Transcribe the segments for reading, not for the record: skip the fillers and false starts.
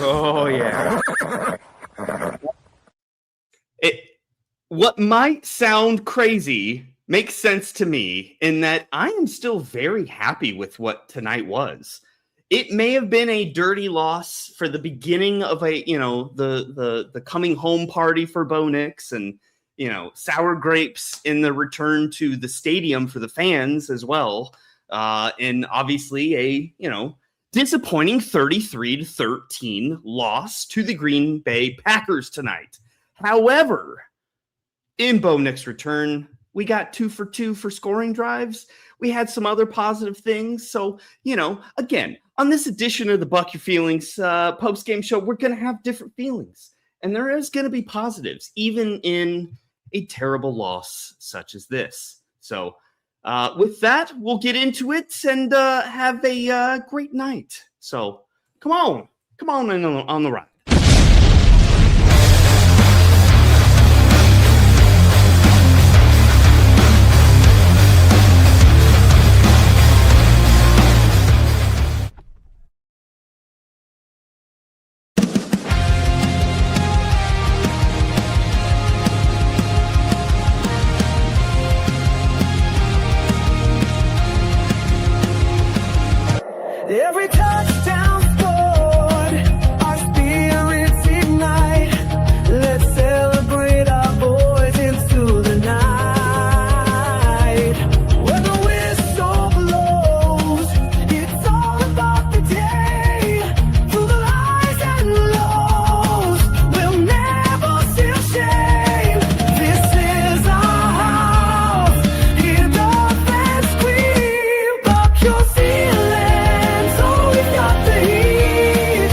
Oh, yeah. What might sound crazy makes sense to me in that I am still very happy with what tonight was. It may have been a dirty loss for the beginning of the coming home party for Bo Nix, and sour grapes in the return to the stadium for the fans as well, and obviously a disappointing 33-13 loss to the Green Bay Packers tonight. However, in Bo Nix's return, we got 2 for 2 for scoring drives. We had some other positive things. So, again, on this edition of the Buck Your Feelings post-game show, we're going to have different feelings. And there is going to be positives, even in a terrible loss such as this. So, with that, we'll get into it and have a great night. So, come on on the ride. Every touchdown scored, our spirits ignite. Let's celebrate our boys into the night. When the whistle blows, it's all about the day. Through the highs and lows, we'll never see shame. This is our house. Hear the fans scream, buck your feelings. Got the heat.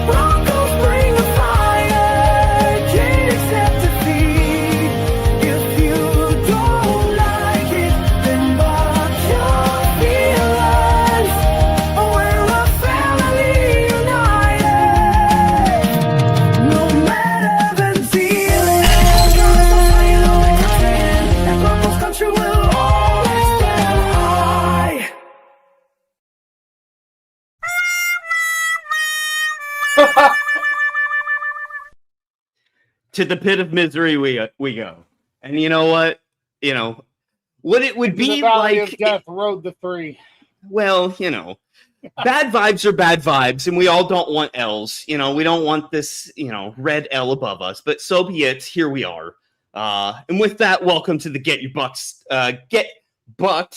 Broncos bring the fire. Can't accept defeat. If you don't like it, then buck your feelings. We're a family united. No matter the feeling, and Broncos country will always stand high. To the pit of misery we go. And you know what? What it would be like. Death Road to 3. Well, bad vibes are bad vibes, and we all don't want L's. We don't want this, red L above us. But so be it. Here we are. And with that, welcome to the Get Buck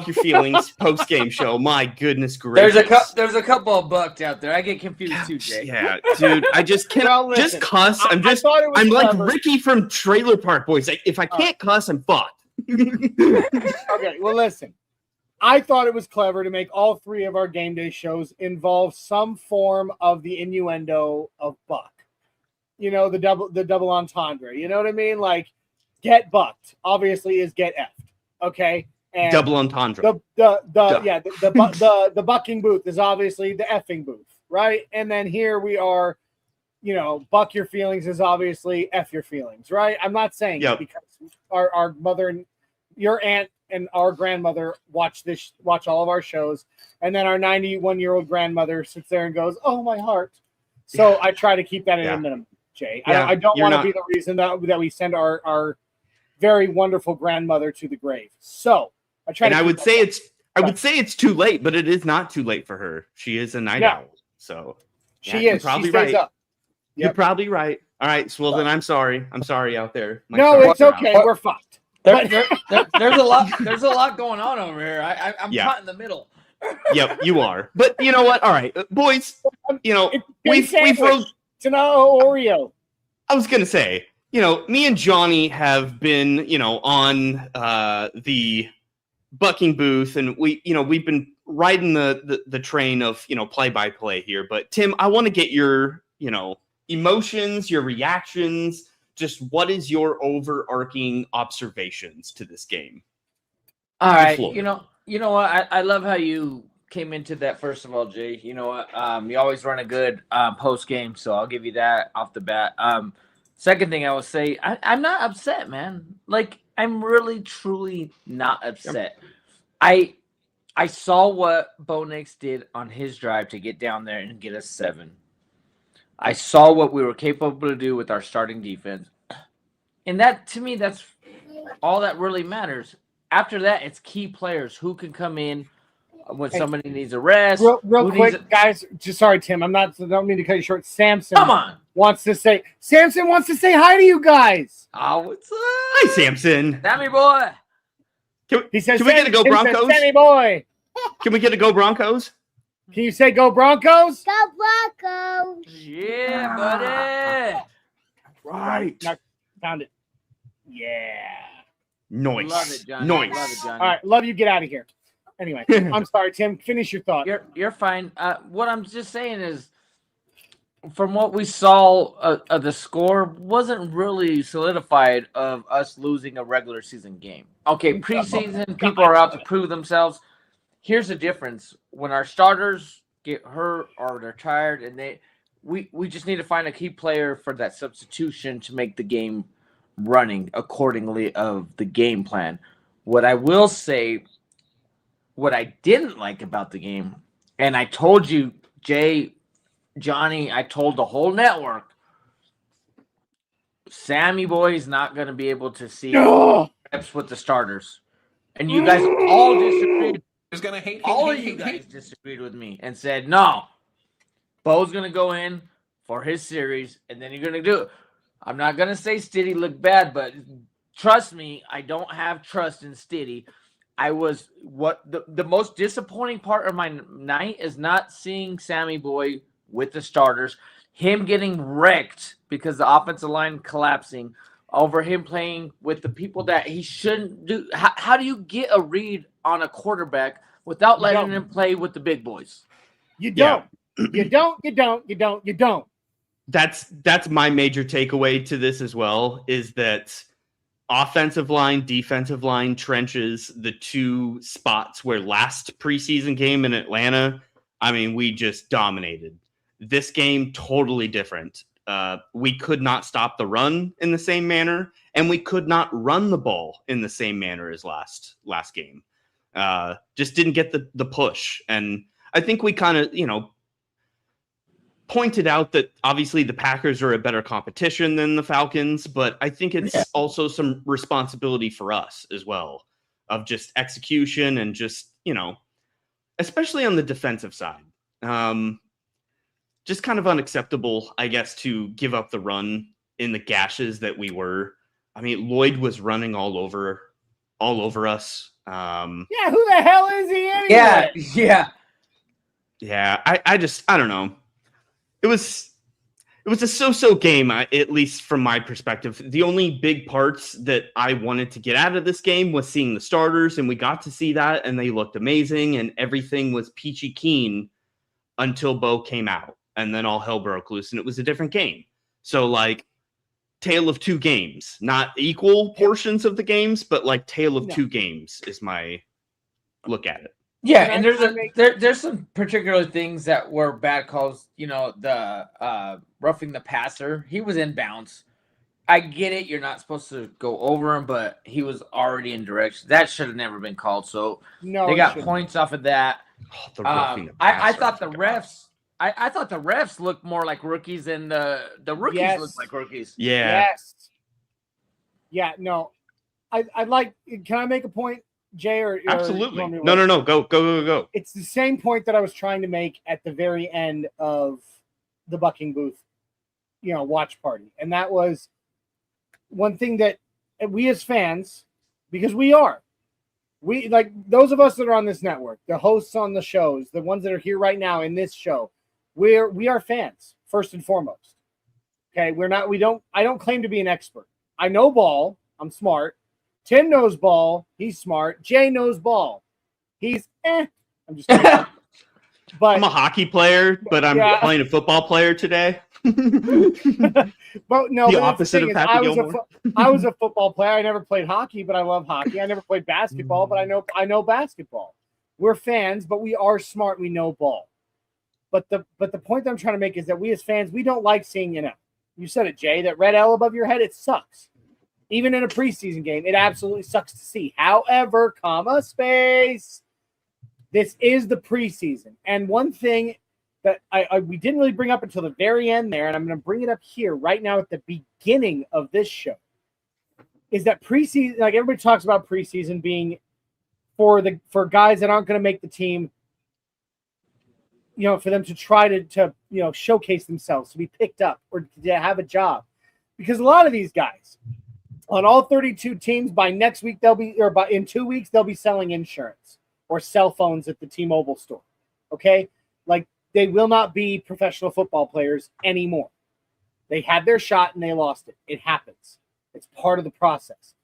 Your Feelings post game show. My goodness gracious! There's a couple of bucked out there. I get confused too, Jay. Yeah, dude. I just can't just cuss. I'm like Ricky from Trailer Park Boys. Like, if I can't cuss, I'm fucked. Okay, well, listen. I thought it was clever to make all 3 of our game day shows involve some form of the innuendo of buck. The double entendre. You know what I mean? Like, get bucked obviously is get effed. Okay, and double entendre. The bucking booth is obviously the effing booth, right? And then here we are, buck your feelings is obviously F your feelings, right? I'm not saying it because our mother and your aunt and our grandmother watch all of our shows, and then our 91-year-old grandmother sits there and goes, "Oh, my heart." So I try to keep that at a minimum, Jay. I don't want to be the reason that we send our very wonderful grandmother to the grave. So I try. And I would say it's too late, but it is not too late for her. She is a night owl, so she is. You're probably right. Yep. You're probably right. All right. So then I'm sorry. I'm sorry out there. It's okay. We're fucked. There's a lot. There's a lot going on over here. I'm caught in the middle. Yep, you are. But you know what? All right, boys. We froze to no Oreo. I was gonna say. Me and Johnny have been, on the bucking booth, and we've been riding the train of, play-by-play here. But Tim, I want to get your, emotions, your reactions. Just what is your overarching observations to this game? All right, you know what? I love how you came into that. First of all, Jay, you know what? You always run a good post game, so I'll give you that off the bat. Second thing I will say, I'm not upset, man. Like, I'm really, truly not upset. I I saw what Bo Nix did on his drive to get down there and get us 7. I saw what we were capable to do with our starting defense. And that, to me, that's all that really matters. After that, it's key players who can come in when somebody needs a rest. Real quick, guys. Just sorry, Tim. Don't mean to cut you short. Samson. Come on. Samson wants to say hi to you guys. Oh, what's up? Hi, Samson. Sammy boy. He says, can we get a go Broncos? Sammy boy. Can we get a go Broncos? Can you say go Broncos? Go Broncos. Yeah, buddy. Right. Found it. Yeah. Nice. Love it, Johnny. Nice. Love it, Johnny. All right, love you. Get out of here. Anyway, I'm sorry, Tim. Finish your thought. You're fine. What I'm just saying is, from what we saw, the score wasn't really solidified of us losing a regular season game. Okay, preseason, people are out to prove themselves. Here's the difference: when our starters get hurt or they're tired, and we just need to find a key player for that substitution to make the game running accordingly of the game plan. What I will say, what I didn't like about the game, and I told you, Jay, Johnny, I told the whole network, Sammy boy is not going to be able to see reps with the starters. And you guys all disagreed. All of you guys disagreed with me and said, no, Bo's going to go in for his series, and then you're going to do it. I'm not going to say Stiddy looked bad, but trust me, I don't have trust in Stiddy. The most disappointing part of my night is not seeing Sammy boy with the starters, him getting wrecked because the offensive line collapsing, over him playing with the people that he shouldn't do. How do you get a read on a quarterback without letting him play with the big boys? You don't. You don't. That's my major takeaway to this as well, is that offensive line, defensive line, trenches, the two spots where last preseason game in Atlanta, I mean, we just dominated. This game, totally different. We could not stop the run in the same manner, and we could not run the ball in the same manner as last game. Just didn't get the push. And I think we kind of, pointed out that obviously the Packers are a better competition than the Falcons, but I think it's also some responsibility for us as well of just execution and just, especially on the defensive side. Just kind of unacceptable, I guess, to give up the run in the gashes that we were. I mean, Lloyd was running all over us. Yeah, who the hell is he anyway? Yeah. I don't know. It was a so-so game, at least from my perspective. The only big parts that I wanted to get out of this game was seeing the starters, and we got to see that, and they looked amazing, and everything was peachy keen until Bo came out, and then all hell broke loose, and it was a different game. So, tale of two games. Not equal portions of the games, but, tale of two games is my look at it. Yeah, and there's some particular things that were bad calls. The roughing the passer. He was in bounds. I get it. You're not supposed to go over him, but he was already in direction. That should have never been called. So they got points off of that. I thought the refs. I thought the refs looked more like rookies than the rookies looked like rookies. Yeah. Yes. Yeah. No. I'd like. Can I make a point? Jay, or absolutely. No. Go. It's the same point that I was trying to make at the very end of the Bucking Booth, watch party. And that was one thing that we as fans, because we those of us that are on this network, the hosts on the shows, the ones that are here right now in this show, we are fans first and foremost. Okay. I don't claim to be an expert. I know ball. I'm smart. Tim knows ball. He's smart. Jay knows ball. He's I'm just kidding. But I'm a hockey player, but I'm playing a football player today. But no, the opposite of Happy Gilmore. I was a football player. I never played hockey, but I love hockey. I never played basketball, but I know basketball. We're fans, but we are smart. We know ball. But the point that I'm trying to make is that we as fans, we don't like seeing, you said it, Jay, that red L above your head, it sucks. Even in a preseason game, it absolutely sucks to see. However, space, This is the preseason. And one thing that we didn't really bring up until the very end there, and I'm going to bring it up here right now at the beginning of this show, is that preseason, like everybody talks about preseason being for guys that aren't going to make the team, for them to try to showcase themselves, to be picked up or to have a job. Because a lot of these guys on all 32 teams by next week, in 2 weeks, they'll be selling insurance or cell phones at the T-Mobile store. Okay. Like they will not be professional football players anymore. They had their shot and they lost it. It happens. It's part of the process.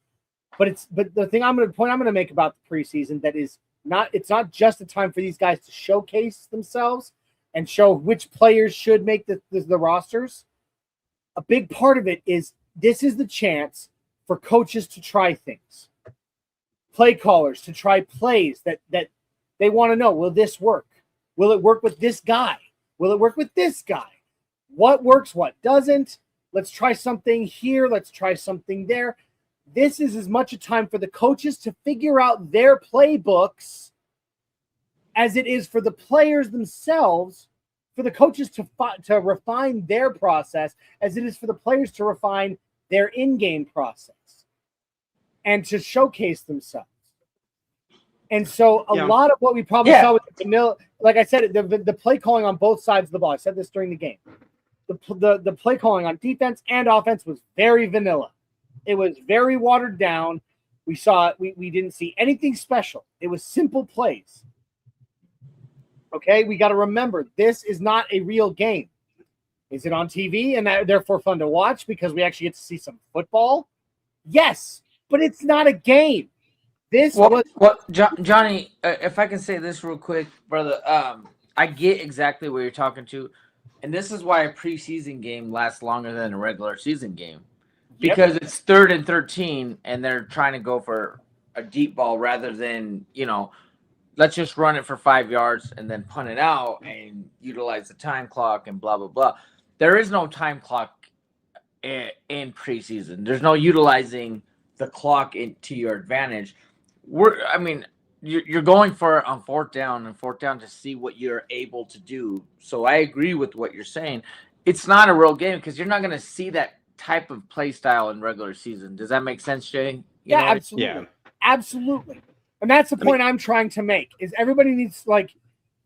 But the thing I'm going to make about the preseason that is it's not just a time for these guys to showcase themselves and show which players should make the rosters. A big part of it is this is the chance for coaches to try things, play callers to try plays that they want to know, will this work? Will it work with this guy? Will it work with this guy? What works, what doesn't? Let's try something here. Let's try something there. This is as much a time for the coaches to figure out their playbooks as it is for the players themselves, for the coaches to refine their process, as it is for the players to refine their in-game process and to showcase themselves. And so a lot of what we probably saw with vanilla, like I said, the play calling on both sides of the ball, I said this during the game, the play calling on defense and offense was very vanilla. It was very watered down. We didn't see anything special. It was simple plays. Okay, we got to remember, this is not a real game. Is it on TV and therefore fun to watch because we actually get to see some football? Yes, but it's not a game. Johnny, if I can say this real quick, brother, I get exactly what you're talking to, and this is why a preseason game lasts longer than a regular season game. Because it's 3rd and 13, and they're trying to go for a deep ball rather than, let's just run it for 5 yards and then punt it out and utilize the time clock and blah, blah, blah. There is no time clock in preseason. There's no utilizing the clock to your advantage. You're going for on fourth down to see what you're able to do. So I agree with what you're saying. It's not a real game because you're not going to see that type of play style in regular season. Does that make sense, Jay? Absolutely. Yeah. Absolutely. And that's the point I'm trying to make is everybody needs,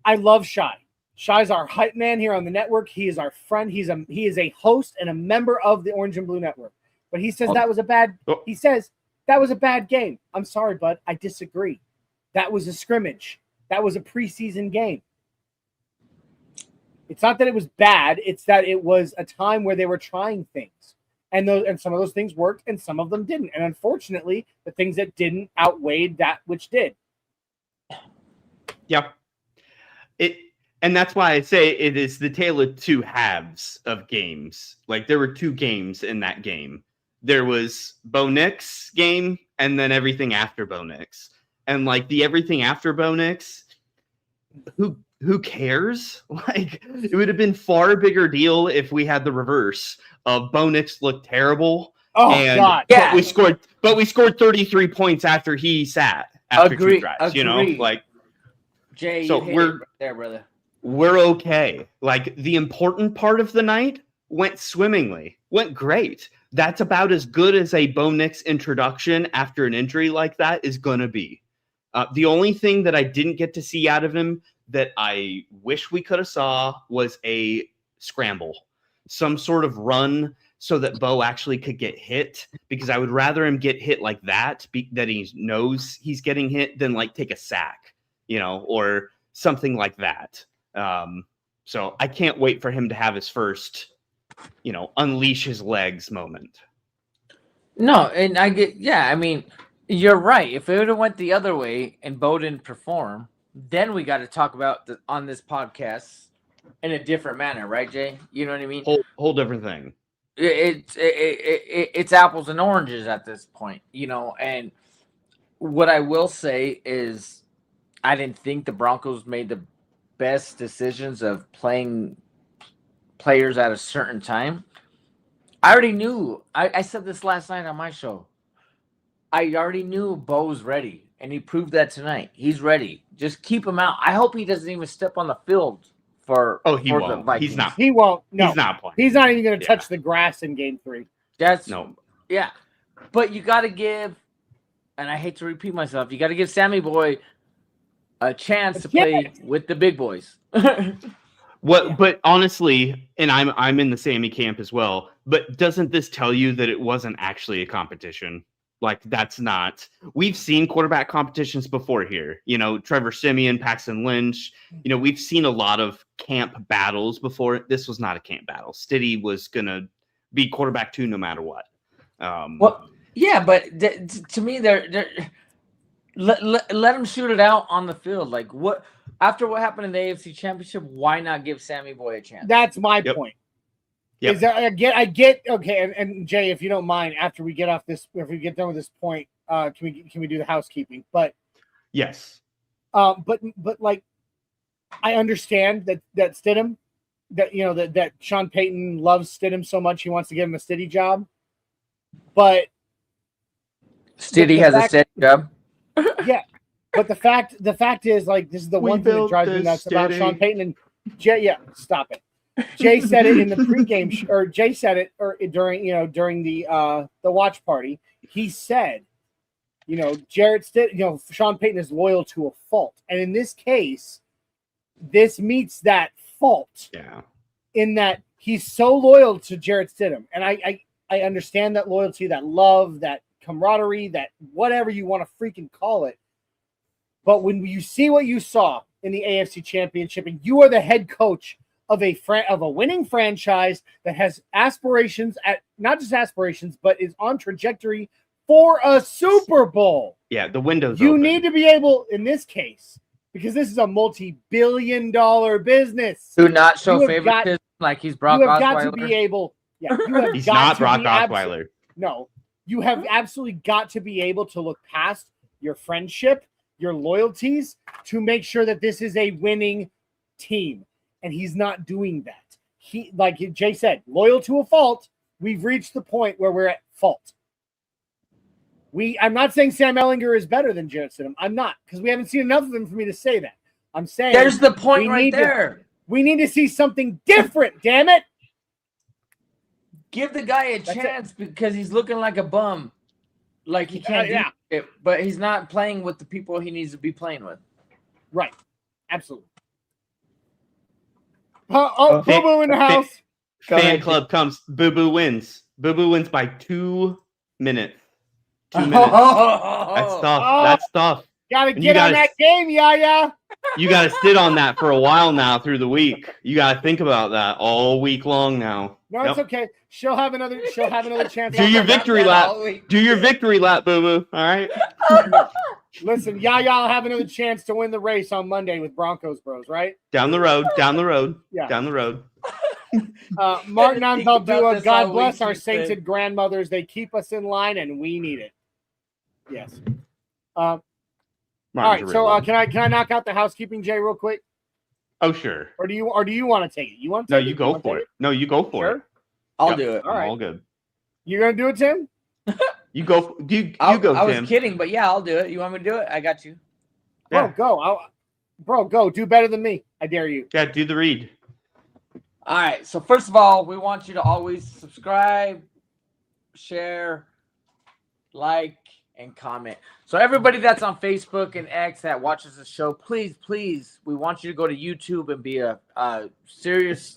I love Shy. Shy's our hype man here on the network. He is our friend. He is a host and a member of the Orange and Blue Network. But he says that was a bad game. I'm sorry, bud. I disagree. That was a scrimmage. That was a preseason game. It's not that it was bad. It's that it was a time where they were trying things. And some of those things worked and some of them didn't. And unfortunately, the things that didn't outweighed that which did. Yep. And that's why I say it is the tale of two halves of games. Like there were two games in that game. There was Bo Nix game and then everything after Bo Nix. And like the everything after Bo Nix, who cares? Like it would have been far bigger deal if we had the reverse of Bo Nix looked terrible. Oh God! Yeah, but we scored 33 points after he sat after two drives. Agree. Jay. So we're there, brother. We're okay. Like the important part of the night went swimmingly, went great. That's about as good as a Bo Nix introduction after an injury like that is gonna be. The only thing that I didn't get to see out of him that I wish we could have saw was a scramble, some sort of run so that Bo actually could get hit, because I would rather him get hit like that, that he knows he's getting hit, than like take a sack, or something like that. So I can't wait for him to have his first, unleash his legs moment. No, and you're right. If it would have went the other way and Bo didn't perform, then we got to talk about on this podcast in a different manner, right, Jay? You know what I mean? Whole different thing. It's apples and oranges at this point, And what I will say is, I didn't think the Broncos made the best decisions of playing players at a certain time. I already knew. I said this last night on my show. I already knew Bo was ready. and he proved that tonight. He's ready. Just keep him out. I hope he doesn't even step on the field for. He for won't. The Vikings. He's not. He won't. No, he's not playing. He's not even going to touch the grass in Game 3. That's no. Yeah, but you got to give, and I hate to repeat myself, you got to give Sammy Boy a chance to play with the big boys. But honestly, and I'm in the Sammy camp as well, but doesn't this tell you that it wasn't actually a competition? Like, that's not. We've seen quarterback competitions before here. You know, Trevor Siemian, Paxton Lynch. You know, we've seen a lot of camp battles before. This was not a camp battle. Stiddy was going to be quarterback 2 no matter what. Well, yeah, but to me, they're let them shoot it out on the field. Like, what after what happened in the AFC Championship, why not give Sammy Boy a chance? That's my point. Yep. Is that I get okay, and Jay, if you don't mind, after we get off this, if we get done with this point, can we do the housekeeping? But yes, but like, I understand that Stidham, that Sean Payton loves Stidham so much he wants to give him a Stiddy job, but Stiddy has a steady job. Yeah, but the fact is, like, this is the one thing that drives me nuts about Sean Payton and Jay. Yeah, stop it. Jay said it in the pregame, or Jay said it during the watch party. He said, Sean Payton is loyal to a fault, and in this case, this meets that fault. Yeah. In that he's so loyal to Jarrett Stidham, and I understand that loyalty, that love, that camaraderie, that whatever you want to freaking call it. But when you see what you saw in the AFC Championship, and you are the head coach of a winning franchise that has aspirations, at not just aspirations, but is on trajectory for a Super Bowl. Yeah, the window's you open. Need to be able, in this case, because this is a multi-billion-dollar business. Do not show favoritism like he's Brock Osweiler. You have got to be able. Yeah, you have he's got not to Brock be Osweiler. No, you have absolutely got to be able to look past your friendship, your loyalties, to make sure that this is a winning team. And he's not doing that. He, like Jay said, loyal to a fault. We've reached the point where we're at fault. I'm not saying Sam Ehlinger is better than Jarrett Stidham. I'm not, because we haven't seen enough of him for me to say that. I'm saying there's the point right there. We need to see something different, damn it. Give the guy a chance because he's looking like a bum. Like he can't do it, but he's not playing with the people he needs to be playing with. Right. Absolutely. Boo Boo in the house. Fan club comes. Boo Boo wins. Boo Boo wins by 2 minutes. 2 minutes. That's tough. That's tough. Gotta get on that game, yeah. You gotta sit on that for a while now through the week. You gotta think about that all week long now. No, it's okay. She'll have another chance. Do your victory lap. Do your victory lap, Boo Boo. All right. Listen, I'll have another chance to win the race on Monday with Broncos Bros, right? Down the road. Yeah. Down the road. Martin Anzaldua, God bless our sainted grandmothers. They keep us in line, and we need it. Yes. All right. So can I knock out the housekeeping, Jay, real quick? Oh, sure. Or do you want to take it? You want to? No, you go for it. No, you go for it. I'll do it. All right. All good. You're gonna do it, Tim? You go. You go, I Tim. was kidding, but yeah, I'll do it. You want me to do it? I got you. Bro, go. Go. Do better than me. I dare you. Yeah, do the read. All right. So first of all, we want you to always subscribe, share, like, and comment. So everybody that's on Facebook and X that watches the show, please, we want you to go to YouTube and be a serious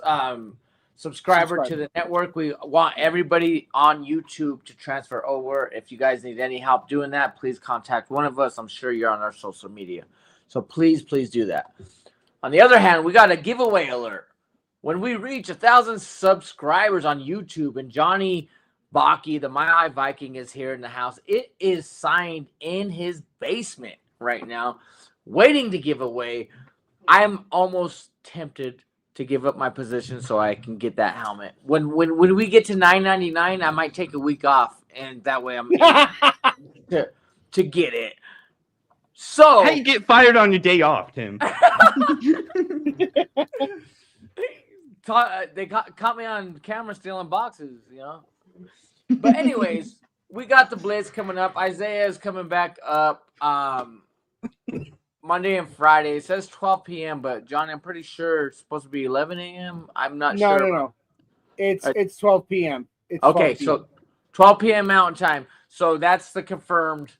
subscriber to the network. We want everybody on YouTube to transfer over. If you guys need any help doing that, please contact one of us. I'm sure you're on our social media. So please do that. On the other hand, we got a giveaway alert. When we reach 1,000 subscribers on YouTube and Johnny Baki, the My Eye Viking, is here in the house, it is signed in his basement right now, waiting to give away. I'm almost tempted to give up my position so I can get that helmet. When we get to $9.99, I might take a week off, and that way I'm able to get it. So how you get fired on your day off, Tim? They caught me on camera stealing boxes, But anyways, we got the Blitz coming up. Isaiah is coming back up Monday and Friday. It says 12 p.m., but Johnny, I'm pretty sure it's supposed to be 11 a.m. I'm not sure. No. It's 12 p.m. It's okay, 12 p.m. So 12 p.m. Mountain Time. So that's the confirmed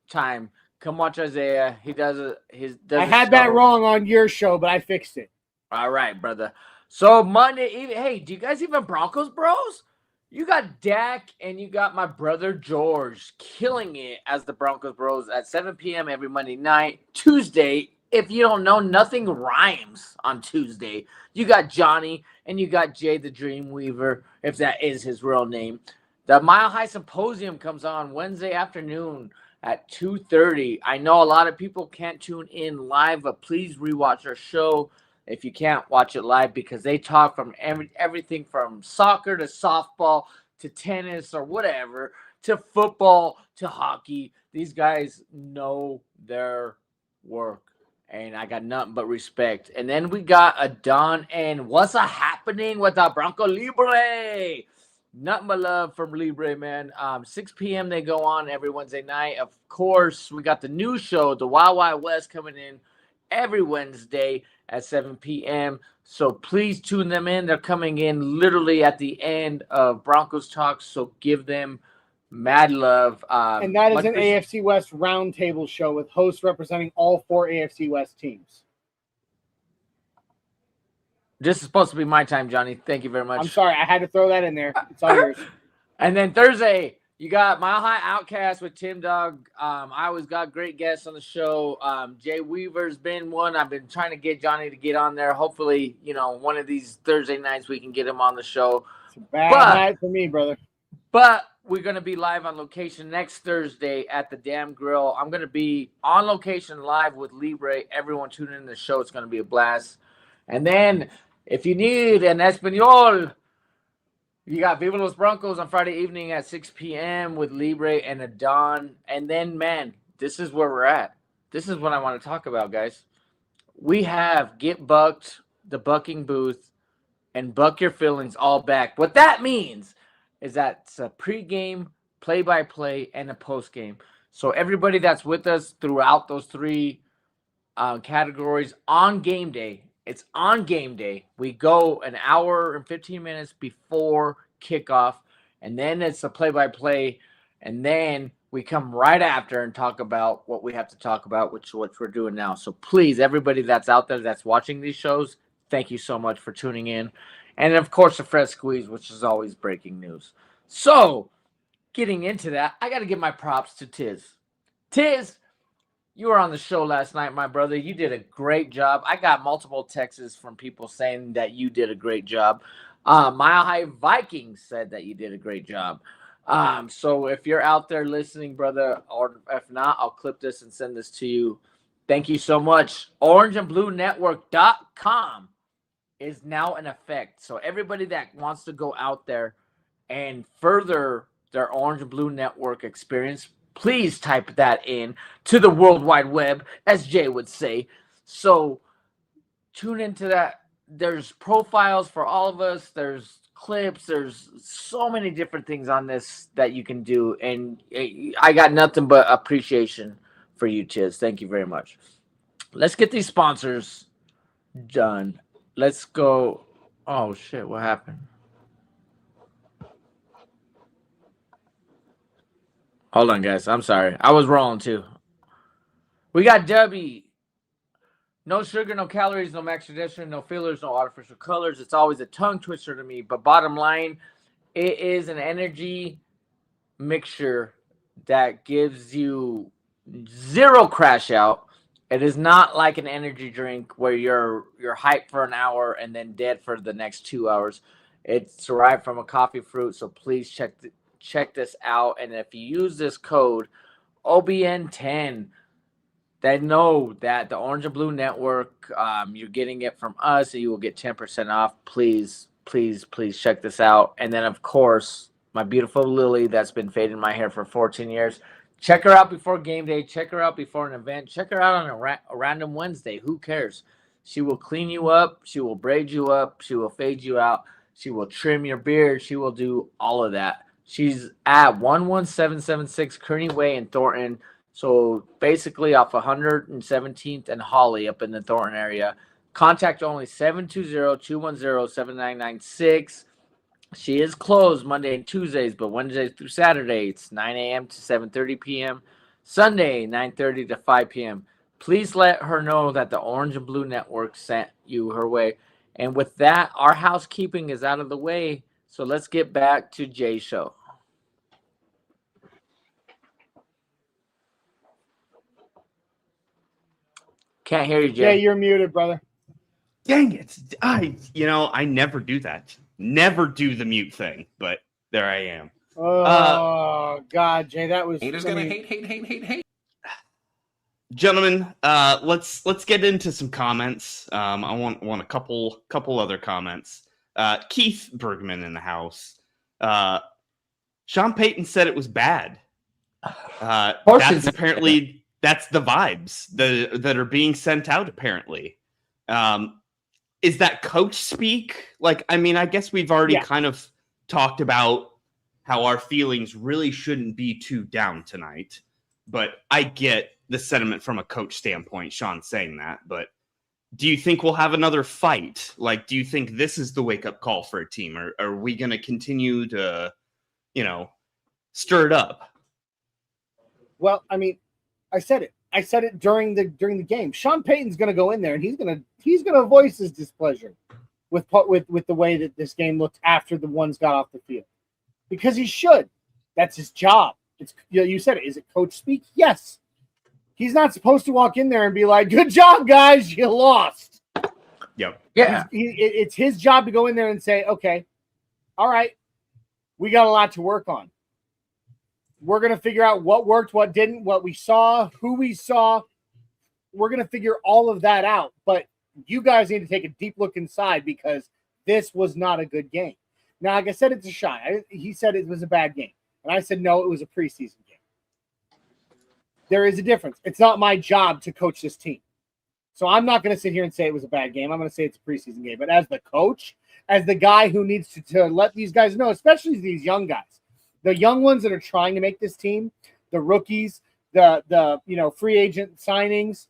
time. Come watch Isaiah. He does it. I had that wrong on your show, but I fixed it. All right, brother. So Monday, hey, do you guys even Broncos bros? You got Dak and you got my brother George killing it as the Broncos bros at 7 p.m. every Monday night. Tuesday, if you don't know, nothing rhymes on Tuesday. You got Johnny and you got Jay the Dreamweaver, if that is his real name. The Mile High Symposium comes on Wednesday afternoon at 2:30. I know a lot of people can't tune in live, but please rewatch our show if you can't watch it live, because they talk from everything from soccer to softball to tennis or whatever to football to hockey. These guys know their work, and I got nothing but respect. And then we got a Don and what's happening with the Bronco Libre? Nothing but love from Libre, man. 6 p.m. they go on every Wednesday night. Of course, we got the new show, the Wild Wild West, coming in every Wednesday at 7 p.m. So please tune them in. They're coming in literally at the end of Broncos Talk, so give them mad love. And that is an AFC West roundtable show with hosts representing all 4 AFC West teams. This is supposed to be my time, Johnny. Thank you very much. I'm sorry. I had to throw that in there. It's all yours. And then Thursday, you got Mile High Outcast with Tim Dog. I always got great guests on the show. Jay Weaver's been one. I've been trying to get Johnny to get on there. Hopefully, one of these Thursday nights we can get him on the show. It's a bad night for me, brother. But we're going to be live on location next Thursday at the Damn Grill. I'm going to be on location live with Libre. Everyone tune in to the show. It's going to be a blast. And then if you need an Espanol, you got Viva Los Broncos on Friday evening at 6 p.m. with Libre and Adon. And then, man, this is where we're at. This is what I want to talk about, guys. We have Get Bucked, the bucking booth, and Buck Your Feelings all back. What that means is that it's a pregame, play-by-play, and a postgame. So everybody that's with us throughout those three categories on game day, it's on game day. We go an hour and 15 minutes before kickoff, and then it's a play-by-play, and then we come right after and talk about what we have to talk about, which is what we're doing now. So please, everybody that's out there that's watching these shows, thank you so much for tuning in. And, of course, the Fresh Squeeze, which is always breaking news. So, getting into that, I got to give my props to Tiz. Tiz, you were on the show last night, my brother. You did a great job. I got multiple texts from people saying that you did a great job. Mile High Vikings said that you did a great job. So, if you're out there listening, brother, or if not, I'll clip this and send this to you. Thank you so much. OrangeandBlueNetwork.com is now in effect. So everybody that wants to go out there and further their Orange and Blue Network experience, please type that in to the World Wide Web, as Jay would say. So tune into that. There's profiles for all of us. There's clips. There's so many different things on this that you can do. And I got nothing but appreciation for you, Tiz. Thank you very much. Let's get these sponsors done. Let's go. Oh, shit. What happened? Hold on, guys. I'm sorry. I was rolling, too. We got Dubby. No sugar, no calories, no maltodextrin, no fillers, no artificial colors. It's always a tongue twister to me. But bottom line, it is an energy mixture that gives you zero crash out. It is not like an energy drink where you're hyped for an hour and then dead for the next 2 hours. It's derived from a coffee fruit, so please check this out. And if you use this code OBN10, they know that the Orange and Blue Network, you're getting it from us, and you will get 10% off. Please, please, please check this out. And then, of course, my beautiful Lilly that's been fading my hair for 14 years. Check her out before game day. Check her out before an event. Check her out on a random Wednesday. Who cares? She will clean you up. She will braid you up. She will fade you out. She will trim your beard. She will do all of that. She's at 11776 Kearney Way in Thornton. So basically off 117th and Holly up in the Thornton area. Contact only 720-210-7996. She is closed Monday and Tuesdays, but Wednesday through Saturday, it's 9 a.m. to 7:30 p.m. Sunday, 9:30 to 5 p.m. Please let her know that the Orange and Blue Network sent you her way. And with that, our housekeeping is out of the way. So let's get back to Jay's show. Can't hear you, Jay. Yeah, you're muted, brother. Dang it. I never do that. Never do the mute thing, but there I am. Oh, God, Jay, that was... Haters gonna hate. Gentlemen, let's get into some comments. I want a couple other comments. Keith Bergman in the house. Sean Payton said it was bad. That's apparently that's the vibes that are being sent out. Apparently, is that coach speak? Like, I mean, I guess we've already kind of talked about how our feelings really shouldn't be too down tonight, but I get the sentiment from a coach standpoint, Sean saying that, but do you think we'll have another fight? Like, do you think this is the wake-up call for a team, or are we going to continue to, stir it up? Well, I mean, I said it during the game. Sean Payton's going to go in there and he's going to voice his displeasure with the way that this game looked after the ones got off the field, because he should. That's his job. It's you said it. Is it coach speak? Yes. He's not supposed to walk in there and be like, "Good job, guys, you lost." Yep. Yeah. It's his job to go in there and say, "Okay, all right, we got a lot to work on. We're going to figure out what worked, what didn't, what we saw, who we saw. We're going to figure all of that out. But you guys need to take a deep look inside, because this was not a good game." Now, like I said, it's a shot. He said it was a bad game. And I said, no, it was a preseason game. There is a difference. It's not my job to coach this team. So I'm not going to sit here and say it was a bad game. I'm going to say it's a preseason game. But as the coach, as the guy who needs to let these guys know, especially these young guys, the young ones that are trying to make this team, the rookies, the free agent signings,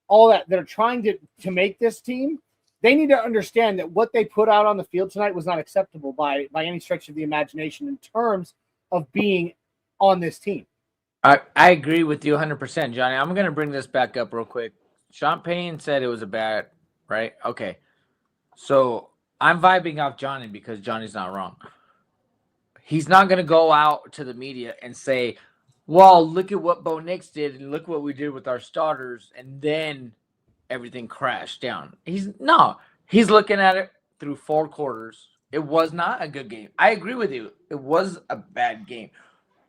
all that are trying to make this team, they need to understand that what they put out on the field tonight was not acceptable by any stretch of the imagination in terms of being on this team. I agree with you 100%, Johnny. I'm going to bring this back up real quick. Sean Payton said it was a bad, right? Okay. So I'm vibing off Johnny because Johnny's not wrong. He's not going to go out to the media and say, well, look at what Bo Nix did and look what we did with our starters, and then everything crashed down. He's looking at it through 4 quarters. It was not a good game. I agree with you. It was a bad game.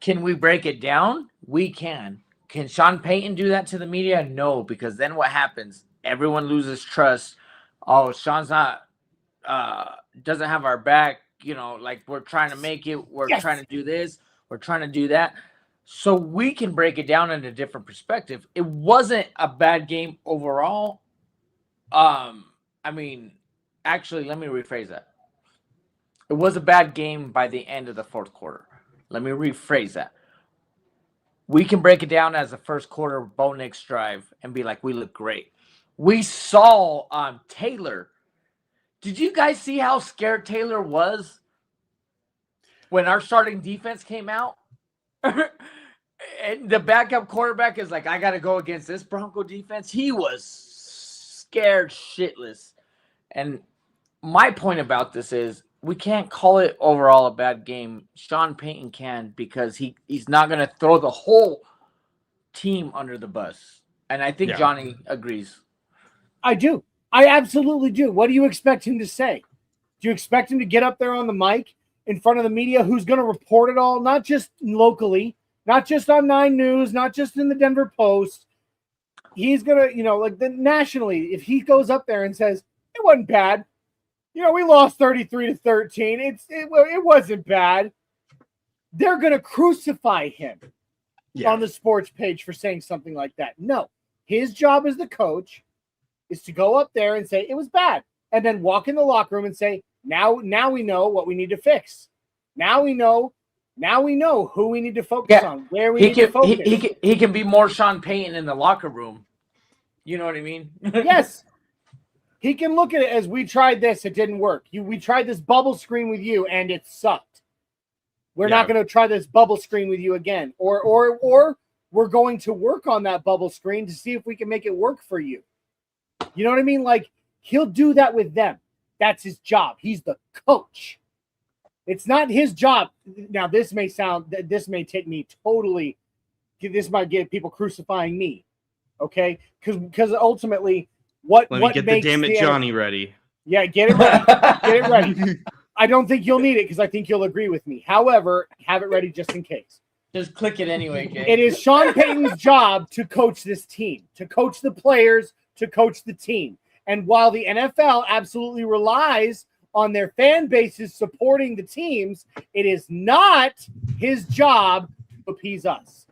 Can we break it down? We can. Can Sean Payton do that to the media? No, because then what happens? Everyone loses trust. Oh, Sean's not doesn't have our back. Like, we're trying to make it. We're trying to do this. We're trying to do that. So we can break it down in a different perspective. It wasn't a bad game overall. Actually, let me rephrase that. It was a bad game by the end of the 4th quarter. Let me rephrase that. We can break it down as a first quarter Bo Nix drive and be like, we look great. We saw Taylor. Did you guys see how scared Taylor was when our starting defense came out? And the backup quarterback is like, I got to go against this Bronco defense. He was scared shitless. And my point about this is, we can't call it overall a bad game. Sean Payton can, because he's not going to throw the whole team under the bus. And I think Johnny agrees. I do. I absolutely do. What do you expect him to say? Do you expect him to get up there on the mic in front of the media who's going to report it all, not just locally, not just on 9 News, not just in the Denver Post? He's going to, nationally, if he goes up there and says, it wasn't bad. We lost 33-13. It wasn't bad. They're going to crucify him on the sports page for saying something like that. No, his job as the coach is to go up there and say it was bad, and then walk in the locker room and say, now we know what we need to fix. Now we know Now we know who we need to focus on, where we need to focus. He can be more Sean Payton in the locker room. You know what I mean? Yes. He can look at it as we tried this, it didn't work. We tried this bubble screen with you and it sucked. We're not going to try this bubble screen with you again. Or we're going to work on that bubble screen to see if we can make it work for you. You know what I mean? Like, he'll do that with them. That's his job. He's the coach. It's not his job. Now, this may take me totally, this might get people crucifying me. Okay? Because ultimately, Let me get the damn it Johnny ready. Yeah, get it ready. Get it ready. I don't think you'll need it because I think you'll agree with me. However, have it ready just in case. Just click it anyway, Jay. It is Sean Payton's job to coach this team, to coach the players, to coach the team. And while the NFL absolutely relies on their fan bases supporting the teams, it is not his job to appease us.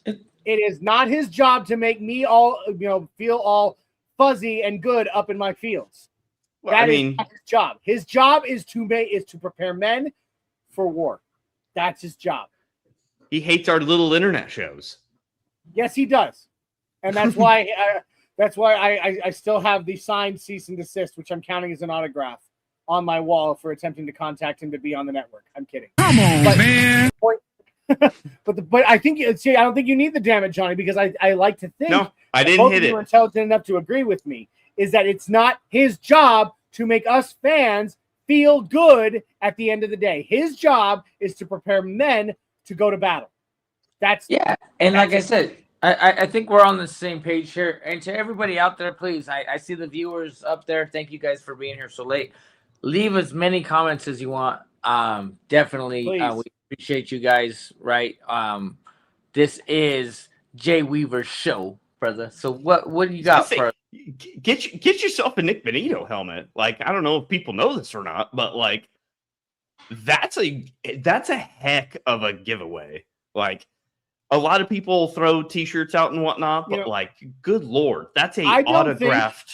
It is not his job to make me feel all fuzzy and good up in my feels. Well, That is not his job. His job is to prepare men for war. That's his job. He hates our little internet shows. Yes, he does, and that's why I still have the signed cease and desist, which I'm counting as an autograph on my wall for attempting to contact him to be on the network. I'm kidding. Come on, man. But I think I don't think you need the damn it, Johnny, because I like to think. No, I didn't hit it. You're intelligent enough to agree with me. Is that it's not his job to make us fans feel good at the end of the day. His job is to prepare men to go to battle. And like I said, I think we're on the same page here. And to everybody out there, please, I see the viewers up there. Thank you guys for being here so late. Leave as many comments as you want. Definitely, we appreciate you guys. Right. This is Jay Weaver's show, brother. So what do you got for us? Get yourself a Nick Benito helmet. Like, I don't know if people know this or not, but like that's a heck of a giveaway. Like, a lot of people throw t-shirts out and whatnot, but like, good Lord, that's autographed.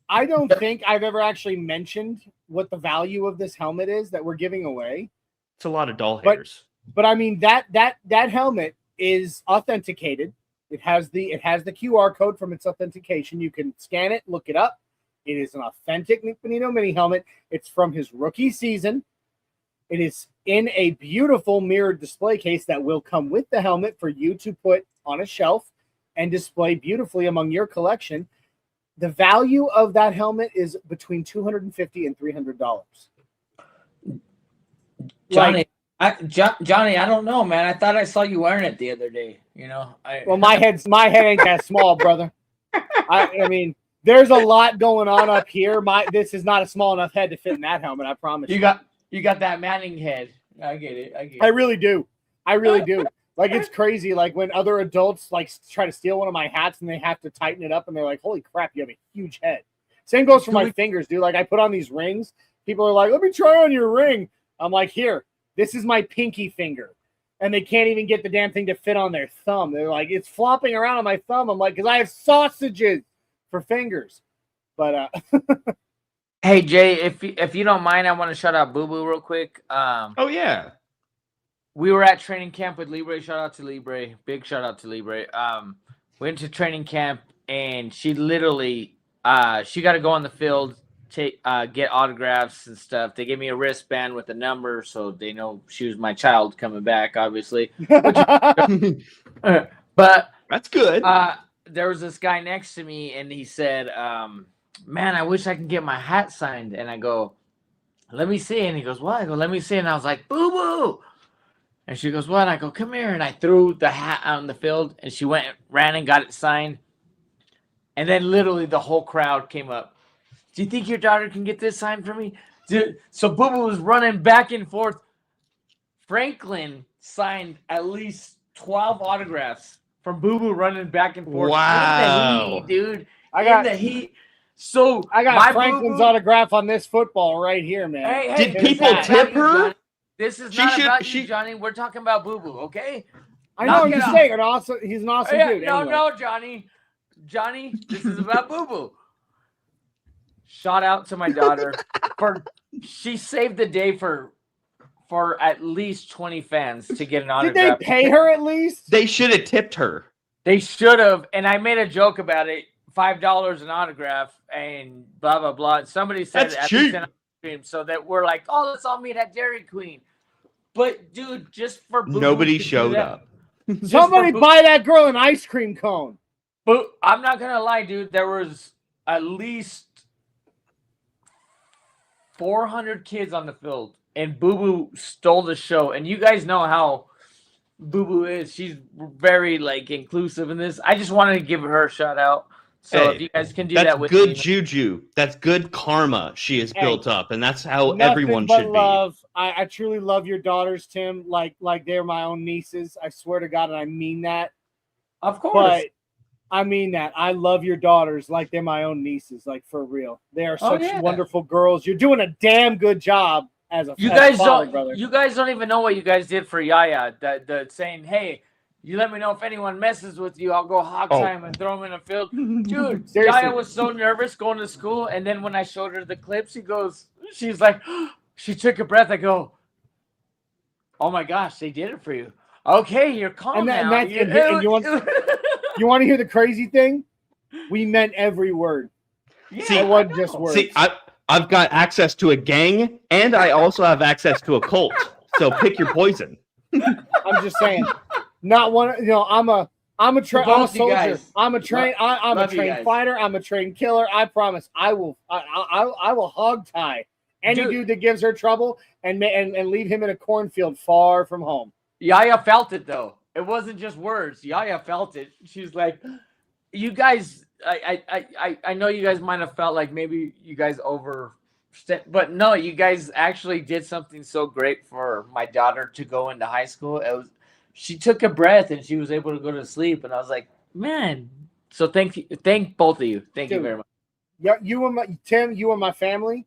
I don't think I've ever actually mentioned what the value of this helmet is that we're giving away. It's a lot of doll hairs. But I mean, that helmet is authenticated. It has the QR code from its authentication. You can scan it, look it up. It is an authentic Nick Benito mini helmet. It's from his rookie season. It is in a beautiful mirrored display case that will come with the helmet for you to put on a shelf and display beautifully among your collection. The value of that helmet is between $250 and $300. Johnny, Johnny, I don't know, man. I thought I saw you wearing it the other day. You know, my head ain't that small, brother. I mean, there's a lot going on up here. This is not a small enough head to fit in that helmet. I promise you. You got that Manning head. I get it. I really do. Like, it's crazy. Like, when other adults like try to steal one of my hats and they have to tighten it up and they're like, holy crap, you have a huge head. Same goes for my fingers, dude. Like, I put on these rings. People are like, let me try on your ring. I'm like, here, this is my pinky finger. And they can't even get the damn thing to fit on their thumb. They're like, it's flopping around on my thumb. I'm like, because I have sausages for fingers. But hey, Jay, if you don't mind, I want to shout out Boo Boo real quick. Oh yeah, we were at training camp with Libre. Shout out to Libre. Big shout out to Libre. Went to training camp and she literally she got to go on the field, get autographs and stuff. They gave me a wristband with a number so they know she was my child coming back, obviously. But that's good. There was this guy next to me and he said, man, I wish I could get my hat signed. And I go, let me see. And he goes, what? I go, let me see. And I was like, Boo Boo. And she goes, what? And I go, come here. And I threw the hat out in the field and she ran and got it signed. And then literally the whole crowd came up. Do you think your daughter can get this signed for me? So Boo Boo was running back and forth. Franklin signed at least 12 autographs from Boo Boo running back and forth. Wow. In the heat, dude. I got the heat. So I got Franklin's autograph on this football right here, man. Hey, did people tip her? This is not about you, Johnny. We're talking about Boo Boo, okay? I know. I'm just saying. He's an awesome dude. No, anyway. no, Johnny. Johnny, this is about Boo Boo. Shout out to my daughter. She saved the day for for at least 20 fans to get an Did autograph. they pay her at least? They should have tipped her. They should have, and I made a joke about it. $5 an autograph and blah blah blah. Somebody said That's cheap. So that we're like, oh, let's all meet at Dairy Queen. But dude, just for nobody showed up. Somebody buy that girl an ice cream cone. But I'm not gonna lie, dude. There was at least 400 kids on the field, and Boo Boo stole the show. And you guys know how Boo Boo is. She's very like inclusive in this. I just wanted to give her a shout out. So if you guys can do that with good me, juju. That's good karma she has built up, and that's how Nothing everyone but should love. I truly love your daughters, Tim, like they're my own nieces. I swear to God, and I mean that. of course. But I mean that. I love your daughters like they're my own nieces, like for real. They are such wonderful girls. You're doing a damn good job as a father, brother. You guys don't even know what you guys did for Yaya. The saying, hey, you let me know if anyone messes with you. I'll go hog time and throw him in the field. Dude, Yaya was so nervous going to school. And then when I showed her the clip, she's like, she took a breath. I go, oh my gosh, they did it for you. Okay, you're calm now. And you want to hear the crazy thing? We meant every word. Yeah, See, it wasn't just words. See, I've got access to a gang, and I also have access to a cult. So pick your poison. I'm just saying. Not one, I'm a soldier. I'm a trained fighter. I'm a trained killer. I promise. I will hog tie any dude that gives her trouble and leave him in a cornfield far from home. Yaya felt it though. It wasn't just words. Yaya felt it. She's like, you guys. I know you guys might have felt like maybe you guys but no, you guys actually did something so great for my daughter to go into high school. She took a breath and she was able to go to sleep, and I was like, man. So thank both of you. Thank you very much. Yeah, Tim, you are my family.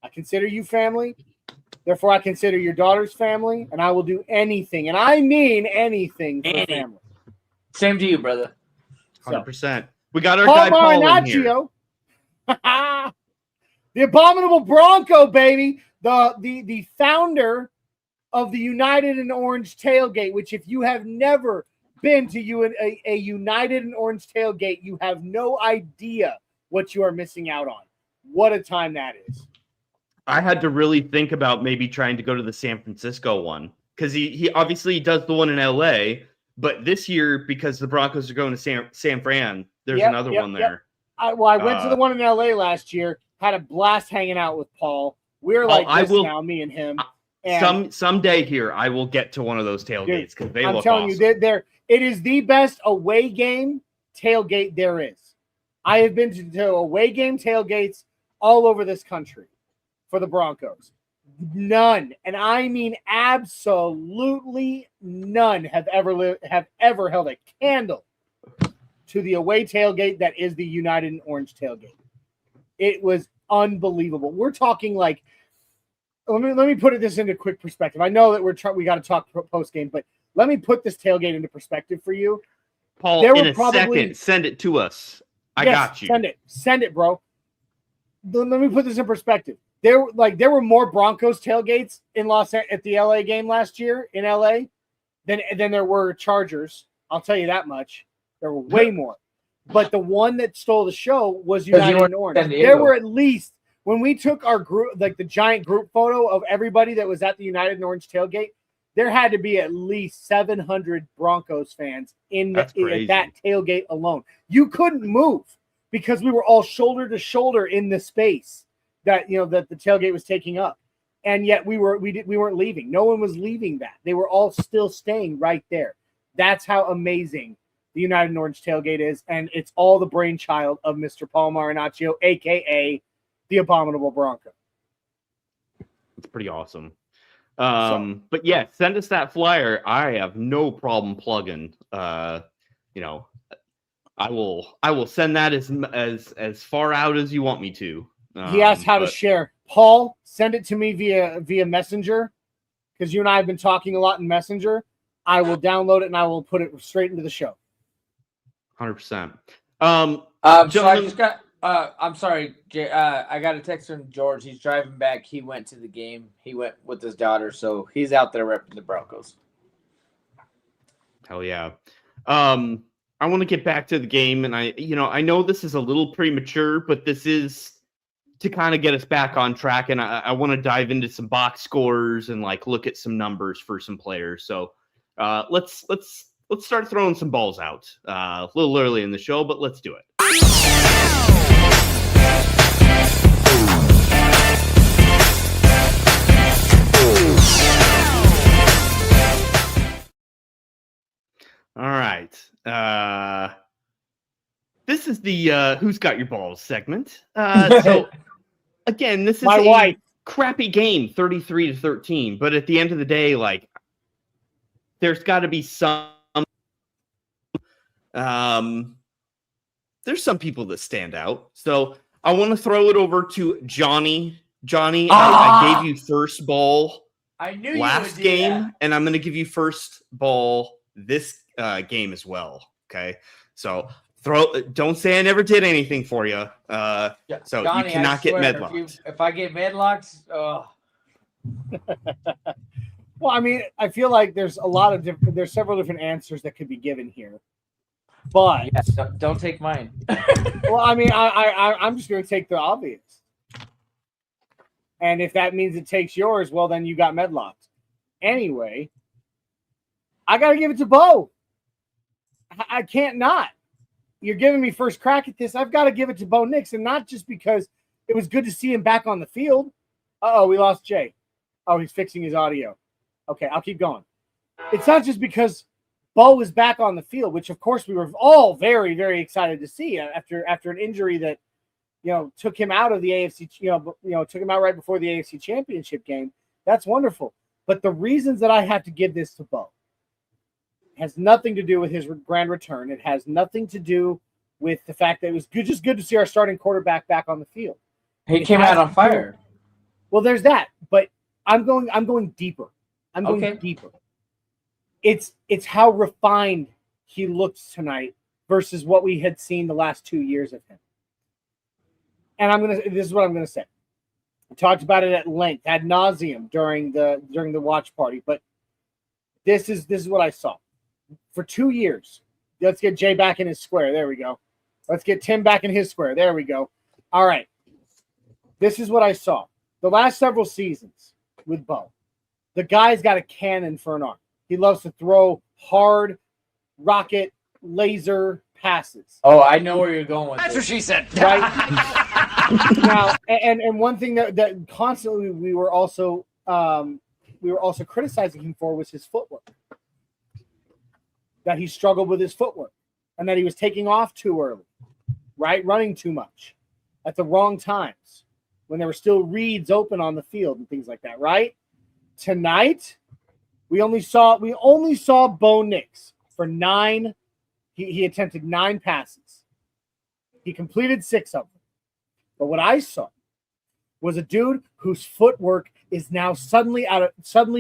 I consider you family. Therefore, I consider your daughter's family, and I will do anything, and I mean anything for family. Same to you, brother. 100%. We got our guy Paul in here. The abominable Bronco, baby. The founder of the United and Orange tailgate, which if you have never been to a United and Orange tailgate, you have no idea what you are missing out on. What a time that is. I had to really think about maybe trying to go to the San Francisco one, because he obviously does the one in LA, but this year, because the Broncos are going to San Fran, there's another one there. I went to the one in LA last year, had a blast hanging out with Paul. We're like now, me and him. And someday here, I will get to one of those tailgates because they look awesome. I'm telling you, it is the best away game tailgate there is. I have been to away game tailgates all over this country for the Broncos. None, and I mean absolutely none, have ever held a candle to the away tailgate that is the United and Orange tailgate. It was unbelievable. We're talking like. Let me put this into quick perspective. I know that we got to talk post game, but let me put this tailgate into perspective for you. Paul, second, send it to us. I got you. Send it, bro. Let me put this in perspective. There were more Broncos tailgates at the LA game last year in LA than there were Chargers. I'll tell you that much. There were way more. But the one that stole the show was United and Orange. There were at least. When we took our group, like the giant group photo of everybody that was at the United and Orange tailgate, there had to be at least 700 Broncos fans in that tailgate alone. You couldn't move because we were all shoulder to shoulder in the space that the tailgate was taking up, and yet we weren't leaving. No one was leaving that. They were all still staying right there. That's how amazing the United and Orange tailgate is, and it's all the brainchild of Mr. Paul Marinaccio, aka the abominable Bronco. It's pretty awesome. But yeah, send us that flyer. I have no problem plugging. I will send that as far out as you want me to. He asked how to share. Paul, send it to me via Messenger, because you and I have been talking a lot in Messenger. I will download it and I will put it straight into the show. 100%. So I just got I'm sorry, Jay. I got a text from George. He's driving back. He went to the game. He went with his daughter, so he's out there repping the Broncos. Hell yeah. I want to get back to the game, and I know this is a little premature, but this is to kind of get us back on track, and I want to dive into some box scores and like look at some numbers for some players. So let's start throwing some balls out. A little early in the show, but let's do it. All right. This is the Who's Got Your Balls segment. So again, this is my wife. Crappy game, 33-13. But at the end of the day, like, there's got to be some. There's some people that stand out. So I want to throw it over to Johnny. Johnny, I gave you first ball I knew last you would do game, that. and I'm going to give you first ball this game as well. Okay, so don't say I never did anything for you. So Johnny, you cannot get medlocked. If I get medlocked, Well, I mean, I feel like there's there's several different answers that could be given here, but yes, don't take mine. well, I mean, I'm just going to take the obvious, and if that means it takes yours, well, then you got medlocked. Anyway, I got to give it to Bo. I can't not. You're giving me first crack at this. I've got to give it to Bo Nix, and not just because it was good to see him back on the field. Uh-oh, we lost Jay. Oh, he's fixing his audio. Okay, I'll keep going. It's not just because Bo was back on the field, which of course we were all very, very excited to see after an injury that, took him out of the AFC, took him out right before the AFC Championship game. That's wonderful. But the reasons that I have to give this to Bo has nothing to do with his grand return. It has nothing to do with the fact that it was just good to see our starting quarterback back on the field. He came out on fire. Well, there's that, but I'm going deeper. I'm going deeper. It's how refined he looks tonight versus what we had seen the last 2 years of him. And this is what I'm gonna say. I talked about it at length, ad nauseum during the watch party, but this is what I saw. For 2 years, let's get Jay back in his square. There we go. Let's get Tim back in his square. There we go. All right. This is what I saw. The last several seasons with Bo, the guy's got a cannon for an arm. He loves to throw hard, rocket, laser passes. Oh, I know where you're going with That's this. what she said. Right? Now, and one thing that constantly we were also criticizing him for was his footwork. That he struggled with his footwork and that he was taking off too early, right? Running too much at the wrong times when there were still reads open on the field and things like that, right? Tonight, we only saw Bo Nix for 9. He attempted 9 passes. He completed 6 of them. But what I saw was a dude whose footwork is now suddenly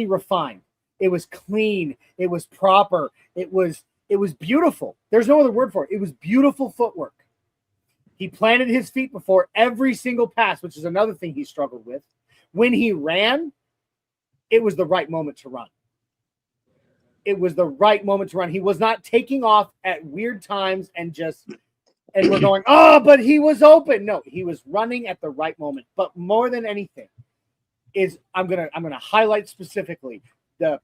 refined. It was clean. It was proper. It was beautiful. There's no other word for it. It was beautiful footwork. He planted his feet before every single pass, which is another thing he struggled with. When he ran, it was the right moment to run. It was the right moment to run. He was not taking off at weird times and we're going, oh, but he was open. No, he was running at the right moment. But more than anything is I'm gonna highlight specifically the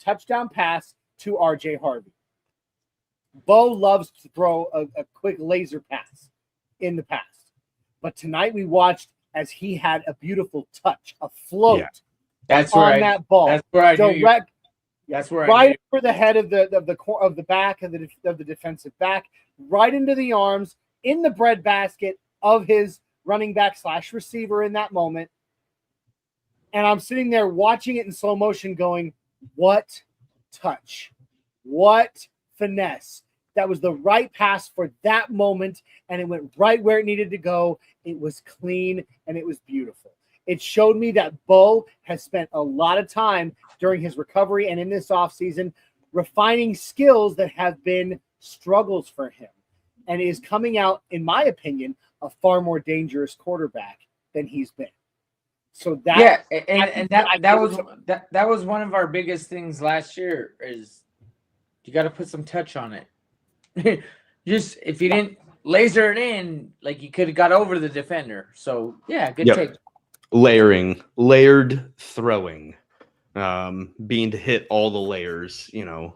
touchdown pass to RJ Harvey. Bo loves to throw a quick laser pass in the past. But tonight we watched as he had a beautiful touch, a float on that ball. That's where I direct, That's where right over the head of the back of the defensive back, right into the arms, in the breadbasket of his running back / receiver in that moment. And I'm sitting there watching it in slow motion going, what touch? What finesse? That was the right pass for that moment, and it went right where it needed to go. It was clean, and it was beautiful. It showed me that Bo has spent a lot of time during his recovery and in this offseason refining skills that have been struggles for him and is coming out, in my opinion, a far more dangerous quarterback than he's been. So that that was one of our biggest things last year is you got to put some touch on it. Just if you didn't laser it in, like you could have got over the defender. So yeah, good take. Layered throwing, being to hit all the layers,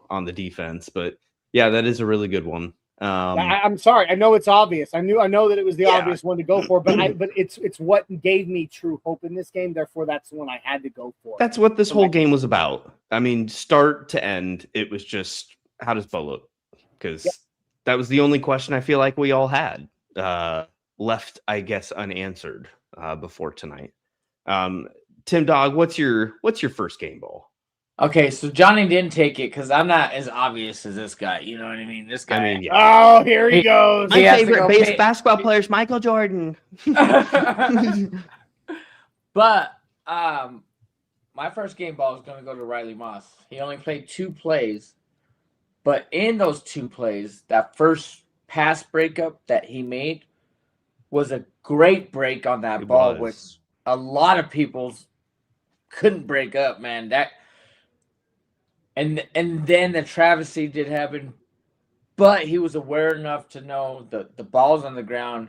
on the defense. But yeah, that is a really good one. I'm sorry. I know it's obvious. I know that it was the obvious one to go for, but it's what gave me true hope in this game. Therefore, that's the one I had to go for. That's what this whole game was about. I mean, start to end, it was just, how does Bo look? Because that was the only question I feel like we all had left, I guess, unanswered before tonight. Tim Dog, what's your first game ball? Okay, so Johnny didn't take it because I'm not as obvious as this guy. You know what I mean? This guy. I mean, Oh, here he goes. My favorite basketball player is Michael Jordan. But my first game ball is going to go to Riley Moss. He only played 2 plays, but in those 2 plays, that first pass breakup that he made was a great break on that ball, which a lot of people couldn't break up, man. And then the travesty did happen, but he was aware enough to know the ball's on the ground.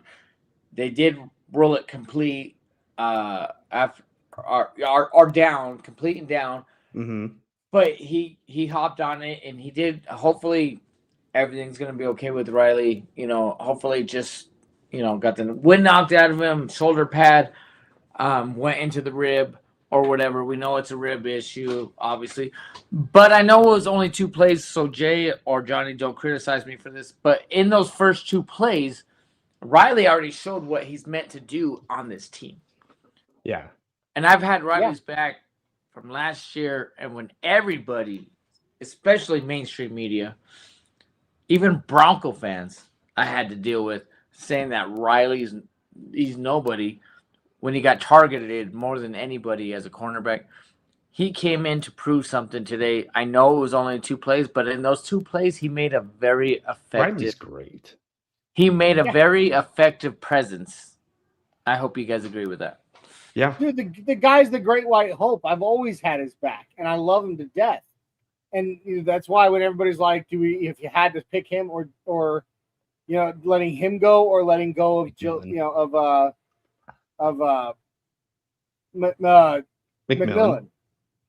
They did roll it complete after are down, complete and down. Mm-hmm. But he hopped on it, and he did. Hopefully, everything's gonna be okay with Riley. Hopefully, just got the wind knocked out of him. Shoulder pad went into the rib. Or whatever. We know it's a rib issue, obviously. But I know it was only 2 plays, so Jay or Johnny, don't criticize me for this. But in those first 2 plays, Riley already showed what he's meant to do on this team. Yeah. And I've had Riley's back from last year, and when everybody, especially mainstream media, even Bronco fans, I had to deal with saying that he's nobody. When he got targeted more than anybody as a cornerback, he came in to prove something today. I know it was only 2 plays, but in those 2 plays, he made a very effective. Riley's great. He made a very effective presence. I hope you guys agree with that. Yeah, dude, the guy's the great white hope. I've always had his back, and I love him to death. And that's why when everybody's like, if you had to pick him or letting him go or letting go of McMillan.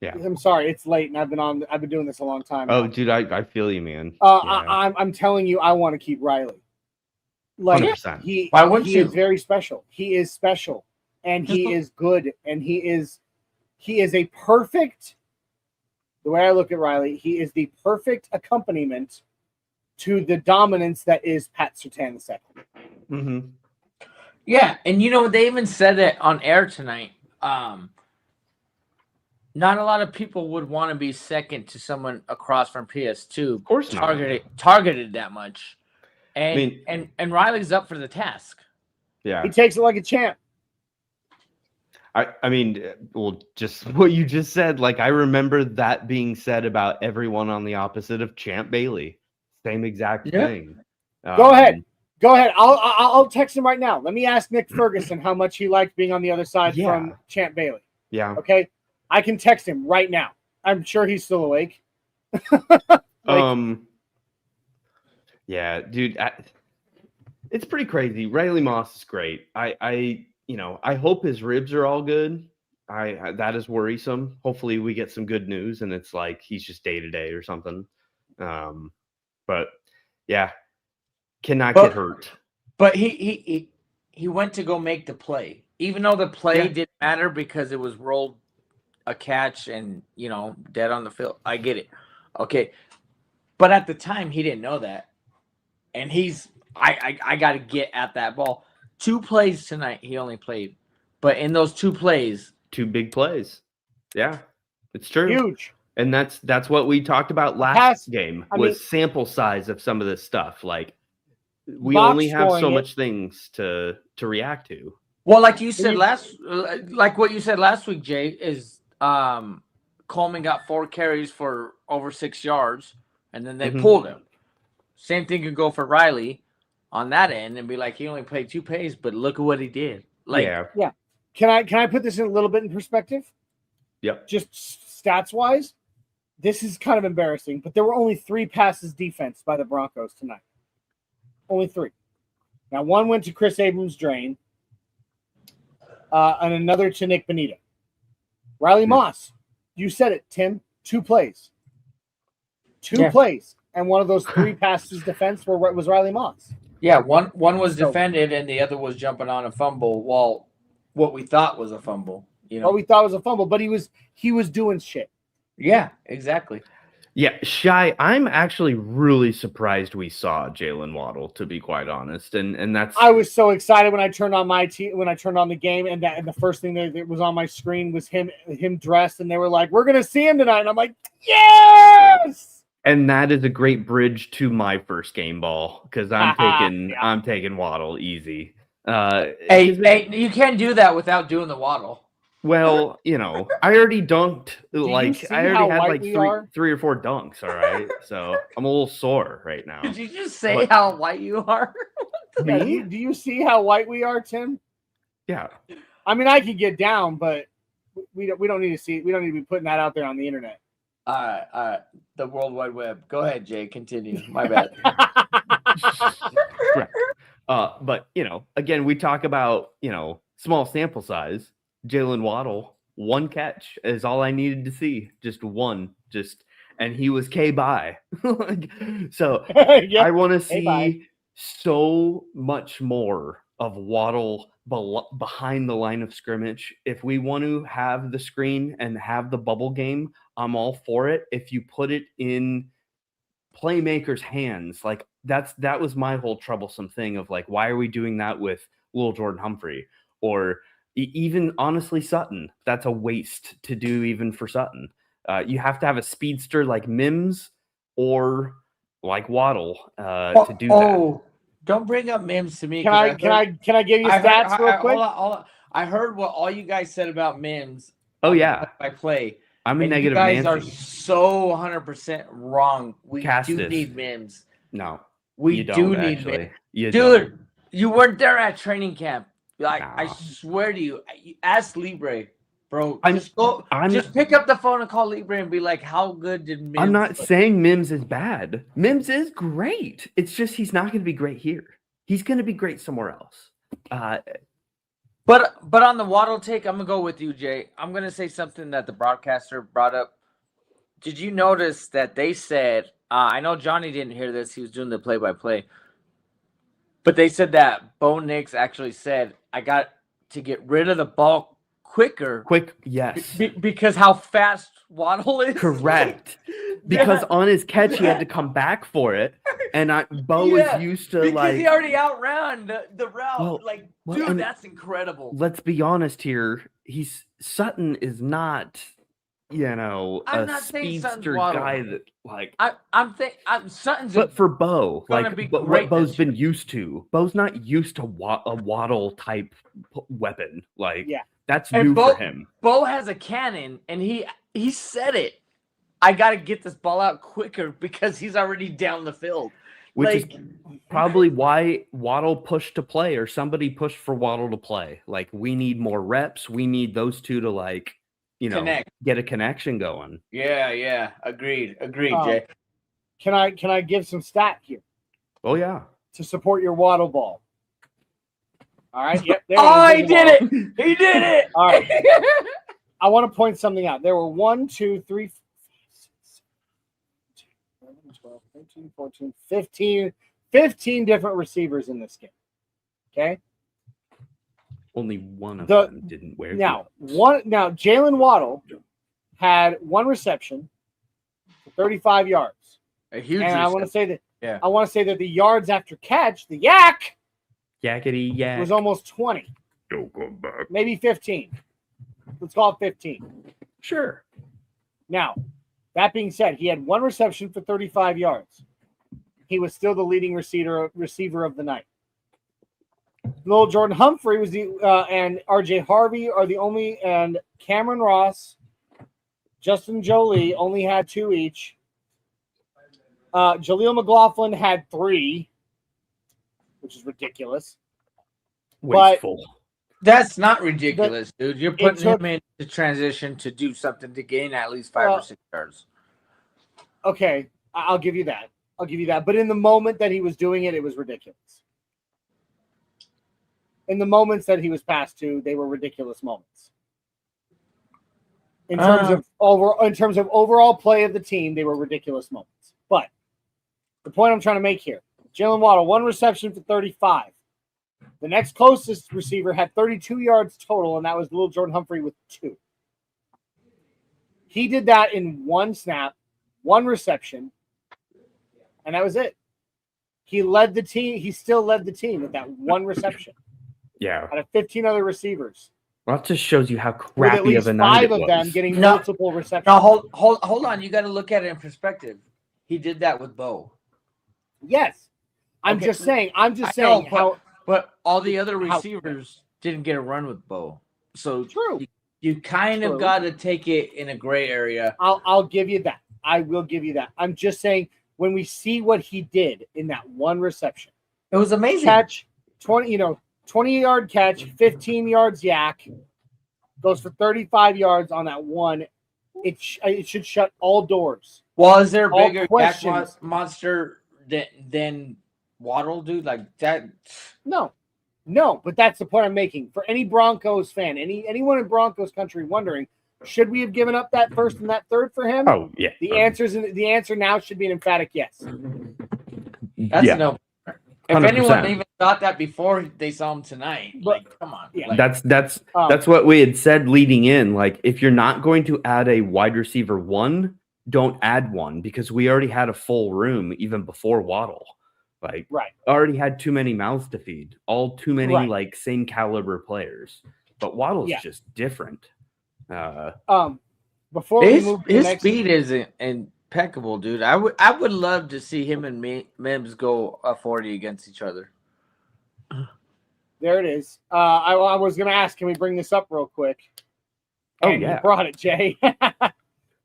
Yeah, I'm sorry, it's late, and I've been doing this a long time. Oh, dude, I feel you, man. I'm telling you, I want to keep Riley. Like 100%. Why wouldn't he you? is very special. He is special, and he is good, and he is a perfect. The way I look at Riley, he is the perfect accompaniment to the dominance that is Pat Surtain II. Mm-hmm. Yeah, and they even said it on air tonight. Not a lot of people would want to be second to someone across from PS2. Of course not. Targeted that much. And Riley's up for the task. Yeah. He takes it like a champ. I mean, well, just what you just said, like I remember that being said about everyone on the opposite of Champ Bailey. Same exact thing. Go ahead. I'll text him right now. Let me ask Nick Ferguson how much he liked being on the other side from Champ Bailey. Yeah. Okay. I can text him right now. I'm sure he's still awake. Yeah, dude. It's pretty crazy. Riley Moss is great. I hope his ribs are all good. That is worrisome. Hopefully we get some good news and it's like he's just day to day or something. But yeah. Cannot get hurt. But he went to go make the play. Even though the play didn't matter because it was rolled a catch and, dead on the field. I get it. Okay. But at the time, he didn't know that. And I got to get at that ball. 2 plays tonight he only played. But in those 2 plays. 2 big plays. Yeah, it's true. Huge. And that's what we talked about last game was sample size of some of this stuff. Like, we only have so much things to react to. Well, like you said what you said last week, Jay, is Coleman got 4 carries for over 6 yards, and then they pulled him. Same thing could go for Riley. on that end and be like, he only played 2 plays, but look at what he did. Like, yeah. Can I put this in a little bit in perspective? Yep. Just stats wise, this is kind of embarrassing, but there were only 3 passes defense by the Broncos tonight. Only 3. Now, one went to Chris Abrams' drain, and another to Nick Bonita. Riley Moss, you said it, Tim. 2 plays. 2 plays, and one of those 3 passes defense was Riley Moss. Yeah, one was defended, and the other was jumping on a fumble. Well, what we thought was a fumble, What we thought was a fumble, but he was doing shit. Yeah, exactly. Yeah, Shy, I'm actually really surprised we saw Jalen Waddle, to be quite honest, and that's. I was so excited when I turned on the game, and the first thing that was on my screen was him dressed, and they were like, "We're gonna see him tonight," and I'm like, "Yes!" And that is a great bridge to my first game ball because I'm taking Waddle easy. Hey, you can't do that without doing the Waddle. Well, I already dunked. I already had like 3 or 4 dunks. All right, so I'm a little sore right now. Did you just say how white you are? Me? Do you see how white we are, Tim? Yeah. I mean, I could get down, but we don't need to see. We don't need to be putting that out there on the internet. All right. The World Wide Web. Go ahead, Jay. Continue. My bad. Right. But again, we talk about small sample size. Jalen Waddle, 1 catch is all I needed to see. Just one. And he was K-bye. So I want to see so much more of Waddle behind the line of scrimmage. If we want to have the screen and have the bubble game, I'm all for it. If you put it in playmakers' hands, like that was my whole troublesome thing of like, why are we doing that with Lil Jordan Humphrey or even honestly Sutton? That's a waste to do even for Sutton. You have to have a speedster like Mims or like Waddle to do that. Don't bring up Mims to me. Can I give you stats real quick? Hold on. I heard what all you guys said about Mims. Oh yeah, I play. I'm a negative. You guys Nancy. are so 100% wrong. We do need Mims. No, we do need Mims. Dude, don't. You weren't there at training camp. Like I swear to you, ask Libre, bro. Just pick up the phone and call Libre and be like, "How good did Mims?" I'm not saying Mims is bad. Mims is great. It's just he's not going to be great here. He's going to be great somewhere else. But on the Waddle take, I'm gonna go with you, Jay. I'm gonna say something that the broadcaster brought up. Did you notice that they said? I know Johnny didn't hear this. He was doing the play-by-play. But they said that Bo Nix actually said, "I got to get rid of the ball quicker." Yes. Because how fast Waddle is. Correct. Because on his catch, he had to come back for it. And Bo was used to because he already outran the route. Dude, that's incredible. Let's be honest here. Sutton is not, a speedster guy that Sutton's. But for Bo, what Bo's been year. used to. Bo's not used to a Waddle type weapon. That's new for him. Bo has a cannon, and he said it. I got to get this ball out quicker because he's already down the field. Which is probably why Waddle pushed to play, or somebody pushed for Waddle to play. Like, we need more reps. We need those two to connect. Get a connection going. Yeah. Agreed, Jay. Can I give some stat here? Oh yeah. To support your Waddle ball. All right. Yep. He did it. He did it. All right. I want to point something out. There were 1, 2, 3, 12, 13, 14, 15 different receivers in this game. Okay. Only one of them didn't wear Now Jalen Waddle had 1 reception for 35 yards. A huge and reception. I want to say that the yards after catch, the yakety yak, was almost 20. Don't come back. Maybe 15. Let's call it 15. Sure. Now, that being said, he had 1 reception for 35 yards. He was still the leading receiver of the night. Lil Jordan Humphrey was and RJ Harvey are the only, and Cameron Ross, Justin Jolie only had 2 each. Jaleel McLaughlin had 3. which is ridiculous. Wasteful. That's not ridiculous, dude. You're putting him into transition to do something to gain at least 5 or 6 yards. Okay, I'll give you that. But in the moment that he was doing it, it was ridiculous. In the moments that he was passed to, they were ridiculous moments. In terms of overall play of the team, they were ridiculous moments. But the point I'm trying to make here, Jalen Waddle, 1 reception for 35. The next closest receiver had 32 yards total, and that was Little Jordan Humphrey with 2. He did that in 1 snap, 1 reception, and that was it. He led the team. He still led the team with that 1 reception. Yeah. Out of 15 other receivers. Well, that just shows you how crappy of a night it was. 5 of them getting multiple receptions. No, hold on. You got to look at it in perspective. He did that with Bo. Yes. I'm just saying how. But all the other receivers didn't get a run with Bo. So true. You kind of got to take it in a gray area. I'll give you that. I will give you that. I'm just saying when we see what he did in that 1 reception. It was amazing. Catch, 20-yard catch, 15 yards yak, goes for 35 yards on that 1. It should shut all doors. Well, is there a bigger yak monster than Waddle, dude? Like that? No, but that's the point I'm making. For any Broncos fan, anyone in Broncos country wondering, should we have given up that 1st and that 3rd for him? Oh, yeah. The answer now should be an emphatic yes. That's no. If 100%. Anyone even thought that before they saw him tonight, come on. Yeah. That's what we had said leading in. Like, if you're not going to add a wide receiver 1, don't add one, because we already had a full room even before Waddle. Like, already had too many mouths to feed, all too many like same caliber players. But Waddle's just different. Before we move to his speed is impeccable, dude. I would love to see him and Mims go a 40 against each other. There it is. I was going to ask, can we bring this up real quick? And you brought it, Jay.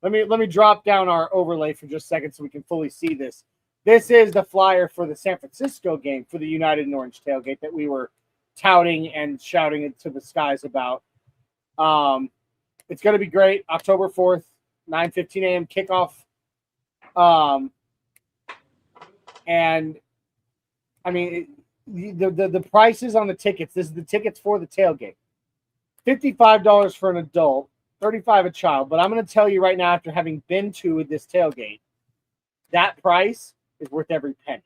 Let me drop down our overlay for just a second so we can fully see this. This is the flyer for the San Francisco game for the United and Orange tailgate that we were touting and shouting it to the skies about. It's going to be great. October 4th, 9:15 a.m. kickoff. And I mean, the prices on the tickets. This is the tickets for the tailgate. $55 for an adult, $35 a child. But I'm going to tell you right now, after having been to this tailgate, that price is worth every penny.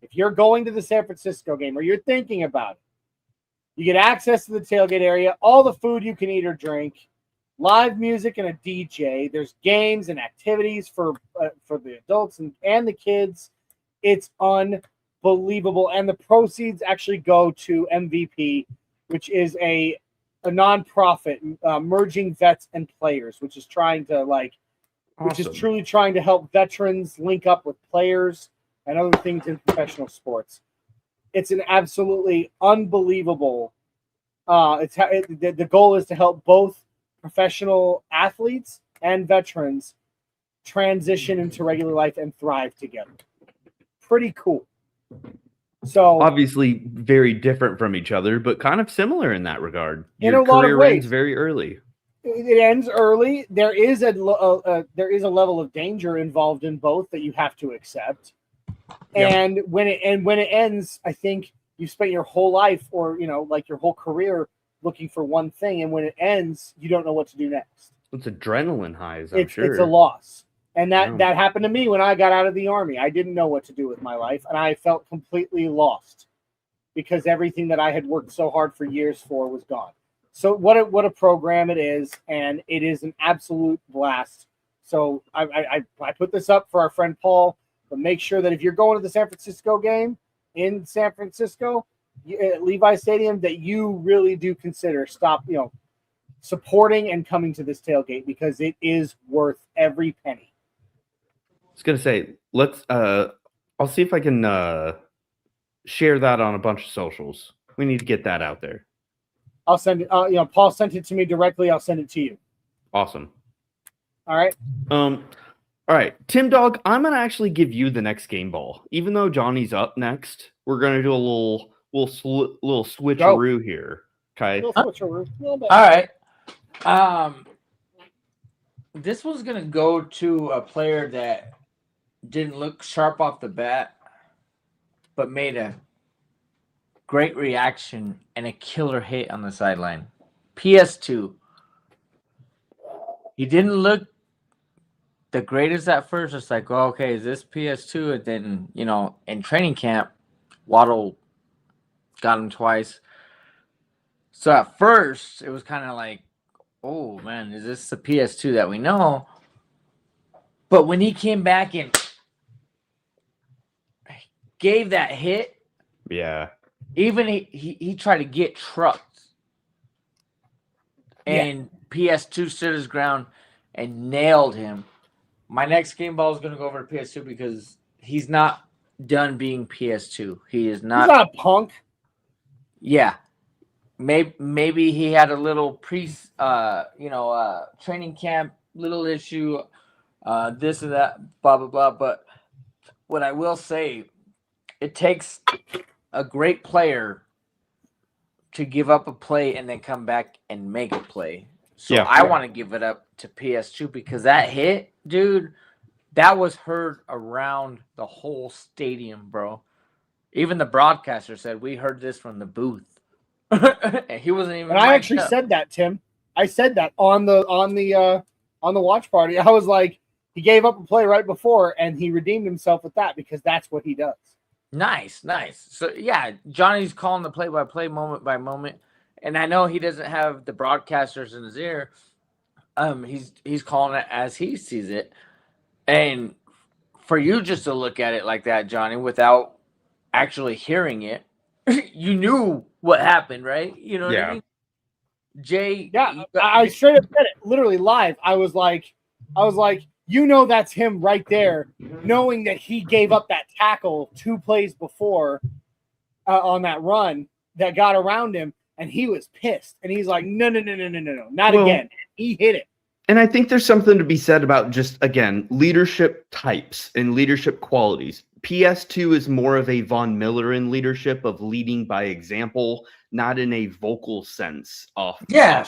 If you're going to the San Francisco game or you're thinking about it, you get access to the tailgate area, all the food you can eat or drink, live music and a DJ. There's games and activities for the adults and the kids. It's unbelievable. And the proceeds actually go to MVP, which is a nonprofit merging vets and players, which is trying to which is truly trying to help veterans link up with players and other things in professional sports. It's an absolutely unbelievable. The goal is to help both professional athletes and veterans transition into regular life and thrive together. Pretty cool. So obviously very different from each other, but kind of similar in that regard. Your career ends very early. It ends early. There is a level of danger involved in both that you have to accept. Yep. And when it ends, I think you spent your whole life or your whole career looking for one thing, and when it ends, you don't know what to do next. It's adrenaline highs, I'm sure. It's a loss. And that happened to me when I got out of the Army. I didn't know what to do with my life, and I felt completely lost because everything that I had worked so hard for years for was gone. So what a program it is, and it is an absolute blast. So I put this up for our friend Paul, but make sure that if you're going to the San Francisco game in San Francisco at Levi Stadium, that you really do consider supporting and coming to this tailgate, because it is worth every penny. I was gonna say, I'll see if I can share that on a bunch of socials. We need to get that out there. I'll send it. Paul sent it to me directly. I'll send it to you. Awesome. All right. All right, Tim Dog, I'm gonna actually give you the next game ball, even though Johnny's up next. we're gonna do a little switcheroo here. Okay. Little switcheroo. A little bit. All right. This one's gonna go to a player that didn't look sharp off the bat, but made a great reaction and a killer hit on the sideline. PS2. He didn't look the greatest at first. It's like, oh, okay, is this PS2? And then, you know, in training camp, Waddle got him twice. So at first, it was kind of like, oh, man, is this the PS2 that we know? But when he came back and gave that hit, yeah, even he tried to get trucked. And PS2 stood his ground and nailed him. My next game ball is going to go over to PS2 because he's not done being PS2. He is not. He's not a punk. Yeah. Maybe he had a little training camp little issue, this and that, blah, blah, blah. But what I will say, it takes a great player to give up a play and then come back and make a play. So I want to give it up to PS2 because that hit, dude, that was heard around the whole stadium, bro. Even the broadcaster said, we heard this from the booth. And he wasn't even. And I actually said that, Tim. I said that on the watch party. I was like, he gave up a play right before, and he redeemed himself with that because that's what he does. Nice. So yeah, Johnny's calling the play-by-play moment by moment, and I know he doesn't have the broadcasters in his ear. He's calling it as he sees it, and for you just to look at it like that, Johnny, without actually hearing it, you knew what happened, right? You know what I mean? Jay. Yeah, I straight up said it, literally live. I was like, you know, that's him right there, knowing that he gave up that tackle 2 plays before on that run that got around him, and he was pissed. And he's like, no, not again. He hit it. And I think there's something to be said about just, again, leadership types and leadership qualities. PS2 is more of a Von Millerin leadership of leading by example, not in a vocal sense off field.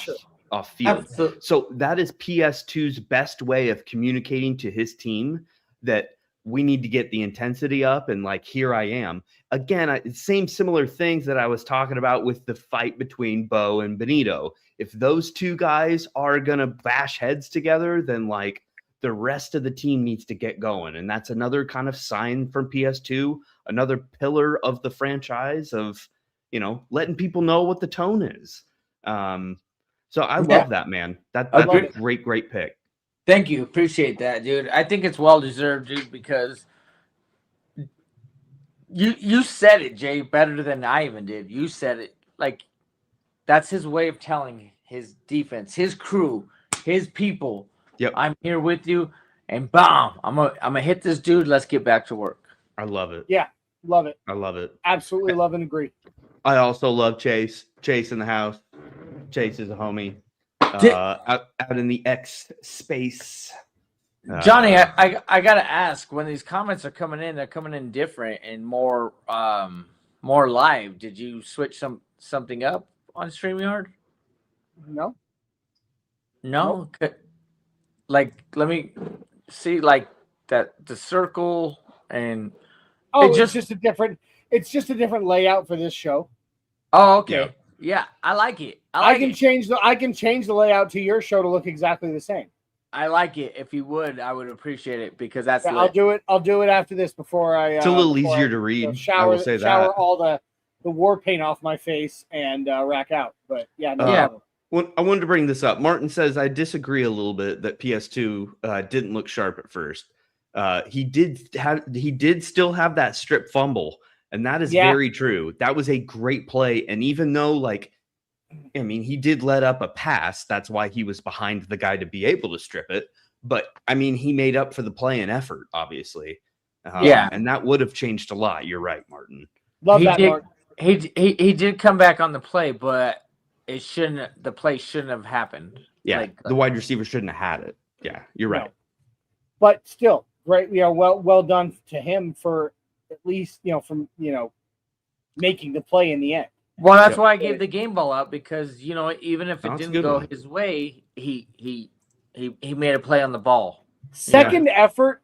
Absolutely. So that is PS2's best way of communicating to his team that we need to get the intensity up, and like, here I am. Again, similar things that I was talking about with the fight between Bo and Benito. If those two guys are going to bash heads together, then like the rest of the team needs to get going. And that's another kind of sign from PS2, another pillar of the franchise of, you know, letting people know what the tone is. So I love that, man. That's a great pick. Thank you. Appreciate that, dude. I think it's well-deserved, dude, because you said it, Jay, better than I even did. You said it. Like, that's his way of telling his defense, his crew, his people, I'm here with you, and bam, I'm gonna hit this dude. Let's get back to work. I love it. Yeah, love it. I love it. Absolutely love and agree. I also love Chase. Chase in the house. Chase is a homie. Out in the X space. Johnny, I gotta ask, when these comments are coming in, they're coming in different and more live. Did you switch something up on StreamYard? No. No? Nope. Like, let me see, like, that the circle and it's just a different layout for this show. Oh, okay. Yeah, I like it. I can change the layout to your show to look exactly the same. I like it. If you would, I would appreciate it because that's I'll do it after this before I it's a little easier to read. Shower all the war paint off my face and rack out. But problem. Well, I wanted to bring this up. Martin says, I disagree a little bit that PS2 didn't look sharp at first. He did still have that strip fumble, and that is very true. That was a great play. And even though, he did let up a pass, that's why he was behind the guy to be able to strip it. But, he made up for the play and effort, obviously. And that would have changed a lot. You're right, Martin. Love that, Martin. He did come back on the play, but the play shouldn't have happened. Yeah, the wide receiver shouldn't have had it. Yeah, you're right. But still, great. Well done to him for at least, making the play in the end. Well, that's why I gave the game ball out, because even if it didn't go his way, he made a play on the ball. Second effort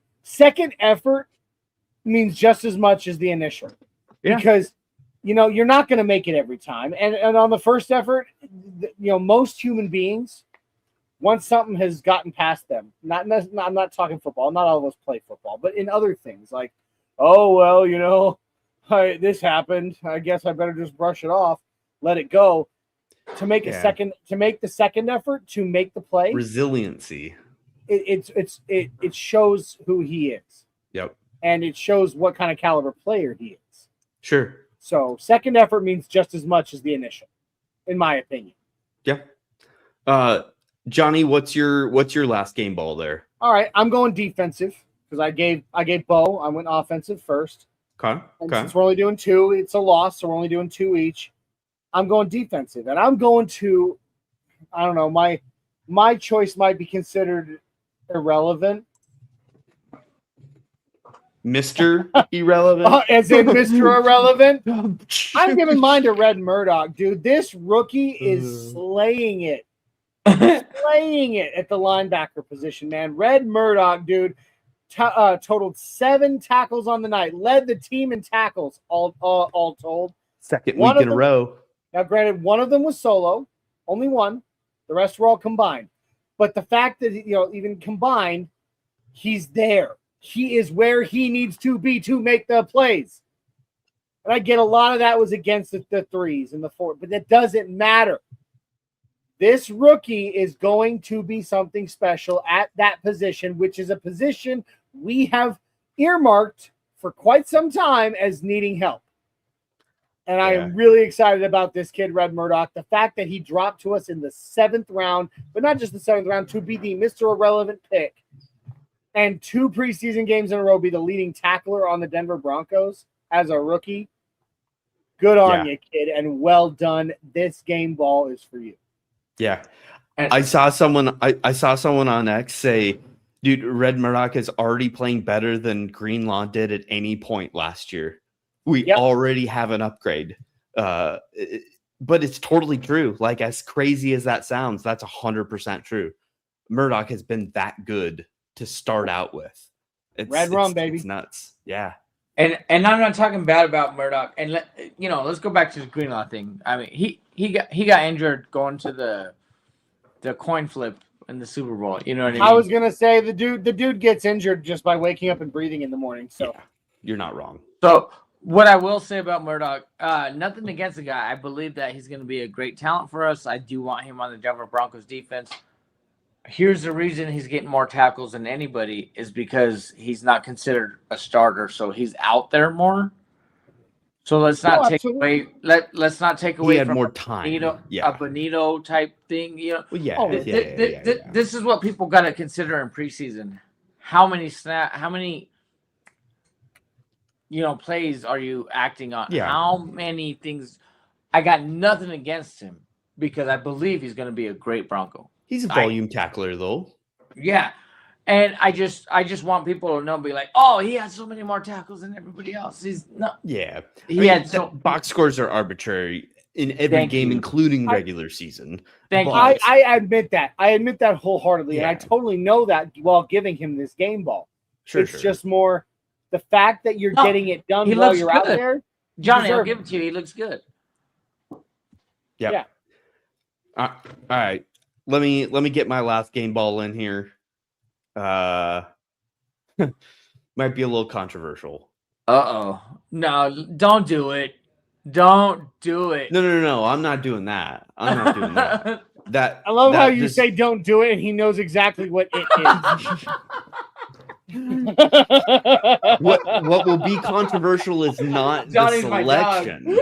means just as much as the initial, because you're not going to make it every time, and on the first effort, most human beings, once something has gotten past them, I'm not talking football, not all of us play football, but in other things like, oh well, this happened, I guess I better just brush it off, let it go. To make the second effort to make the play, resiliency. It shows who he is. Yep. And it shows what kind of caliber player he is. Sure. So second effort means just as much as the initial, in my opinion. Yeah. Johnny, what's your last game ball there? All right, I'm going defensive because I gave Bo. I went offensive first. Okay. Since we're only doing 2, it's a loss, so we're only doing 2 each. I'm going defensive, and I'm going to, I don't know, my choice might be considered irrelevant. Mr. Irrelevant? As in Mr. Irrelevant? I'm giving mine to Red Murdoch, dude. This rookie is slaying it. Slaying it at the linebacker position, man. Red Murdoch, dude, totaled 7 tackles on the night. Led the team in tackles, all told. Second week in a row. Now, granted, one of them was solo. Only one. The rest were all combined. But the fact that, even combined, he's there. He is where he needs to be to make the plays. And I get a lot of that was against the 3s and the 4, but that doesn't matter. This rookie is going to be something special at that position, which is a position we have earmarked for quite some time as needing help. And I am really excited about this kid, Red Murdoch. The fact that he dropped to us in the 7th round, but not just the 7th round, to be the Mr. Irrelevant pick. And 2 preseason games in a row, be the leading tackler on the Denver Broncos as a rookie. Good on you, kid, and well done. This game ball is for you. Yeah. I saw someone on X say, dude, Red Murdoch is already playing better than Greenlaw did at any point last year. We already have an upgrade. But it's totally true. Like, as crazy as that sounds, that's 100% true. Murdoch has been that good to start out with. Red rum, baby. It's nuts. Yeah. And I'm not talking bad about Murdoch. And let's go back to the Greenlaw thing. I mean, he got injured going to the coin flip in the Super Bowl. You know what I mean? I was gonna say the dude gets injured just by waking up and breathing in the morning. So you're not wrong. So what I will say about Murdoch, nothing against the guy. I believe that he's going to be a great talent for us. I do want him on the Denver Broncos defense. Here's the reason he's getting more tackles than anybody is because he's not considered a starter, so he's out there more. So let's not take away. Let's not take away. He had from more time. A Bonito type thing. Well, this is what people got to consider in preseason. How many plays are you acting on? Yeah. How many things? I got nothing against him because I believe he's going to be a great Bronco. He's a volume tackler, though. Yeah. And I just want people to know, be like, oh, he had so many more tackles than everybody else. He's not. Yeah. Box scores are arbitrary in every game, including regular season. I admit that. I admit that wholeheartedly. And I totally know that while giving him this game ball. It's just more the fact that you're getting it done while you're out there. Johnny, I'll give it to you. He looks good. Yeah. All right. Let me get my last game ball in here. Might be a little controversial. No, don't do it. Don't do it. No. I'm not doing that. I love how you say don't do it, and he knows exactly what it is. What will be controversial is not the selection,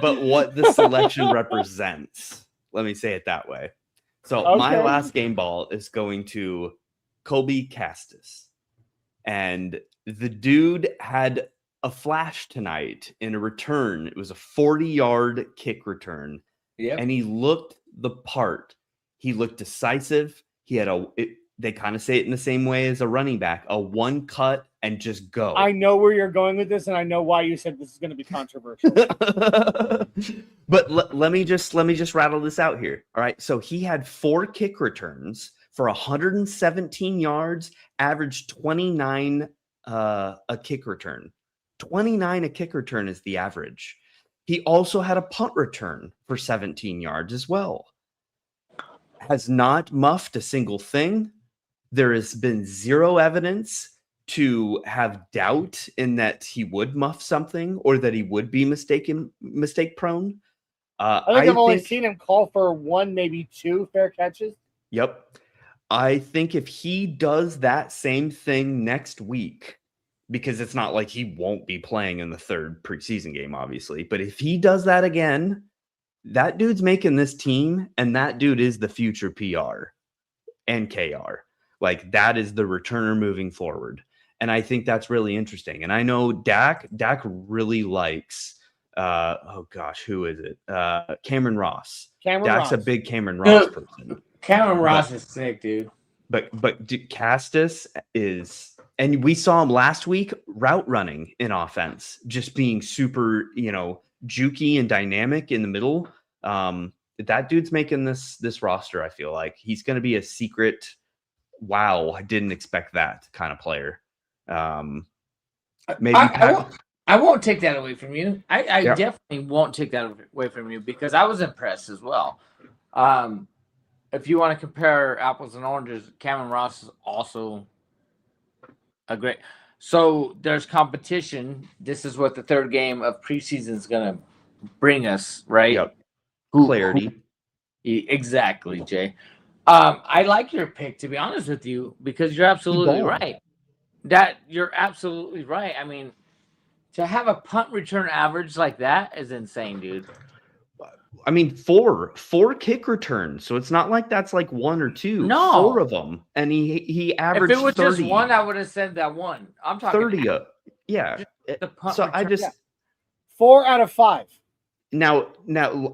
but what the selection represents. Let me say it that way. So my last game ball is going to Colby Castis. And the dude had a flash tonight in a return. It was a 40-yard kick return. Yep. And he looked the part. He looked decisive. He had they kind of say it in the same way as a running back, a one cut and just go. I know where you're going with this, and I know why you said this is going to be controversial. But let me just rattle this out here. All right. So he had 4 kick returns for 117 yards, averaged 29 a kick return. 29 a kick return is the average. He also had a punt return for 17 yards as well. Has not muffed a single thing. There has been zero evidence to have doubt in that he would muff something or that he would be mistake prone. I think I've only seen him call for 1, maybe 2 fair catches. Yep. I think if he does that same thing next week, because it's not like he won't be playing in the 3rd preseason game, obviously, but if he does that again, that dude's making this team, and that dude is the future PR and KR. Like, that is the returner moving forward. And I think that's really interesting. And I know Dak really likes, who is it? Cameron Ross. Dak's a big Cameron Ross person. Cameron Ross is sick, dude. But Castus is, and we saw him last week route running in offense, just being super, jukey and dynamic in the middle. That dude's making this roster. I feel like he's going to be a secret. Wow, I didn't expect that kind of player. Maybe I won't take that away from you. I definitely won't take that away from you because I was impressed as well. If you want to compare apples and oranges, Cameron Ross is also a great. So there's competition. This is what the 3rd game of preseason is going to bring us, right? Yep. Clarity. Exactly, Jay. I like your pick, to be honest with you, because you're absolutely right. You're absolutely right. I mean, to have a punt return average like that is insane, dude. I mean, four kick returns, so it's not like that's like 1 or 2. No, 4 of them, and he averaged. If it was 30. just 1, I would have said that 1. I'm talking 30. Yeah. The punt so return. I just 4 out of 5. Now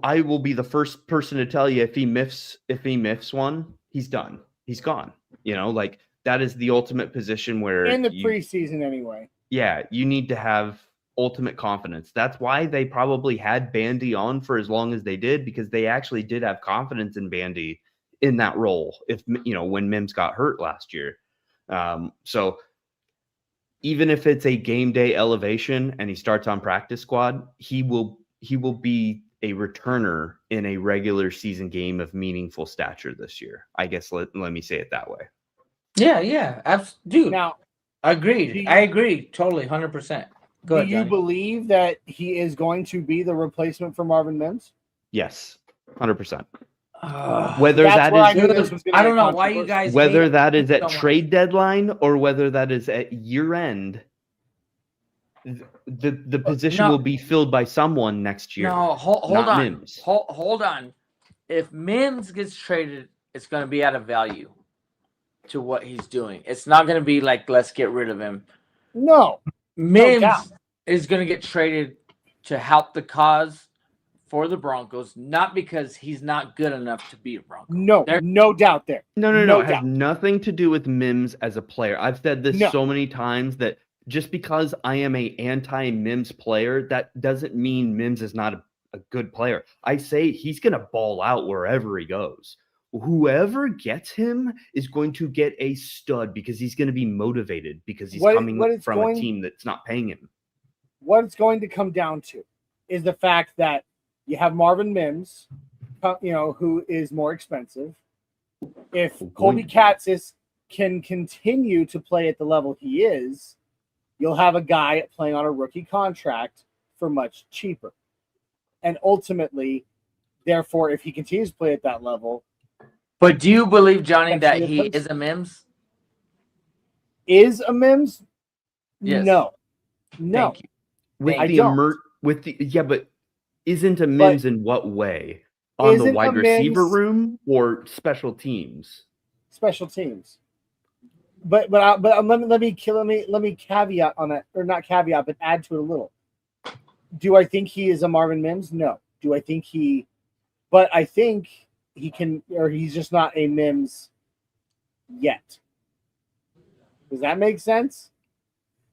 I will be the first person to tell you if he miffs one, he's done. He's gone. Like that is the ultimate position where in the preseason anyway. Yeah, you need to have ultimate confidence. That's why they probably had Bandy on for as long as they did, because they actually did have confidence in Bandy in that role. If when Mims got hurt last year, so even if it's a game day elevation and he starts on practice squad, he will be a returner in a regular season game of meaningful stature this year. I guess let me say it that way. Yeah, dude. Now, agreed. I agree totally, 100%. Do you believe that he is going to be the replacement for Marvin Mims? Yes, 100%. Whether that is, I don't know why you guys. Whether that is at trade deadline or whether that is at year end, the position will be filled by someone next year. No, hold on. Mims. Hold on. If Mims gets traded, it's going to be out of value to what he's doing. It's not going to be like, let's get rid of him. No. Mims is going to get traded to help the cause for the Broncos, not because he's not good enough to be a Bronco. No doubt there. No. It has nothing to do with Mims as a player. I've said this so many times that just because I am a anti-Mims player, that doesn't mean Mims is not a good player. I say he's going to ball out wherever he goes. Whoever gets him is going to get a stud because he's going to be motivated because he's coming from a team that's not paying him. What it's going to come down to is the fact that you have Marvin Mims, who is more expensive. If Colby Katzis can continue to play at the level he is, you'll have a guy playing on a rookie contract for much cheaper. And ultimately, therefore, if he continues to play at that level. But do you believe, Johnny, that he is a Mims? Is a Mims? Yes. No. Thank you. But isn't a Mims in what way? On the wide receiver room or special teams? Special teams. But let me caveat on that, or not caveat, but add to it a little. Do I think he is a Marvin Mims? No. Do I think he? But I think he can, or he's just not a Mims yet. Does that make sense?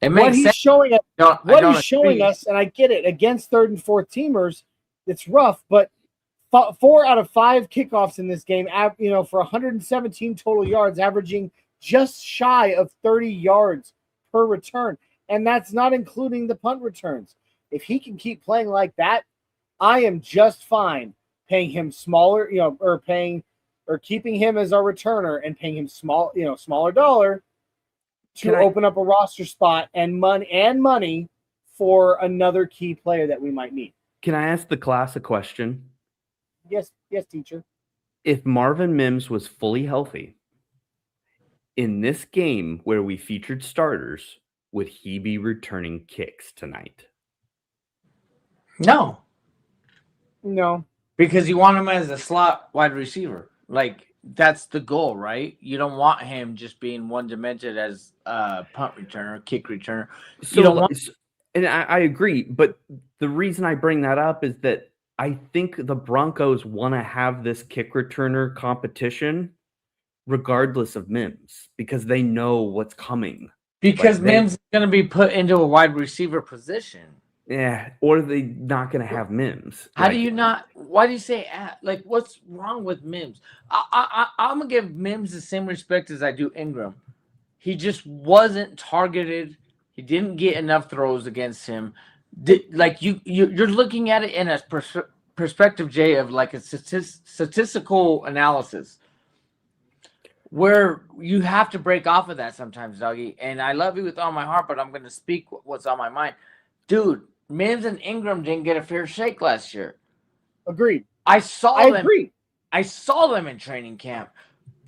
It makes what he's sense. showing us, Agree. and I get it, against third and fourth teamers, it's rough, but 4 out of 5 kickoffs in this game, for 117 total yards, averaging just shy of 30 yards per return. And that's not including the punt returns. If he can keep playing like that, I am just fine paying him smaller, or keeping him as our returner and paying him smaller dollar to open up a roster spot and money for another key player that we might need. Can I ask the class a question? Yes, teacher. If Marvin Mims was fully healthy in this game where we featured starters, would he be returning kicks tonight? No. Because you want him as a slot wide receiver. Like, that's the goal, right? You don't want him just being one-dimensional as a punt returner, kick returner. And I agree, but the reason I bring that up is that I think the Broncos want to have this kick returner competition regardless of Mims because they know what's coming. Because Mims is going to be put into a wide receiver position. Yeah, or are they not going to have Mims? How do you not? Why do you say what's wrong with Mims? I'm going to give Mims the same respect as I do Ingram. He just wasn't targeted. He didn't get enough throws against him. You're looking at it in a perspective, Jay, of like a statistical analysis where you have to break off of that sometimes, Dougie. And I love you with all my heart, but I'm going to speak what's on my mind. Dude, Mims and Ingram didn't get a fair shake last year. Agreed. I agree. I saw them in training camp.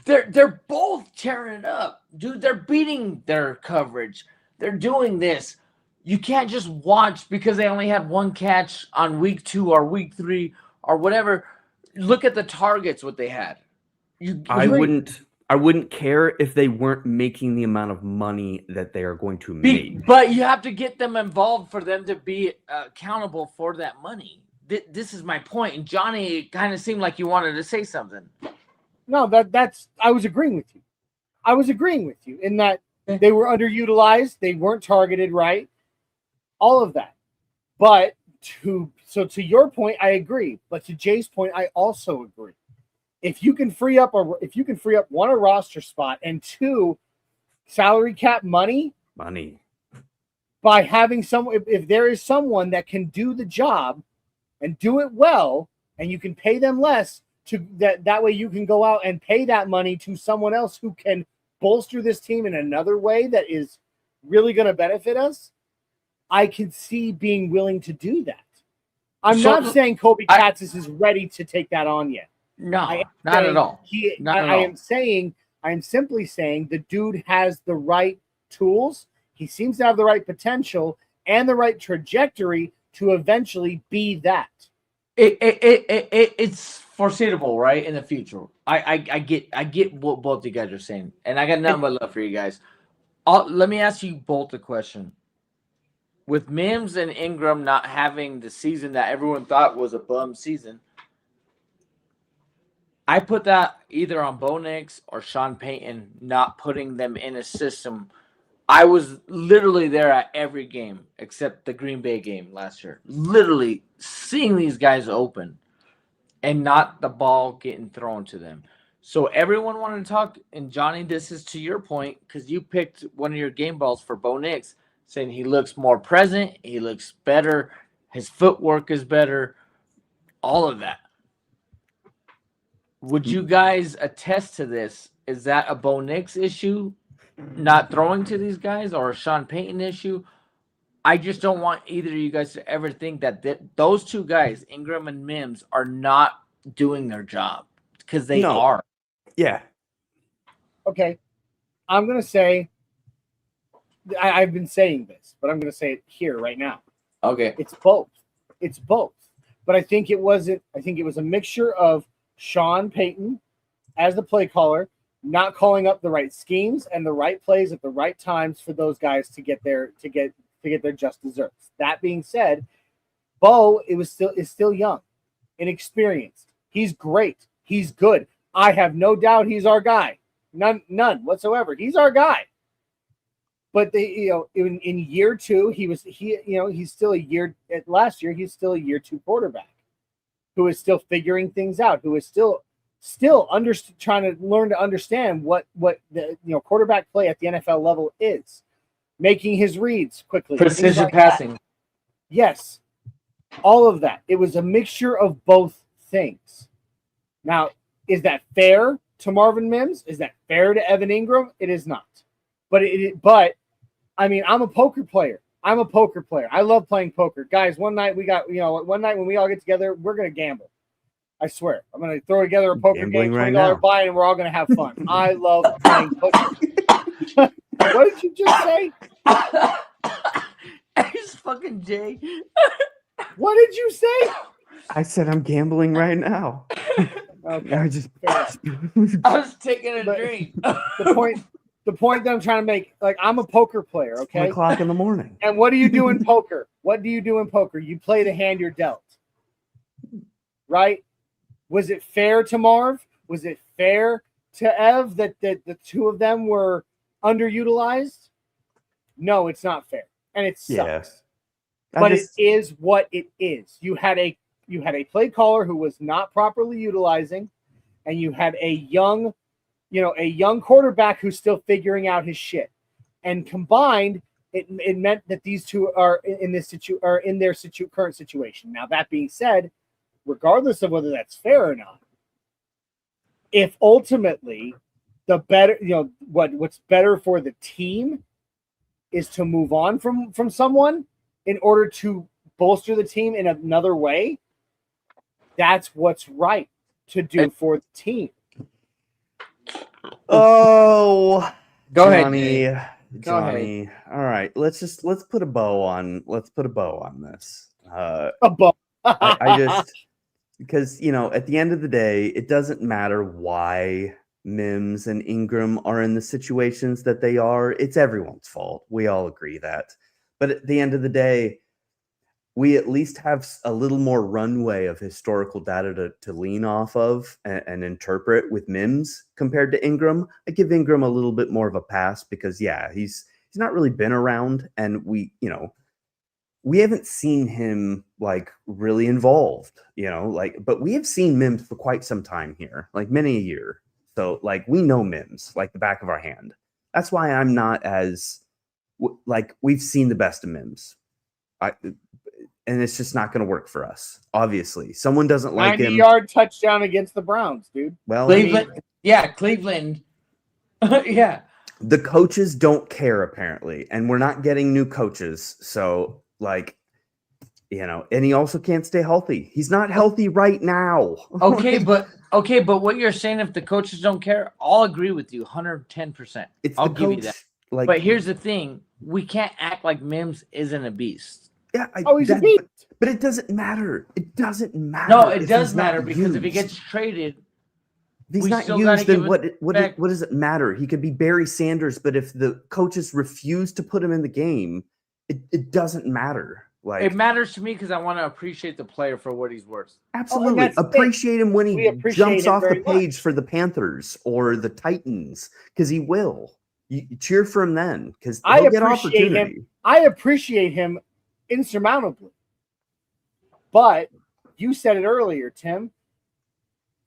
They're both tearing it up. Dude, they're beating their coverage. They're doing this. You can't just watch because they only had one catch on week 2 or week 3 or whatever. Look at the targets, what they had. I wouldn't care if they weren't making the amount of money that they are going to make. But you have to get them involved for them to be accountable for that money. This is my point. And Johnny, it kind of seemed like you wanted to say something. No, I was agreeing with you. I was agreeing with you in that they were underutilized. They weren't targeted right. All of that. But to your point, I agree. But to Jay's point, I also agree. If you can free up one, a roster spot, and 2, salary cap money by having if there is someone that can do the job and do it well, and you can pay them less that way you can go out and pay that money to someone else who can bolster this team in another way that is really going to benefit us. I can see being willing to do that. I'm not saying Kobe Katzis is ready to take that on yet. No, not at all. I am simply saying the dude has the right tools. He seems to have the right potential and the right trajectory to eventually be that. It's foreseeable, right? In the future. I get what both you guys are saying. And I got nothing but love for you guys. Let me ask you both a question. With Mims and Ingram not having the season that everyone thought was a bum season, I put that either on Bo Nix or Sean Payton not putting them in a system. I was literally there at every game except the Green Bay game last year. Literally seeing these guys open and not the ball getting thrown to them. So everyone wanted to talk, and Johnny, this is to your point because you picked one of your game balls for Bo Nix, saying he looks more present, he looks better, his footwork is better, all of that. Would you guys attest to this? Is that a Bo Nix issue, not throwing to these guys, or a Sean Payton issue? I just don't want either of you guys to ever think that those two guys, Ingram and Mims, are not doing their job because they are. Yeah. Okay. I'm going to say, I've been saying this, but I'm going to say it here right now. Okay. It's both. But I think it was a mixture of Sean Payton as the play caller, not calling up the right schemes and the right plays at the right times for those guys to get their just desserts. That being said, Bo is still young, inexperienced. He's great. He's good. I have no doubt he's our guy. none whatsoever. He's our guy. But in year 2, he's still a year. Last year, he's still a year 2 quarterback who is still figuring things out, who is still trying to learn to understand what the quarterback play at the NFL level is, making his reads quickly, precision passing. Yes, all of that. It was a mixture of both things. Now, is that fair to Marvin Mims? Is that fair to Evan Ingram? It is not. But I mean, I'm a poker player. I love playing poker. Guys, one night when we all get together, we're going to gamble. I swear. I'm going to throw together a poker game, $20 buy, and we're all going to have fun. I love playing poker. What did you just say? It's fucking Jay. What did you say? I said I'm gambling right now. Okay. I was taking a drink. The point that I'm trying to make, like, I'm a poker player, okay? 1 o'clock in the morning. And what do you do in poker? You play the hand you're dealt. Right? Was it fair to Marv? Was it fair to Ev that the two of them were underutilized? No, it's not fair. And it sucks. Yes. But it is what it is. You had a play caller who was not properly utilizing, and you had a young quarterback who's still figuring out his shit. And combined, it meant that these two are in their current situation. Now, that being said, regardless of whether that's fair or not, if ultimately the better, what's better for the team is to move on from someone in order to bolster the team in another way, that's what's right to do for the team. Oh, go Johnny, ahead. Johnny. All right, let's put a bow on this. A bow. I just, because at the end of the day, it doesn't matter why Mims and Ingram are in the situations that they are. It's everyone's fault. We all agree that. But at the end of the day, we at least have a little more runway of historical data to lean off of and interpret with Mims compared to Ingram. I give Ingram a little bit more of a pass because, yeah, he's not really been around, and we haven't seen him like really involved, but we have seen Mims for quite some time here, like many a year. So like we know Mims like the back of our hand. That's why I'm not as like we've seen the best of Mims. And it's just not going to work for us. Obviously, someone doesn't like him. 90-yard touchdown against the Browns, dude. Well, Cleveland. Cleveland. Yeah. The coaches don't care apparently, and we're not getting new coaches. So, like, and he also can't stay healthy. He's not healthy right now. Okay, but what you're saying, if the coaches don't care, I'll agree with you 110%. I'll give you that. But here's the thing: we can't act like Mims isn't a beast. Yeah, he's a beast. But it doesn't matter. It doesn't matter. No, it does matter because if he gets traded, if he's not used, then what does it matter? He could be Barry Sanders, but if the coaches refuse to put him in the game, it doesn't matter. Like, it matters to me because I want to appreciate the player for what he's worth. Absolutely. Appreciate him when he jumps off the page for the Panthers or the Titans, because he will. You cheer for him then, because he'll get opportunity. I appreciate him insurmountably. But you said it earlier, Tim.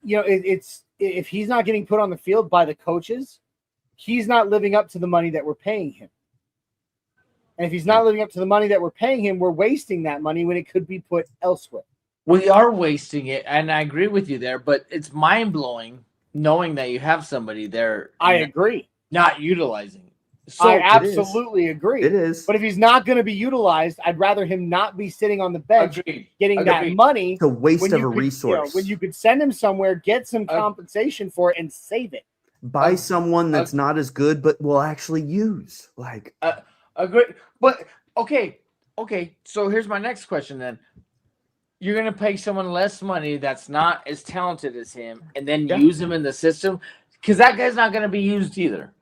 It's if he's not getting put on the field by the coaches, he's not living up to the money that we're paying him. And if he's not living up to the money that we're paying him, we're wasting that money when it could be put elsewhere. We are wasting it, and I agree with you there, but it's mind-blowing knowing that you have somebody there. I agree. Not utilizing. So I absolutely agree. It is. But if he's not going to be utilized, I'd rather him not be sitting on the bench getting that money. It's a waste of a resource. When you could send him somewhere, get some compensation for it, and save it. Buy someone that's not as good, but will actually use. Like, agree. But okay. So here's my next question then. You're going to pay someone less money that's not as talented as him and then use him in the system? Because that guy's not going to be used either.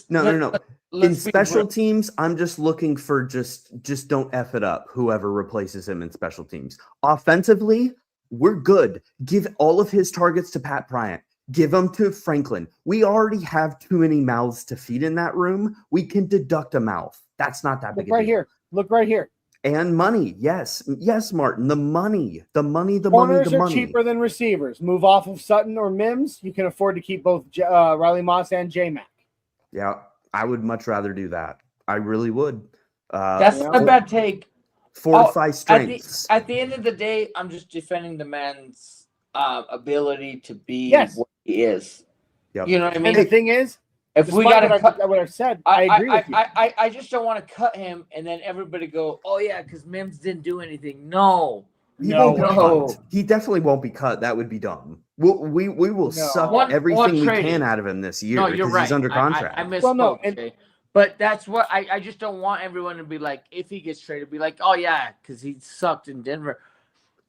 No. In special teams, I'm just looking for just don't F it up, whoever replaces him in special teams. Offensively, we're good. Give all of his targets to Pat Bryant. Give them to Franklin. We already have too many mouths to feed in that room. We can deduct a mouth. That's not that big a deal. Look right here. And money. Yes, Martin. The money. Corners are cheaper than receivers. Move off of Sutton or Mims. You can afford to keep both Riley Moss and J-Mac. Yeah, I would much rather do that. I really would. That's not a bad take. Fortify strengths. At the end of the day, I'm just defending the man's ability to be what he is. Yep. You know what I mean? And the thing is, if we got to cut what I've said, I agree with you. I just don't want to cut him and then everybody go, oh yeah, because Mims didn't do anything. No. He definitely won't be cut. That would be dumb. We will suck everything we can out of him this year because he's under contract. I misspoke. But that's what I just don't want everyone to be like, if he gets traded, be like, oh yeah, because he sucked in Denver.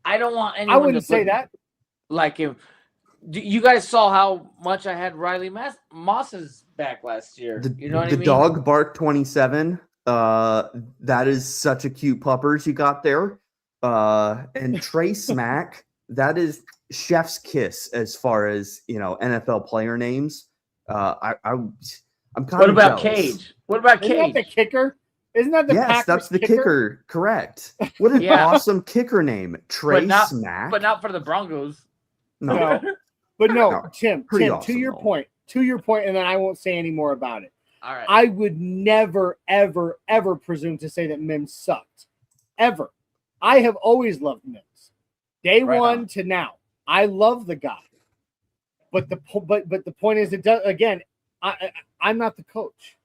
I don't want anyone. I wouldn't say that. Like him. You guys saw how much I had Riley Moss's back last year. You know what I mean? The dog bark 27. That is such a cute puppers you got there. And Trey Smack, that is chef's kiss as far as NFL player names. I'm kind What of about jealous. Cage? What about Cage? Isn't that the kicker? Isn't that the Packers that's the kicker. Correct. What an awesome kicker name, Trey Smack. But not for the Broncos. No. But no, Tim, awesome, to your point, and then I won't say any more about it. All right. I would never, ever, ever presume to say that Mims sucked. Ever. I have always loved Mims. Day one to now. I love the guy. But the point is, it does again, I'm not the coach.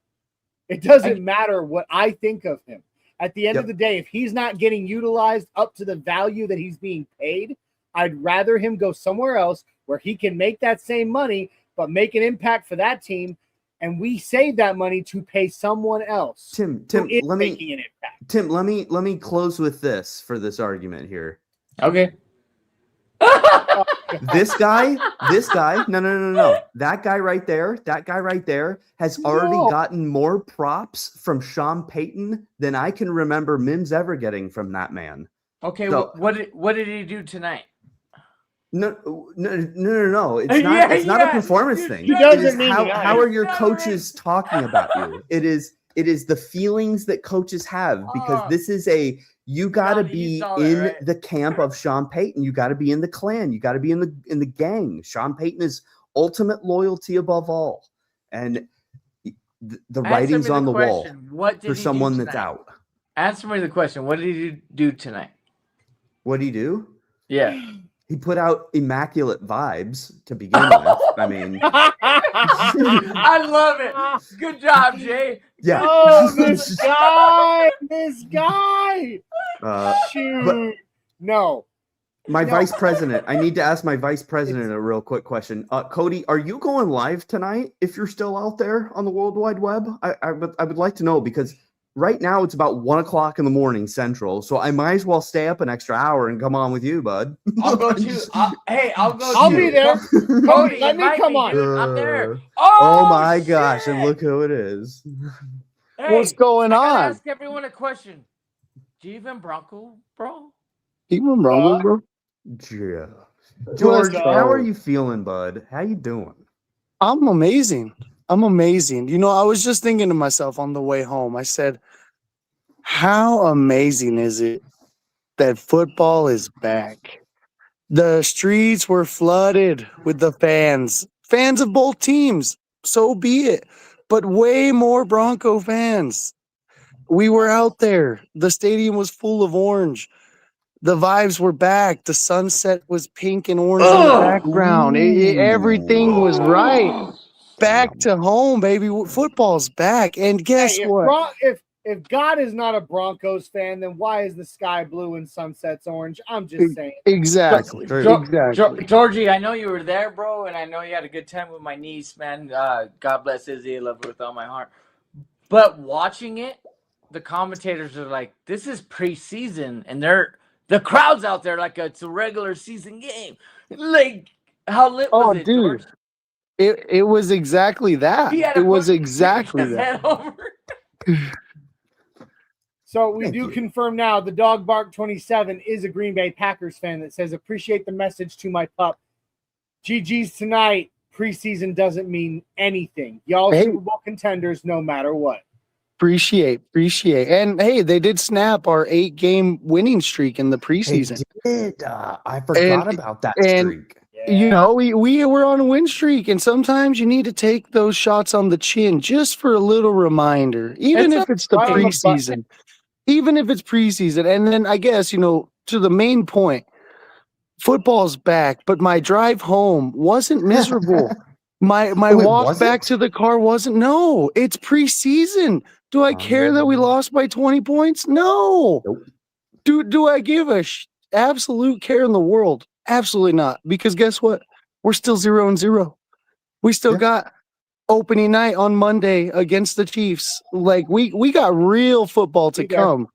It doesn't matter what I think of him. At the end of the day, if he's not getting utilized up to the value that he's being paid, I'd rather him go somewhere else where he can make that same money, but make an impact for that team, and we save that money to pay someone else. Tim, let me close with this for this argument here. Okay. This guy, no. That guy right there has already gotten more props from Sean Payton than I can remember Mims ever getting from that man. Okay, so, what did he do tonight? No. It's not a performance thing. How are your coaches talking about you? It is the feelings that coaches have, because this is you got to be in the camp of Sean Payton. You got to be in the clan. You got to be in the gang. Sean Payton is ultimate loyalty above all, and the writing's on the wall for someone that's out. Answer me the question. What did he do tonight? What did he do? Yeah. He put out immaculate vibes to begin with. I mean, I love it. Good job, Jay. Yeah. Oh, this guy. Shoot. No. My vice president. I need to ask my vice president a real quick question. Cody, are you going live tonight? If you're still out there on the World Wide Web, I would like to know, because right now it's about 1:00 in the morning Central, so I might as well stay up an extra hour and come on with you, bud. I'll go too. I'll be there. Cody, let me come on. I'm there. Oh my gosh! And look who it is. Hey, what's going on? Ask everyone a question. Do you even Bronco, bro? Even Bronco, bro? Yeah. George, how are you feeling, bud? How you doing? I'm amazing. I was just thinking to myself on the way home, I said, how amazing is it that football is back? The streets were flooded with the fans of both teams. So be it. But way more Bronco fans. We were out there. The stadium was full of orange. The vibes were back. The sunset was pink and orange in the background. Everything was right. Back to home, baby. Football's back. And guess what? If God is not a Broncos fan, then why is the sky blue and sunsets orange? I'm just saying. Exactly. Georgie, I know you were there, bro, and I know you had a good time with my niece, man. God bless Izzy. I love her with all my heart. But watching it, the commentators are like, this is preseason, and the crowd's out there like it's a regular season game. Like, how lit was it, dude? George? It was exactly that. It was exactly that. So we do confirm now the dog bark 27 is a Green Bay Packers fan that says, appreciate the message to my pup. GG's tonight. preseason doesn't mean anything. Y'all Super Bowl contenders no matter what. Appreciate. And hey, they did snap our 8-game winning streak in the preseason. They did. I forgot about that streak. You know, we were on a win streak, and sometimes you need to take those shots on the chin just for a little reminder, even if it's the preseason. Even if it's preseason. And then I guess, you know, to the main point, football's back, but my drive home wasn't miserable. My walk back to the car wasn't. No, it's preseason. Do I care that we lost by 20 points? No. Nope. Do I give a absolute care in the world? Absolutely not. Because guess what? We're still 0-0. We still got opening night on Monday against the Chiefs. Like we got real football to come.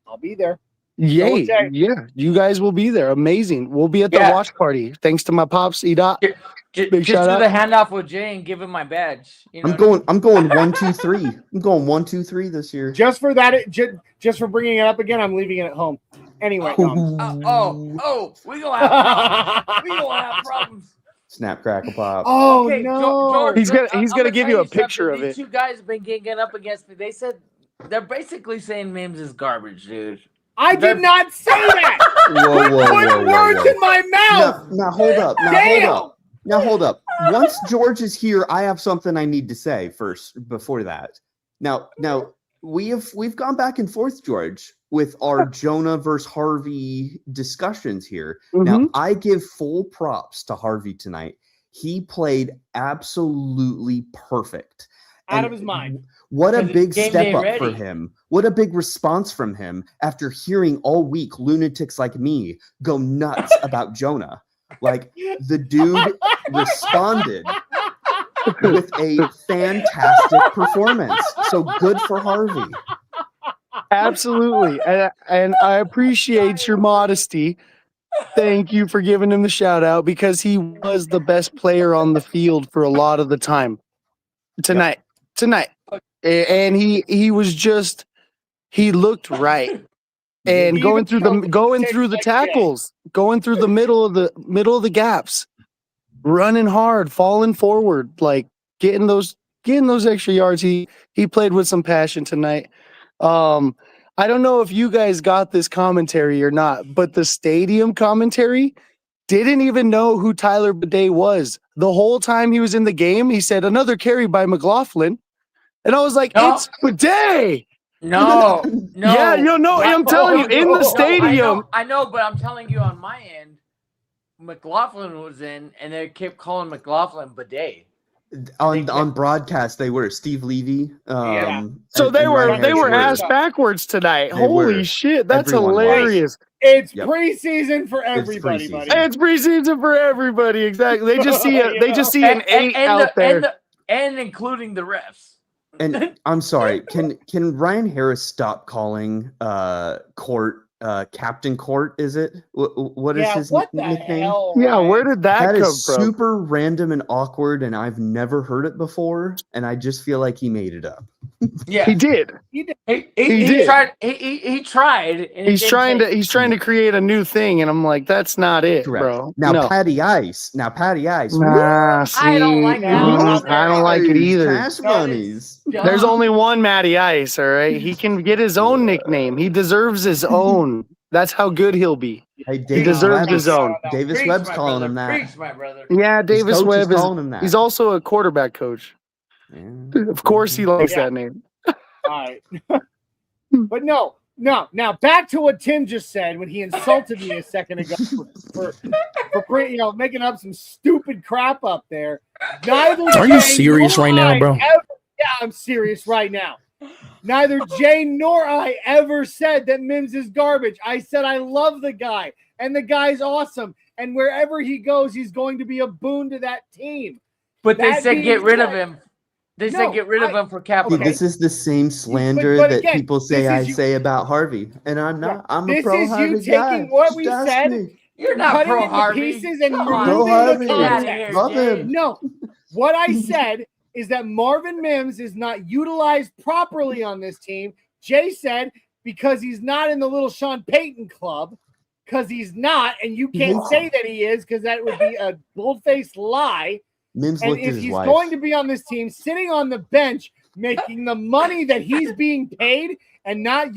I'll be there. Yay. Yeah. You guys will be there. Amazing. We'll be at the watch party. Thanks to my pops, E-Dot. Just do the handoff with Jay and give him my badge. You know I'm going 1, 2, 3. I'm going 1, 2, 3 this year. Just for that, just for bringing it up again, I'm leaving it at home. Anyway. We gonna have problems. Snap, crackle, pop. Oh okay, no! George, he's gonna give you a picture of it. These two guys have been getting up against me. They said they're basically saying Mims is garbage, dude. I did not say that. Whoa, words in my mouth. Now hold up. Now hold up. Once George is here, I have something I need to say first. Before that, now we've gone back and forth, George, with our Jonah versus Harvey discussions here. Mm-hmm. Now I give full props to Harvey tonight. He played absolutely perfect. Out of his mind. What a big step up for him. What a big response from him after hearing all week lunatics like me go nuts about Jonah. Like, the dude responded with a fantastic performance. So good for Harvey. Absolutely. And I appreciate your modesty. Thank you for giving him the shout out because he was the best player on the field for a lot of the time tonight. And he was just, he looked right. And going through the tackles, going through the middle of the gaps, running hard, falling forward, like getting those extra yards. He played with some passion tonight. I don't know if you guys got this commentary or not, but the stadium commentary didn't even know who Tyler Bidet was. The whole time he was in the game, he said another carry by McLaughlin. And I was like, it's Bidet. No. Yeah, I'm telling you, in the stadium. I know, but I'm telling you on my end, McLaughlin was in, and they kept calling McLaughlin Bidet. On broadcast, they were Steve Levy. So they were ass backwards tonight. Holy shit, that's hilarious. It's preseason for everybody, buddy. It's preseason for everybody. Exactly. They just see an 8 out there, and including the refs. And I'm sorry, can Ryan Harris stop calling Court Captain Court? Is it what is his nickname? Hell, yeah, where did that come is from? Super random and awkward, and I've never heard it before, and I just feel like he made it up. Yeah, he did. He tried. He tried. He's trying to create a new thing, and I'm like, that's not it, correct. Bro. Now Patty Ice. Nah, I don't like that. I don't like it either. Cash bunnies. There's only one Matty Ice, all right? He can get his own nickname. He deserves his own. That's how good he'll be. Hey, he deserves his own. Davis Webb's calling him that. Preach, my brother. Yeah, Davis Webb is. He's also a quarterback coach. Yeah. Of course, he likes that name. All right. But no. Now back to what Tim just said when he insulted me a second ago for making up some stupid crap up there. Are you serious right now, bro? I'm serious right now. Neither Jay nor I ever said that Mims is garbage. I said I love the guy, and the guy's awesome, and wherever he goes, he's going to be a boon to that team. But they said get rid of him. They said get rid of him for capital. Okay. This is the same slander that people say I say about Harvey, and I'm not. I'm a pro Harvey guy. This is you taking what we said. You're not pro Harvey. Pieces and removing the context. Love him. No, what I said is that Marvin Mims is not utilized properly on this team. Jay said because he's not in the little Sean Payton club, because he's not, and you can't say that he is because that would be a bold-faced lie. Mims and looked at if his he's wife. going to be on this team, sitting on the bench, making the money that he's being paid, and not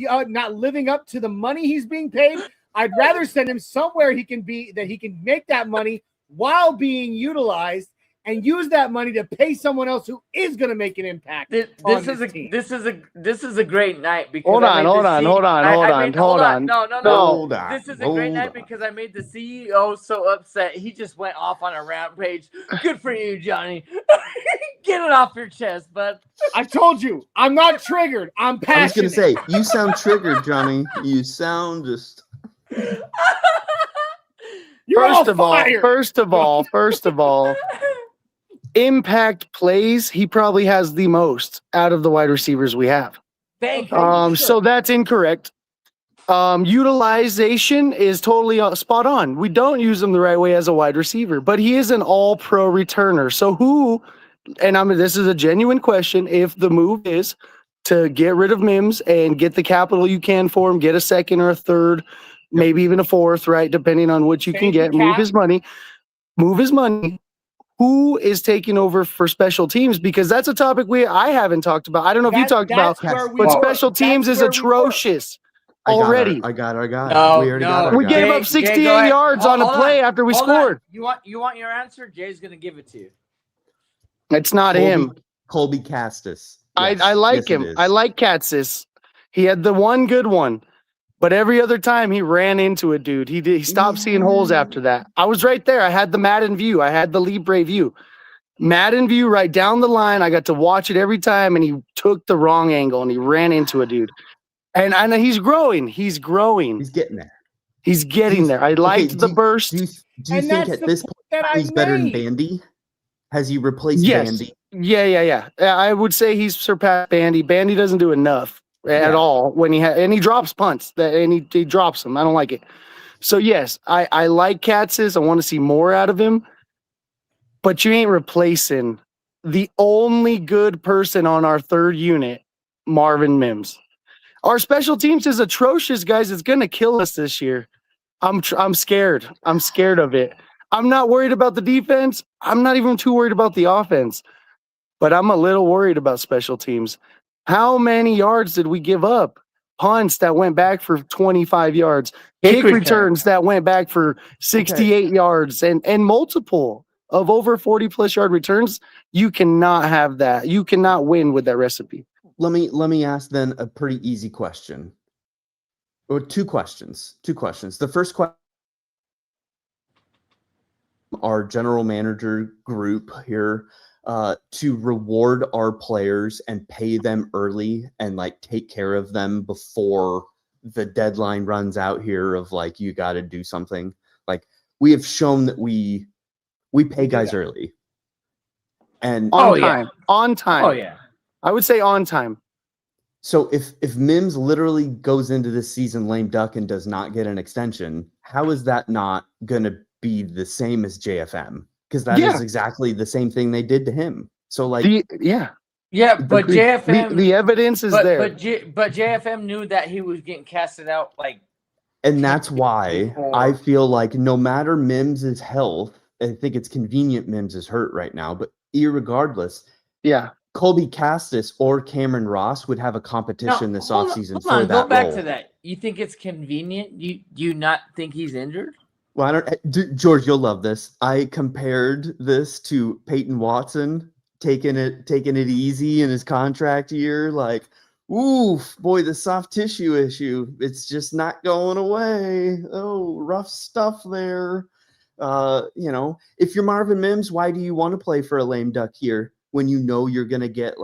living up to the money he's being paid, I'd rather send him somewhere he can make that money while being utilized, and use that money to pay someone else who is going to make an impact. This is a great night because hold on. No. This is a great night because I made the CEO so upset. He just went off on a rampage. Good for you, Johnny. Get it off your chest, bud. I told you, I'm not triggered. I'm passionate. I was going to say, you sound triggered, Johnny. You sound just. First of all, impact plays, he probably has the most out of the wide receivers we have. Thank you. So that's incorrect. Utilization is totally spot on. We don't use him the right way as a wide receiver, but he is an all-pro returner. So this is a genuine question, if the move is to get rid of Mims and get the capital you can for him, get a second or a third, maybe even a fourth, right? Depending on what you can get, move his money. Who is taking over for special teams? Because that's a topic I haven't talked about. I don't know if you talked about, but special teams is atrocious already. I got it. No, we already got it. We gave up 68 yards on a play after we scored. You want your answer? Jay's going to give it to you. It's not him. Colby Castis. Yes. I like him. I like Katsis. He had the one good one. But every other time he ran into a dude. He stopped seeing holes after that. I was right there. I had the Madden view. I had the Libre view. Madden view right down the line. I got to watch it every time, and he took the wrong angle, and he ran into a dude. And I know he's growing. He's growing. He's getting there. He's getting there. I liked the burst. Do you think at this point he's better than Bandy? Has he replaced Bandy? Yeah. I would say he's surpassed Bandy. Bandy doesn't do enough at all when he drops punts and he drops them. I don't like it. So yes, I like Katz's. I want to see more out of him, but you ain't replacing the only good person on our third unit, Marvin Mims. Our special teams is atrocious, guys. It's gonna kill us this year. I'm scared. I'm scared of it. I'm not worried about the defense. I'm not even too worried about the offense, but I'm a little worried about special teams. How many yards did we give up? Punts that went back for 25 yards, kick returns that went back for 68 yards, and multiple of over 40-plus yard returns. You cannot have that. You cannot win with that recipe. Let me ask then a pretty easy question. Or two questions. The first question, our general manager group here, to reward our players and pay them early and like take care of them before the deadline runs out here of like, you got to do something. Like, we have shown that we pay guys early and on time. Oh yeah. I would say on time. So if Mims literally goes into this season lame duck and does not get an extension, how is that not going to be the same as JFM? Because that is exactly the same thing they did to him. So like, but JFM, the evidence is there. But JFM knew that he was getting casted out. Like, and that's why I feel like no matter Mims' health, I think it's convenient Mims is hurt right now, but irregardless, Colby Castis or Cameron Ross would have a competition this offseason for that Go back role. to that. You think it's convenient? Do you not think he's injured? Well, I don't, George, you'll love this. I compared this to Peyton Watson taking it easy in his contract year. Like, oof, boy, the soft tissue issue, it's just not going away. Oh, rough stuff there. If you're Marvin Mims, why do you want to play for a lame duck here when you know you're going to get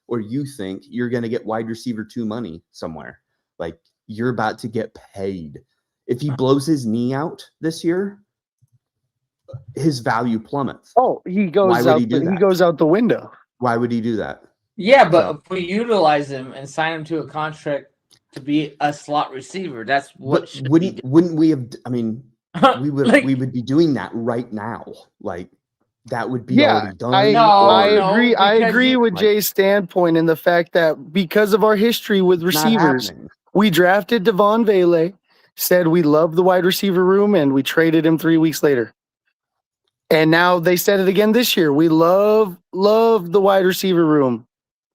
or you think you're going to get wide receiver 2 money somewhere? Like, you're about to get paid. If he blows his knee out this year, his value plummets. Oh, he goes out. He goes out the window. Why would he do that? Yeah, but if we utilize him and sign him to a contract to be a slot receiver, that's what. Wouldn't we have? I mean, we would be doing that right now. Like, that would be already done. I agree with Jay's standpoint in the fact that because of our history with receivers, we drafted Devon Vele, said we love the wide receiver room, and we traded him 3 weeks later. And now they said it again this year. We love the wide receiver room.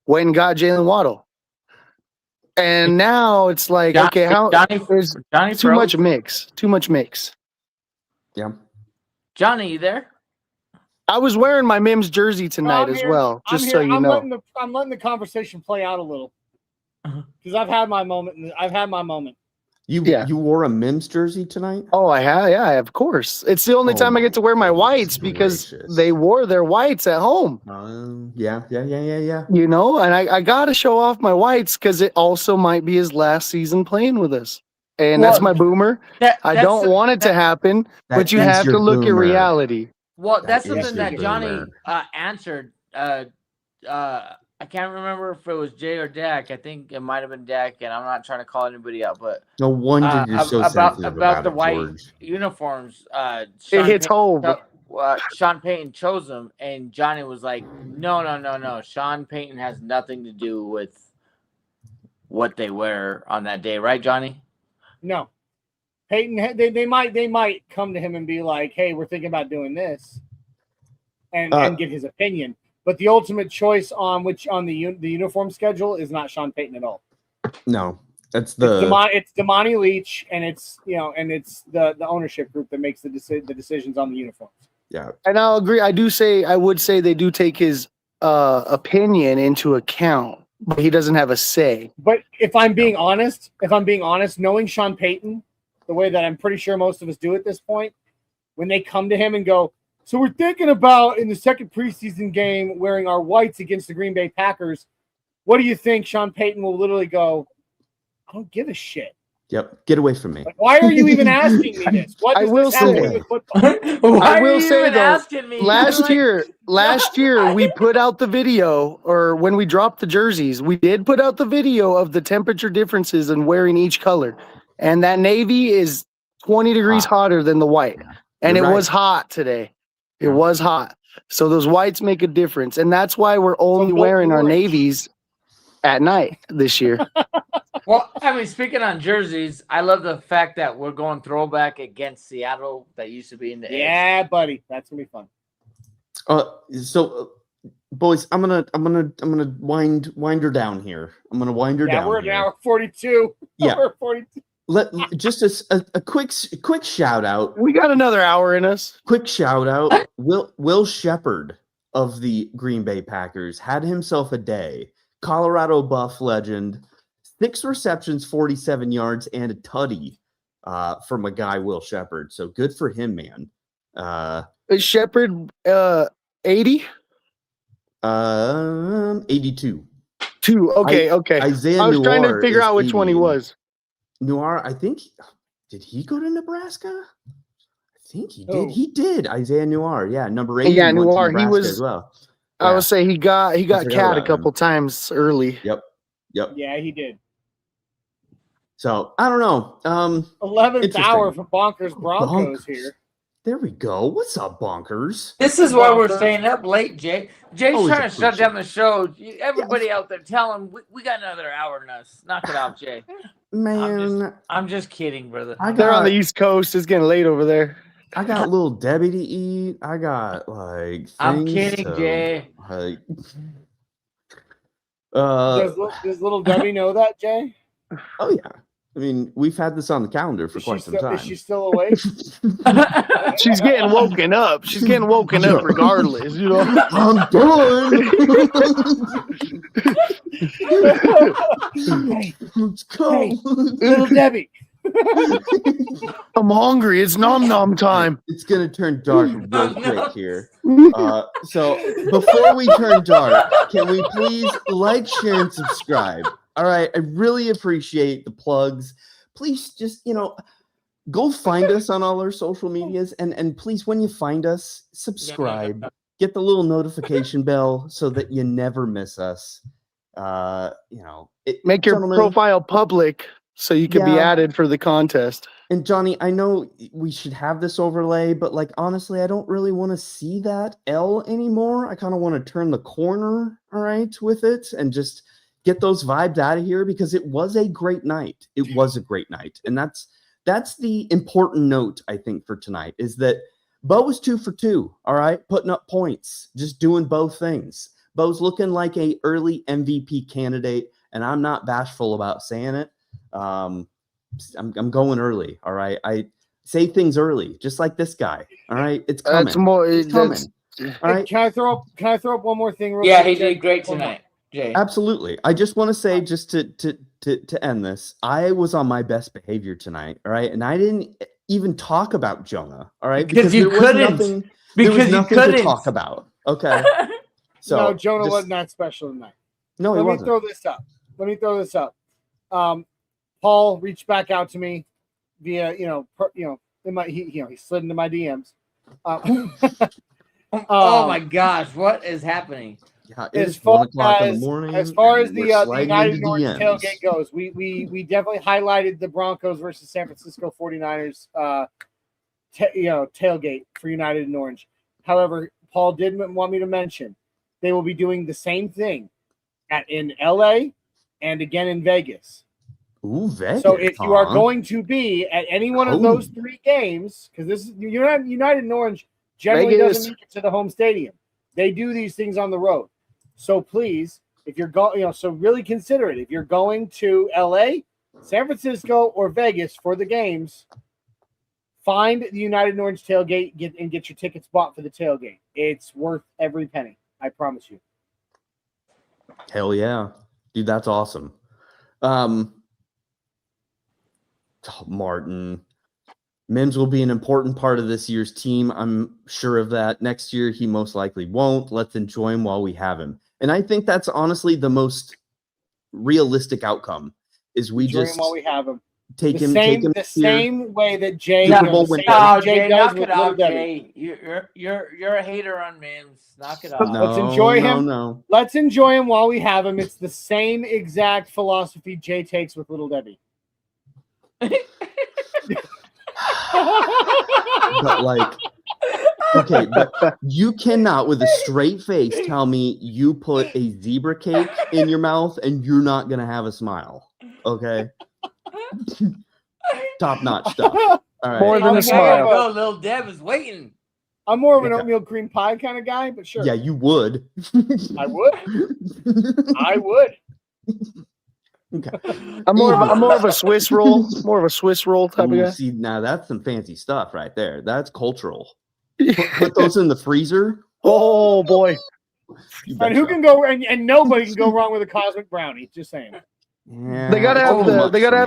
Went and got Jalen Waddle. And now it's like, okay, there's too much mix. Too much mix. Yeah. Johnny, you there? I was wearing my Mims jersey tonight as well, just so you know. I'm letting the conversation play out a little. Because I've had my moment. You wore a Mims jersey tonight? Oh, I have. Yeah, of course. It's the only time I get to wear my whites because they wore their whites at home. Yeah. You know, and I got to show off my whites because it also might be his last season playing with us. And that's my boomer. I don't want it to happen, but you have to look at reality. Well, that's something that Johnny answered. I can't remember if it was Jay or Dak. I think it might have been Dak, and I'm not trying to call anybody out, but no wonder you're so sensitive about the it, white George. uniforms. It hits home. Sean Payton chose them, and Johnny was like, "No. Sean Payton has nothing to do with what they wear on that day, right, Johnny?" No, Payton. They might come to him and be like, "Hey, we're thinking about doing this," and get his opinion. But the ultimate choice on the uniform schedule is not Sean Payton at all. No, it's Damani Leach, and it's the ownership group that makes the decisions on the uniforms. Yeah, and I'll agree. I would say they do take his opinion into account, but he doesn't have a say. But if I'm being honest, knowing Sean Payton, the way that I'm pretty sure most of us do at this point, when they come to him and go, "So we're thinking about in the second preseason game wearing our whites against the Green Bay Packers. What do you think?" Sean Payton will literally go, "I don't give a shit." Yep, get away from me. Like, why are you even asking me this? What does this have to do with football? I will say though, last year we put out the video, or when we dropped the jerseys, we did put out the video of the temperature differences in wearing each color, and that navy is 20 degrees hotter than the white, and it was hot today. It was hot. So those whites make a difference. And that's why we're only wearing our navies at night this year. Well, I mean, speaking on jerseys, I love the fact that we're going throwback against Seattle that used to be in the Yeah, buddy. That's gonna be fun. So boys, I'm gonna wind her down here. I'm gonna wind her down. Yeah, we're at an hour 42. Yeah. We're 42. Just a quick shout out. We got another hour in us. Quick shout out. Will Shepard of the Green Bay Packers had himself a day. Colorado Buff legend, 6 receptions, 47 yards, and a tutty from a guy, Will Shepard. So good for him, man. Is Shepard 80? 82. Okay. Isaiah I was trying Noir to figure out which 80. one he was. Noir, I think, did he go to Nebraska? I think he did. He did. Isaiah Noir, yeah, number 8. Yeah, Noir. He was as well. Yeah. I would say he got cat a couple times early. Yep. Yeah, he did. So I don't know. 11th hour for Bonkers Broncos here. There we go. What's up, Bonkers? This is why we're staying up late, Jay. Jay's trying to shut down the show. Everybody out there, tell him we got another hour in us. Knock it out, Jay. Man, I'm just kidding, brother. They're on the East Coast. It's getting late over there. I got little Debbie to eat. I got I'm kidding, Jay. Does little Debbie know that, Jay? Oh yeah. I mean, we've had this on the calendar for quite some time. Is she still awake? She's getting woken up. She's getting woken up regardless. You know, I'm done. Let's go, little Debbie. I'm hungry. It's nom time. It's gonna turn dark real quick here. So before we turn dark, can we please like, share, and subscribe? All right, I really appreciate the plugs. Please just, go find us on all our social medias, and please, when you find us, subscribe. Get the little notification bell so that you never miss us. Make your profile public so you can be added for the contest. And Johnny, I know we should have this overlay, but honestly, I don't really want to see that L anymore. I kind of want to turn the corner, all right, with it, and just get those vibes out of here, because it was a great night. It was a great night. And that's the important note, I think, for tonight, is that Bo was 2 for 2. All right, putting up points, just doing both things. Bo's looking like a early MVP candidate, and I'm not bashful about saying it. I'm going early. All right, I say things early, just like this guy. All right, it's coming. It's coming. All right. Can I throw up one more thing? Yeah, he did great tonight, Jay. Absolutely. I just want to say, just to end this, I was on my best behavior tonight. All right, and I didn't even talk about Jonah. All right, because you couldn't. There was nothing to talk about. Okay. So no, Jonah wasn't that special tonight. No, he wasn't. Let me throw this up. Paul reached back out to me via, he slid into my DMs. Oh my gosh, what is happening? Yeah, as far as the United Orange tailgate goes, we definitely highlighted the Broncos versus San Francisco 49ers tailgate for United and Orange. However, Paul did want me to mention they will be doing the same thing in LA and again in Vegas. Ooh, Vegas. So if you are going to be at any one of those 3 games, because this is United and Orange generally doesn't make it to the home stadium. They do these things on the road. So please, if you're going, so really consider it. If you're going to LA, San Francisco, or Vegas for the games, find the United and Orange tailgate get your tickets bought for the tailgate. It's worth every penny. I promise you. Hell yeah. Dude, that's awesome. Martin. Mims will be an important part of this year's team. I'm sure of that. Next year, he most likely won't. Let's enjoy him while we have him. And I think that's honestly the most realistic outcome is we enjoy just him while we have him. Take him the same way that Jay Jay, does knock it out, Jay. You're a hater on Mims. Knock it out. Let's enjoy him. No. Let's enjoy him while we have him. It's the same exact philosophy Jay takes with Little Debbie. But okay, but you cannot with a straight face tell me you put a zebra cake in your mouth and you're not gonna have a smile. Okay. Top notch stuff. All right. More than a smile. Go, Little Deb is waiting. I'm more of an oatmeal cream pie kind of guy, but sure. Yeah, you would. I would. Okay. I'm more of a Swiss roll, type of guy. See, now that's some fancy stuff right there. That's cultural. Put those in the freezer. Oh boy. And who can go and nobody can go wrong with a cosmic brownie. Just saying. Yeah, they gotta have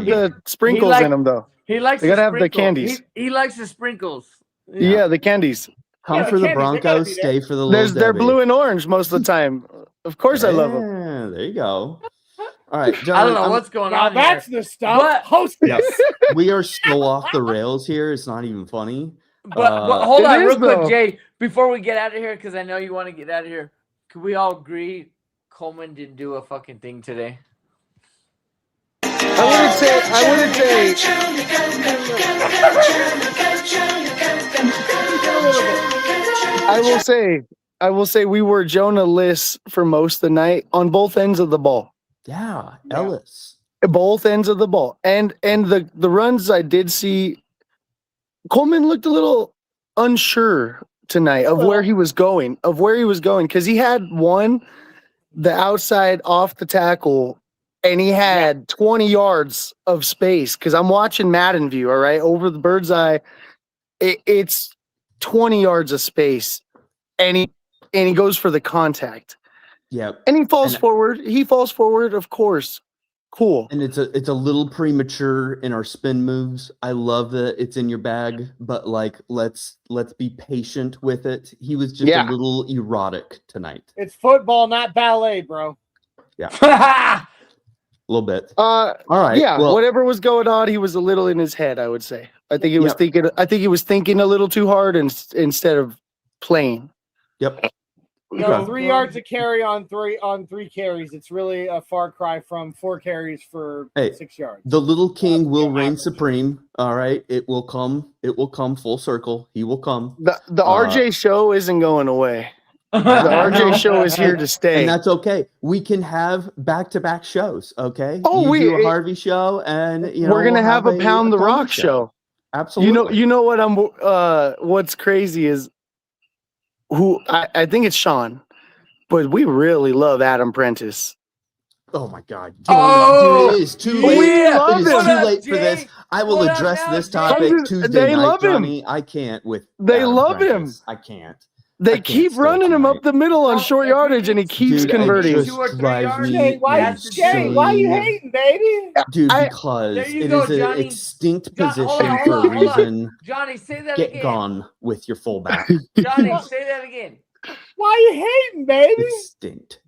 the sprinkles in them though. He likes. They gotta have the candies. He likes the sprinkles. Yeah, the candies. Come for the Broncos, stay for the Little They're blue and orange most of the time. Of course, I love them. Yeah, there you go. All right, John, I don't know what's going on. That's here. the stuff. Yes, we are still off the rails here. It's not even funny. But hold on, real quick, Jay. Before we get out of here, because I know you want to get out of here, can we all agree Coleman didn't do a fucking thing today? I wouldn't say. I will say we were Jonah-less for most of the night on both ends of the ball. Yeah, Ellis. Both ends of the ball. And the runs I did see, Coleman looked a little unsure tonight of where he was going, because he had the outside off the tackle, and he had 20 yards of space, because I'm watching Madden View, all right, over the bird's eye. It's 20 yards of space, and he goes for the contact. Yeah. And he falls forward. Of course. Cool. And it's a little premature in our spin moves. I love that it's in your bag, but let's be patient with it. He was just a little erotic tonight. It's football, not ballet, bro. Yeah. A little bit. All right. Yeah. Well, whatever was going on, he was a little in his head, I would say. I think he was thinking. I think he was thinking a little too hard instead of playing. Yep. No, 3 yards of carry on three carries. It's really a far cry from 4 carries for 6 yards. The little king will reign supreme. All right. It will come full circle. He will come. The RJ show isn't going away. The RJ show is here to stay. And that's okay. We can have back-to-back shows, okay? Oh, do a Harvey show, and we're gonna have a Pound the Rock show. Absolutely. You know what what's crazy is I think it's Sean, but we really love Adam Prentice. Oh my God! Oh, dude, it is too yeah. late. We It is love too him. late for this. I will address this topic Tuesday They night, love him. Johnny. I can't with. They Adam love Prentice. him. I can't. They I can't keep still running him tonight. up the middle on No, short if he yardage, and he gets- keeps Dude, converting. it 2 or just 3 drives yards, me Jay, why insane. why you hating, baby? Dude, I- because There you it go, is an Johnny. extinct John, hold position on, for hold a on, hold on. reason. Johnny, say that Get again. gone with your fullback. Johnny, say that again. Why you hating, baby? Extinct.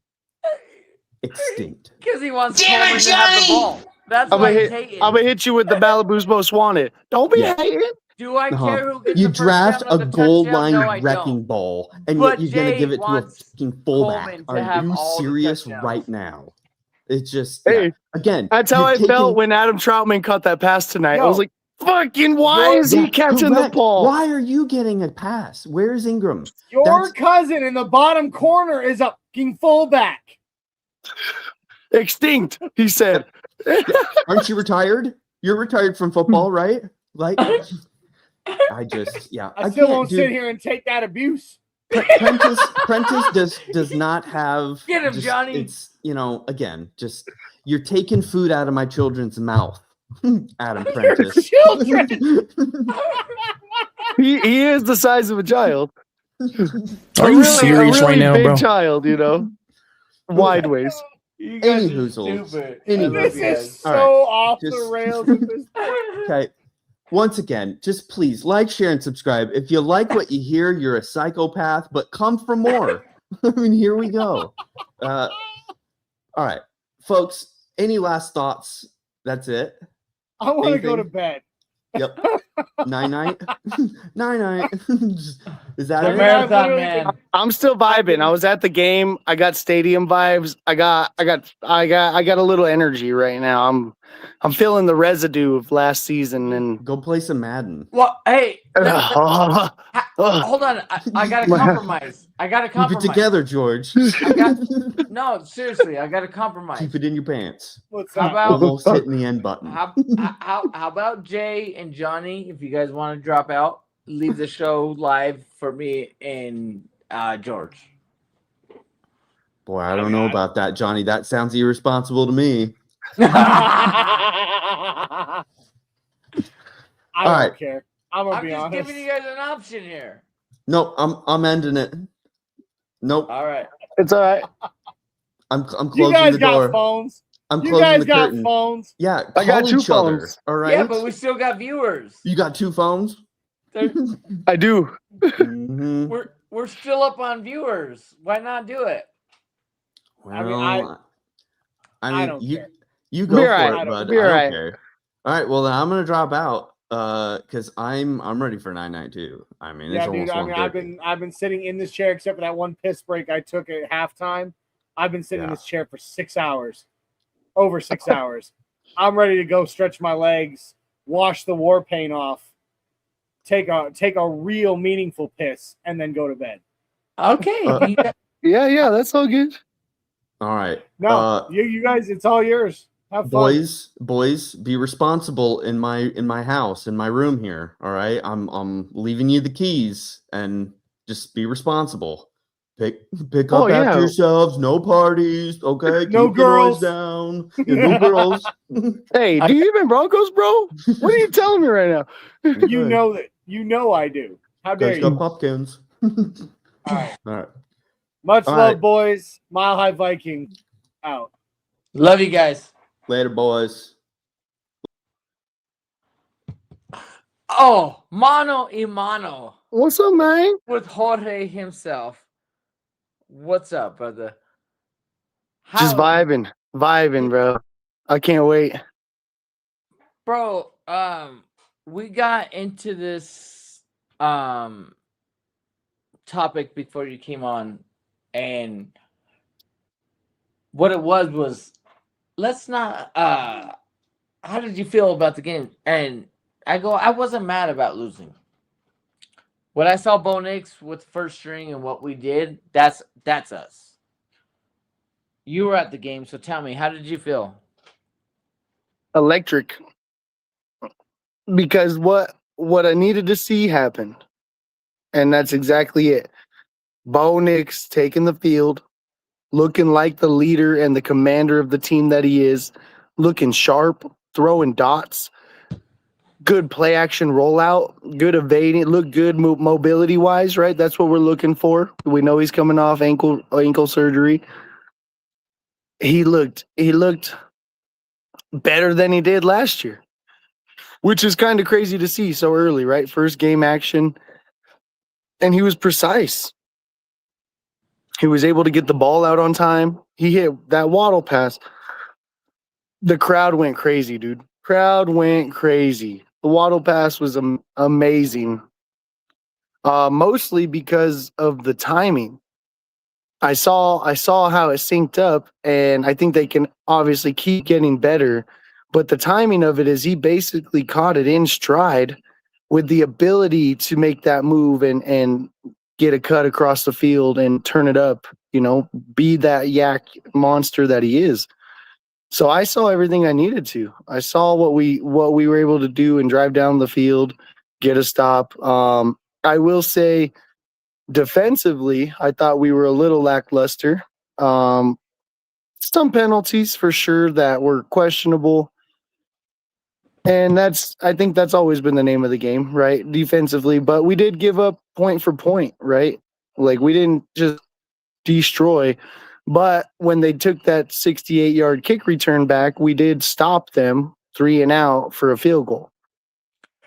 Extinct. Because he wants Damn it, Coleman to have the Johnny! ball. That's I'm why gonna he's hit. hating. I'm gonna hit you with the Malibu's most wanted. Don't be Yeah. hating. Do I Uh-huh. care who gets You the first draft down or a the goal touchdown? line No, I wrecking don't. ball, and But yet you're going to Jay give it to a wants fucking fullback. Coleman to Are have you all the serious touchdowns. right now? It's just, Hey, again, That's how you're I taking- felt when Adam Troutman caught that pass tonight. I Yo. was like, "Fucking, why is he catching correct. the ball?" Why are you getting a pass? Where's Ingram? Your That's- cousin in the bottom corner is a fucking fullback. Extinct, he said. Aren't you retired? You're retired from football, right? Like, I just, I still can't, won't dude. sit here and take that abuse. Prentice does not have. Get him, Johnny. It's again, just you're taking food out of my children's mouth, Adam Prentice. Children. He is the size of a child. Are you serious right now, big bro? child, wide ways. You guys Any are hoozles. stupid. Any I love This you hoozles. is guys. so All right. off the Just- rails at this point. Okay. Once again, just please like, share, and subscribe. If you like what you hear, you're a psychopath, but come for more. I mean, here we go. All right, folks. Any last thoughts? That's it. I want to go Anything? to bed. Yep. Night. Night. Is that The it? marathon literally man. I'm still vibing. I was at the game. I got stadium vibes. I got a little energy right now. I'm feeling the residue of last season and Go play some Madden. Well, hey, Ugh. hold on. I got to compromise. I got to Keep it compromise. together, George. No, seriously, I got to compromise. Keep it in your pants. What's How that? about Almost hitting the end button. how about Jay and Johnny? If you guys want to drop out, leave the show live for me and George. Boy, I don't know about that, Johnny. That sounds irresponsible to me. I don't right. care. I'm gonna I'm be just honest. giving you guys an option here. Nope, I'm ending it. Nope, All right. It's all right. I'm You closing guys the got door. phones. I'm You closing guys the got curtain. phones. Yeah, I got call 2 each other. phones. All right. Yeah, but we still got viewers. You got 2 phones? I do. Mhm. We're still up on viewers. Why not do it? Well, I mean, I don't you care. you go Be for all right. it, bud. Be I all don't right. care. All right, well then I'm gonna drop out because I'm ready for 992. I mean, Yeah, it's dude. almost I mean, 1:30. I've been sitting in this chair except for that one piss break I took at halftime. I've been sitting in Yeah. this chair for 6 hours, over 6 hours. I'm ready to go stretch my legs, wash the war paint off, take a real meaningful piss, and then go to bed. Okay. Yeah, that's all good. All right. No, you guys, it's all yours. Have fun. Boys, be responsible in my house, in my room here. All right. I'm leaving you the keys and just be responsible. Pick up after yourselves. No parties. Okay. No Keep the noise girls. down. Yeah, no girls. Hey, do you even Broncos, bro? What are you telling me right now? You know that. You know I do. How dare Guys got you? pumpkins. All right. All right. Much All love, right. boys. Mile High Viking out. Love you guys. Later, boys. Oh, mano y mano What's up, man? with Jorge himself. What's up, brother? Just How- vibing, bro. I can't wait. Bro, we got into this topic before you came on, and what it was let's not how did you feel about the game? And I wasn't mad about losing. When I saw Bo Nix with first string and what we did, that's us. You were at the game, so tell me, how did you feel? Electric. Because what what I needed to see happened. And that's exactly it. Bo Nix taking the field, looking like the leader and the commander of the team that he is, looking sharp, throwing dots, good play action rollout, good evading, look good mobility wise, right? That's what we're looking for. We know he's coming off ankle surgery. He looked better than he did last year, which is kind of crazy to see so early, right? First game action. And he was precise. He was able to get the ball out on time. He hit that waddle pass. The crowd went crazy, dude. Crowd went crazy. The waddle pass was amazing. Mostly because of the timing. I saw how it synced up, and I think they can obviously keep getting better. But the timing of it is he basically caught it in stride with the ability to make that move and get a cut across the field and turn it up, be that yak monster that he is. So I saw everything I needed to. I saw what we were able to do and drive down the field, get a stop. I will say defensively, I thought we were a little lackluster. Some penalties for sure that were questionable. And I think that's always been the name of the game, right? Defensively, but we did give up point for point, right? Like we didn't just destroy, but when they took that 68-yard kick return back, we did stop them 3 and out for a field goal.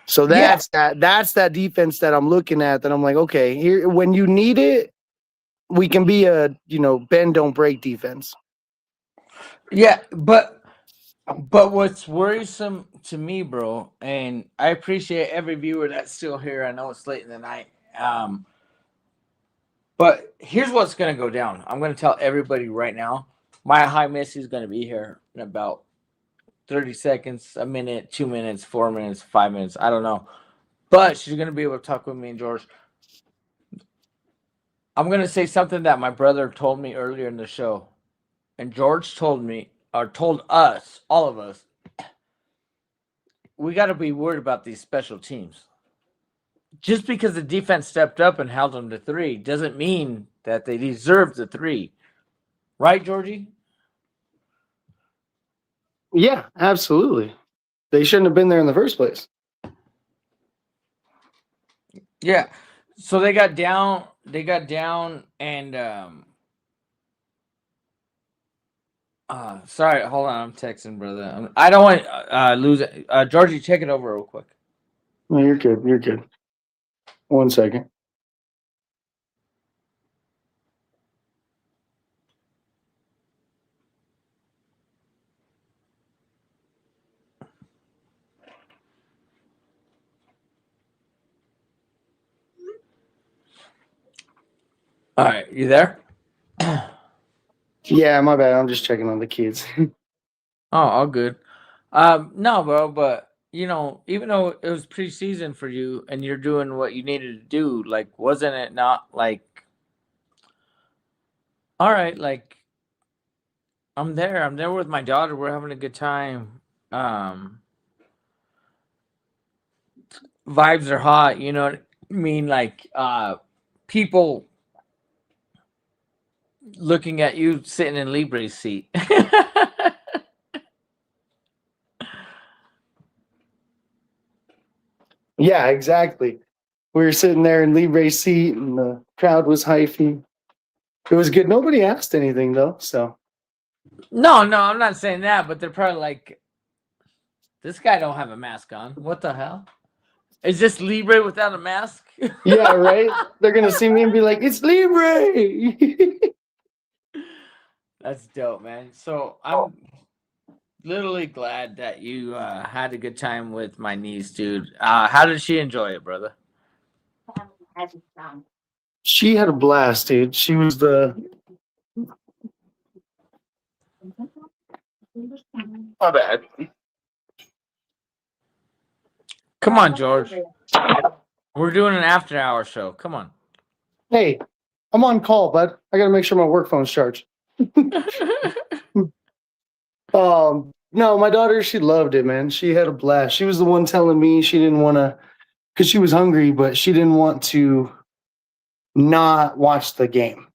So that's that defense that I'm looking at that I'm like, okay, here when you need it, we can be a, bend don't break defense. Yeah, but what's worrisome to me, bro, and I appreciate every viewer that's still here. I know it's late in the night. But here's what's going to go down. I'm going to tell everybody right now, my high miss is going to be here in about 30 seconds, a minute, 2 minutes, 4 minutes, 5 minutes. I don't know. But she's going to be able to talk with me and George. I'm going to say something that my brother told me earlier in the show. And George told me, or told us, all of us, we got to be worried about these special teams. Just because the defense stepped up and held them to 3 doesn't mean that they deserve the 3. Right, Georgie? Yeah, absolutely. They shouldn't have been there in the first place. Yeah. So they got down and sorry, hold on, I'm texting, brother. I don't want to lose it. Georgie, check it over real quick. No, you're good. You're good. 1 second. All right, you there? Yeah, my bad. I'm just checking on the kids. All good. No, bro, but even though it was preseason for you and you're doing what you needed to do, like, wasn't it not like, all right, like, I'm there with my daughter. We're having a good time. Vibes are hot. You know what I mean? Like, people looking at you sitting in Libre's seat. Yeah, exactly. We were sitting there in Libre's seat, and the crowd was hyping. It was good. Nobody asked anything, though, so. No, I'm not saying that, but they're probably like, this guy don't have a mask on. What the hell? Is this Libre without a mask? Yeah, right? They're going to see me and be like, it's Libre! That's dope, man. So I'm literally glad that you had a good time with my niece, dude. How did she enjoy it, brother? She had a blast, dude. She was My bad. Come on, George. We're doing an after-hour show. Come on. Hey, I'm on call, bud. I got to make sure my work phone's charged. No, my daughter, she loved it, man. She had a blast. She was the one telling me she didn't want to because she was hungry, but she didn't want to not watch the game.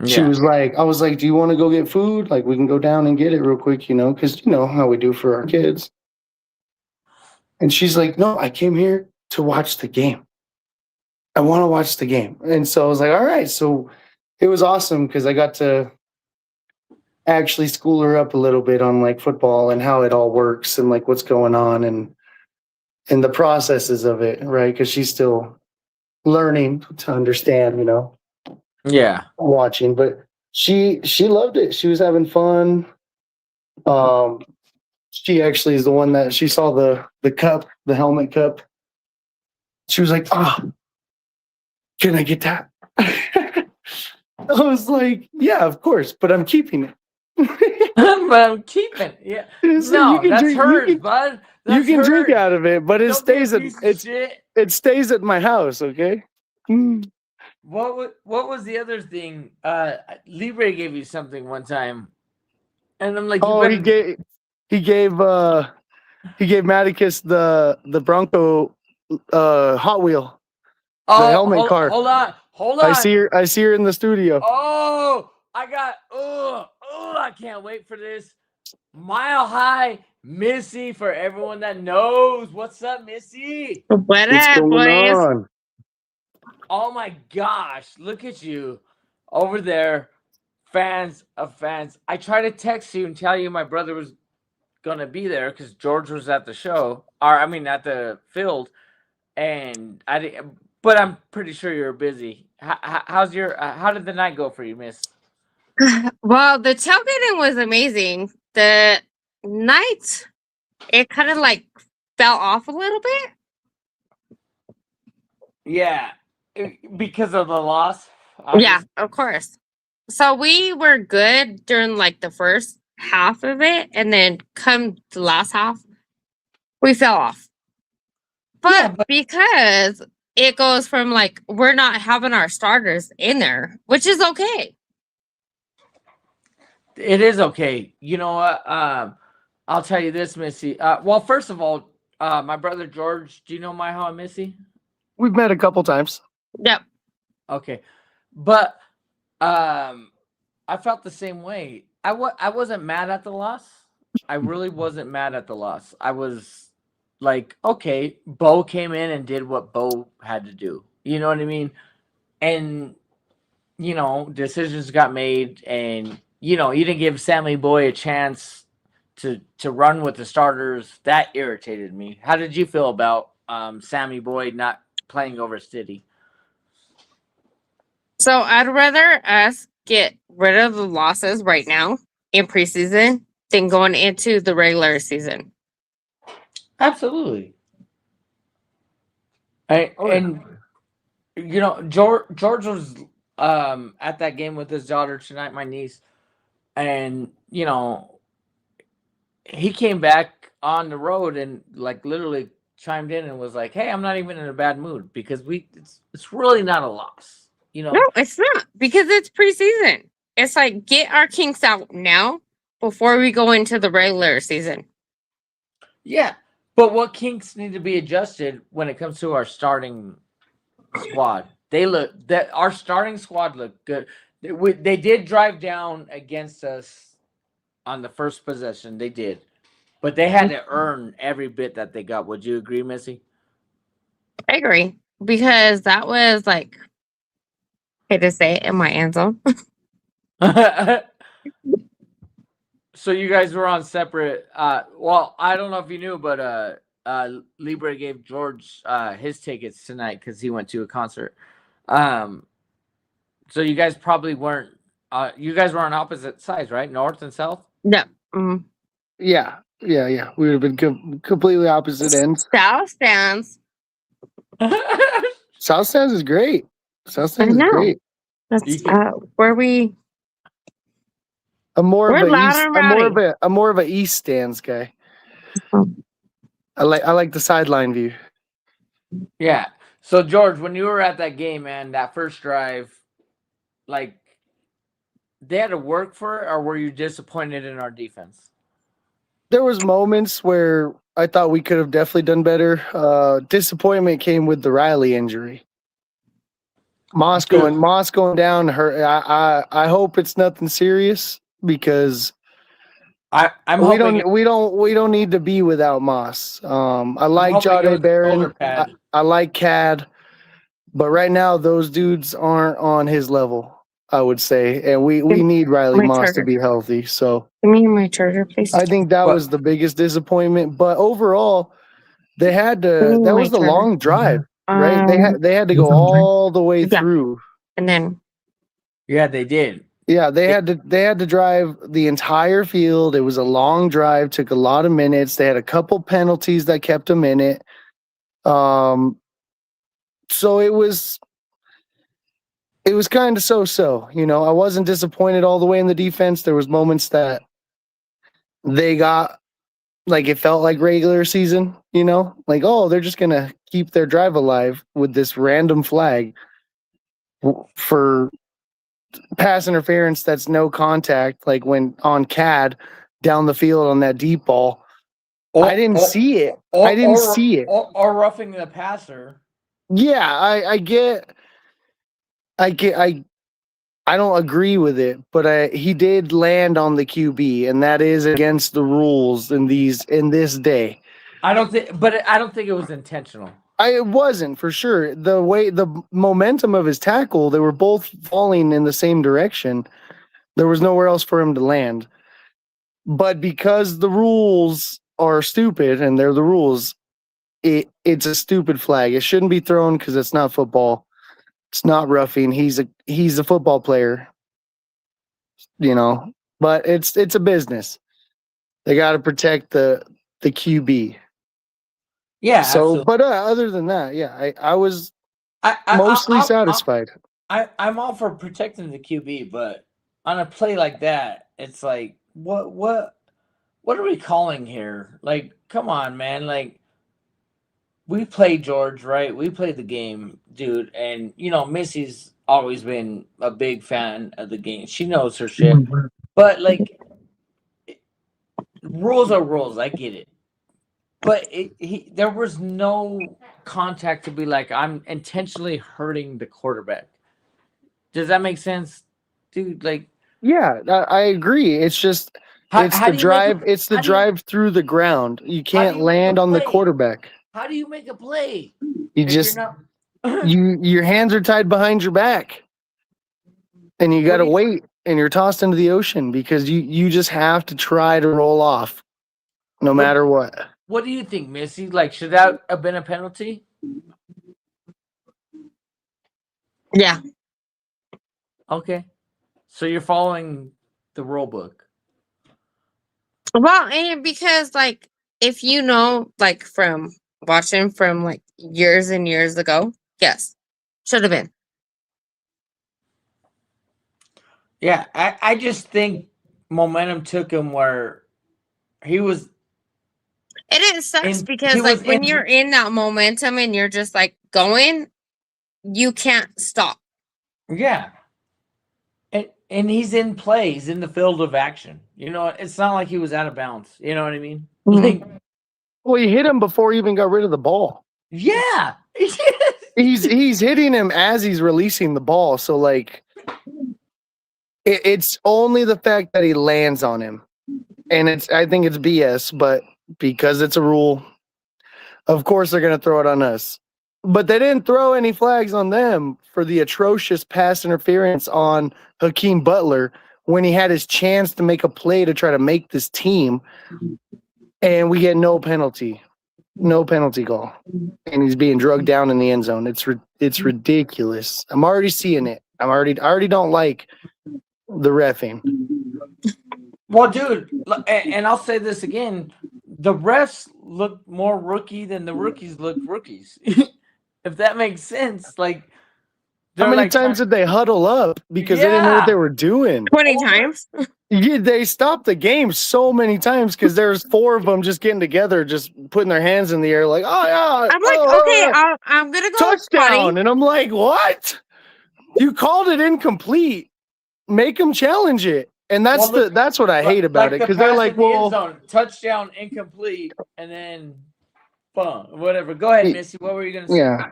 She was like, I was like, do you want to go get food? Like, we can go down and get it real quick, because you know how we do for our kids. And she's like, no, I came here to watch the game. I want to watch the game. And so I was like, all right. So it was awesome because I got to actually school her up a little bit on like football and how it all works and like what's going on and the processes of it, right? Because she's still learning to understand, watching. But she loved it. She was having fun. She actually is the one that she saw the cup, the helmet cup. She was like, can I get that? I was like, yeah, of course, but I'm keeping it. But I'm keeping it. Yeah. So no, that's hers, bud. That's you can hers. drink out of it, but it stays it stays at my house, okay? What was the other thing? Libre gave you something one time, and I'm like, he gave Maticus the Bronco Hot Wheel, the helmet car. Hold on. I see her in the studio. Oh, I can't wait for this. Mile High Missy, for everyone that knows. What's up, Missy? What's up, boys? On? Oh my gosh, look at you over there. Fans of fans. I tried to text you and tell you my brother was gonna be there because George was at the show, at the field, and I didn't. But I'm pretty sure you're busy. How did the night go for you, Miss? Well, the tailgating was amazing. The night, it kind of like fell off a little bit. Yeah, because of the loss. Yeah, of course. So we were good during like the first half of it, and then come the last half, we fell off. But because it goes from like we're not having our starters in there, which is okay. It is okay. You know what? I'll tell you this, Missy. Well, first of all, my brother George, do you know my and Missy? We've met a couple times. Yep. Okay. But I felt the same way. I wasn't mad at the loss. I really wasn't mad at the loss. I was like, okay, Bo came in and did what Bo had to do. You know what I mean? And, decisions got made, and, you didn't give Sammy Boy a chance to run with the starters. That irritated me. How did you feel about Sammy Boy not playing over City? So I'd rather us get rid of the losses right now in preseason than going into the regular season. Absolutely. And George was at that game with his daughter tonight, my niece, and he came back on the road and like literally chimed in and was like, "Hey, I'm not even in a bad mood because it's really not a loss." No, it's not, because it's preseason. It's like, get our kinks out now before we go into the regular season. Yeah, but what kinks need to be adjusted when it comes to our starting squad? Our starting squad looked good. They did drive down against us on the first possession. They did, but they had to earn every bit that they got. Would you agree, Missy? I agree, because that was like, I hate to say it, in my end zone. So you guys were on separate. Well, I don't know if you knew, but Libre gave George his tickets tonight because he went to a concert. So you guys probably weren't. You guys were on opposite sides, right? North and south. No. Mm-hmm. Yeah. We would have been completely opposite ends. South stands. South stands is great. South stands is great. That's where we. I'm more of a East stands guy. I like the sideline view. Yeah. So George, when you were at that game, man, that first drive, like, they had to work for it, or were you disappointed in our defense? There was moments where I thought we could have definitely done better. Disappointment came with the Riley injury. Moss going down. I hope it's nothing serious because we don't need to be without Moss. I like Jahdae Barron. I like Cad, but right now those dudes aren't on his level, I would say, and we need Riley Moss to be healthy. So give me my charger, please. I think that was the biggest disappointment. But overall, they had to. That was the long drive, right? They had to go all the way through, and then they did. Yeah, they had to drive the entire field. It was a long drive, took a lot of minutes. They had a couple penalties that kept them in it. So it was kind of so-so. I wasn't disappointed all the way in the defense. There was moments that they got like it felt like regular season, like, oh, they're just going to keep their drive alive with this random flag for pass interference that's no contact, like when on Cad down the field on that deep ball. I didn't see it. Or roughing the passer. Yeah, I don't agree with it, but he did land on the QB, and that is against the rules in this day. I don't think it was intentional. It wasn't, for sure. The momentum of his tackle, they were both falling in the same direction. There was nowhere else for him to land. But because the rules are stupid, and they're the rules, it's a stupid flag. It shouldn't be thrown because it's not football. It's not roughing. He's a football player, But it's a business. They got to protect the QB. Yeah. So, absolutely. But other than that, yeah, I was mostly satisfied. I'm all for protecting the QB, but on a play like that, it's like, what are we calling here? Like, come on, man. Like, we played George, right? We played the game, dude. And, Missy's always been a big fan of the game. She knows her shit. But, like, rules are rules. I get it. But there was no contact to be like, I'm intentionally hurting the quarterback. Does that make sense, dude? Like, yeah, I agree. It's just it's the drive through the ground. You can't land on the quarterback. How do you make a play? You just your hands are tied behind your back, and you got to wait, and you're tossed into the ocean because you just have to try to roll off, no matter what. What do you think, Missy? Like, should that have been a penalty? Yeah. Okay. So you're following the rule book. Well, and because, like, if like, from watching from, like, years and years ago, yes, should have been. Yeah, I just think momentum took him where he was. It sucks because, like, when you're in that momentum and you're just, like, going, you can't stop. Yeah. And he's in play. He's in the field of action. It's not like he was out of bounds. You know what I mean? Like, well, you hit him before he even got rid of the ball. Yeah. he's hitting him as he's releasing the ball. So, like, it's only the fact that he lands on him. And I think it's BS, but because it's a rule, of course they're going to throw it on us. But they didn't throw any flags on them for the atrocious pass interference on Hakeem Butler when he had his chance to make a play to try to make this team, and we get no penalty call, and he's being drugged down in the end zone. It's ridiculous. I'm already seeing it. I already don't like the reffing. Well, dude, and I'll say this again: the refs look more rookie than the rookies look rookies. If that makes sense, like, how many times did they huddle up because they didn't know what they were doing? 20 times. Yeah, they stopped the game so many times because there's 4 of them just getting together, just putting their hands in the air, like, oh yeah. I'm like, okay, I'm gonna go touchdown, and I'm like, what? You called it incomplete. Make them challenge it. And that's what I hate about it, because they're like, well, touchdown incomplete, and then boom, whatever. Go ahead, Missy. What were you gonna say? Yeah.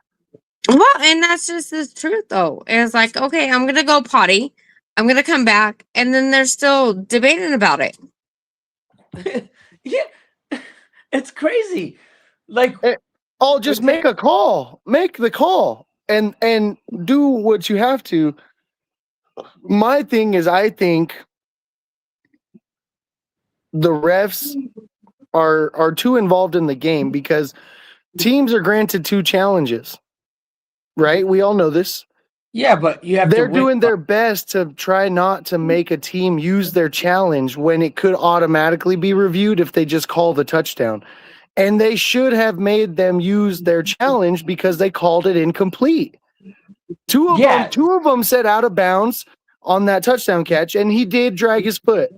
Well, and that's just the truth, though. It's like, okay, I'm gonna go potty, I'm gonna come back, and then they're still debating about it. Yeah, it's crazy. Like, just make a call, make the call, and do what you have to. My thing is, I think the refs are too involved in the game, because teams are granted 2 challenges, right? We all know this. Yeah, but they're doing their best to try not to make a team use their challenge when it could automatically be reviewed if they just call the touchdown. And they should have made them use their challenge because they called it incomplete. Two of them said out of bounds on that touchdown catch, and he did drag his foot.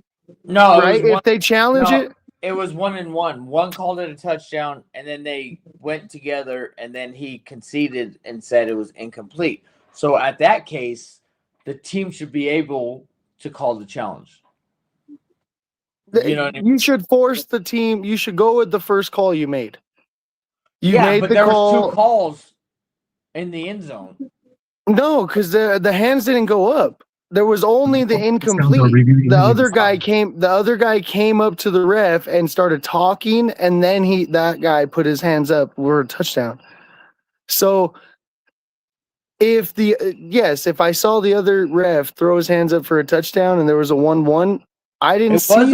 No, right? If they challenge it, it was 1-1. One called it a touchdown, and then they went together, and then he conceded and said it was incomplete. So at that case, the team should be able to call the challenge. You know what I mean? You should force the team. You should go with the first call you made. But there was 2 calls in the end zone. No, because the hands didn't go up. There was only the incomplete. The other guy came up to the ref and started talking, and then that guy put his hands up for a touchdown. So if I saw the other ref throw his hands up for a touchdown and there was a 1-1, I didn't see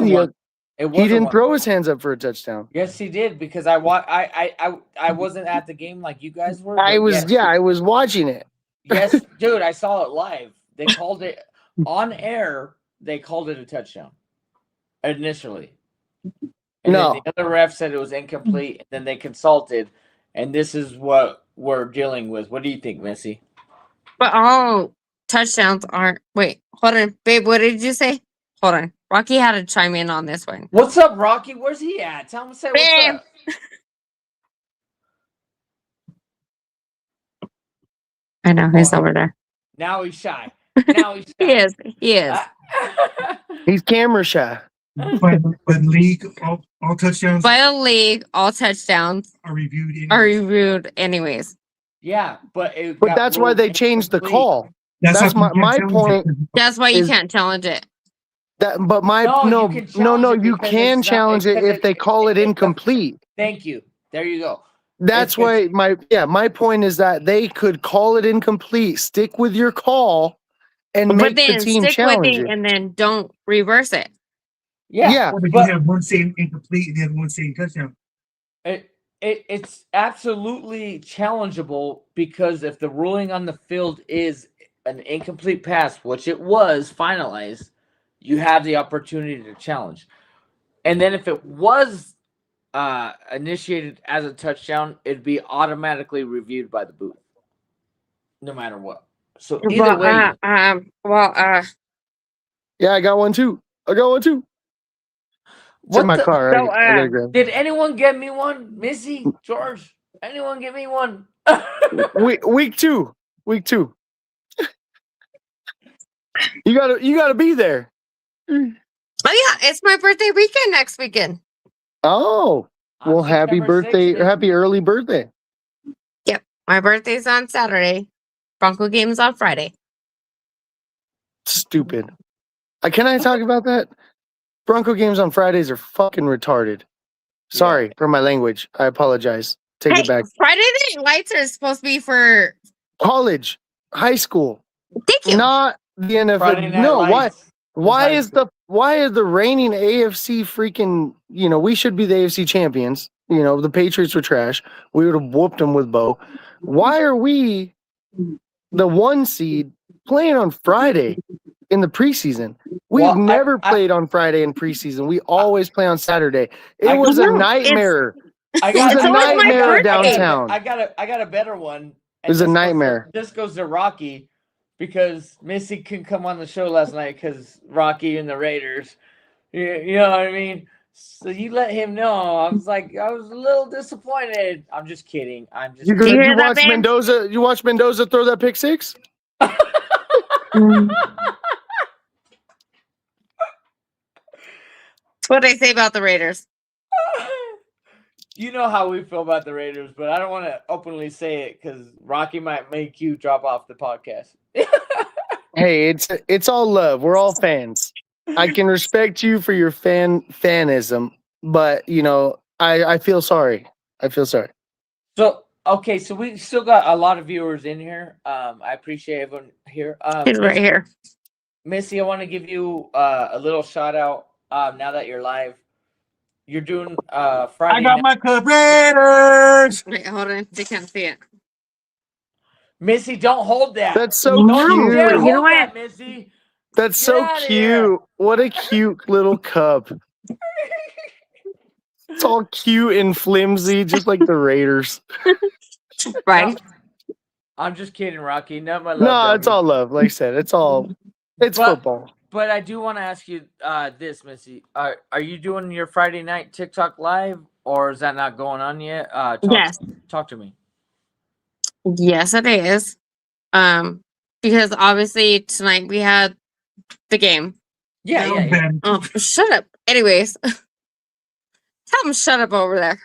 he didn't throw his hands up for a touchdown. Yes, he did, because I wasn't at the game like you guys were. I was watching it. Yes, dude, I saw it live. They called it on air. They called it a touchdown initially. And then the other ref said it was incomplete, and then they consulted, and this is what we're dealing with. What do you think, Missy? But all touchdowns aren't. Wait, hold on, babe. What did you say? Hold on. Rocky had to chime in on this one. What's up, Rocky? Where's he at? Tell him to say babe. What's up. I know he's over there. Now he's shy. He is. He's camera shy. But league, all touchdowns. By a league, all touchdowns are reviewed. Anyways. Yeah, but that's why they changed the call. That's my point. That's why you can't challenge it. You can challenge it if they call it incomplete. Thank you. There you go. That's why my point is that they could call it incomplete, stick with your call, and make the team challenge it, and then don't reverse it. Yeah. But you have one saying incomplete and the other one saying touchdown. It's absolutely challengeable, because if the ruling on the field is an incomplete pass, which it was finalized, you have the opportunity to challenge. And then if it was initiated as a touchdown, it'd be automatically reviewed by the booth, no matter what. So either way. Yeah, I got one too. It's in my car. So, did anyone get me one? Missy, George, anyone get me one? Week two. You gotta be there. Oh yeah, it's my birthday weekend next weekend. Oh, well, happy birthday! 6th, happy early birthday. Yep, my birthday's on Saturday. Bronco game's on Friday. Stupid. Can I talk about that? Bronco games on Fridays are fucking retarded. Sorry for my language. I apologize. Take it back. Friday Night Lights are supposed to be for college, high school. Thank you. Not the NFL. No, why is the reigning AFC freaking, we should be the AFC champions. The Patriots were trash. We would have whooped them with Bo. Why are we the 1 seed playing on Friday in the preseason? We've never played on Friday in preseason. We always play on Saturday. It was a nightmare. It was a nightmare downtown. I got a better one. It was a nightmare. This goes to Rocky, because Missy couldn't come on the show last night because Rocky and the Raiders. You know what I mean? So you let him know. I was a little disappointed. I'm just kidding. You watch Mendoza? You watch Mendoza throw that pick six? what I say about the Raiders. You know how we feel about the Raiders, but I don't want to openly say it because Rocky might make you drop off the podcast. Hey, it's all love. We're all fans. I can respect you for your fanism, but I feel sorry. I feel sorry. So okay, so we still got a lot of viewers in here. I appreciate everyone here. He's right here. Missy, I want to give you a little shout out. Now that you're live, you're doing Friday. I got my Cub Raiders. Wait, hold on. They can't see it. Missy, don't hold that. That's so No, cute. you know what? Missy? That's Get so outta cute. here. What a cute little cub. It's all cute and flimsy, just like the Raiders. Right. I'm just kidding, Rocky. Not my love. No, it's all love. Like I said, it's football. But I do want to ask you this, Missy. Are you doing your Friday night TikTok live, or is that not going on yet? Yes. Talk to me. Yes, it is. Because obviously tonight we had the game. Yeah. Oh, shut up. Anyways, tell him shut up over there.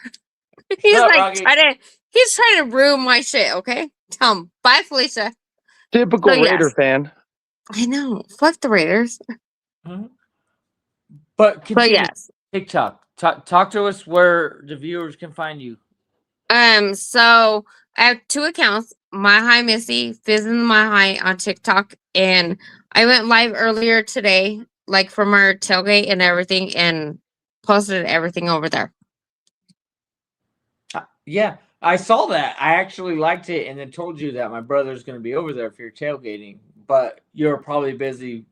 He's Shut up, like Rocky. he's trying to ruin my shit. Okay, tell him. Bye, Felicia. Typical So, yes. Raider fan. I know. Fuck the Raiders. Mm-hmm. But continue. yes. TikTok. Talk to us where the viewers can find you. So I have 2 accounts. My High Missy, Fizz in My High on TikTok, and I went live earlier today, like from our tailgate and everything, and posted everything over there. Yeah, I saw that. I actually liked it and then told you that my brother's going to be over there if you're tailgating, but you're probably busy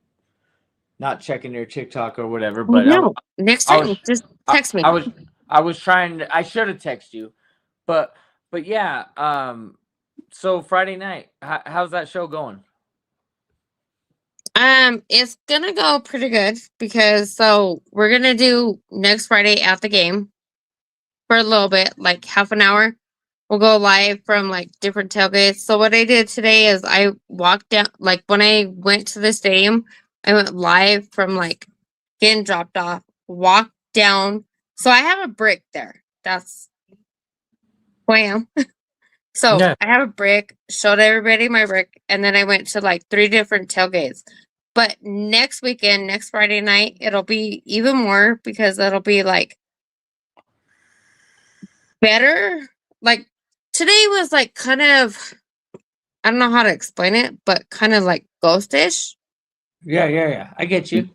not checking your TikTok or whatever. But no, next time, just text me. I was trying to. I should have texted you, but yeah. So Friday night, how's that show going? It's gonna go pretty good because we're gonna do next Friday at the game for a little bit, like half an hour. We'll go live from like different tailgates. So what I did today is I walked down, like when I went to the stadium, I went live from like getting dropped off, walked down. So I have a brick there. That's who I am. So Yeah. I have a brick, showed everybody my brick, and then I went to like 3 different tailgates. But next weekend, next Friday night, it'll be even more because it'll be like better. Like today was like kind of, I don't know how to explain it, but kind of like ghostish. Yeah. I get you.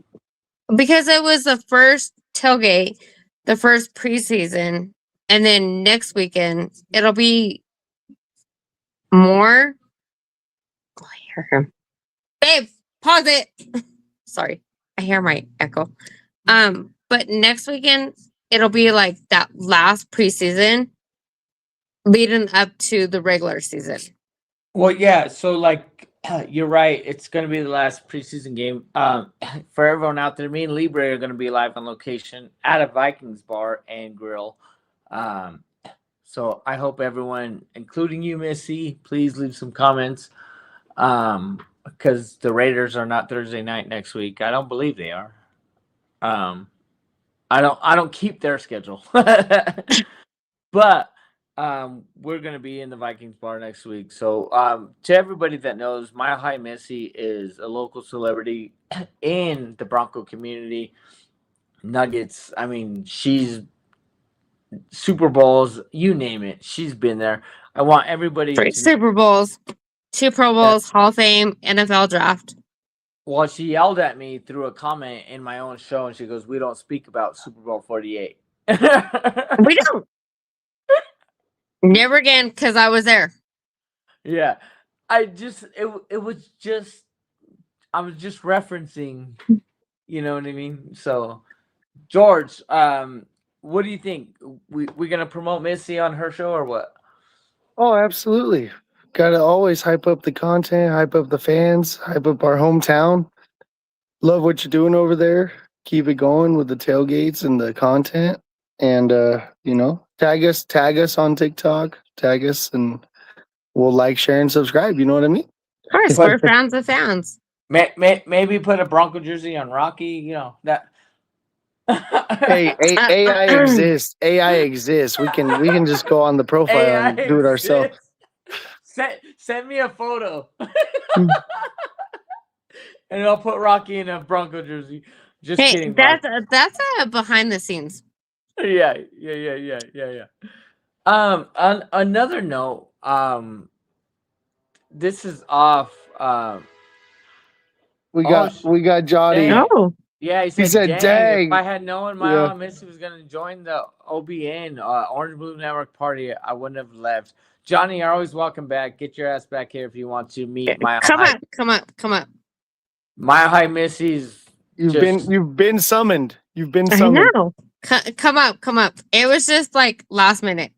Because it was the first tailgate, the first preseason, and then next weekend it'll be more. Oh, I hear him. Babe, pause it. Sorry, I hear my echo. But next weekend it'll be like that last preseason leading up to the regular season. Well, yeah. So like, you're right. It's going to be the last preseason game. For everyone out there, me and Libre are going to be live on location at a Vikings bar and grill. So I hope everyone, including you, Missy, please leave some comments. Because the Raiders are not Thursday night next week. I don't believe they are. I don't keep their schedule. But we're gonna be in the Vikings bar next week. So to everybody that knows, My High Missy is a local celebrity in the Bronco community. Nuggets. I mean, she's Super Bowls, you name it. She's been there. I want everybody 3 to Super Bowls, 2 Pro Bowls, Hall of Fame, NFL draft. Well, she yelled at me through a comment in my own show, and she goes, "We don't speak about Super Bowl 48." We don't. Never again, because I was there. Yeah, I was just referencing, you know what I mean? So, George, what do you think? We gonna promote Missy on her show or what? Oh, absolutely. Gotta always hype up the content, hype up the fans, hype up our hometown. Love what you're doing over there. Keep it going with the tailgates and the content. And tag us on TikTok, tag us, and we'll like, share, and subscribe. You know what I mean? Of course, we're fans of fans. Maybe put a Bronco jersey on Rocky. You know that. Hey, AI exists. AI exists. We can just go on the profile and do it ourselves. Send me a photo. And I'll put Rocky in a Bronco jersey. Just kidding. That's a behind the scenes. Yeah. On another note, this is off. We got Johnny. Oh. Yeah, he said, dang. If I had known my Aunt Missy was gonna join the OBN Orange Blue Network party, I wouldn't have left. Johnny, you're always welcome back. Get your ass back here if you want to meet my Come up. My High Missy's. You've been summoned. You've been summoned. I know. Come up. It was just like last minute.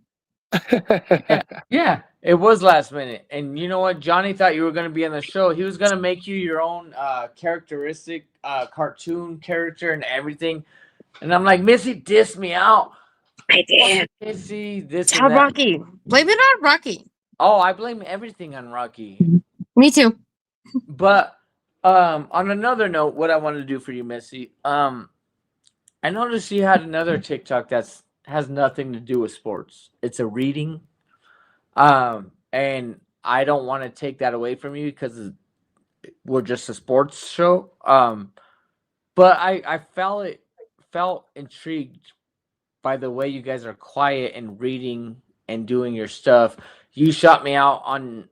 Yeah, it was last minute. And you know what? Johnny thought you were going to be on the show. He was going to make you your own characteristic cartoon character and everything. And I'm like, Missy dissed me out. I did. Missy, this Tell Rocky. Blame it on Rocky. Oh, I blame everything on Rocky. Me too. But on another note, what I wanted to do for you, Missy, I noticed you had another TikTok has nothing to do with sports. It's a reading. And I don't want to take that away from you because we're just a sports show. But I felt intrigued by the way you guys are quiet and reading and doing your stuff. You shot me out on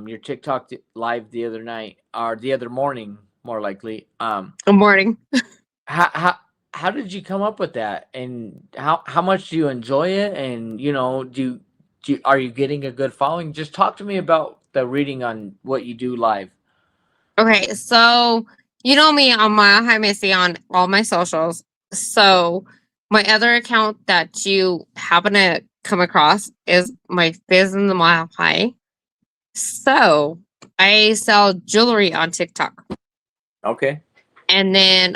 your TikTok live the other night, or the other morning, more likely. Good morning. How did you come up with that? And how much do you enjoy it? And are you getting a good following? Just talk to me about the reading on what you do live. Okay, so you know me on my Hi Missy on all my socials. So my other account that you happen to come across is my Fizz in the Mile High. So I sell jewelry on TikTok. Okay. And then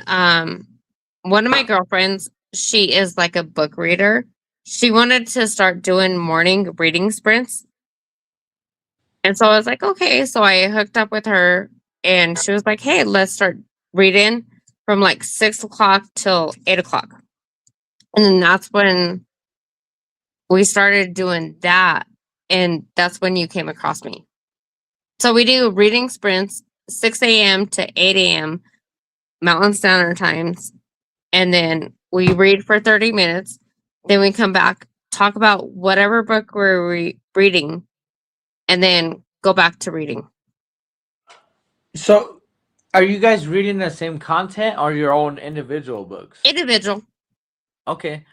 one of my girlfriends, she is like a book reader. She wanted to start doing morning reading sprints. And so I was like, okay. So I hooked up with her and she was like, hey, let's start reading from like 6 o'clock till 8 o'clock. And then that's when we started doing that. And that's when you came across me. So we do reading sprints, 6 a.m. to 8 a.m. Mountain Standard Times. And then we read for 30 minutes. Then we come back, talk about whatever book we're reading, and then go back to reading. So are you guys reading the same content or your own individual books? Individual. Okay.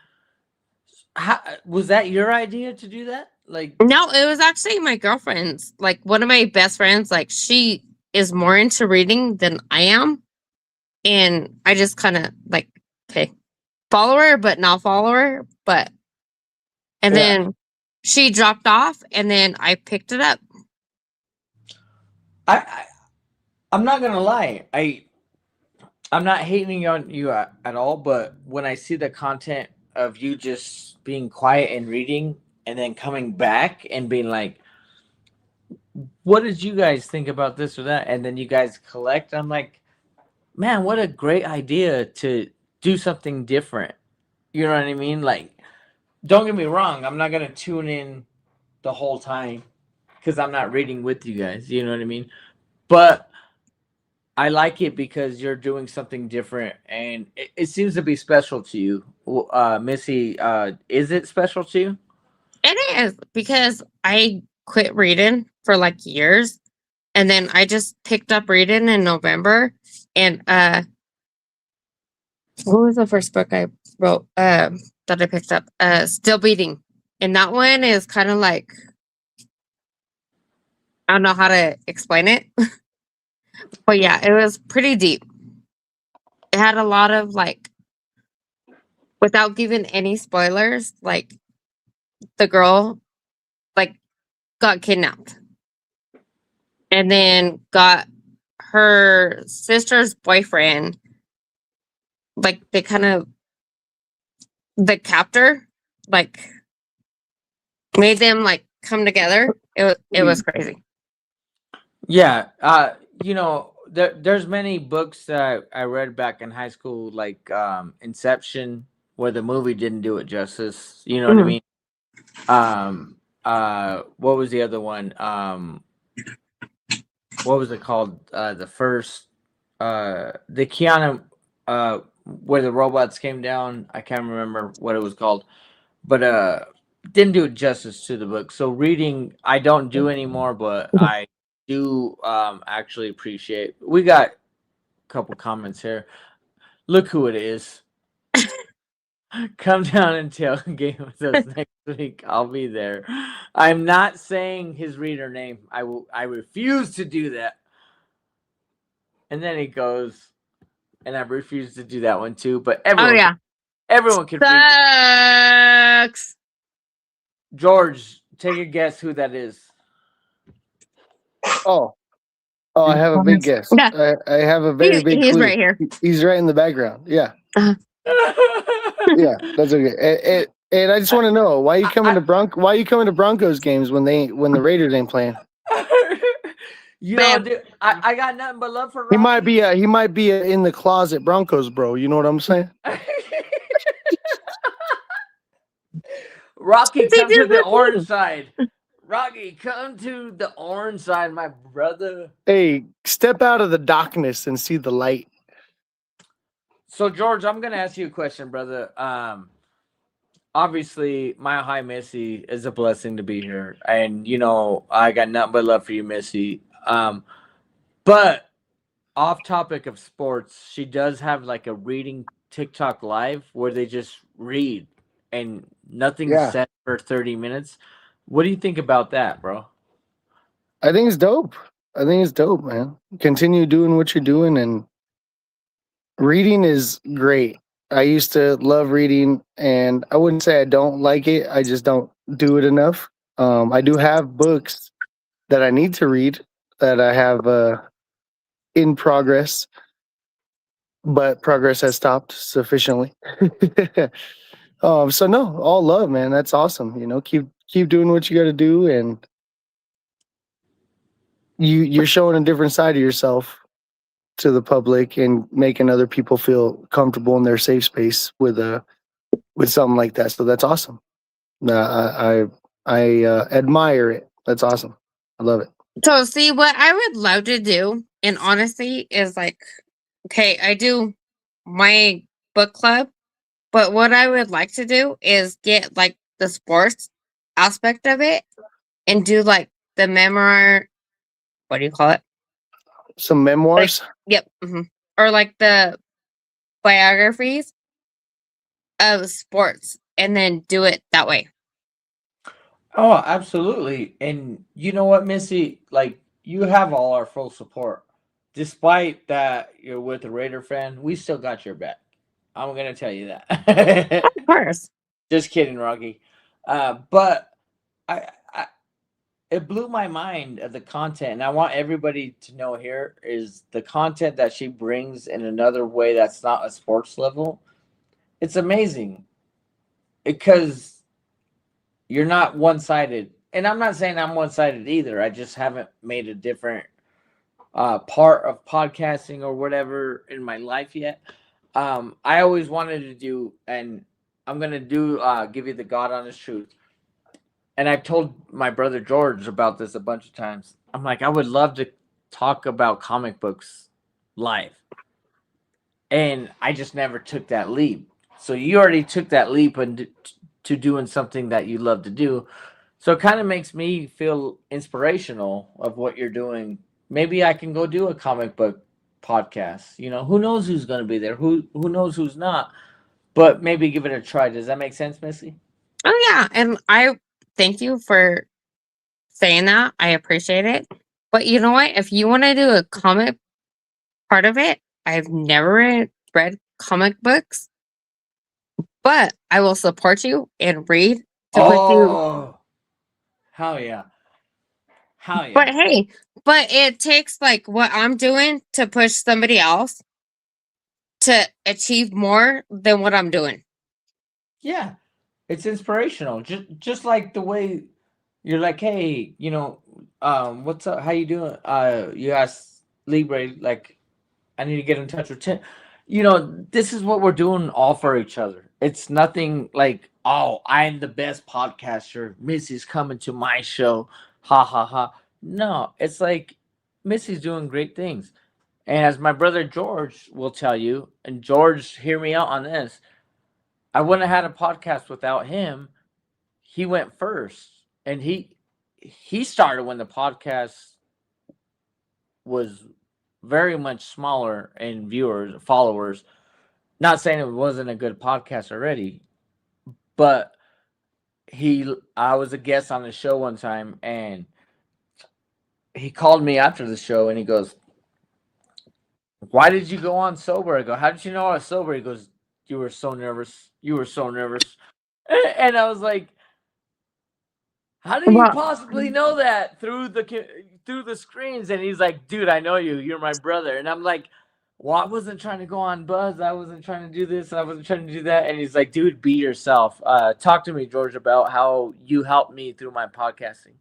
Was that your idea to do that? No, it was actually my girlfriend's. Like one of my best friends, like she is more into reading than I am. And I just kind of like, okay, follow her, but not follow her. And then she dropped off and then I picked it up. I'm not going to lie. I'm not hating on you at all, but when I see the content of you just being quiet and reading and then coming back and being like, what did you guys think about this or that? And then you guys collect. I'm like, man, what a great idea to do something different. You know what I mean? Like, don't get me wrong. I'm not going to tune in the whole time because I'm not reading with you guys. You know what I mean? But I like it because you're doing something different and it seems to be special to you. Missy, is it special to you? It is because I quit reading for like years. And then I just picked up reading in November. And what was the first book I wrote that I picked up? Still Beating. And that one is kind of like, I don't know how to explain it. But yeah, it was pretty deep. It had a lot of like, without giving any spoilers, like the girl like got kidnapped. And then got her sister's boyfriend, like they kind of, the captor, like made them like come together. It was crazy. Yeah. there's many books that I read back in high school, like Inception, where the movie didn't do it justice. You know what I mean? What was the other one? What was it called? The first, the Keanu, where the robots came down. I can't remember what it was called, but didn't do it justice to the book. So reading, I don't do anymore, but I do actually appreciate. We got a couple comments here. Look who it is. Come down and tailgate with us next week. I'll be there. I'm not saying his reader name. I refuse to do that. And then he goes, and I refuse to do that one too. But everyone can read. Sucks. George, take a guess who that is. Oh, I have a big guess. Yeah. I have a very big He's clue. right here. He's right in the background. Yeah. Yeah, that's okay. And I just want to know, why you coming to Broncos games when the Raiders ain't playing? You know, dude, I got nothing but love for Rocky. He might be in the closet Broncos bro. You know what I'm saying? Rocky, come to the orange side. Rocky, come to the orange side, my brother. Hey, step out of the darkness and see the light. So, George, I'm going to ask you a question, brother. Obviously, Mile High Missy is a blessing to be here. And, you know, I got nothing but love for you, Missy. But off topic of sports, she does have like a reading TikTok live where they just read and nothing's said for 30 minutes. What do you think about that, bro? I think it's dope. Man. Continue doing what you're doing, and reading is great. I used to love reading, and I wouldn't say I don't like it. I just don't do it enough. I do have books that I need to read that I have in progress, but progress has stopped sufficiently. So no, all love, man. That's awesome. You know, keep doing what you got to do, and you're showing a different side of yourself to the public and making other people feel comfortable in their safe space with something like that. So that's awesome. I admire it. That's awesome. I love it. So see, what I would love to do, and honestly, is like, okay, I do my book club, but what I would like to do is get like the sports aspect of it and do like the memoir. What do you call it? Some memoirs. Yep. Or like the biographies of sports, and then do it that way. Oh, absolutely. And you know what, Missy? Like, you have all our full support. Despite that you're with a Raider fan, we still got your back. I'm going to tell you that. Of course. Just kidding, Rocky. But it blew my mind of the content. And I want everybody to know here is the content that she brings in another way that's not a sports level. It's amazing. Because you're not one-sided. And I'm not saying I'm one-sided either. I just haven't made a different part of podcasting or whatever in my life yet. I always wanted to do, and I'm going to do, give you the God honest truth. And I've told my brother George about this a bunch of times. I'm like, I would love to talk about comic books live. And I just never took that leap. So you already took that leap and to doing something that you love to do. So it kind of makes me feel inspirational of what you're doing. Maybe I can go do a comic book podcast. You know, who knows who's going to be there? Who knows who's not? But maybe give it a try. Does that make sense, Missy? Oh, yeah. And I thank you for saying that. I appreciate it. But you know what? If you want to do a comic part of it, I've never read comic books. But I will support you and read to put you. Hell yeah. Hell yeah. But hey, it takes like what I'm doing to push somebody else to achieve more than what I'm doing. Yeah. It's inspirational. Just like the way you're like, hey, you know, what's up? How you doing? You asked Libre, like, I need to get in touch with Tim. You know, this is what we're doing all for each other. It's nothing like, oh, I'm the best podcaster. Missy's coming to my show. Ha ha ha. No, it's like Missy's doing great things. And as my brother George will tell you, and George, hear me out on this, I wouldn't have had a podcast without him. He went first. And he started when the podcast was very much smaller in viewers, followers. Not saying it wasn't a good podcast already, but I was a guest on the show one time, and he called me after the show, and he goes, "Why did you go on sober?" I go, "How did you know I was sober?" He goes, "You were so nervous. You were so nervous." And I was like, "How did you possibly know that through the screens?" And he's like, "Dude, I know you. You're my brother." And I'm like, "Well, I wasn't trying to go on buzz. I wasn't trying to do this. I wasn't trying to do that." And he's like, "Dude, be yourself." Talk to me, George, about how you helped me through my podcasting.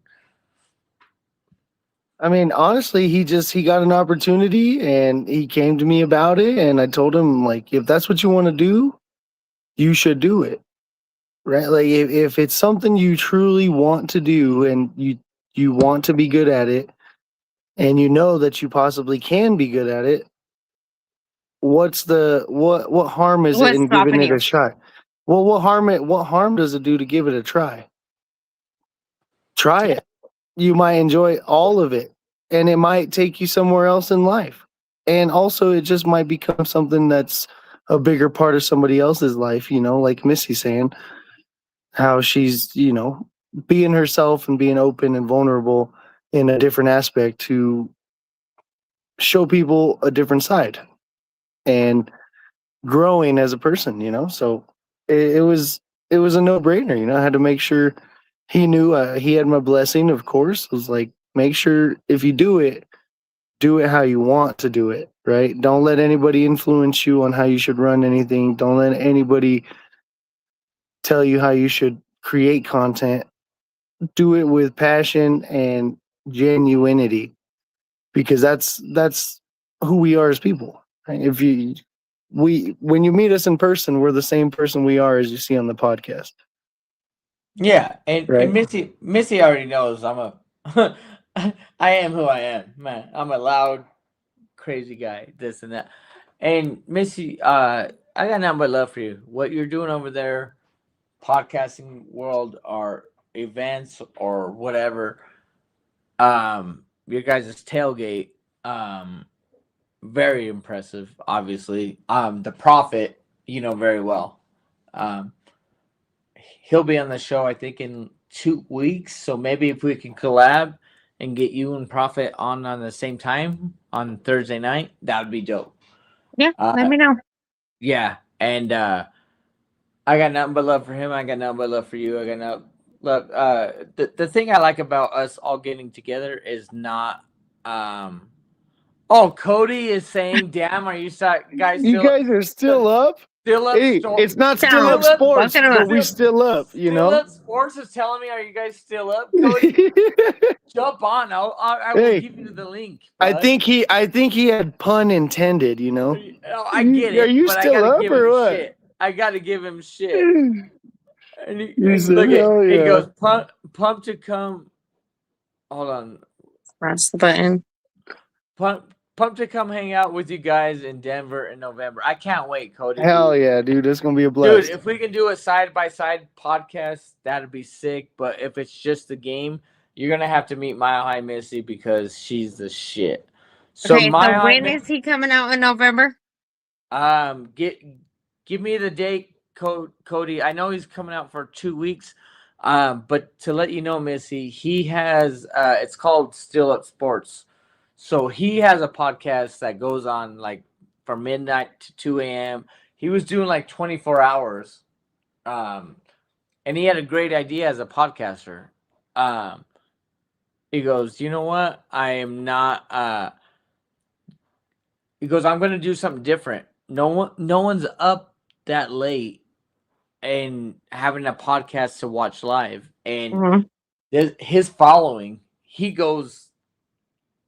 I mean, honestly, he got an opportunity and he came to me about it, and I told him, like, if that's what you want to do, you should do it. Right? Like, if it's something you truly want to do and you want to be good at it, and you know that you possibly can be good at it, what harm is it in giving it a shot? Well, what harm does it do to give it a try? Try it. You might enjoy all of it, and it might take you somewhere else in life. And also, it just might become something that's a bigger part of somebody else's life, you know, like Missy's saying, how she's, you know, being herself and being open and vulnerable in a different aspect to show people a different side and growing as a person, you know. So it was a no-brainer, you know. I had to make sure he knew he had my blessing, of course. It was like, make sure if you do it how you want to do it, right? Don't let anybody influence you on how you should run anything. Don't let anybody tell you how you should create content. Do it with passion and genuinity, because that's who we are as people. Right? When you meet us in person, we're the same person we are as you see on the podcast. Yeah, and, right? and Missy already knows I am who I am, man. I'm a loud, crazy guy, this and that. And Missy, I got nothing but love for you. What you're doing over there, podcasting world, or events or whatever, your guys' tailgate, very impressive, obviously. The Prophet, you know very well. He'll be on the show, I think, in 2 weeks. So maybe if we can collab and get you and Prophet on the same time on Thursday night, that would be dope. Yeah, let me know. Yeah, and I got nothing but love for him. I got nothing but love for you. I got nothing. Look, the thing I like about us all getting together is not. Oh, Cody is saying, "Damn, are you guys? You guys are still up? Still up? Hey, it's not still up sports, but we still up. You know, Still Up Sports is telling me, are you guys still up, Cody? Jump on. I will give you the link. Bud. I think he had pun intended. You know. I get it. Are you but still I gotta up give or him what? Shit. I gotta give him shit. And he goes, pump to come. Hold on. Press the button. Pump to come hang out with you guys in Denver in November. I can't wait, Cody. Hell yeah, dude. It's going to be a blast. Dude, if we can do a side-by-side podcast, that'd be sick. But if it's just the game, you're going to have to meet Mile High Missy because she's the shit. So, okay, so when is he coming out in November? Give me the date, Cody. I know he's coming out for 2 weeks. But to let you know, Missy, he has it's called Still Up Sports. So he has a podcast that goes on like from midnight to 2 a.m. He was doing like 24 hours. And he had a great idea as a podcaster. He goes, you know what? I am not he goes, I'm gonna do something different. No one's up that late and having a podcast to watch live. And his following, he goes,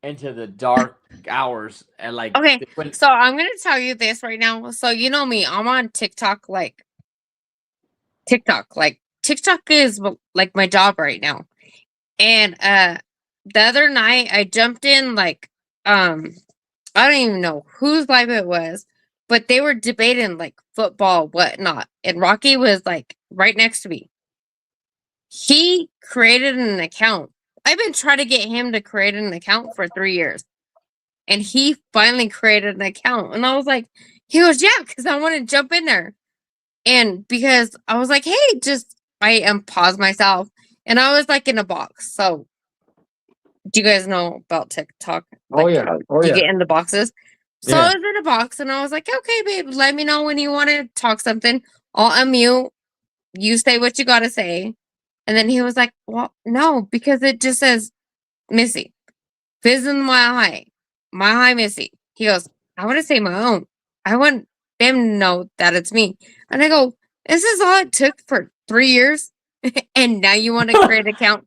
into the dark hours and like. Okay, so I'm gonna tell you this right now. So you know me, I'm on TikTok. TikTok is like my job right now. And the other night I jumped in like I don't even know whose live it was, but they were debating like football, whatnot, and Rocky was like right next to me. He created an account. I've been trying to get him to create an account for 3 years. And he finally created an account. And I was like, he goes, yeah, because I want to jump in there. And because I was like, hey, I paused myself. And I was like in a box. So do you guys know about TikTok? Oh, yeah. You get in the boxes. So I was in a box and I was like, okay, babe, let me know when you want to talk something. I'll unmute. You say what you got to say. And then he was like, well, no, because it just says Missy. Visit my high Missy. He goes, I want to say my own. I want them to know that it's me. And I go, this is all it took for 3 years. And now you want to create an account?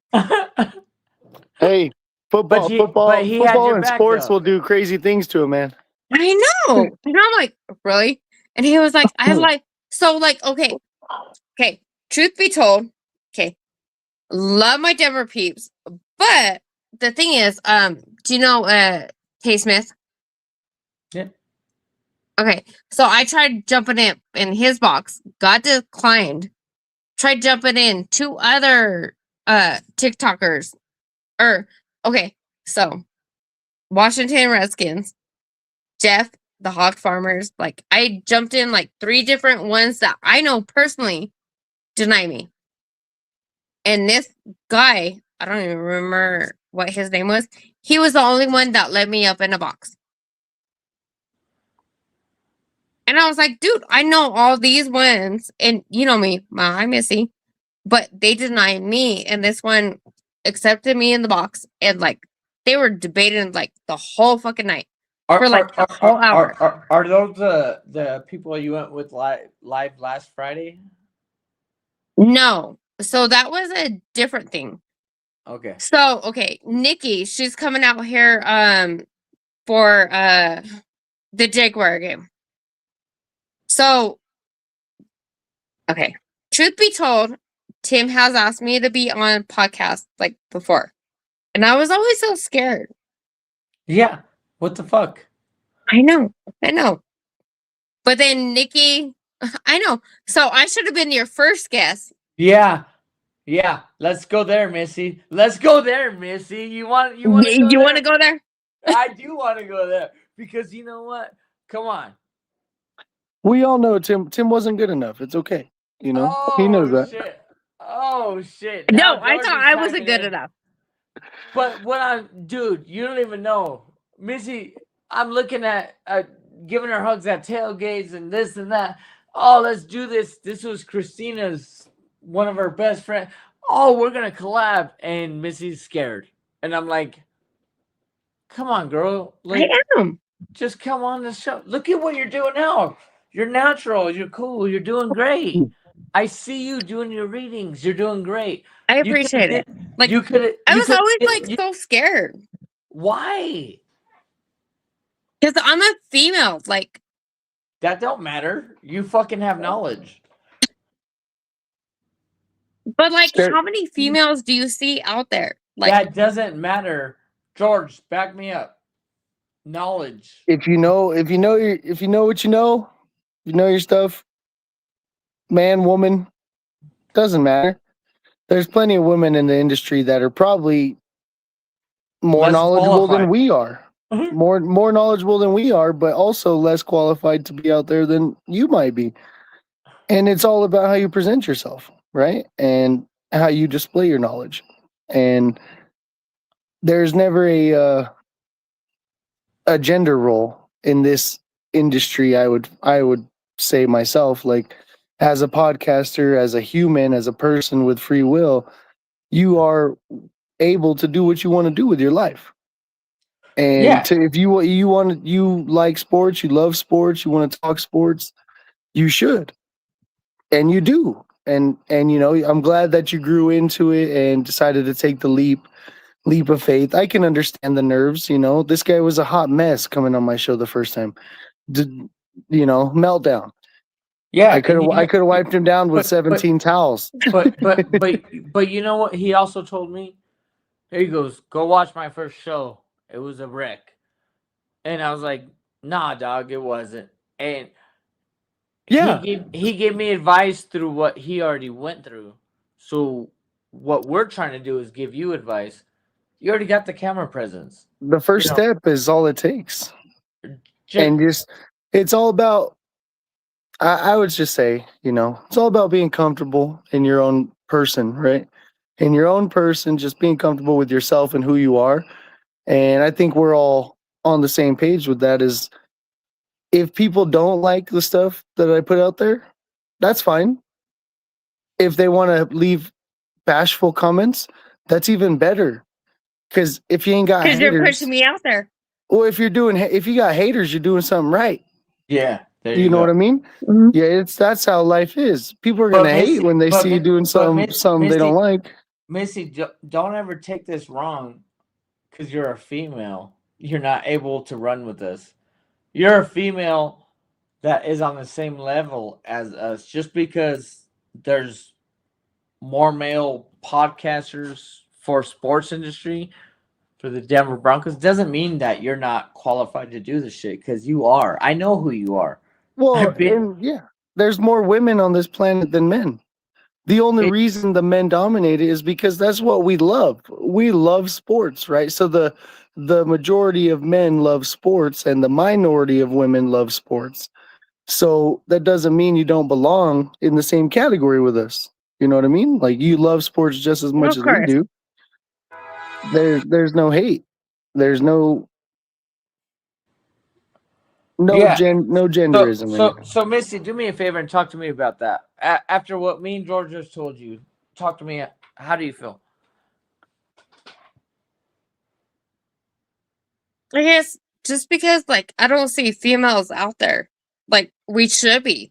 Hey, football and sports will do crazy things to a man. I know. And I'm like, really? And he was like, okay. Truth be told, okay, love my Denver peeps. But the thing is, do you know K Smith? Yeah. Okay, so I tried jumping in his box, got declined. Tried jumping in 2 other TikTokers. So Washington Redskins, Jeff, the Hog Farmers. Like I jumped in like 3 different ones that I know personally deny me. And this guy, I don't even remember what his name was. He was the only one that let me up in a box. And I was like, dude, I know all these ones. And you know me, I'm Missy. But they denied me. And this one accepted me in the box. And like, they were debating like the whole fucking night. For like a whole hour. Are those the people you went with live last Friday? No. So that was a different thing. Okay. So, okay, Nikki, she's coming out here for the Jaguar game. So, okay. Truth be told, Tim has asked me to be on podcasts like before. And I was always so scared. Yeah. What the fuck? I know. But then Nikki, I know. So I should have been your first guest. Yeah. Let's go there, Missy. You want to go there? I do want to go there because you know what? Come on. We all know Tim wasn't good enough. It's okay. You know, he knows that. Shit. Oh shit. No, I thought I wasn't good enough. But dude, you don't even know. Missy, I'm looking at giving her hugs at tailgates and this and that. Oh, let's do this. This was Christina's one of her best friends. Oh, we're gonna collab, and Missy's scared. And I'm like, come on, girl. Like, I am. Just come on the show. Look at what you're doing now. You're natural. You're cool. You're doing great. I see you doing your readings. You're doing great. I appreciate it. Like you could. I was always so scared. Why? Because I'm a female. Like that don't matter. You fucking have knowledge. But like, how many females do you see out there? Like that doesn't matter. George, back me up. Knowledge. If you know what you know your stuff. Man, woman, doesn't matter. There's plenty of women in the industry that are probably more less knowledgeable qualified. than we are. More knowledgeable than we are, but also less qualified to be out there than you might be. And it's all about how you present yourself, right? And how you display your knowledge. And there's never a gender role in this industry. I would say myself, like, as a podcaster, as a human, as a person with free will, you are able to do what you want to do with your life. And if you like sports, you love sports, you want to talk sports, you should, and you do. And you know, I'm glad that you grew into it and decided to take the leap leap of faith. I can understand the nerves. This guy was a hot mess coming on my show the first time. Meltdown. Yeah, I could have wiped him down with 17 towels. But you know what? He also told me, he goes, "Go watch my first show. It was a wreck." And I was like, "Nah, dog, it wasn't." And yeah, he gave me advice through what he already went through. So what we're trying to do is give you advice. You already got the camera presence. The first step is all it takes. And it's all about, I would just say, it's all about being comfortable in your own person, right? In your own person, just being comfortable with yourself and who you are. And I think we're all on the same page with that. Is if people don't like the stuff that I put out there, that's fine. If they want to leave bashful comments, that's even better. Because if you ain't got haters, you're pushing me out there. Well, if you got haters, you're doing something right. Yeah, you know what I mean? Mm-hmm. Yeah, that's how life is. People are gonna hate when they see you doing something they don't like. Missy, don't ever take this wrong. Because you're a female, you're not able to run with us. You're a female that is on the same level as us. Just because there's more male podcasters for sports industry, for the Denver Broncos, doesn't mean that you're not qualified to do this shit, because you are. I know who you are. Well, there's more women on this planet than men. The only reason the men dominate it is because that's what we love. We love sports, right? So the majority of men love sports and the minority of women love sports. So that doesn't mean you don't belong in the same category with us. You know what I mean? Like, you love sports just as much as we do. There's no hate. There's no genderism. So Missy, do me a favor and talk to me about that. After what me and George just told you, talk to me. How do you feel? I guess just because, like, I don't see females out there like we should be.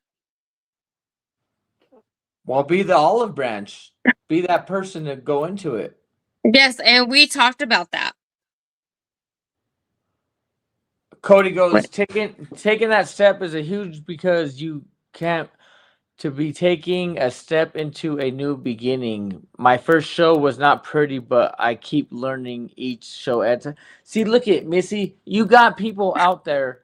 Well, be the olive branch. Be that person to go into it. Yes, and we talked about that. Cody goes, taking that step is a huge, because you can't, to be taking a step into a new beginning. My first show was not pretty, but I keep learning each show. See, look at Missy. You got people out there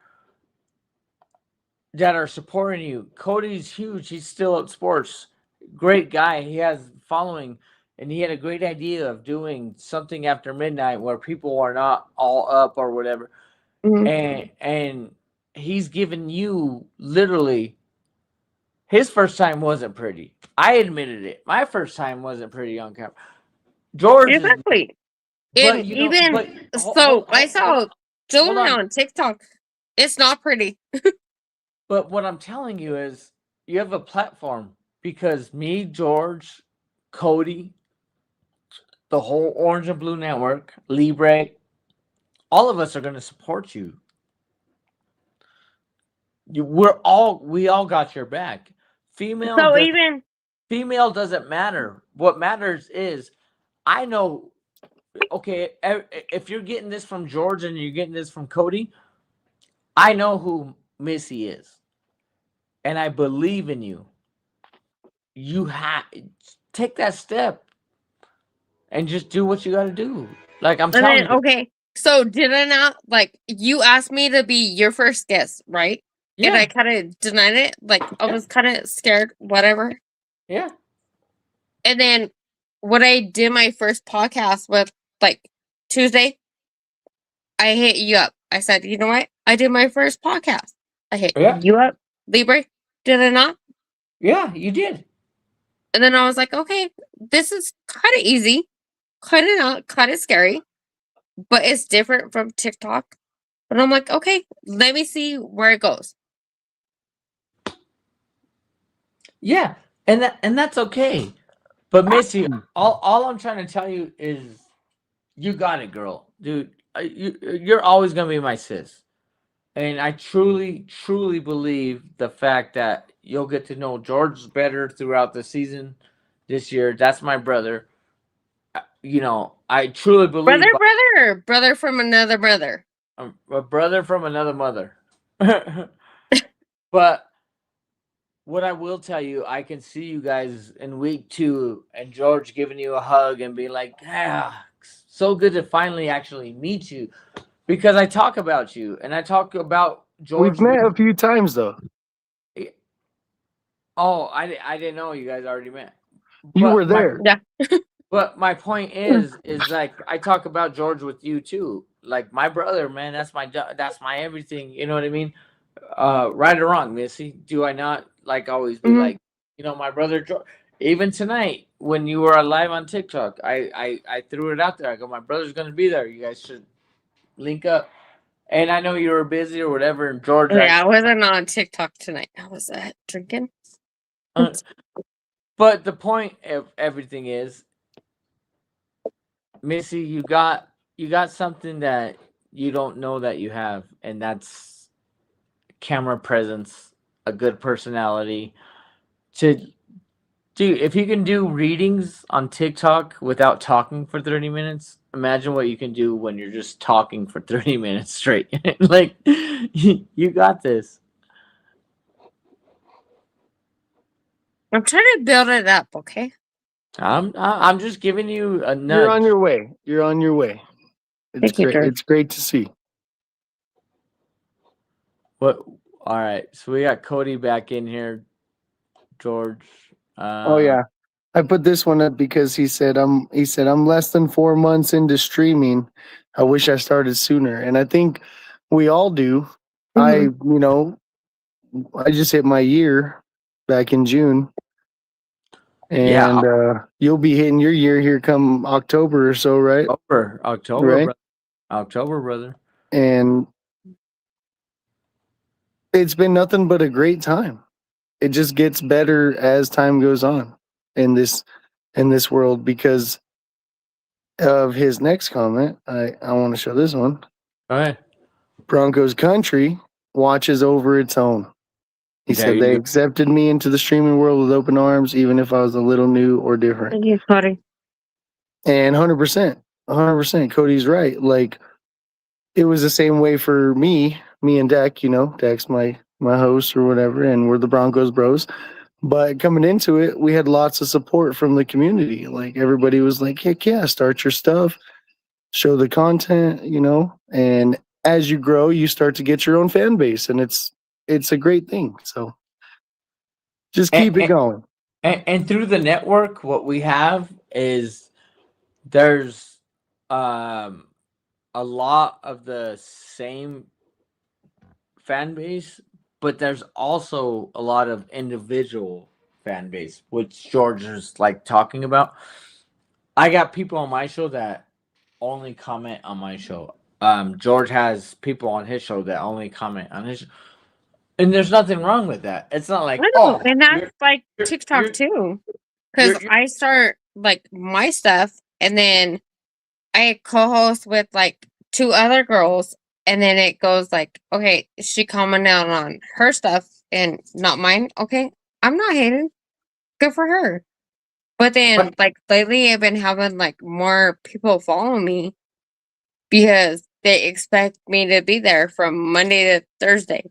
that are supporting you. Cody's huge. He's still at sports. Great guy. He has following, and he had a great idea of doing something after midnight where people are not all up or whatever. Mm-hmm. And he's given you literally. His first time wasn't pretty. I admitted it. My first time wasn't pretty on camera. George, exactly. I saw Julian on TikTok. It's not pretty. But what I'm telling you is, you have a platform, because me, George, Cody, the whole Orange and Blue Network, Libre, all of us are going to support you. We all got your back. Female doesn't matter. What matters is, I know, okay, if you're getting this from George and you're getting this from Cody, I know who Missy is. And I believe in you. You take that step and just do what you got to do. Like, I'm telling you. Okay, so did I not, like, you asked me to be your first guest, right? Yeah. And I kind of denied it. Like, I was kind of scared, whatever. Yeah. And then when I did my first podcast with, like, Tuesday, I hit you up. I said, you know what? I did my first podcast. I hit you up. Libre, did I not? Yeah, you did. And then I was like, okay, this is kind of easy. Kind of not, kind of scary. But it's different from TikTok. But I'm like, okay, let me see where it goes. Yeah, and that's okay. But Missy, all I'm trying to tell you is, you got it, girl. Dude, you're always going to be my sis. And I truly, truly believe the fact that you'll get to know George better throughout the season this year. That's my brother. I truly believe brother, or brother from another brother. A brother from another mother. But what I will tell you, I can see you guys in week 2 and George giving you a hug and being like, so good to finally actually meet you. Because I talk about you and I talk about George. We've met a few times though. Oh, I didn't know you guys already met. You were there. Yeah. But my point is like I talk about George with you too. Like my brother, man, that's my everything. You know what I mean? Right or wrong, Missy? Do I not like always be like, my brother George? Even tonight when you were live on TikTok, I threw it out there. I go, my brother's gonna be there. You guys should link up. And I know you were busy or whatever. And George, I wasn't on TikTok tonight. I was drinking. But the point of everything is, Missy, you got something that you don't know that you have, and that's camera presence, a good personality. If you can do readings on TikTok without talking for 30 minutes, imagine what you can do when you're just talking for 30 minutes straight. Like, you got this. I'm trying to build it up, okay? I'm just giving you a nudge. You're on your way. You're on your way. It's Thank you, great. George. It's great to see. What? All right. So we got Cody back in here. George. Oh yeah, I put this one up because he said I'm less than 4 months into streaming. I wish I started sooner, and I think we all do. I just hit my year back in June. And you'll be hitting your year here come October or so, right? October, right? Brother. October, brother. And it's been nothing but a great time. It just gets better as time goes on in this world because of his next comment. I want to show this one. All right. Broncos country watches over its own. He said they accepted me into the streaming world with open arms, even if I was a little new or different. Thank you, Cody. And 100%, Cody's right. Like, it was the same way for me and Dak, Dak's my host or whatever, and we're the Broncos bros. But coming into it, we had lots of support from the community. Like, everybody was like, heck yeah, start your stuff, show the content, and as you grow, you start to get your own fan base, and it's a great thing. So just keep it going. And through the network, what we have is there's a lot of the same fan base, but there's also a lot of individual fan base, which George is like talking about. I got people on my show that only comment on my show. George has people on his show that only comment on his show. And there's nothing wrong with that. It's not like, and that's like TikTok too. Because I start like my stuff and then I co-host with like 2 other girls, and then it goes like, okay, she commented on her stuff and not mine. Okay, I'm not hating. Good for her. But then like lately I've been having like more people follow me because they expect me to be there from Monday to Thursday.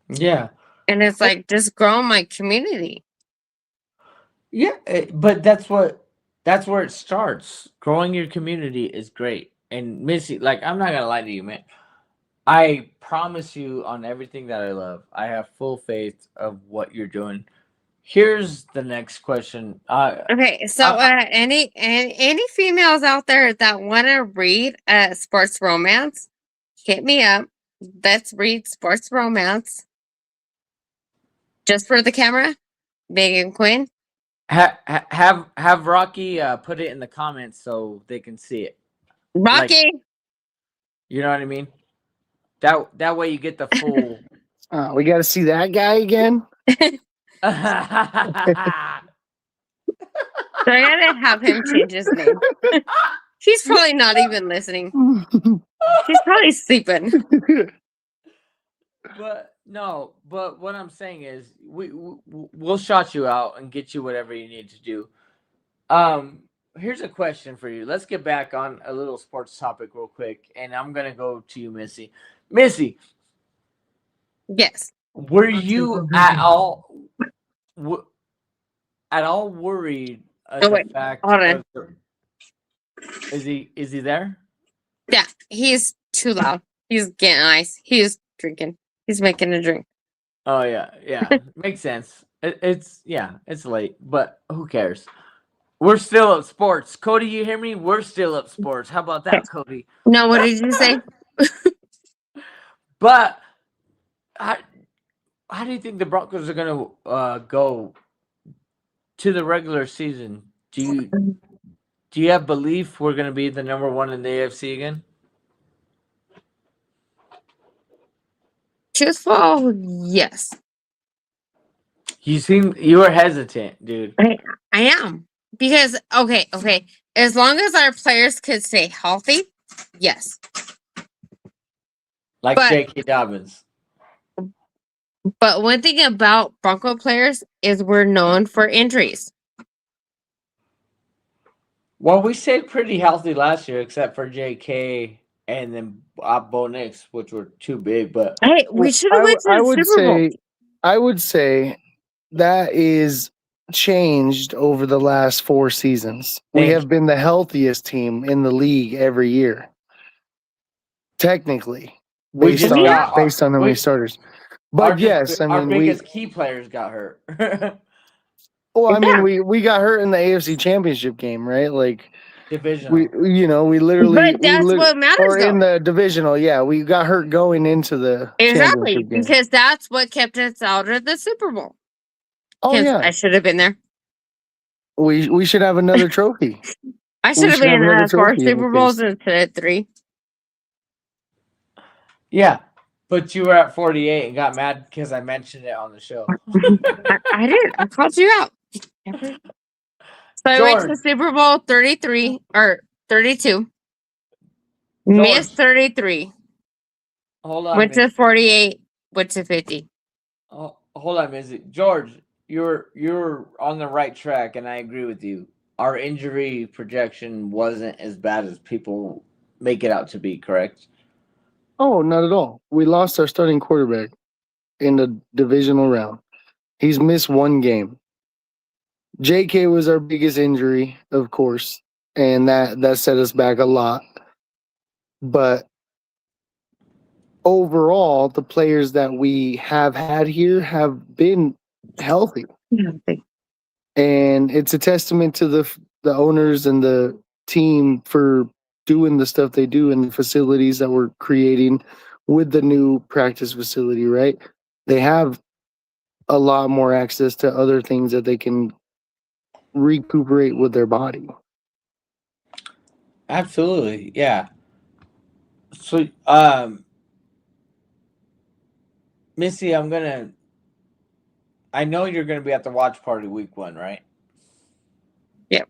Yeah. And it's like just growing my community. Yeah, but that's where it starts. Growing your community is great. And Missy, like, I'm not gonna lie to you, man. I promise you on everything that I love, I have full faith of what you're doing. Here's the next question. Okay, so any females out there that want to read sports romance, hit me up. Let's read sports romance. Just for the camera, Big and Quinn. Have Rocky put it in the comments so they can see it. Rocky, like, you know what I mean? That way you get the full. We got to see that guy again. So I gotta have him change his name. He's probably not even listening. He's probably sleeping. But what I'm saying is we'll shout you out and get you whatever you need to do. here's a question for you. Let's get back on a little sports topic real quick, and I'm gonna go to you, Missy. Missy, Yes. were you at all worried of Oh, the wait. fact Hold on. of is he there? Yeah, he's too loud. He's getting ice. He's drinking. He's making a drink. Oh yeah, makes sense. It's late, but who cares? We're still up sports. Cody, you hear me? We're still up sports. How about that, Cody? No, what did you say? But how do you think the Broncos are going to go to the regular season? Do you have belief we're going to be the number one in the AFC again? Truthful, yes. You were hesitant, dude. I am. Because, okay. As long as our players could stay healthy, yes. Like J.K. Dobbins. But one thing about Bronco players is we're known for injuries. Well, we stayed pretty healthy last year, except for J.K. and then Bo Nix, which were too big. But hey, we should have went to the Super Bowl. I would say that is changed over the last 4 seasons. We have been the healthiest team in the league every year, technically, based on how many starters. But yes, I mean, our biggest key players got hurt. Well, I mean, we got hurt in the AFC Championship game, right? Like divisional. We literally. But that's what matters, or in the divisional, yeah, we got hurt going into the exactly championship game. Because that's what kept us out of the Super Bowl. Oh yeah, I should have been there. We should have another trophy. I should have been in 4 Super Bowls instead of 3. Yeah, but you were at 48 and got mad because I mentioned it on the show. I did. I called you out. So I went to Super Bowl 33 or 32. Missed 33. Hold on. Went to 48. Went to 50. Oh, hold on, Missy. George, you're on the right track, and I agree with you. Our injury projection wasn't as bad as people make it out to be, correct? Oh, not at all. We lost our starting quarterback in the divisional round. He's missed 1 game. JK was our biggest injury, of course, and that set us back a lot. But overall, the players that we have had here have been healthy. And it's a testament to the owners and the team for doing the stuff they do in the facilities that we're creating with the new practice facility, right? They have a lot more access to other things that they can recuperate with their body. Absolutely, yeah. So, Missy, I know you're gonna be at the watch party week 1, right? Yep.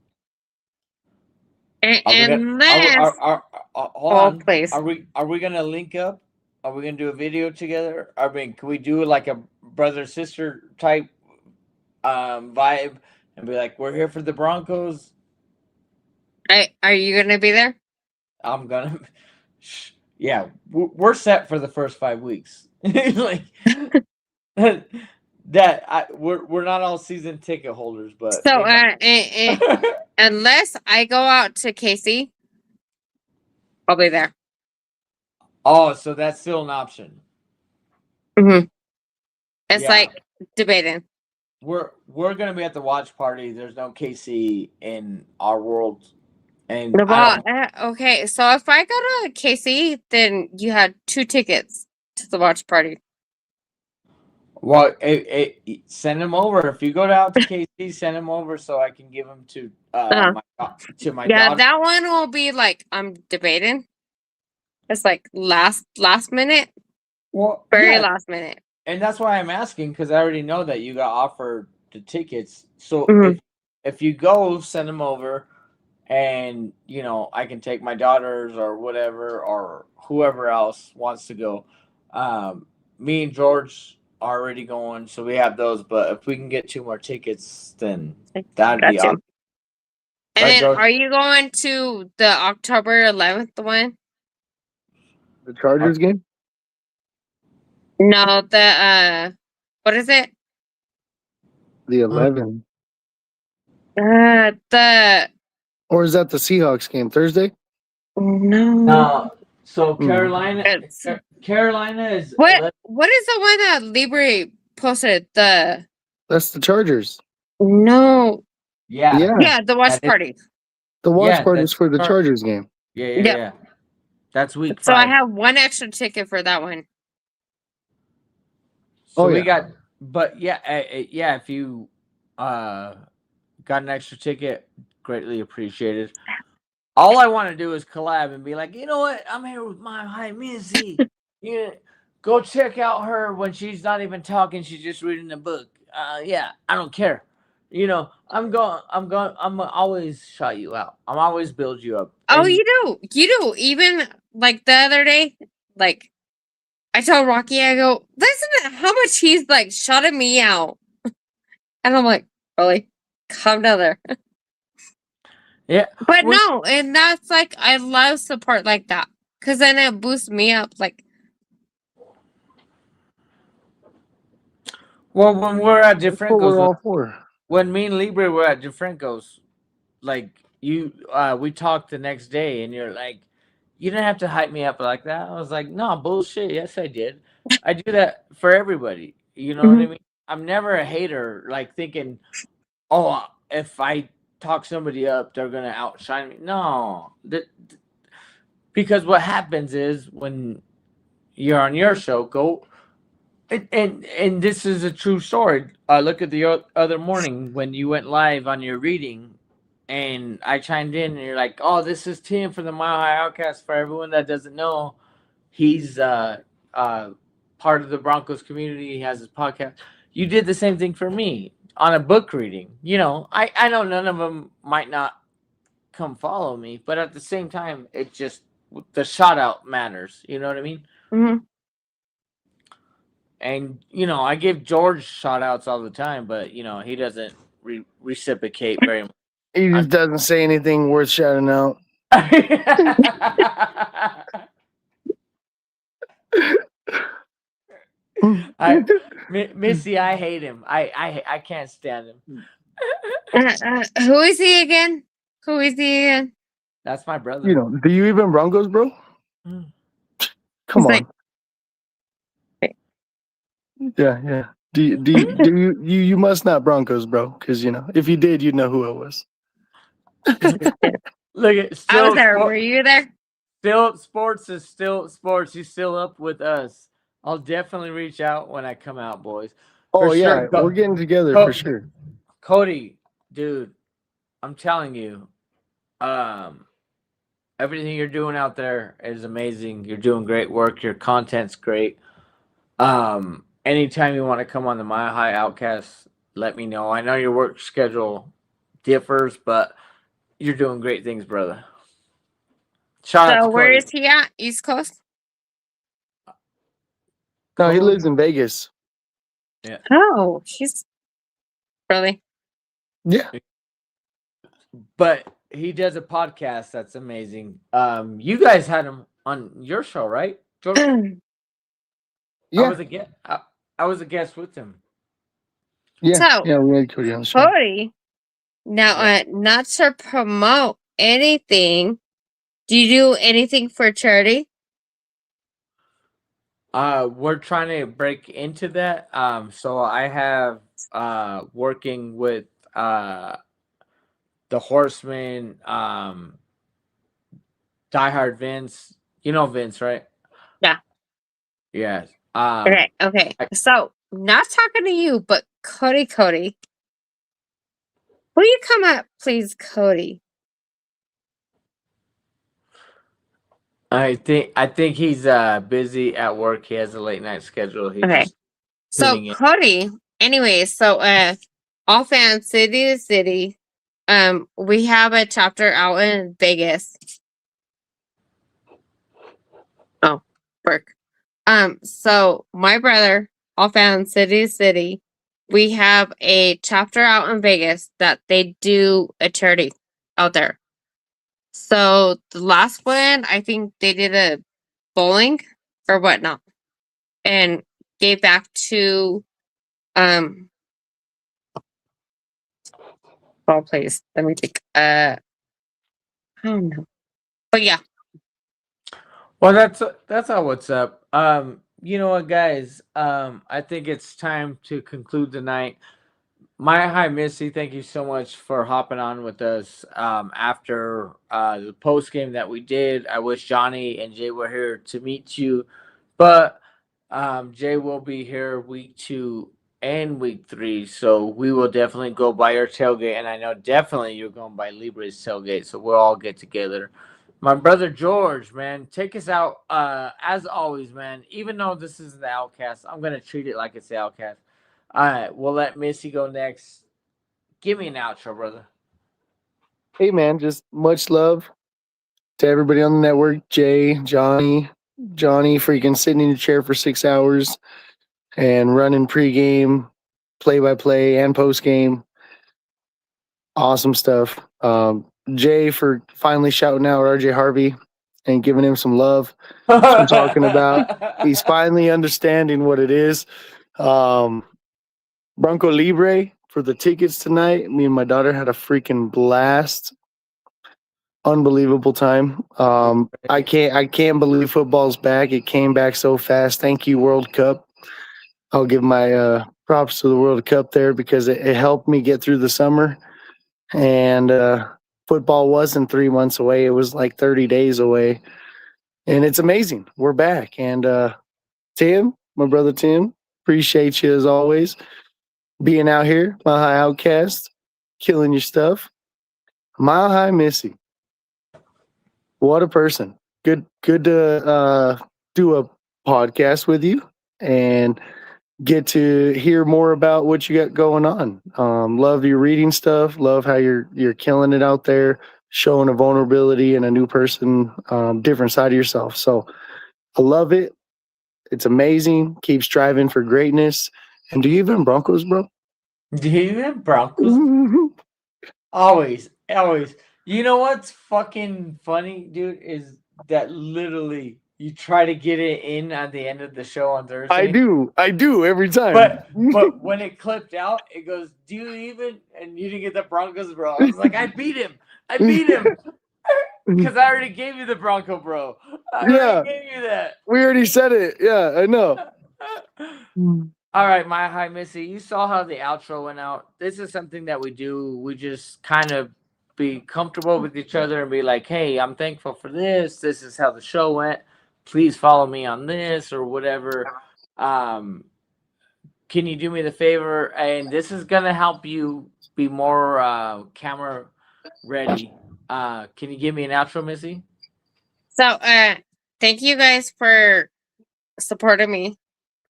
Hold on. Please. Are we gonna link up? Are we gonna do a video together? I mean, can we do like a brother sister type vibe and be like, we're here for the Broncos? Are you gonna be there? I'm gonna. Yeah, we're set for the first 5 weeks. Like that. We're not all season ticket holders, but so unless I go out to KC, I'll be there. Oh, so that's still an option. Mm-hmm. It's like debating. We're gonna be at the watch party. There's no KC in our world. And okay, so if I go to KC, then you had 2 tickets to the watch party. Well, send them over. If you go out to KC, send them over so I can give them to my yeah, daughter. that one will be like I'm debating. It's like last minute. Well, very last minute. And that's why I'm asking, because I already know that you got offered the tickets. So if you go, send them over. And, I can take my daughters or whatever, or whoever else wants to go. Me and George are already going, so we have those. But if we can get 2 more tickets, then that'd be awesome. And Right, then, George? are you going to the October 11th one? The Chargers game? No, the what is it? The 11. The Or is that the Seahawks game? Thursday? no. No. So Carolina It's, Carolina is what is the one that Libre posted? The That's the Chargers. no. yeah. Yeah, the watch That is- party. The watch Yeah, party is that's for the Char- Chargers game. Yeah. That's week So 5. I have one extra ticket for that one. So we yeah. got, but yeah, if you got an extra ticket, greatly appreciated. All I want to do is collab and be like, you know what? I'm here with my high Missy. Yeah, go check out her when she's not even talking; she's just reading the book. Yeah, I don't care. You know, I'm always shout you out. I'm always build you up. Oh, And- you do. Even like the other day, like I told Rocky, I go, listen to how much he's like shouting me out. And I'm like, really? Calm down there. Yeah. But no, and that's like, I love support like that. Because then it boosts me up. Like, Well, when we're at That's what we're DeFranco's, all for. when me and Libre were at DeFranco's, like we talked the next day, and you're like, you didn't have to hype me up like that. I was like, no, bullshit. Yes, I did. I do that for everybody. You know what I mean? I'm never a hater, like thinking, oh, if I talk somebody up, they're gonna outshine me. No, because what happens is when you're on your show, and this is a true story. Look at the other morning when you went live on your reading, and I chimed in, and you're like, "Oh, this is Tim from the Mile High Outcast." For everyone that doesn't know, he's part of the Broncos community. He has his podcast. You did the same thing for me on a book reading. You know, I know none of them might not come follow me, but at the same time, it just the shout out matters. You know what I mean? mm-hmm. And, you know, I give George shout outs all the time, but, you know, he doesn't reciprocate very much. He just doesn't say anything worth shouting out. Missy, I hate him. I can't stand him. Who is he again? Who is he again? That's my brother. You know, do you even Broncos, bro? Mm. Come on. Like, Yeah. Do you must not Broncos, bro? Because you know, if you did, you'd know who it was. Look at I was there. Were you there? Still, sports is still sports. He's still up with us. I'll definitely reach out when I come out, boys. Oh For yeah, sure. we're getting together for sure. Cody, dude, I'm telling you, everything you're doing out there is amazing. You're doing great work. Your content's great. Anytime you want to come on the Mile High Outcast, let me know. I know your work schedule differs, but you're doing great things, brother. Shout out So to where Cody. is he at? East Coast? No, he lives in Vegas. Yeah. Oh, he's really. Yeah. But he does a podcast that's amazing. You guys had him on your show, right, George? Yeah. I was a guest with him. Yeah. So, yeah, we had Cody on the show. Cody, now, not to promote anything, do you do anything for charity? We're trying to break into that. So I have working with the Horseman, Diehard Vince. You know Vince, right? Yeah. Yes. Okay. So, not talking to you, but Cody. Will you come up, please, Cody? I think he's busy at work. He has a late night schedule. So Cody, anyways, so all fans, city to city, we have a chapter out in Vegas. Oh, work. So my brother, all fans, city to city, we have a chapter out in Vegas that they do a charity out there. So the last one, I think they did a bowling or whatnot, and gave back to ball place. Let me think. I don't know, but yeah. Well, that's all. What's up? You know what, guys? I think it's time to conclude the night. My hi, Missy. Thank you so much for hopping on with us after the post game that we did. I wish Johnny and Jay were here to meet you, but Jay will be here week 2 and week 3, so we will definitely go by your tailgate, and I know definitely you're going by Libre's tailgate, so we'll all get together. My brother George, man, take us out. As always, man, even though this is the Outcast, I'm going to treat it like it's the Outcast. All right, we'll let Missy go next. Give me an outro, brother. Hey, man, just much love to everybody on the network. Jay, Johnny, freaking sitting in your chair for 6 hours and running pregame, play-by-play, and postgame. Awesome stuff. Jay for finally shouting out RJ Harvey and giving him some love. That's what I'm talking about. He's finally understanding what it is. Bronco Libre for the tickets tonight. Me and my daughter had a freaking blast. Unbelievable time. I can't believe football's back. It came back so fast. Thank you, World Cup. I'll give my props to the World Cup there because it helped me get through the summer. And football wasn't 3 months away. It was like 30 days away. And it's amazing. We're back. And Tim, my brother Tim, appreciate you as always. Being out here, Mile High Outcast, killing your stuff. Mile High Missy. What a person. Good to do a podcast with you and get to hear more about what you got going on. Love your reading stuff. Love how you're killing it out there, showing a vulnerability and a new person, different side of yourself. So I love it. It's amazing. Keep striving for greatness. And do you even Broncos, bro? Do you even Broncos? Always. You know what's fucking funny, dude, is that literally you try to get it in at the end of the show on Thursday. I do every time. But when it clipped out, it goes, "Do you even?" And you didn't get the Broncos, bro. I was like, I beat him because I already gave you the Bronco, bro. I already gave you that. We already said it. Yeah, I know. All right, my hi, Missy. You saw how the outro went out. This is something that we do. We just kind of be comfortable with each other and be like, hey, I'm thankful for this. This is how the show went. Please follow me on this or whatever. Can you do me the favor? And this is going to help you be more camera ready. Can you give me an outro, Missy? So, thank you guys for supporting me,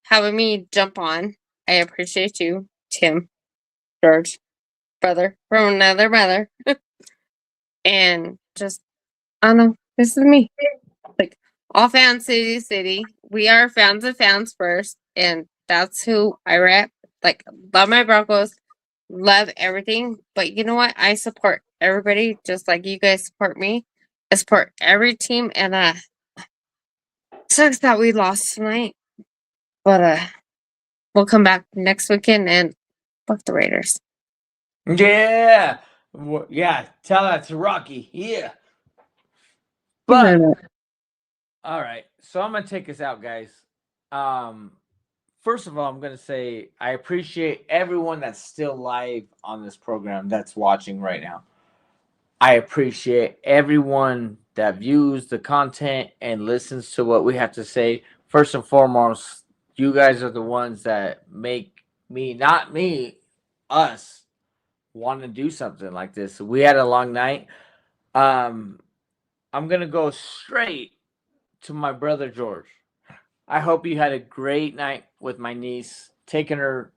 having me jump on. I appreciate you, Tim, George, brother from another mother. And just, I don't know, this is me. Like, all fans, city. We are fans of fans first. And that's who I rep. Like, love my Broncos, love everything. But you know what? I support everybody just like you guys support me. I support every team. And sucks that we lost tonight. But we'll come back next weekend and fuck the Raiders. Yeah. Yeah. Tell that to Rocky. Yeah. But all right. So I'm gonna take us out, guys. First of all, I'm gonna say I appreciate everyone that's still live on this program that's watching right now. I appreciate everyone that views the content and listens to what we have to say. First and foremost, you guys are the ones that make me, not me, us, want to do something like this. We had a long night. I'm going to go straight to my brother, George. I hope you had a great night with my niece, taking her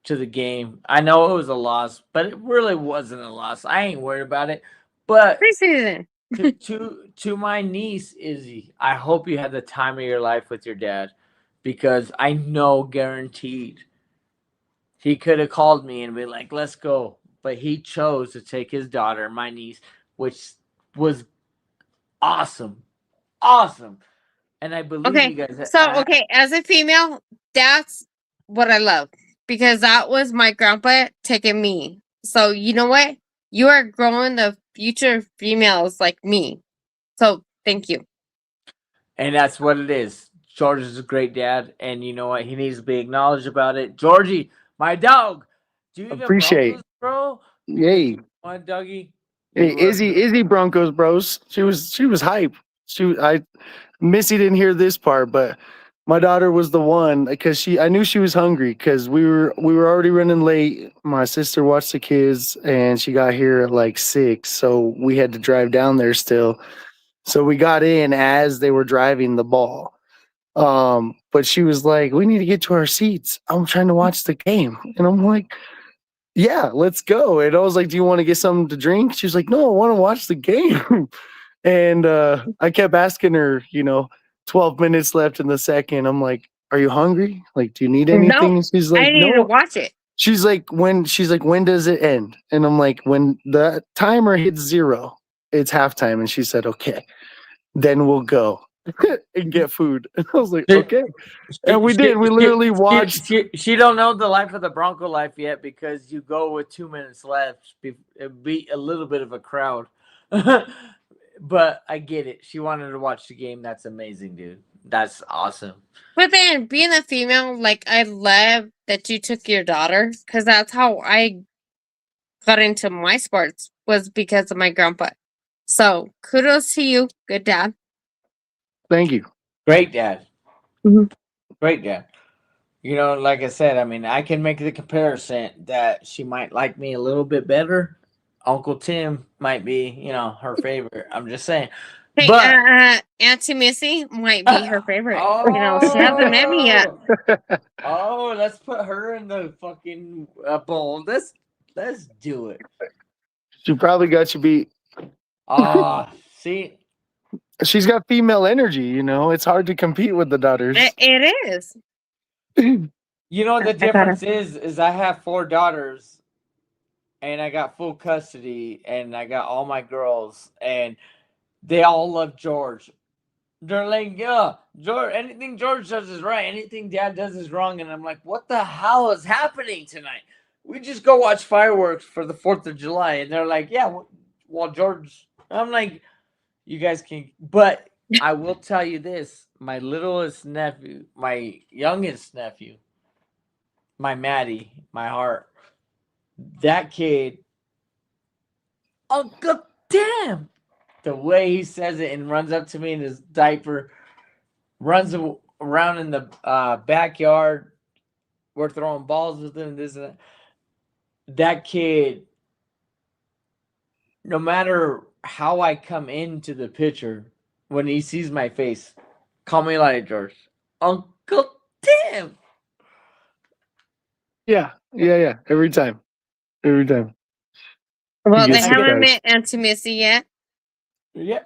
to the game. I know it was a loss, but it really wasn't a loss. I ain't worried about it. But Preseason. to my niece, Izzy, I hope you had the time of your life with your dad, because I know guaranteed he could have called me and be like, let's go. But he chose to take his daughter, my niece, which was awesome. Awesome. And I believe you guys. As a female, that's what I love because that was my grandpa taking me. So you know what? You are growing the future females like me. So thank you. And that's what it is. George is a great dad, and you know what? He needs to be acknowledged about it. Georgie, my dog. Do you even Appreciate, Broncos, bro? yay. What, Dougie? Hey, Izzy Broncos bros. She was hype. Missy didn't hear this part, but my daughter was the one because I knew she was hungry because we were already running late. My sister watched the kids and she got here at like 6, so we had to drive down there still. So we got in as they were driving the ball. But she was like, "We need to get to our seats. I'm trying to watch the game." And I'm like, "Yeah, let's go." And I was like, "Do you want to get something to drink?" She was like, "No, I want to watch the game." And I kept asking her, 12 minutes left in the second. I'm like, "Are you hungry? Like, do you need anything?" No, she's like, I need to "No." watch it. She's like, when does it end? And I'm like, when the timer hits 0, it's halftime. And she said, "Okay, then we'll go and get food." And I was like, "Okay." And we did. We literally watched. She don't know the life of the Bronco life yet because you go with 2 minutes left. Be a little bit of a crowd. But I get it. She wanted to watch the game. That's amazing, dude. That's awesome. But then being a female, like I love that you took your daughter because that's how I got into my sports was because of my grandpa. So kudos to you. Good dad. Thank you. Great dad. Mhm. Great dad. Like I said, I mean, I can make the comparison that she might like me a little bit better. Uncle Tim might be, her favorite. I'm just saying. Hey, But Auntie Missy might be her favorite. She hasn't met me yet. Oh, let's put her in the fucking bowl. Let's do it. She probably got you beat. See, she's got female energy. It's hard to compete with the daughters. It is. The difference is I have 4 daughters, and I got full custody, and I got all my girls, and they all love George. They're like, "Yeah, George, anything George does is right. Anything Dad does is wrong." And I'm like, "What the hell is happening tonight? We just go watch fireworks for the 4th of July." And they're like, "Yeah, well, George." I'm like, "You guys can," but I will tell you this: my littlest nephew, my youngest nephew, my Maddie, my heart, that kid, Uncle Tim, the way he says it and runs up to me in his diaper, runs around in the backyard. We're throwing balls with him, this and that. That kid, no matter how I come into the picture, when he sees my face, call me like George, Uncle Tim. Yeah. Every time. Well, they haven't met Auntie Missy yet. Yeah.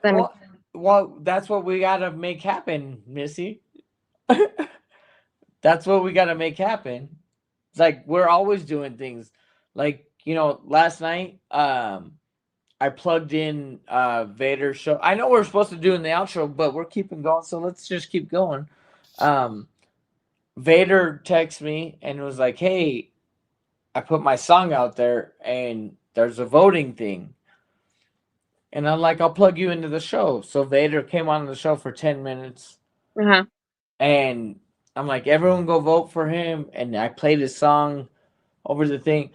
Well, that's what we gotta make happen, Missy. That's what we gotta make happen. It's like we're always doing things. Like, last night, I plugged in Vader's show. I know we're supposed to do in the outro, but we're keeping going, so let's just keep going. Vader texted me and was like, "Hey, I put my song out there and there's a voting thing." And I'm like, "I'll plug you into the show." So Vader came on the show for 10 minutes. Uh-huh. And I'm like, "Everyone go vote for him." And I played his song over the thing.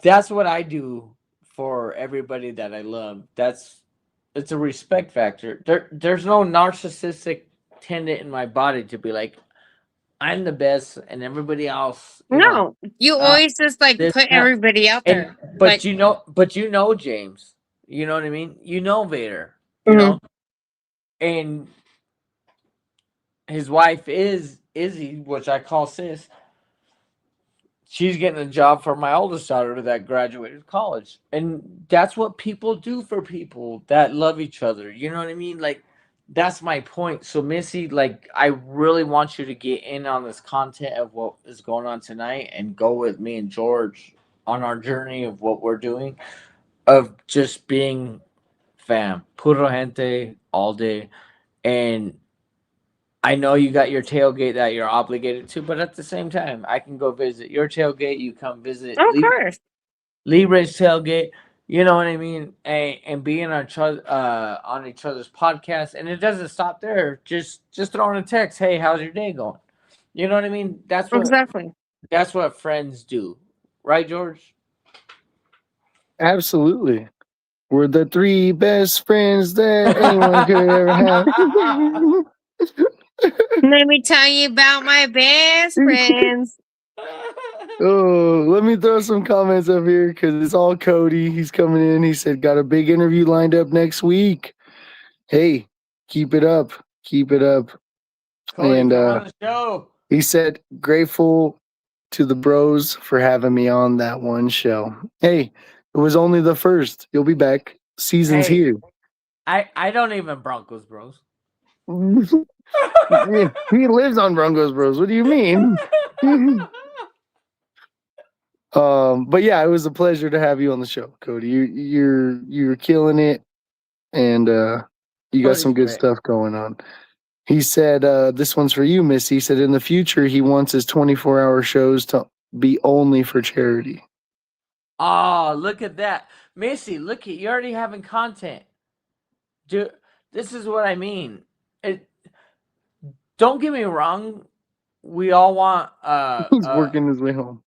That's what I do for everybody that I love. It's a respect factor. There's no narcissistic tendency in my body to be like, I'm the best and everybody else. You always just put everybody out there. But James, you know what I mean? Vader, and his wife is Izzy, which I call sis. She's getting a job for my oldest daughter that graduated college. And that's what people do for people that love each other. You know what I mean? Like, that's my point. So, Missy, I really want you to get in on this content of what is going on tonight and go with me and George on our journey of what we're doing. of just being fam, puro gente all day. And I know you got your tailgate that you're obligated to, but at the same time, I can go visit your tailgate. You come visit Of course. Libre's tailgate. You know what I mean? And being on each other's podcast. And it doesn't stop there. Just throwing a text. Hey, how's your day going? You know what I mean? That's what friends do. Right, George? Absolutely. We're the 3 best friends that anyone could ever have. Let me tell you about my best friends. Oh, let me throw some comments up here because it's all Cody. He's coming in. He said, got a big interview lined up next week. Hey, keep it up. Keep it up. Cody, and come on the show. He said, grateful to the bros for having me on that one show. Hey, it was only the first. You'll be back. Season's here. I don't even Broncos, bros. He lives on Broncos, bros. What do you mean? But yeah, it was a pleasure to have you on the show, Cody. You're killing it, and you got some good stuff going on. He said, this one's for you, Missy. He said, in the future, he wants his 24-hour shows to be only for charity. Oh, look at that. Missy, look at you already having content. Dude, this is what I mean. Don't get me wrong. We all want he's working his way home.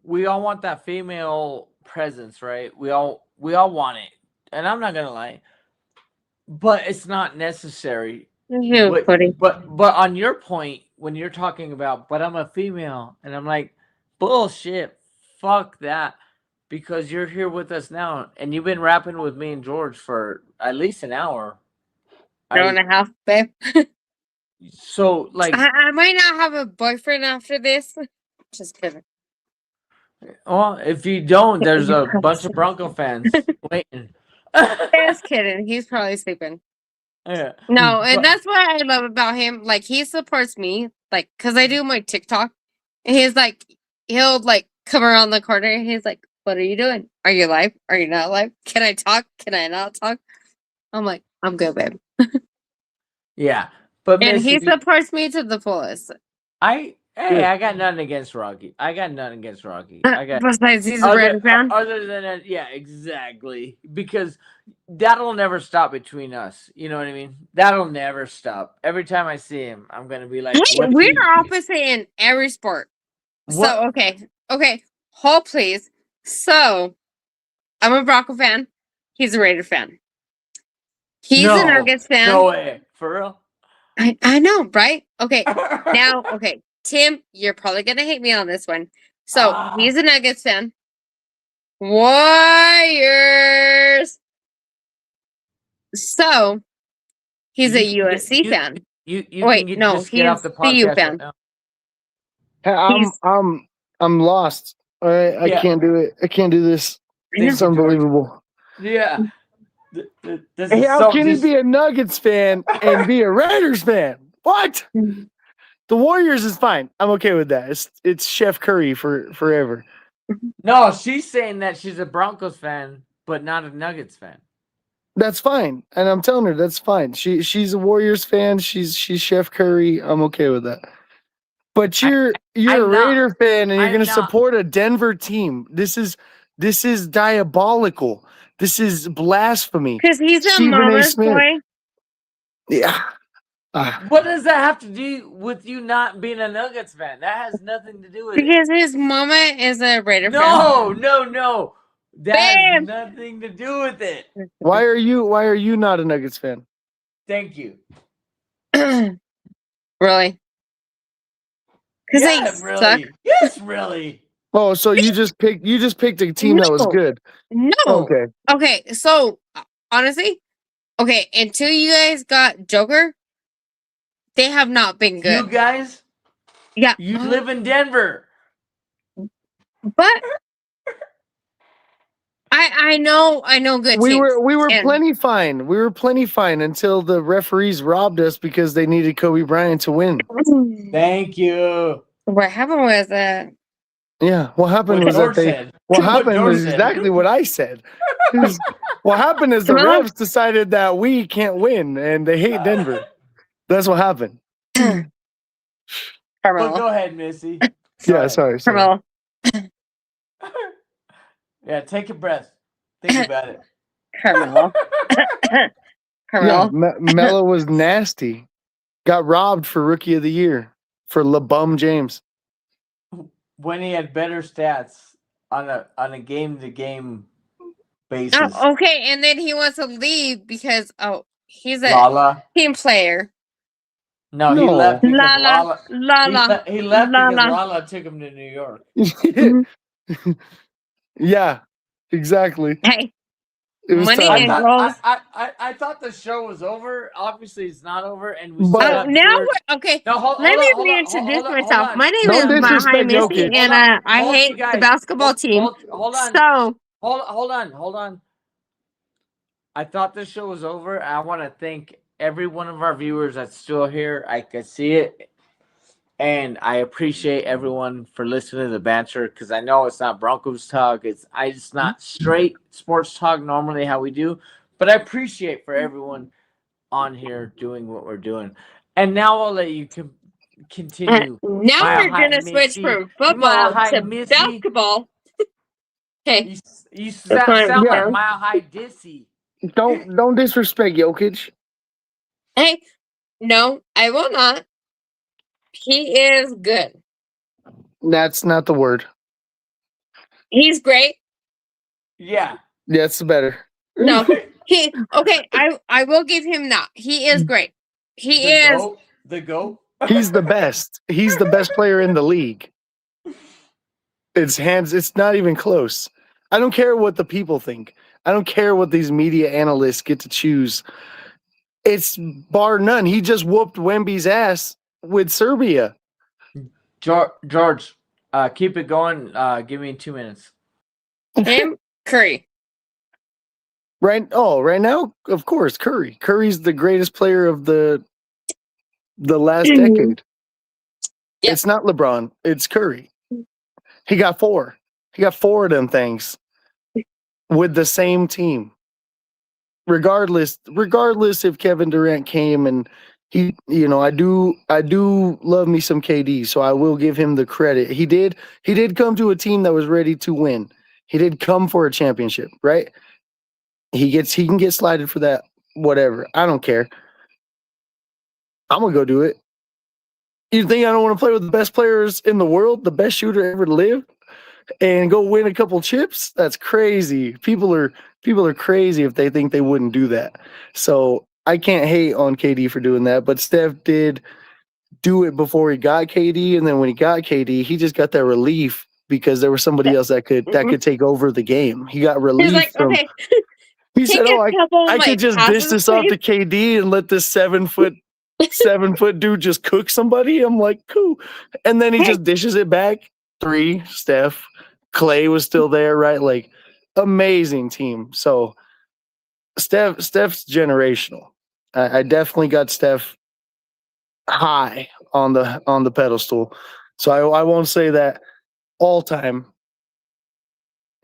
We all want that female presence, right? We all want it. And I'm not gonna lie. But it's not necessary. But on your point, when you're talking about, but I'm a female, and I'm like, bullshit. Fuck that, because you're here with us now, and you've been rapping with me and George for at least an hour. Hour and a half, babe. So, like, I might not have a boyfriend after this. Just kidding. Well, if you don't, there's a bunch of Bronco fans waiting. Just kidding. He's probably sleeping. Yeah. No, and that's what I love about him. Like, he supports me, like, because I do my TikTok, and he's like, he'll like come around the corner, and he's like, what are you doing? Are you live? Are you not live? Can I talk? Can I not talk? I'm like, I'm good, babe. Yeah. But and he supports me to the fullest. I got nothing against Rocky. I got Besides, he's a Brandon fan. Other than that, yeah, exactly. Because that'll never stop between us. You know what I mean? That'll never stop. Every time I see him, I'm gonna be like, we're opposite in every sport. What? So okay, hold please. So I'm a Bronco fan. He's a Raider fan. He's a Nuggets fan. No way. For real? I know, right? Okay. Now, okay. Tim, you're probably going to hate me on this one. So, he's a Nuggets fan. Warriors. So, he's a USC fan. Wait, no, he's the CU fan. Right, I'm lost. All right, I can't do it. I can't do this. It's unbelievable. Yeah. How can he be a Nuggets fan and be a Raiders fan? What? The Warriors is fine. I'm okay with that. It's Chef Curry for forever. No, she's saying that she's a Broncos fan, but not a Nuggets fan. That's fine, and I'm telling her that's fine. She's a Warriors fan. She's Chef Curry. I'm okay with that. But you're a Raider fan, and you're going to support a Denver team. This is diabolical. This is blasphemy. Because he's a mama's boy. Yeah. What does that have to do with you not being a Nuggets fan? That has nothing to do with it. Because his mama is a Raider fan. No. That has nothing to do with it. Why are you not a Nuggets fan? Thank you. Really? Because they suck. Yes, really. Oh, so you just picked a team that was good. No. Okay. So honestly, until you guys got Joker, they have not been good. You guys? Yeah. You live in Denver. But I know good we teams. We were plenty fine. We were plenty fine until the referees robbed us because they needed Kobe Bryant to win. Thank you. What happened was that? Yeah, what happened was that What happened George was said. exactly what I said. What happened is the Camilla? refs decided that we can't win, and they hate Denver. That's what happened. Well, Carmelo. go ahead, Missy. Go Yeah, ahead. sorry. Carmelo. Yeah, take a breath. Think about it. Carmelo. Yeah, Carmelo. Melo was nasty. Got robbed for Rookie of the Year for LeBum James. When he had better stats on a game-to-game basis. Oh, okay, and then he wants to leave because he's a Lala. team player. No, he No. left because Lala. Lala. He left because Lala. Lala took him to New York. Yeah, exactly. Hey, It was money time. and girls. I thought the show was over. Obviously, it's not over, and we But- still Oh, have now George. we're okay. No, Let me reintroduce myself. My name Don't is Mahai disrespect Missy, Jokic. and I Hold hate you guys. the basketball team. Hold on. So Hold on. I thought this show was over. I want to thank every one of our viewers that's still here. I can see it. And I appreciate everyone for listening to the banter because I know it's not Broncos talk. It's not straight sports talk normally how we do. But I appreciate for everyone on here doing what we're doing. And now I'll let you continue. now Mile we're High gonna switch Missy. from Mile football High to Missy. basketball. Okay. You That's fine. sound like Yeah. Mile High Dissy. Don't disrespect Jokic. Hey, no, I will not. He is good. That's not the word. He's great. Yeah. That's better. No, I will give him that. He is great. He is. The GOAT. He's the best. He's the best player in the league. It's not even close. I don't care what the people think. I don't care what these media analysts get to choose. It's bar none. He just whooped Wemby's ass with Serbia. George, keep it going. Give me 2 minutes. Him, Curry. Right now, of course, Curry. Curry's the greatest player of the last decade. Yep. It's not LeBron. It's Curry. He got 4. He got 4 of them things with the same team. Regardless if Kevin Durant came and he, I do love me some KD, so I will give him the credit. He did come to a team that was ready to win. He did come for a championship, right? He can get slided for that, whatever. I don't care. I'm gonna go do it. You think I don't want to play with the best players in the world, the best shooter ever lived, and go win a couple chips? That's crazy. People are crazy if they think they wouldn't do that. So I can't hate on KD for doing that, but Steph did do it before he got KD, and then when he got KD, he just got that relief because there was somebody else that could take over the game. He got relief He's like, from. okay. He said, Take a couple I of could just dish passes, this off please." to KD and let this 7 foot dude just cook somebody. I'm like, cool. And then he just dishes it back. 3, Steph. Clay was still there, right? Like, amazing team. So Steph's generational. I definitely got Steph high on the pedestal. So I won't say that all time.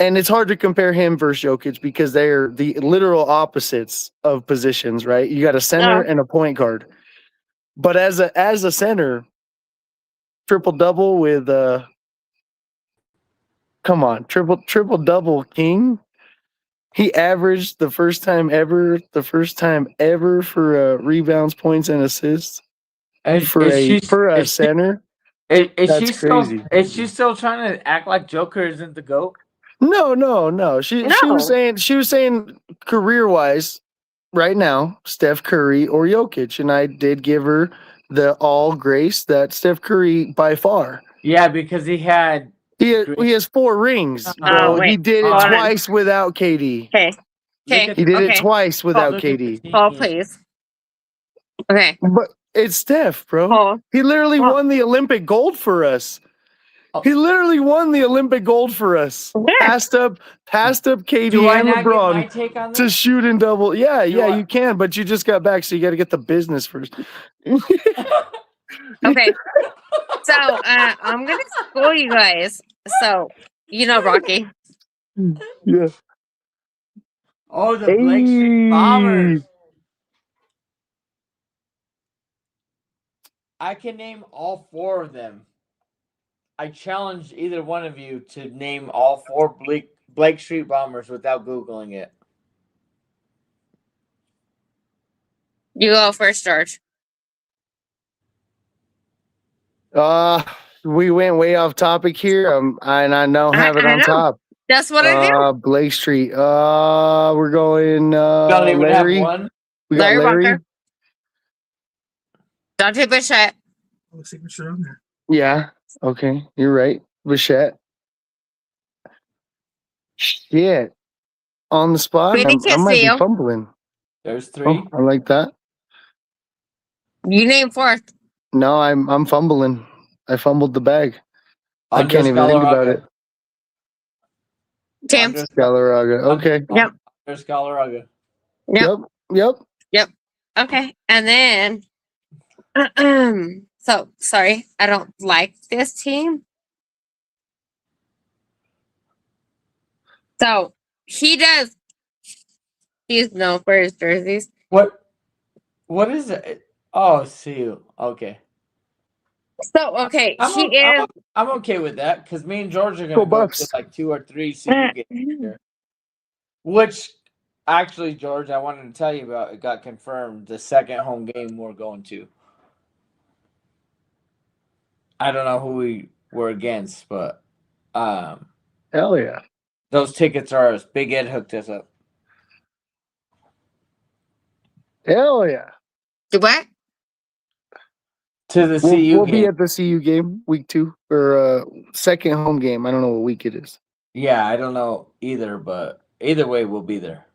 And it's hard to compare him versus Jokic because they're the literal opposites of positions, right? You got a center and a point guard. But as a center, triple-double with triple-double king. He averaged the first time ever for rebounds, points, and assists for a center. That's crazy. Is she still trying to act like Joker isn't the GOAT? No. She was saying career-wise, right now, Steph Curry or Jokic, and I did give her the all grace that Steph Curry by far. Yeah, because he has 4 rings. Bro. He did it twice without KD. Okay. He did it twice without KD. Oh, please. Okay. But it's Steph, bro. Oh. He literally won the Olympic gold for us. He literally won the Olympic gold for us. Where? Passed up KD and LeBron to shoot and double. Yeah, you can, but you just got back, so you got to get the business first. Okay. So I'm gonna school you guys. So Rocky. Yeah. Oh, the Blake Street Bombers. I can name all 4 of them. I challenge either one of you to name all 4 Blake Street Bombers without Googling it. You go first, George. We went way off topic here. And I don't have it on top. That's what I do. Blake Street. We're going Don't even Larry. have one. We got Larry. Bunker. Dante Bichette. Yeah. Okay. You're right. Bichette. Shit. On the spot. I might be fumbling. There's 3. I like that. You name 4th. No, I'm fumbling. I fumbled the bag. I can't even think about it. James. Galarraga. Okay. Yep. There's Galarraga. Yep. Okay. And then, so sorry, I don't like this team. So he's known for his jerseys. What is it? Oh, CU. Okay. So okay, I'm okay with that because me and George are gonna go to like 2 or 3 CU games here. Which actually, George, I wanted to tell you about. It got confirmed. The second home game we're going to. I don't know who we were against, but hell yeah, those tickets are ours. Big Ed hooked us up. Hell yeah. Do what? To the CU we'll game. be at the CU game week 2 or second home game. I don't know what week it is. Yeah, I don't know either, but either way, we'll be there.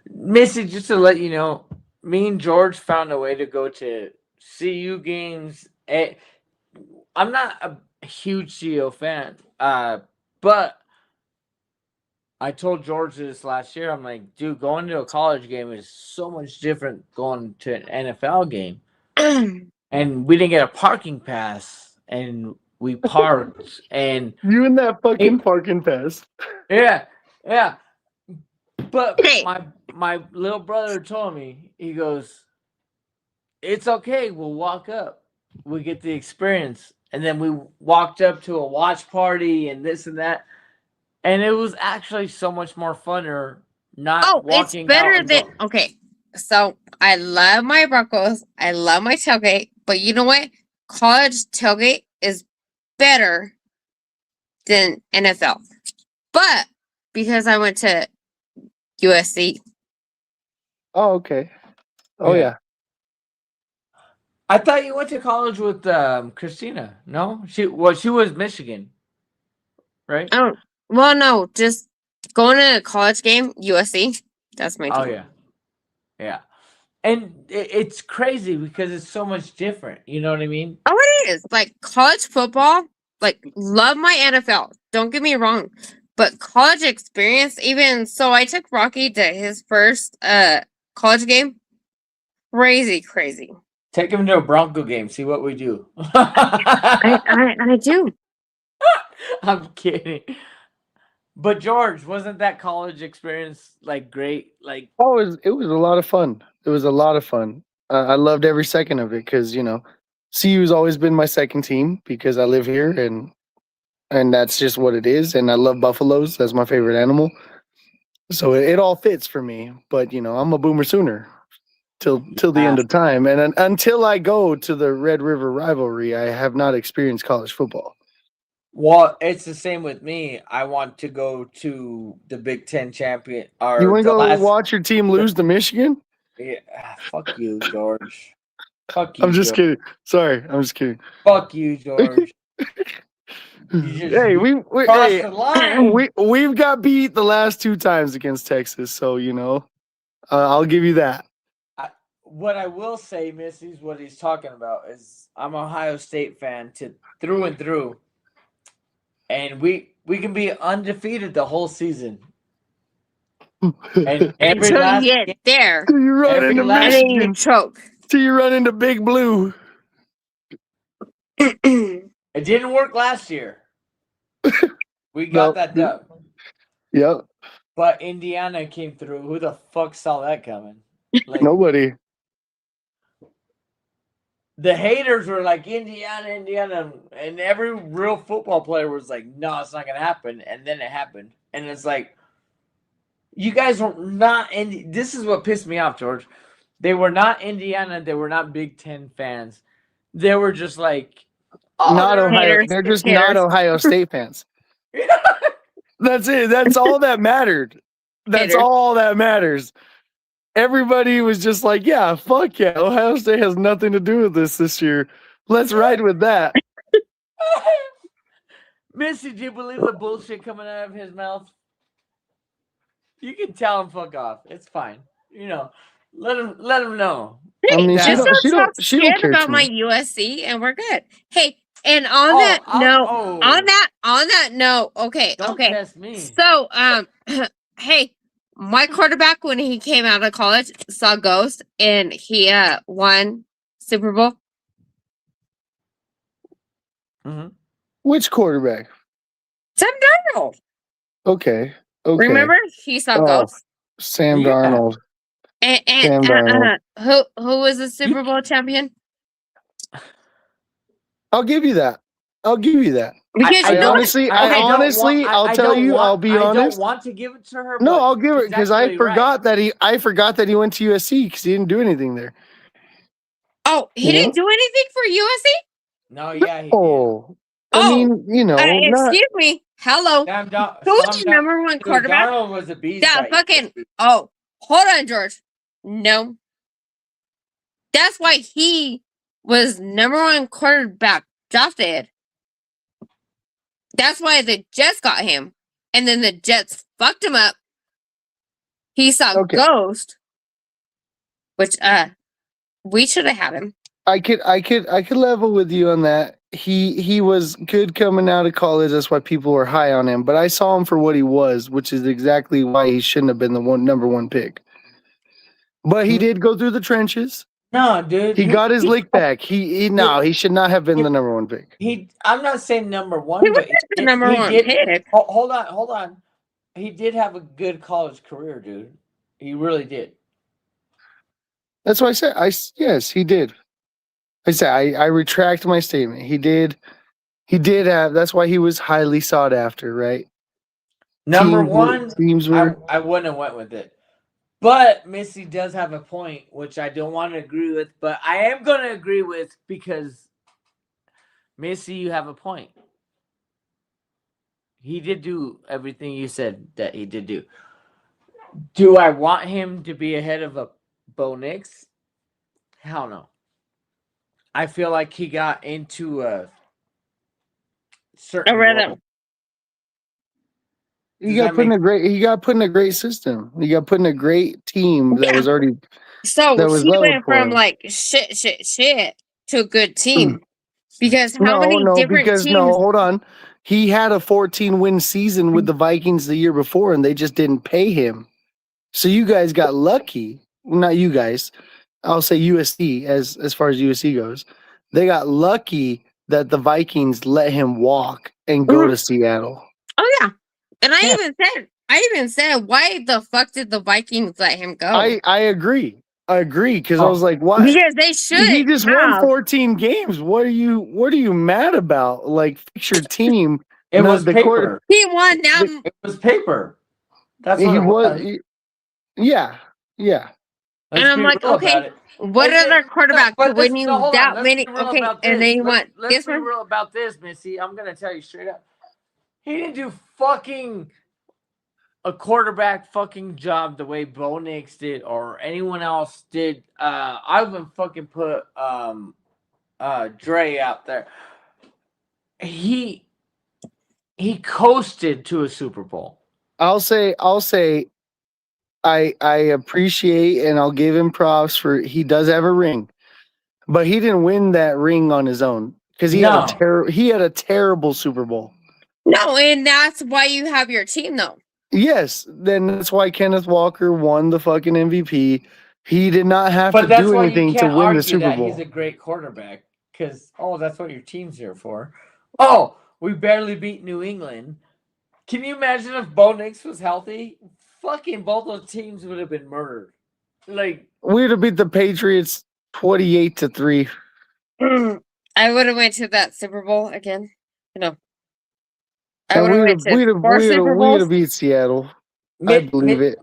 Missy, just to let you know, me and George found a way to go to CU games. I'm not a huge CU fan, but I told George this last year. I'm like, dude, going to a college game is so much different going to an NFL game. And we didn't get a parking pass, and we parked. And you and that fucking parking pass. Yeah. But my little brother told me, he goes, it's okay. We'll walk up. We get the experience. And then we walked up to a watch party and this and that. And it was actually so much more funner not walking it's better out than okay. So I love my Broncos. I love my tailgate. But you know what? College tailgate is better than NFL. But because I went to USC. Oh, okay. Oh yeah. I thought you went to college with Christina. No? She was Michigan. Right? Oh, well, no, just going to a college game, USC. That's my team. Oh, yeah. Yeah. And it's crazy because it's so much different. You know what I mean? Oh, it is. Like, college football, like, love my NFL. Don't get me wrong. But college experience, even, so I took Rocky to his first college game. Crazy. Take him to a Bronco game. See what we do. I do. I'm kidding. But George, wasn't that college experience like great? Like, oh, it was a lot of fun. It was a lot of fun. I loved every second of it because CU's always been my second team because I live here and that's just what it is. And I love buffaloes. That's my favorite animal. So it all fits for me. But I'm a Boomer Sooner till the end of time. And until I go to the Red River rivalry, I have not experienced college football. Well, it's the same with me. I want to go to the Big Ten champion. You want to go watch your team lose to Michigan? Yeah, fuck you, George. Fuck you. I'm just kidding. Sorry, I'm just kidding. Fuck you, George. Hey, we've got beat the last 2 times against Texas, so I'll give you that. What I will say, Missy's what he's talking about is I'm an Ohio State fan through and through. And we can be undefeated the whole season. And every until last you get there. Till you run into Michigan. Choke. Till you run into Big Blue. It didn't work last year. We got that dub. Yep. But Indiana came through. Who the fuck saw that coming? Like, Nobody. The haters were like, Indiana, and every real football player was like, no, it's not gonna happen. And then it happened. And it's like, you guys were not this is what pissed me off, George. They were not Indiana, they were not Big Ten fans. They were just like, not Ohio. haters. They're just Haters. not Ohio State fans. That's it. That's all that mattered. That's Haters. all that matters. Everybody was just like, yeah, fuck yeah. Ohio State has nothing to do with this year. Let's ride with that. Missy, do you believe the bullshit coming out of his mouth? You can tell him fuck off. It's fine. You know, let him know. I mean, Just don't talk she shit don't care about too my much. USC, and we're good. Hey, and on that note, okay, Don't okay. test me. So, hey, my quarterback when he came out of college saw Ghost, and he won Super Bowl. Mm-hmm. Which quarterback? Sam Darnold. Okay. Remember, he saw Ghost. Sam Darnold. And Sam Darnold. who was the Super Bowl champion? I'll give you that. Because I honestly, I'll tell you, I'll be honest. I don't want to give it to her. No, but I'll give it she's because I actually forgot right. I forgot that he went to USC because he didn't do anything there. Oh, he didn't do anything for USC? No, yeah, he did. I mean, you know, excuse me. Hello. Who's the number one quarterback? Darnold was a beast. That fucking. Oh, hold on, George. No. That's why he was number one quarterback drafted. That's why the Jets got him, and then the Jets fucked him up. He saw Ghost, which we should have had him. I could level with you on that. He was good coming out of college. That's why people were high on him. But I saw him for what he was, which is exactly why he shouldn't have been the number one pick. But he did go through the trenches. No, dude. He got his lick back. He should not have been the number one pick. I'm not saying number one, but the number one pick. Hold on. He did have a good college career, dude. He really did. That's why I said yes, he did. I retract my statement. He did have. That's why he was highly sought after, right? Number one, I wouldn't have went with it. But Missy does have a point, which I don't want to agree with, but I am going to agree with because, Missy, you have a point. He did do everything you said that he did do. Do I want him to be ahead of a Bo Nix? Hell no. I feel like he got into a certain rhythm. He got put in a great system. He got put in a great team that was already. So he went from like shit to a good team. Because hold on. He had a 14-win season with the Vikings the year before, and they just didn't pay him. So you guys got lucky. Not you guys. I'll say USC as far as USC goes. They got lucky that the Vikings let him walk and go to Seattle. Oh yeah. And I even said, why the fuck did the Vikings let him go? I agree. Because I was like, why? Because they should. He just won 14 games. What are you mad about? Like, fix your team. It was paper. He won now. It was paper. That's what he it was. Yeah. And I'm like, okay, what other quarterback could win you that many? Okay, and then you want this one? Let's be real about this, Missy. I'm going to tell you straight up. He didn't do fucking a quarterback fucking job the way Bo Nix did or anyone else did. I would fucking put Dre out there. He coasted to a Super Bowl. I'll say I appreciate and I'll give him props for he does have a ring. But he didn't win that ring on his own because he had a terrible Super Bowl. No, and that's why you have your team, though. Yes, then that's why Kenneth Walker won the fucking MVP. He did not have to do anything to win the Super Bowl. He's a great quarterback because that's what your team's here for. Oh, we barely beat New England. Can you imagine if Bo Nix was healthy? Fucking both those teams would have been murdered. Like we'd have beat the Patriots 28-3. I would have went to that Super Bowl again. I And would have went to four Super we'd Bowls. have beat Seattle. I believe it.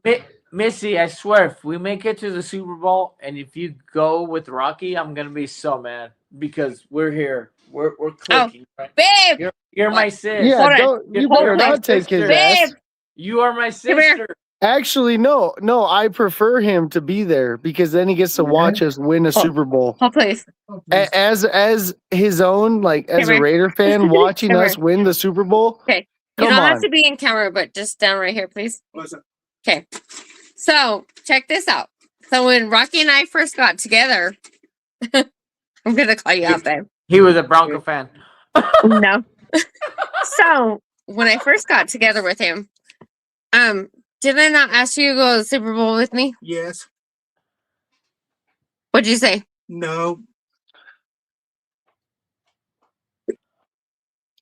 Missy, I swear, if we make it to the Super Bowl and if you go with Rocky, I'm gonna be so mad because we're here. We're clicking. Right? Babe! You're my sis. Yeah, you better not take his ass. You are my sister. Actually, no. I prefer him to be there because then he gets to watch us win a Super Bowl. Oh, please. As his own, like as a Raider fan, watching us win the Super Bowl. Okay. You don't have to be in camera, but just down right here, please. Okay. So check this out. So when Rocky and I first got together, I'm gonna call you out, babe. He was a Bronco fan. No. So when I first got together with him, did I not ask you to go to the Super Bowl with me? Yes. What'd you say? No.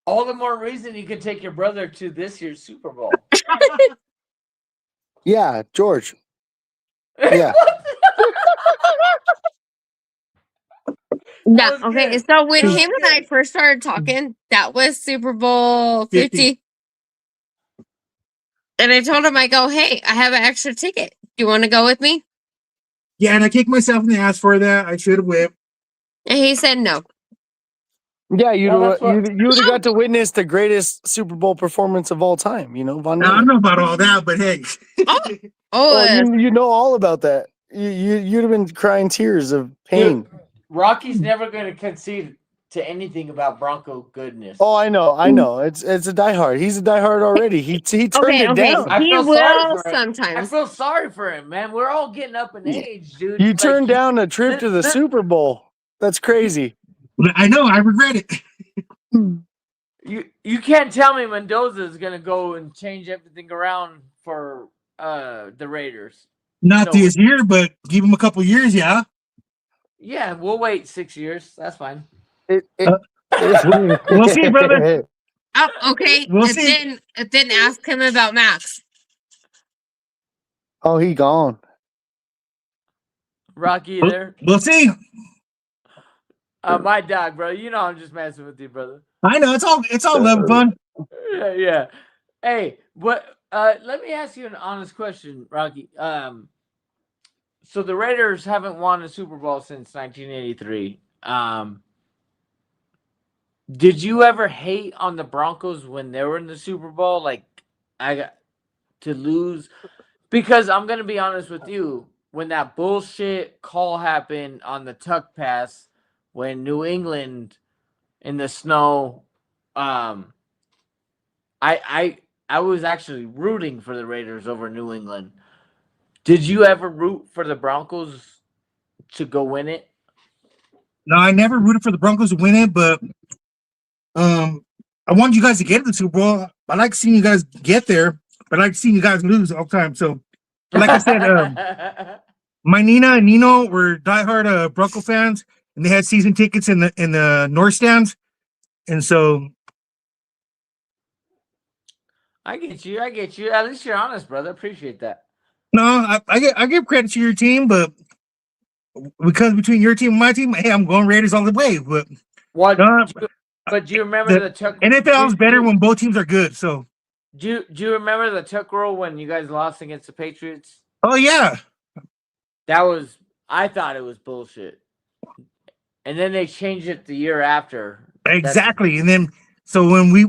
All the more reason you could take your brother to this year's Super Bowl. Yeah, George. Yeah. No. Okay. Good. So when him and I first started talking, that was Super Bowl 50. And I told him, I go, hey, I have an extra ticket. Do you want to go with me? Yeah, and I kicked myself in the ass for that. I should have whipped. And he said no. Yeah, you would have got to witness the greatest Super Bowl performance of all time. Von Miller. I don't know about all that, but hey. You know all about that. You'd have been crying tears of pain. Dude, Rocky's never going to concede to anything about Bronco goodness. Oh, I know. It's a diehard. He's a diehard already. He turned it down. He will sometimes. I feel sorry for him, man. We're all getting up in age, dude. You turned down a trip to the Super Bowl. That's crazy. I know. I regret it. You can't tell me Mendoza is going to go and change everything around for the Raiders. Not this year, but give him a couple years, yeah. Yeah, we'll wait 6 years. That's fine. We'll see, brother. Oh, okay. We'll see. Then ask him about Max. Oh, he gone. Rocky, you there? We'll see. My dog, bro. You know I'm just messing with you, brother. I know it's all love and fun. Yeah. Hey, let me ask you an honest question, Rocky. So the Raiders haven't won a Super Bowl since 1983. Did you ever hate on the Broncos when they were in the Super Bowl? Like, I got to lose? Because I'm going to be honest with you. When that bullshit call happened on the tuck pass, when New England in the snow, I was actually rooting for the Raiders over New England. Did you ever root for the Broncos to go win it? No, I never rooted for the Broncos to win it, but I wanted you guys to get to the Super Bowl. I like seeing you guys get there, but I like seeing you guys lose all the time. So, like I said, my Nina and Nino were diehard Bronco fans, and they had season tickets in the North stands, and so. I get you. At least you're honest, brother. Appreciate that. No, I give credit to your team, but because between your team and my team, hey, I'm going Raiders all the way. But do you remember the tuck? NFL is better when both teams are good. So, do you remember the tuck rule when you guys lost against the Patriots? Oh yeah, I thought it was bullshit, and then they changed it the year after. Exactly, and then so when we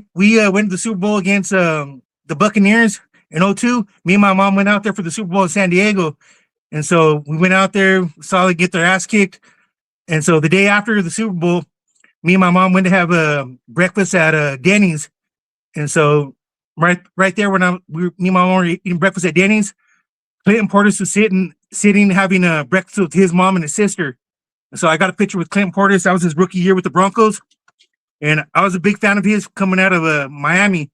went to the Super Bowl against the Buccaneers. In 2002, me and my mom went out there for the Super Bowl in San Diego. And so we went out there, saw them get their ass kicked. And so the day after the Super Bowl, me and my mom went to have breakfast at Denny's. And so right there when me and my mom were eating breakfast at Denny's, Clinton Portis was sitting having breakfast with his mom and his sister. And so I got a picture with Clinton Portis. That was his rookie year with the Broncos. And I was a big fan of his coming out of Miami.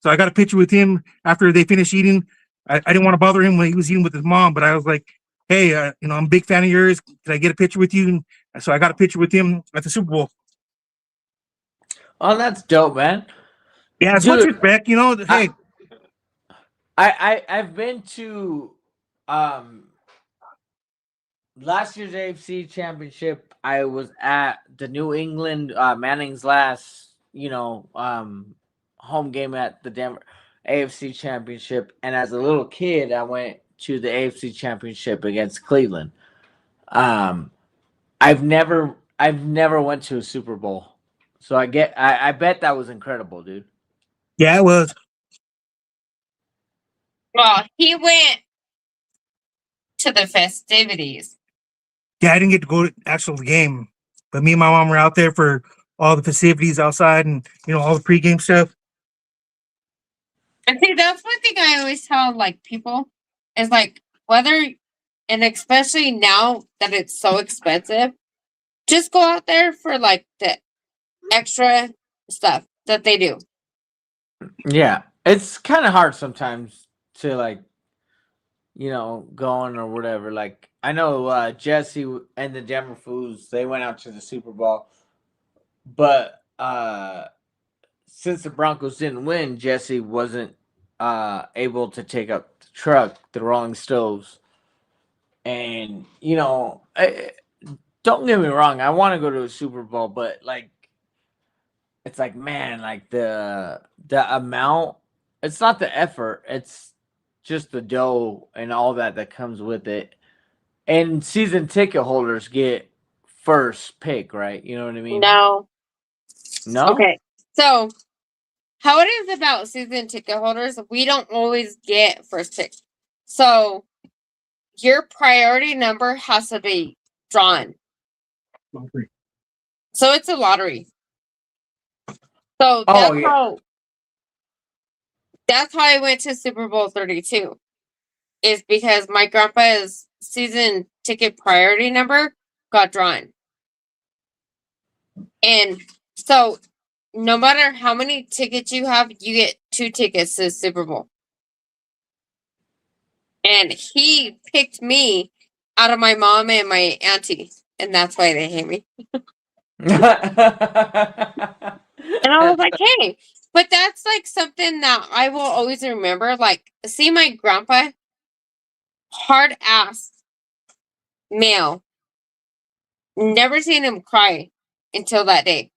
So I got a picture with him after they finished eating. I didn't want to bother him when he was eating with his mom, but I was like, hey, I'm a big fan of yours. Can I get a picture with you? And so I got a picture with him at the Super Bowl. Oh, that's dope, man. Yeah, it's much respect, Hey, I've been to last year's AFC Championship. I was at the New England Manning's last, home game at the Denver AFC Championship, and as a little kid, I went to the AFC Championship against Cleveland. I've never went to a Super Bowl, so I bet that was incredible, dude. Yeah, it was. Well, he went to the festivities. Yeah, I didn't get to go to the actual game, but me and my mom were out there for all the festivities outside and all the pregame stuff. I think that's one thing I always tell like people is like whether, and especially now that it's so expensive, just go out there for like the extra stuff that they do. Yeah, it's kind of hard sometimes to like, go on or whatever. Like I know Jesse and the Denver Fools, they went out to the Super Bowl, but since the Broncos didn't win, Jesse wasn't able to take up the truck, the Rolling Stoves. And, don't get me wrong, I want to go to a Super Bowl, but like, it's like, man, like the amount, it's not the effort, it's just the dough and all that comes with it. And season ticket holders get first pick, right? You know what I mean? No. No? Okay. So how it is about season ticket holders, we don't always get first pick. So your priority number has to be drawn. Lottery. So it's a lottery. So that's how I went to Super Bowl 32. Is because my grandpa's season ticket priority number got drawn. And so no matter how many tickets you have, you get 2 tickets to the Super Bowl. And he picked me out of my mom and my auntie. And that's why they hate me. And I was like, hey, but that's like something that I will always remember. Like, see my grandpa, hard ass male. Never seen him cry until that day.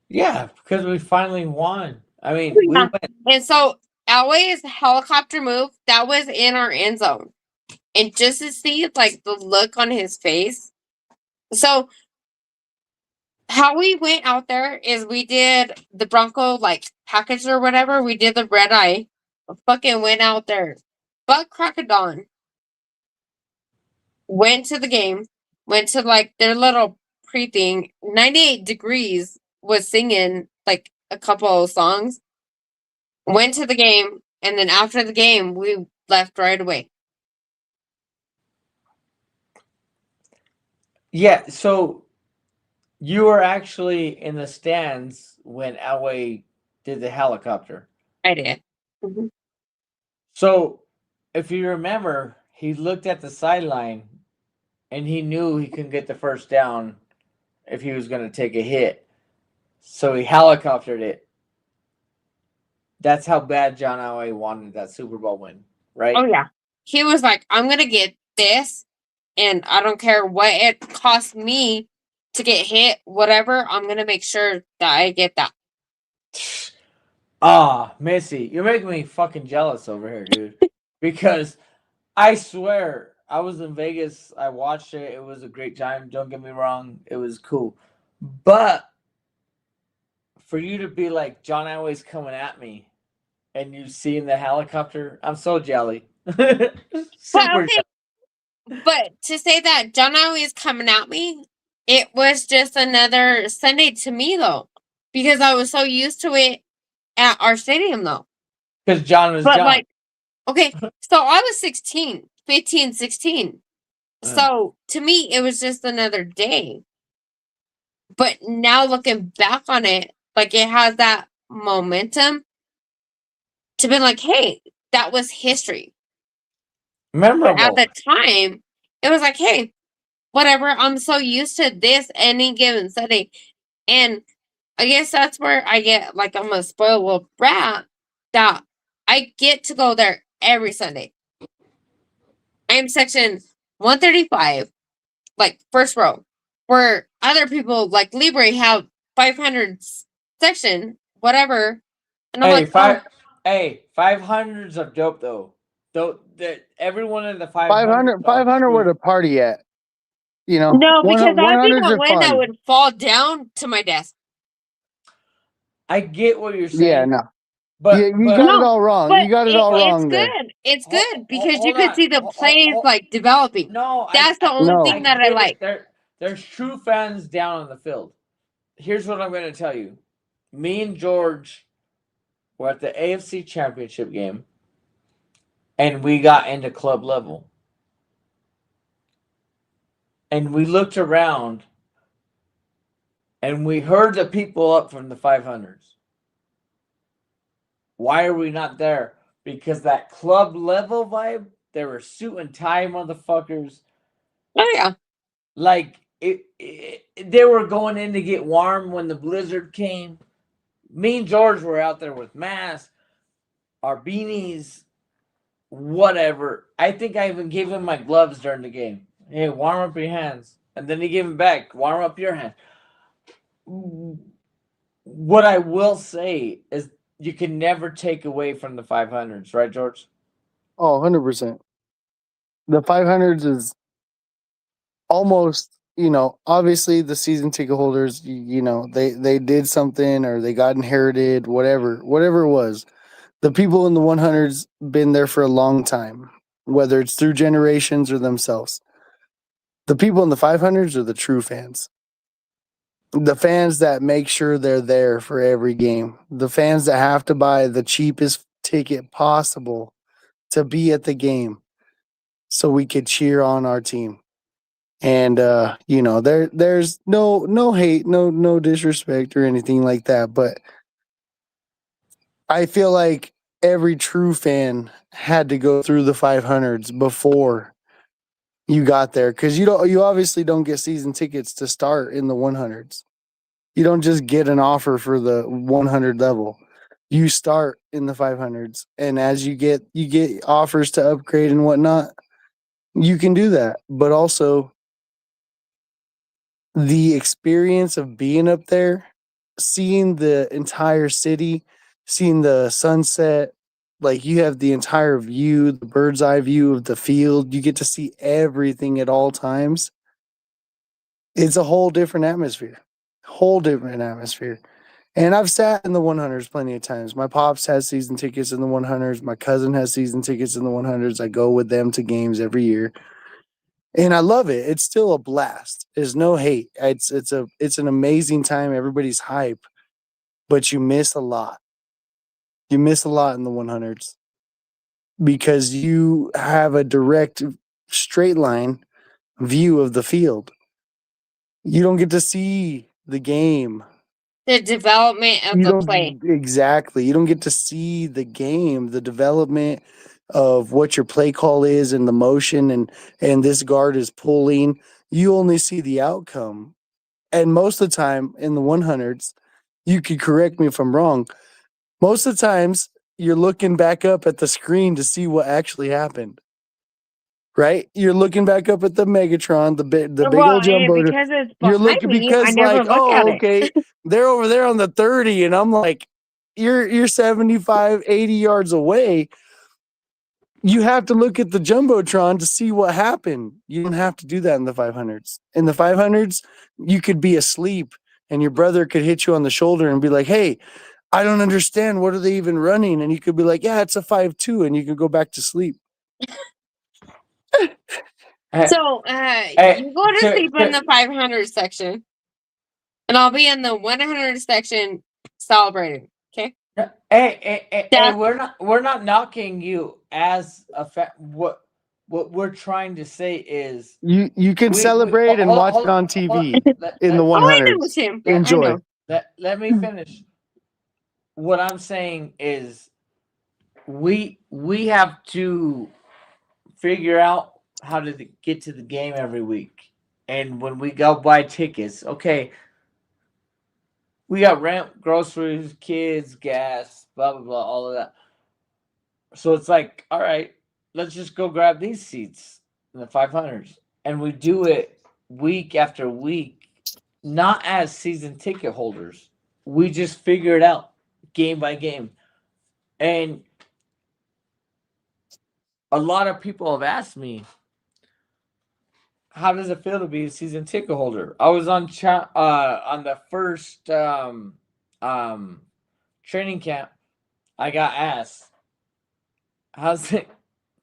Yeah, because we finally won. I mean, we went. And so Elway's helicopter move, that was in our end zone. And just to see like the look on his face. So how we went out there is we did the Bronco like package or whatever. We did the red eye. Fucking went out there. Butt crack of dawn. Went to the game. Went to like their little pre-thing. 98 Degrees was singing like a couple of songs. Went to the game. And then after the game, we left right away. Yeah, so you were actually in the stands when Elway did the helicopter. I did. Mm-hmm. So if you remember, he looked at the sideline and he knew he couldn't get the first down if he was going to take a hit. So he helicoptered it. That's how bad John Elway wanted that Super Bowl win, right? Oh, yeah. He was like, I'm going to get this, and I don't care what it costs me to get hit, whatever, I'm going to make sure that I get that. Ah, Missy, you're making me fucking jealous over here, dude. Because I swear, I was in Vegas. I watched it. It was a great time. Don't get me wrong. It was cool. But for you to be like, John Elway's coming at me, and you seeing the helicopter, I'm so jelly. But to say that John Elway is coming at me, it was just another Sunday to me, though. Because I was so used to it at our stadium, though. Because John was John. Like, okay, so I was 15, 16. So to me, it was just another day. But now looking back on it, like it has that momentum to be like, hey, that was history. Memorable. But at the time, it was like, hey, whatever. I'm so used to this any given Sunday. And I guess that's where I get like I'm a spoiled little brat that I get to go there every Sunday. I am section 135, like first row, where other people like Libre have 500 section, whatever. And I'm like, hey, 500s are dope though. Though that everyone in the 500, 500 where the party at. You know, no, because I would be 100s the are one that fun. would fall down to my desk. I get what you're saying. Yeah, no. But you got it all wrong. But You got it all wrong it's there. good. It's good because you hold could on. see the plays like developing. No, That's the only thing that I get like. There's true fans down on the field. Here's what I'm going to tell you. Me and George were at the AFC Championship game, and we got into club level. And we looked around, and we heard the people up from the 500s. Why are we not there? Because that club level vibe, they were suit and tie motherfuckers. Oh, yeah. Like, they were going in to get warm when the blizzard came. Me and George were out there with masks, our beanies, whatever. I think I even gave him my gloves during the game. Hey, warm up your hands. And then he gave them back. Warm up your hands. What I will say is you can never take away from the 500s, right, George? Oh, 100%. The 500s is almost, obviously the season ticket holders, they did something or they got inherited, whatever it was. The people in the 100s been there for a long time, whether it's through generations or themselves. The people in the 500s are the true fans. The fans that make sure they're there for every game. The fans that have to buy the cheapest ticket possible to be at the game so we could cheer on our team. And there's no hate, no disrespect or anything like that, but I feel like every true fan had to go through the 500s before you got there, because you obviously don't get season tickets to start in the 100s. You don't just get an offer for the 100 level. You start in the 500s, and as you get offers to upgrade and whatnot, you can do that. But also, the experience of being up there, seeing the entire city, seeing the sunset, like you have the entire view, the bird's eye view of the field. You get to see everything at all times. It's a whole different atmosphere. And I've sat in the 100s plenty of times. My pops has season tickets in the 100s. My cousin has season tickets in the 100s. I go with them to games every year. And I love it. It's still a blast. There's no hate. It's an amazing time. Everybody's hype, but you miss a lot. You miss a lot in the 100s because you have a direct, straight line view of the field. You don't get to see the game. The development of the play. Exactly. You don't get to see the game, the development of what your play call is and the motion and this guard is pulling. You only see the outcome. And most of the time in the 100s, you could correct me if I'm wrong, most of the times you're looking back up at the screen to see what actually happened. Right? You're looking back up at the Megatron, the big old jumbo. Because it's You're looking me, because I never like, look at it. okay, they're over there on the 30, and I'm like, you're 75, 80 yards away. You have to look at the Jumbotron to see what happened. You don't have to do that in the 500s. In the 500s, you could be asleep and your brother could hit you on the shoulder and be like, hey, I don't understand. What are they even running? And you could be like, yeah, it's a 5-2, and you can go back to sleep. So you go to sleep in the 500 section, and I'll be in the 100 section celebrating. Okay. Hey, we're not knocking you as a what we're trying to say is you can celebrate and watch it on TV in the 100s. Enjoy. Let me finish. What I'm saying is we have to figure out how to get to the game every week. And when we go buy tickets, okay, we got rent, groceries, kids, gas, blah, blah, blah, all of that. So it's like, all right, let's just go grab these seats in the 500s. And we do it week after week, not as season ticket holders. We just figure it out game by game. And a lot of people have asked me, how does it feel to be a season ticket holder? I was on the first training camp. I got asked, how's it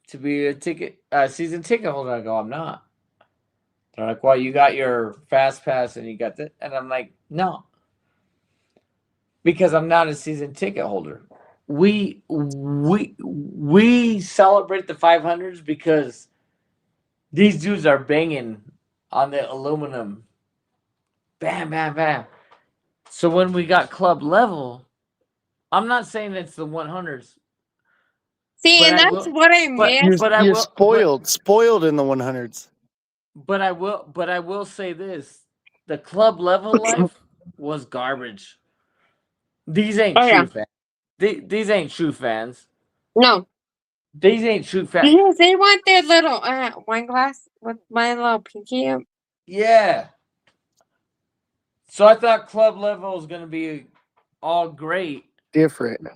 to be a season ticket holder? I go, I'm not. They're like, well, you got your fast pass and you got that. And I'm like, no, because I'm not a season ticket holder. We celebrate the 500s because these dudes are banging on the aluminum. Bam, bam, bam. So when we got club level, I'm not saying it's the 100s. See, and that's what I meant. You're spoiled in the 100s. But I will say this: the club level life was garbage. These ain't true fans. These ain't true fans. No, these ain't true fans. Because they want their little wine glass with my little pinky up. Yeah. So I thought club level was gonna be all great. Different.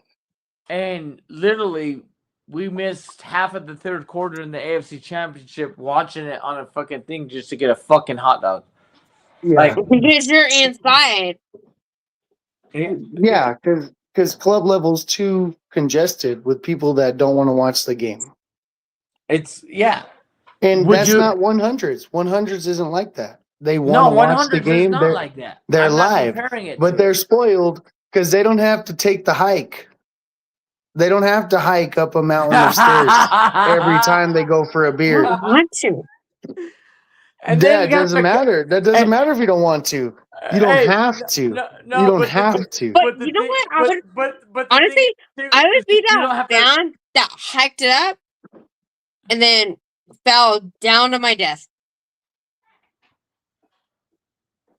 And literally, we missed half of the third quarter in the AFC Championship watching it on a fucking thing just to get a fucking hot dog. Yeah. Like, because you're inside. Yeah, because club level's too congested with people that don't want to watch the game. It's and that's not 100s. 100s isn't like that. They want to watch the game. Not like that. They're I'm live, but they're spoiled because they don't have to take the hike. They don't have to hike up a mountain of stairs every time they go for a beer. I want to. And yeah, it doesn't matter. That doesn't matter if you don't want to. You don't have to. No, you don't have to. But you know what? I would honestly, I would be that fan that hiked it up and then fell down to my death.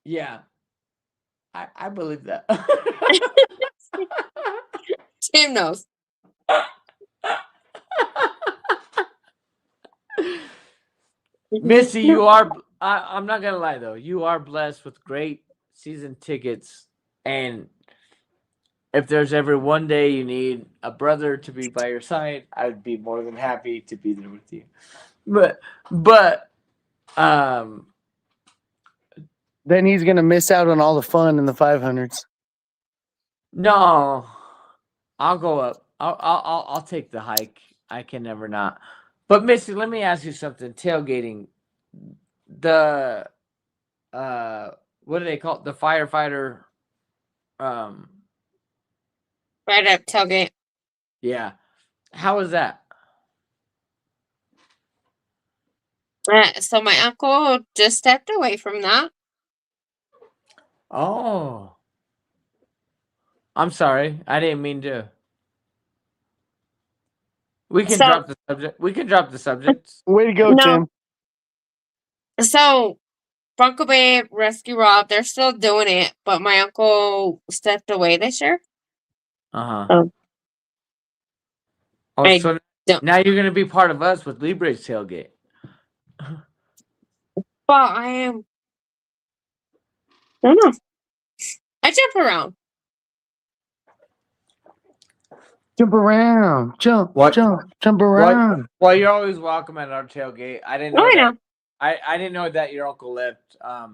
Yeah, I believe that. Tim knows. Missy, you are. I'm not gonna lie though. You are blessed with great season tickets, and if there's ever one day you need a brother to be by your side, I'd be more than happy to be there with you. But then he's gonna miss out on all the fun in the 500s. No, I'll go up. I'll take the hike. I can never not. But Missy, let me ask you something. Tailgating, the what do they call it? The firefighter. Right up tailgate. Yeah, how is that? So my uncle just stepped away from that. Oh, I'm sorry. I didn't mean to. We can drop the subject. We can drop the subject. Way to go, Tim. So, Bronco Bay, Rescue Rob, they're still doing it, but my uncle stepped away this year. So now you're going to be part of us with Libre's tailgate. Well, I don't know. I jump around. Jump around. Jump around. Well, you're always welcome at our tailgate. I didn't know. I know. I didn't know that your uncle left. I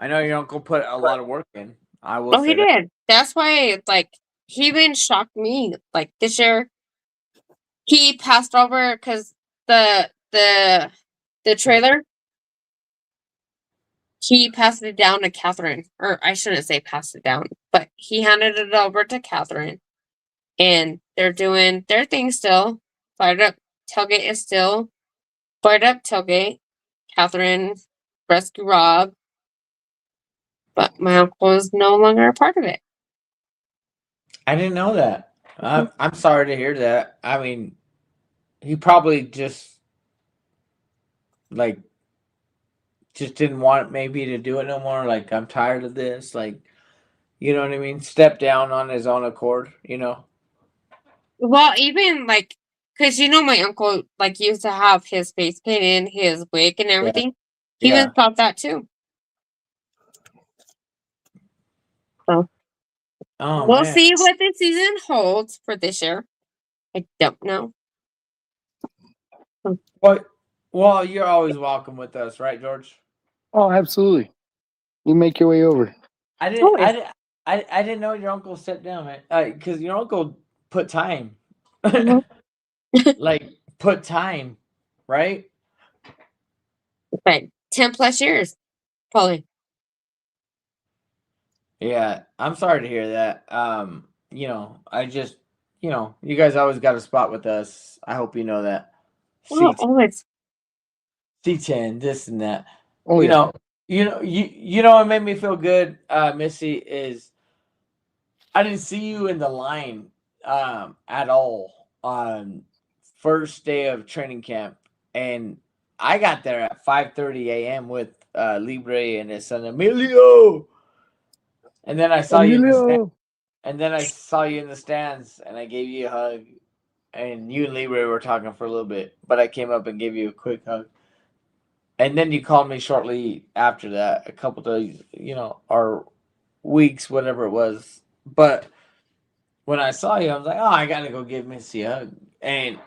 know your uncle put a lot of work in. I will. Oh, he did. That's why, like, he even shocked me. Like this year, he passed over because the trailer. He passed it down to Catherine, or I shouldn't say passed it down, but he handed it over to Catherine, and they're doing their thing still. Fired up tailgate is still fired up tailgate. Catherine, Rescue Rob, but my uncle is no longer a part of it. I didn't know that. I'm sorry to hear that. I mean, he probably just didn't want maybe to do it no more. Like, I'm tired of this. Like, you know what I mean? Step down on his own accord, you know? Well, even like, because my uncle like used to have his face painted, his wig and everything. He even thought that too. So we'll see what the season holds for this year. I don't know. Well, you're always welcome with us, right, George? Oh, absolutely. You make your way over. I didn't know your uncle stepped down, man. Because your uncle put time, like put time, right? But 10 plus years, probably. Yeah, I'm sorry to hear that. I just, you guys always got a spot with us. I hope you know that. Well, always. C10, this and that. Oh, you yeah. know, you know what made me feel good, Missy, is I didn't see you in the line at all on first day of training camp, and I got there at 5:30 a.m. with Libre and his son Emilio, and then I saw you in the stand, and then I saw you in the stands, and I gave you a hug, and you and Libre were talking for a little bit, but I came up and gave you a quick hug. And then you called me shortly after that, a couple days, or weeks, whatever it was. But when I saw you, I was like, oh, I got to go give Missy a hug. And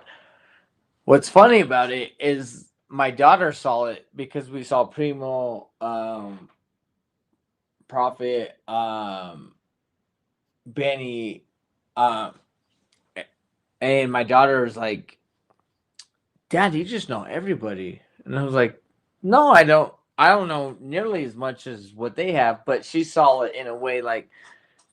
what's funny about it is my daughter saw it because we saw Primo, Prophet, Benny, and my daughter was like, Dad, you just know everybody. And I was like, no, I don't. I don't know nearly as much as what they have, but she saw it in a way like,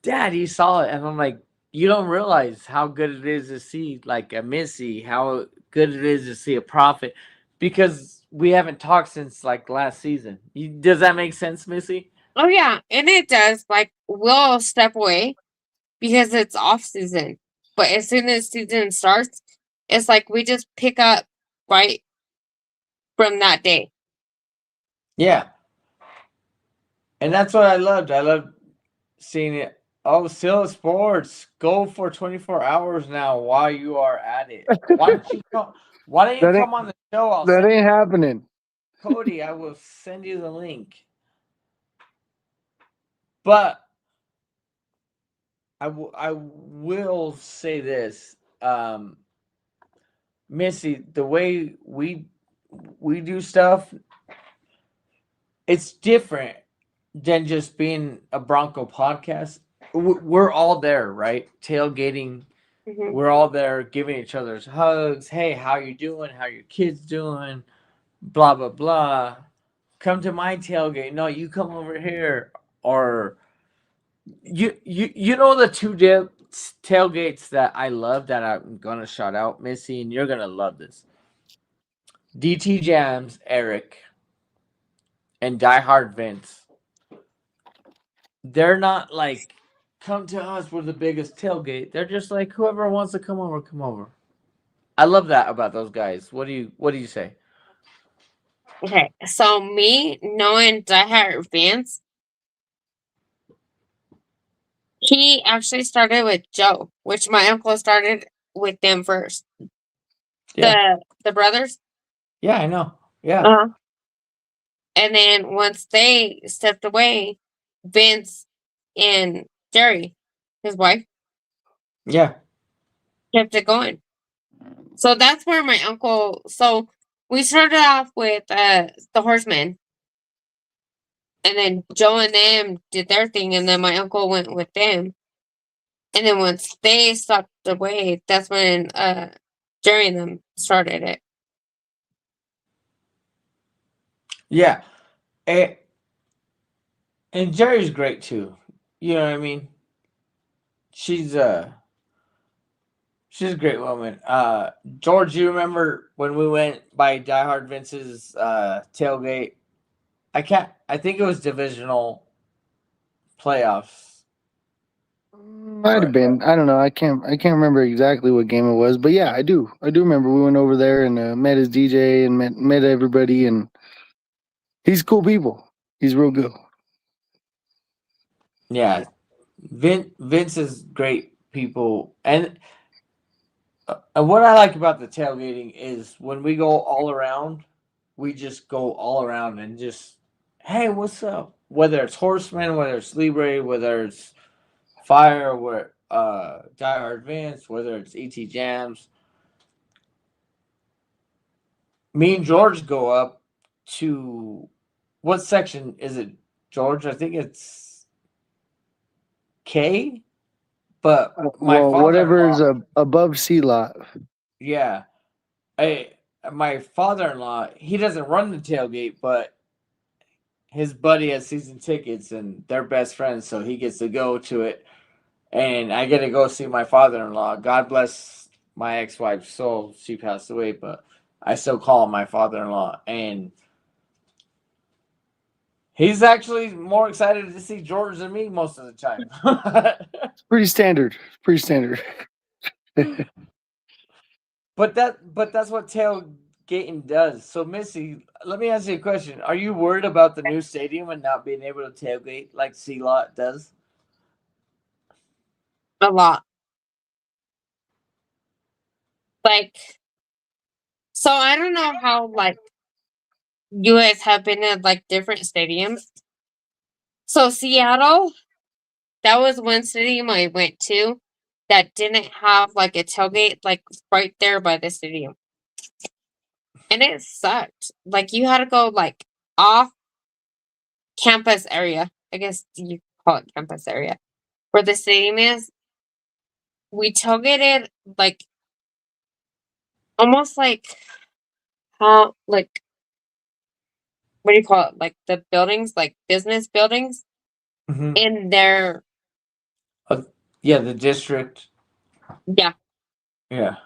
Dad, you saw it. And I'm like, you don't realize how good it is to see like a Missy, how good it is to see a Prophet, because we haven't talked since like last season. Does that make sense, Missy? Oh, yeah. And it does. Like, we'll step away because it's off season. But as soon as season starts, it's like we just pick up right from that day. Yeah. And that's what I loved. I loved seeing it. Oh, still sports. Go for 24 hours now while you are at it. Why don't you come? Why don't you come on the show? That ain't happening. Cody, I will send you the link. But I will say this, Missy, the way we do stuff, it's different than just being a Bronco podcast. We're all there, right? Tailgating. Mm-hmm. We're all there giving each other's hugs. Hey, how you doing? How your kids doing? Blah, blah, blah. Come to my tailgate. No, you come over here. Or you know the two tailgates that I love that I'm going to shout out, Missy, and you're going to love this. DT Jams, Eric, and Die Hard Vince. They're not like, come to us, we're the biggest tailgate. They're just like, whoever wants to come over, come over. I love that about those guys. What do you say? Okay, so me knowing Die Hard Vince, he actually started with Joe, which my uncle started with them first. Yeah. The brothers. Yeah, I know. Yeah. And then once they stepped away, Vince and Jerry, his wife, kept it going. So that's where my uncle. So we started off with the Horsemen, and then Joe and them did their thing, and then my uncle went with them. And then once they stepped away, that's when Jerry and them started it. Yeah. And Jerry's great too. You know what I mean? She's a great woman. George, you remember when we went by Die Hard Vince's tailgate? I think it was divisional playoffs. Might have been. I don't know. I can't remember exactly what game it was, but yeah, I do remember we went over there and met his DJ and met everybody, and he's cool people. He's real good. Yeah, Vince is great people, and And what I like about the tailgating is when we go all around, we just go all around and just, hey, what's up? Whether it's Horseman, whether it's Libre, whether it's Fire, where Die Hard Vance, whether it's ET Jams. Me and George go up to what section is it, George? I think it's K. But my whatever is above C lot. Yeah, my father-in-law, he doesn't run the tailgate, but his buddy has season tickets and they're best friends, so he gets to go to it. And I get to go see my father-in-law. God bless my ex-wife's soul. She passed away, but I still call him my father-in-law. And he's actually more excited to see George than me most of the time. It's pretty standard. Pretty standard. But that's what tailgating does. So, Missy, let me ask you a question. Are you worried about the new stadium and not being able to tailgate like C-Lot does? A lot. Like, so I don't know how, like, you guys have been at, like, different stadiums. So Seattle, that was one stadium I went to that didn't have, like, a tailgate, like, right there by the stadium. And it sucked. Like, you had to go, like, off campus area. I guess you call it campus area. Where the stadium is. We tailgated, like, almost like how, like, what do you call it? Like the buildings, like business buildings in their. Yeah, the district. Yeah. Yeah.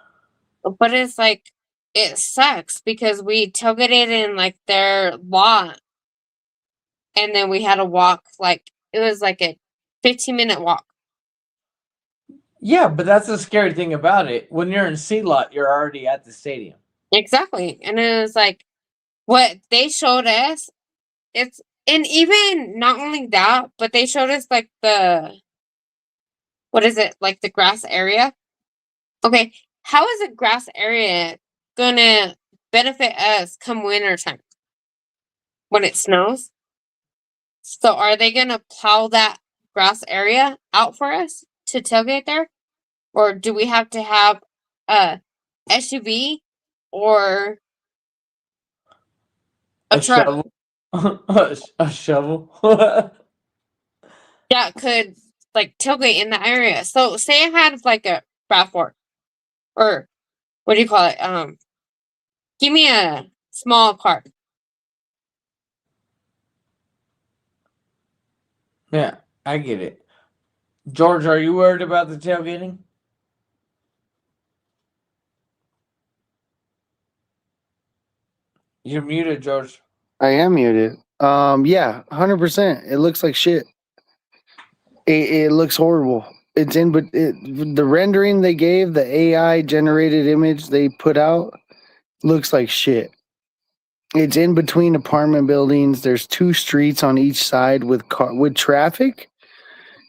But it's like, it sucks because we tailgated in like their lot. And then we had to walk, like, it was like a 15-minute walk. Yeah, but that's the scary thing about it. When you're in C-Lot, you're already at the stadium. Exactly. And it was like, what they showed us, and even not only that, but they showed us like what is it? Like the grass area. Okay. How is a grass area gonna benefit us come winter time when it snows? So are they gonna plow that grass area out for us to tailgate there? Or do we have to have a SUV or a truck? Shovel? a shovel? That could like tailgate in the area. So say I had like a RAV4 or what do you call it? Give me a small car. Yeah, I get it. George, are you worried about the tailgating? You're muted, George. I am muted. Yeah, 100%. It looks like shit. It looks horrible. It's in, but the rendering they gave, the AI generated image they put out, looks like shit. It's in between apartment buildings. There's 2 streets on each side with traffic.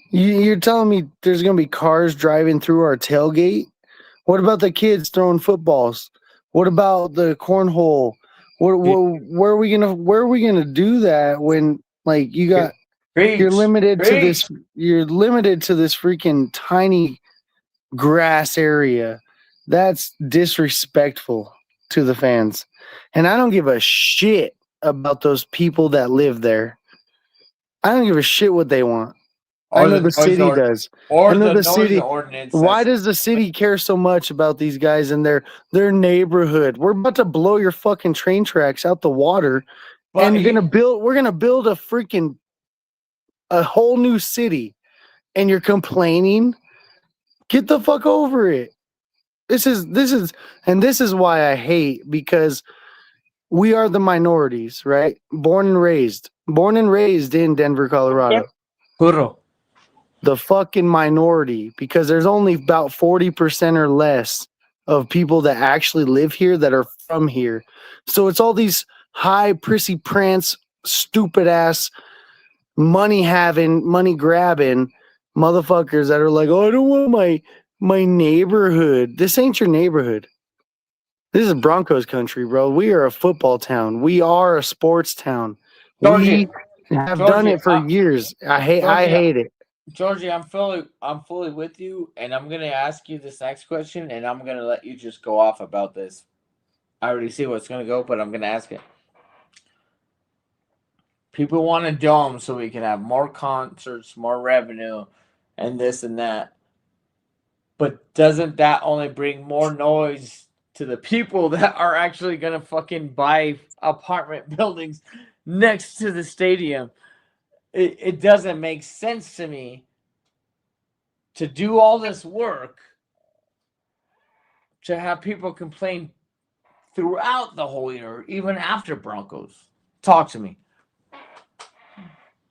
You're telling me there's gonna be cars driving through our tailgate? What about the kids throwing footballs? What about the cornhole? Where are we gonna do that when like you got you're limited to this freaking tiny grass area? That's disrespectful to the fans. And I don't give a shit about those people that live there. I don't give a shit what they want. I know the city does. Or the city ordinance. Why does the city care so much about these guys and their neighborhood? We're about to blow your fucking train tracks out the water, and we're gonna build a whole new city, and you're complaining? Get the fuck over it. This is why I hate, because we are the minorities, right? Born and raised in Denver, Colorado. Puro. The fucking minority, because there's only about 40% or less of people that actually live here that are from here. So it's all these high prissy prance, stupid ass, money grabbing motherfuckers that are like, oh, I don't want my neighborhood. This ain't your neighborhood. This is Broncos country, bro. We are a football town. We are a sports town. Georgie, We have done it for years. I hate it. Georgie, I'm fully with you, and I'm gonna ask you this next question, and I'm gonna let you just go off about this. I already see what's gonna go, but I'm gonna ask it. People want a dome so we can have more concerts, more revenue, and this and that. But doesn't that only bring more noise to the people that are actually gonna fucking buy apartment buildings next to the stadium? It doesn't make sense to me to do all this work to have people complain throughout the whole year, even after Broncos. Talk to me.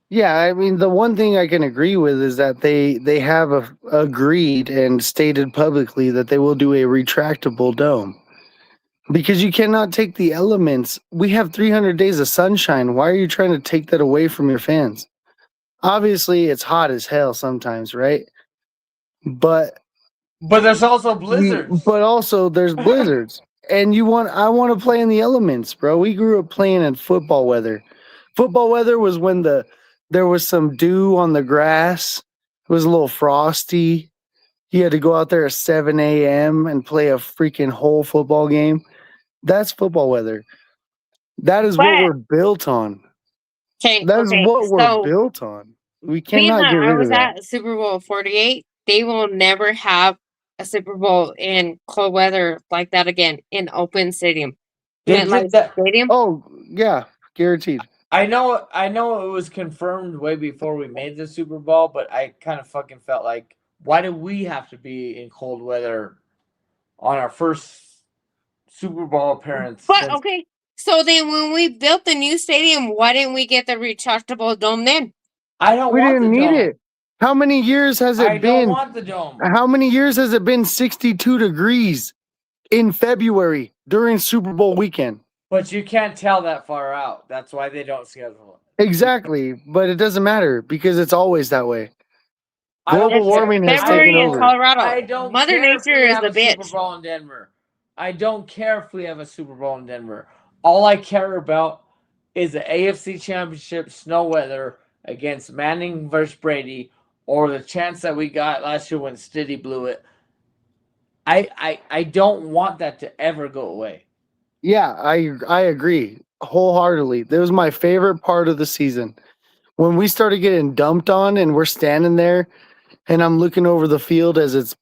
Yeah, I mean, the one thing I can agree with is that they have agreed and stated publicly that they will do a retractable dome. Because you cannot take the elements. We have 300 days of sunshine. Why are you trying to take that away from your fans? Obviously, it's hot as hell sometimes, right? But there's also blizzards. But also there's blizzards. And I want to play in the elements, bro. We grew up playing in football weather. Football weather was when there was some dew on the grass. It was a little frosty. You had to go out there at 7 a.m. and play a freaking whole football game. That's football weather. That is what we're built on. That's what we're built on. We cannot get rid of that. I was at Super Bowl 48. They will never have a Super Bowl in cold weather like that again in open stadium. Stadium? Oh, yeah, guaranteed. I know it was confirmed way before we made the Super Bowl, but I kind of fucking felt like, why do we have to be in cold weather on our first Super Bowl appearance? But okay, so then when we built the new stadium, why didn't we get the retractable dome then? We didn't need it. How many years has it been? I don't want the dome. How many years has it been 62 degrees in February during Super Bowl weekend? But you can't tell that far out. That's why they don't schedule it. Exactly, but it doesn't matter because it's always that way. Global warming has taken over. Colorado. I don't Mother Nature is the bitch. Super Bowl in Denver. I don't care if we have a Super Bowl in Denver. All I care about is the AFC Championship snow weather against Manning versus Brady, or the chance that we got last year when Stiddy blew it. I don't want that to ever go away. Yeah, I agree wholeheartedly. That was my favorite part of the season. When we started getting dumped on and we're standing there and I'm looking over the field as it's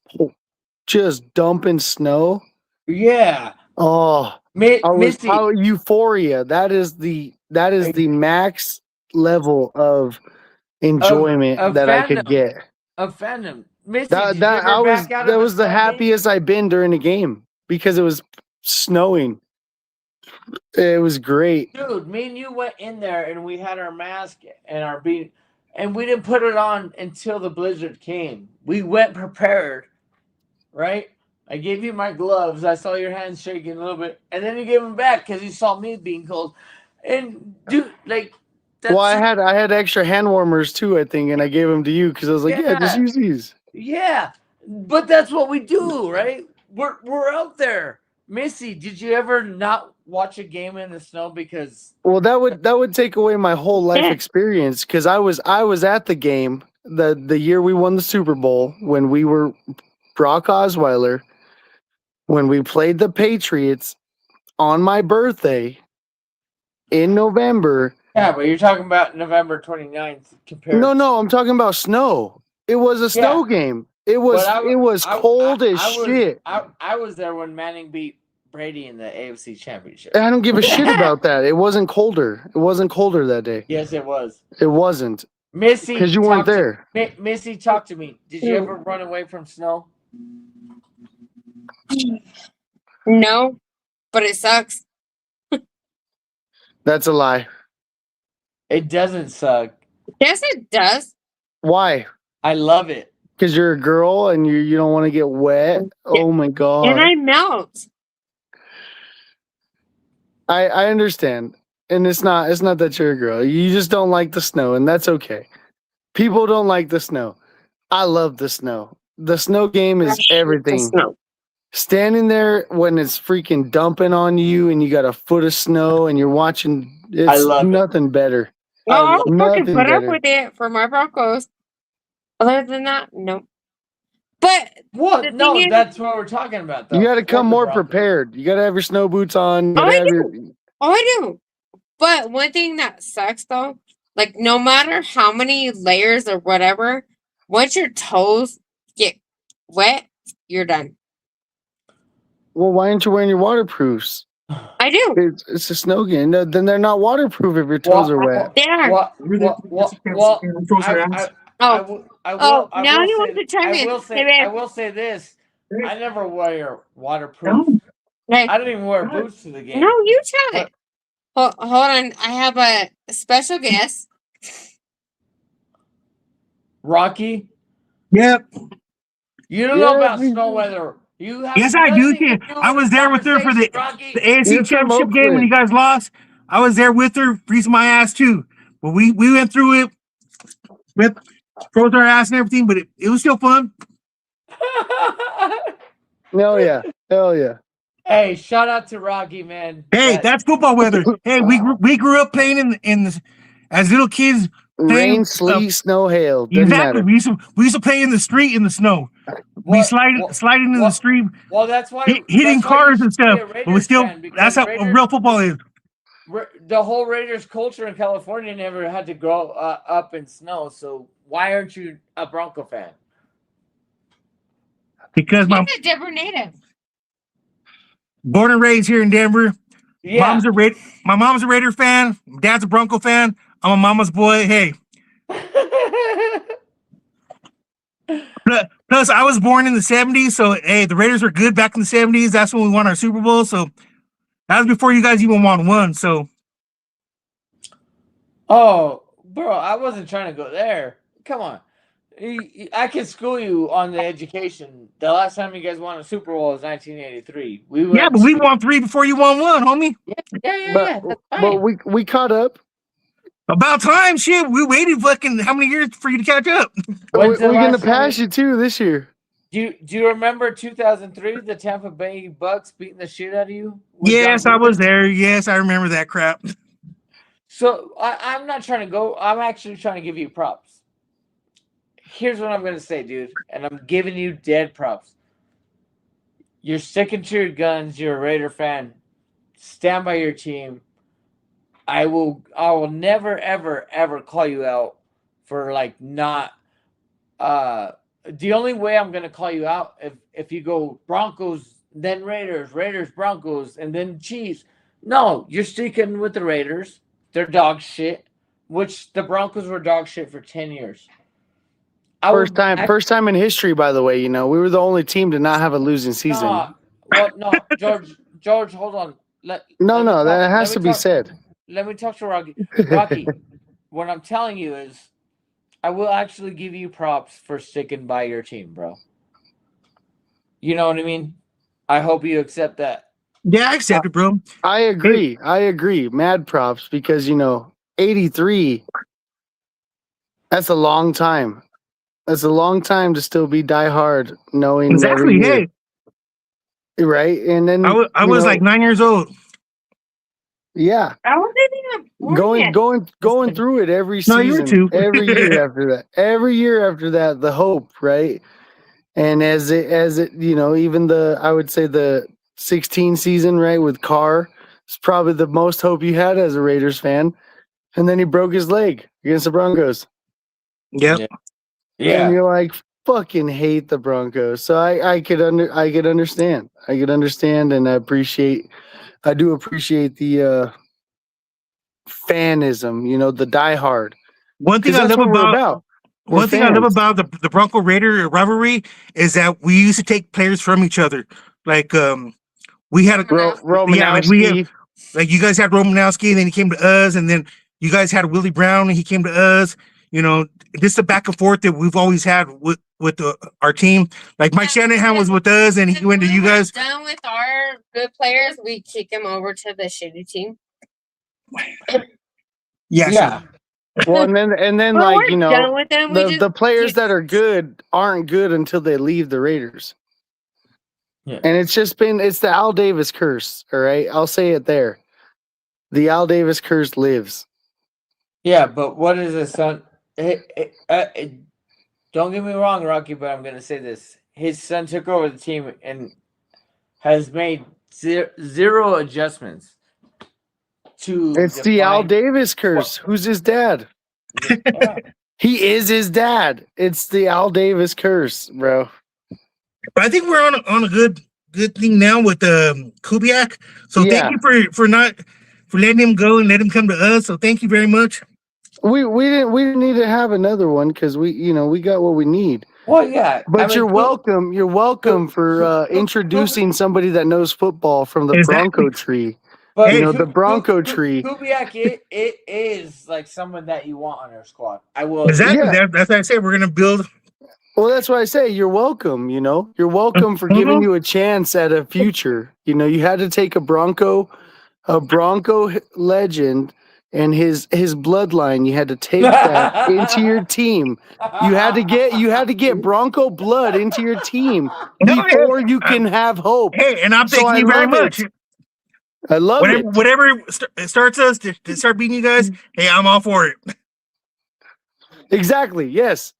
just dumping snow. Yeah. Oh, how euphoria. That is the max level of enjoyment that I could get. Of fandom. Missy, that was the happiest I've been during a game because it was snowing. It was great. Dude, me and you went in there and we had our mask and our beat, and we didn't put it on until the blizzard came. We went prepared, right? I gave you my gloves. I saw your hands shaking a little bit, and then you gave them back because you saw me being cold. And dude, like, well, I had extra hand warmers too, I think, and I gave them to you because I was like, yeah, just use these. Yeah, but that's what we do, right? We're out there. Missy, did you ever not watch a game in the snow because? Well, that would take away my whole life experience because I was at the game the year we won the Super Bowl when we were Brock Osweiler, when we played the Patriots on my birthday in November. Yeah, but you're talking about November 29th compared. No, I'm talking about snow. It was a snow game. It was cold as shit. I was there when Manning beat Brady in the AFC Championship. I don't give a shit about that. It wasn't colder. It wasn't colder that day. Yes, it was. It wasn't. Missy, because you weren't there. Missy, talk to me. Did you ever run away from snow? No, but it sucks. That's a lie. It doesn't suck. Yes, it does. Why? I love it. Because you're a girl and you don't want to get wet. Oh my god. And I melt. I understand. And it's not that you're a girl. You just don't like the snow, and that's okay. People don't like the snow. I love the snow. the snow game is everything. Standing there when it's freaking dumping on you and you got a foot of snow and you're watching, it's nothing better. Well, I'll fucking Nothing put up better. with it for my Broncos. Other than that, no. But what? No, that's what we're talking about. Though. You got to come more prepared. You got to have your snow boots on. I do. But one thing that sucks though, like no matter how many layers or whatever, once your toes get wet, you're done. Well, why aren't you wearing your waterproofs? I do. It's a snow game. Then they're not waterproof if your toes are wet. They are. Now you want to chime in. I will say this. I never wear waterproof. I don't even wear boots to the game. No, you tell it. Hold on. I have a special guest. Rocky? Yep. You don't know about snow weather. Yes, I do. I was there with her for the AFC Championship game when you guys lost. I was there with her, freezing my ass too. But we went through it, froze our ass and everything, but it was still fun. Hell yeah. Hey, shout out to Rocky, man. Hey, that's football weather. Hey, we grew up playing as little kids. Rain, sleet, snow, hail. Exactly. We used to play in the street in the snow. We sliding in the street. Well, that's why hitting cars and stuff. But we still. That's how real football is. The whole Raiders culture in California never had to grow up in snow. So why aren't you a Bronco fan? Because he's a Denver native. Born and raised here in Denver. Yeah. My mom's a Raider fan. Dad's a Bronco fan. I'm a mama's boy. Hey. Plus, I was born in the 70s, so hey, the Raiders were good back in the 70s. That's when we won our Super Bowl. So that was before you guys even won one. So. Oh, bro, I wasn't trying to go there. Come on. I can school you on the education. The last time you guys won a Super Bowl was 1983. But we won 3 before you won 1, homie. Yeah. That's fine. But we caught up. About time, shit. We waited fucking how many years for you to catch up? We're gonna pass you too this year. Do you remember 2003? The Tampa Bay Bucks beating the shit out of you? Yes, I was there. Yes, I remember that crap. So I'm not trying to go. I'm actually trying to give you props. Here's what I'm going to say, dude, and I'm giving you dead props. You're sticking to your guns. You're a Raider fan. Stand by your team. I will never, ever, ever call you out for like not. The only way I'm going to call you out if you go Broncos, then Raiders, Raiders, Broncos, and then Chiefs. No, you're sticking with the Raiders. They're dog shit, which the Broncos were dog shit for 10 years. First time in history, by the way. You know, we were the only team to not have a losing season. No, George, hold on. That has to be said. Let me talk to Rocky. Rocky, what I'm telling you is, I will actually give you props for sticking by your team, bro. You know what I mean? I hope you accept that. Yeah, I accept it, bro. I agree. Mad props because 83. That's a long time. That's a long time to still be diehard, knowing exactly. Hey, right, and then I was like 9 years old. Yeah, I wasn't even going through it every season. No, you were too. Every year after that, the hope, right? And as it, even I would say the 16 season, right, with Carr, it's probably the most hope you had as a Raiders fan, and then he broke his leg against the Broncos. Yep. Yeah, and you're like, fucking hate the Broncos. So I could understand. And I do appreciate the fanism, the diehard. One thing I love about the Bronco Raider rivalry is that we used to take players from each other. Like we had Romanowski. Like you guys had Romanowski, and then he came to us, and then you guys had Willie Brown, and he came to us. This is a back and forth that we've always had with our team. Like Mike Shanahan was with us, and he went to you guys. Done with our good players, we kick him over to the shitty team. Yeah. Well, and then Well, like we're done with them. the players that are good aren't good until they leave the Raiders. Yeah. And it's the Al Davis curse. All right, I'll say it there. The Al Davis curse lives. Yeah, but what is his son? Don't get me wrong, Rocky, but I'm going to say this. His son took over the team and has made zero adjustments to. It's the Al Davis curse. Who's his dad? Yeah. He is his dad. It's the Al Davis curse, bro. But I think we're on a good thing now with Kubiak. So thank you for letting him go and let him come to us. So thank you very much. We didn't need to have another one because we got what we need. Well, yeah, but you're welcome. You're welcome for introducing somebody that knows football from the Bronco tree. But the Bronco tree. Kubiak, it is like someone that you want on your squad. I will. Exactly. Yeah. That's what I say. We're gonna build. Well, that's why I say you're welcome. You're welcome for giving you a chance at a future. You had to take a Bronco legend. And his bloodline, you had to take that into your team. You had to get Bronco blood into your team before you can have hope. Hey, and I'm thanking you very much. I love it. Whatever starts us to start beating you guys, hey, I'm all for it. Exactly. Yes,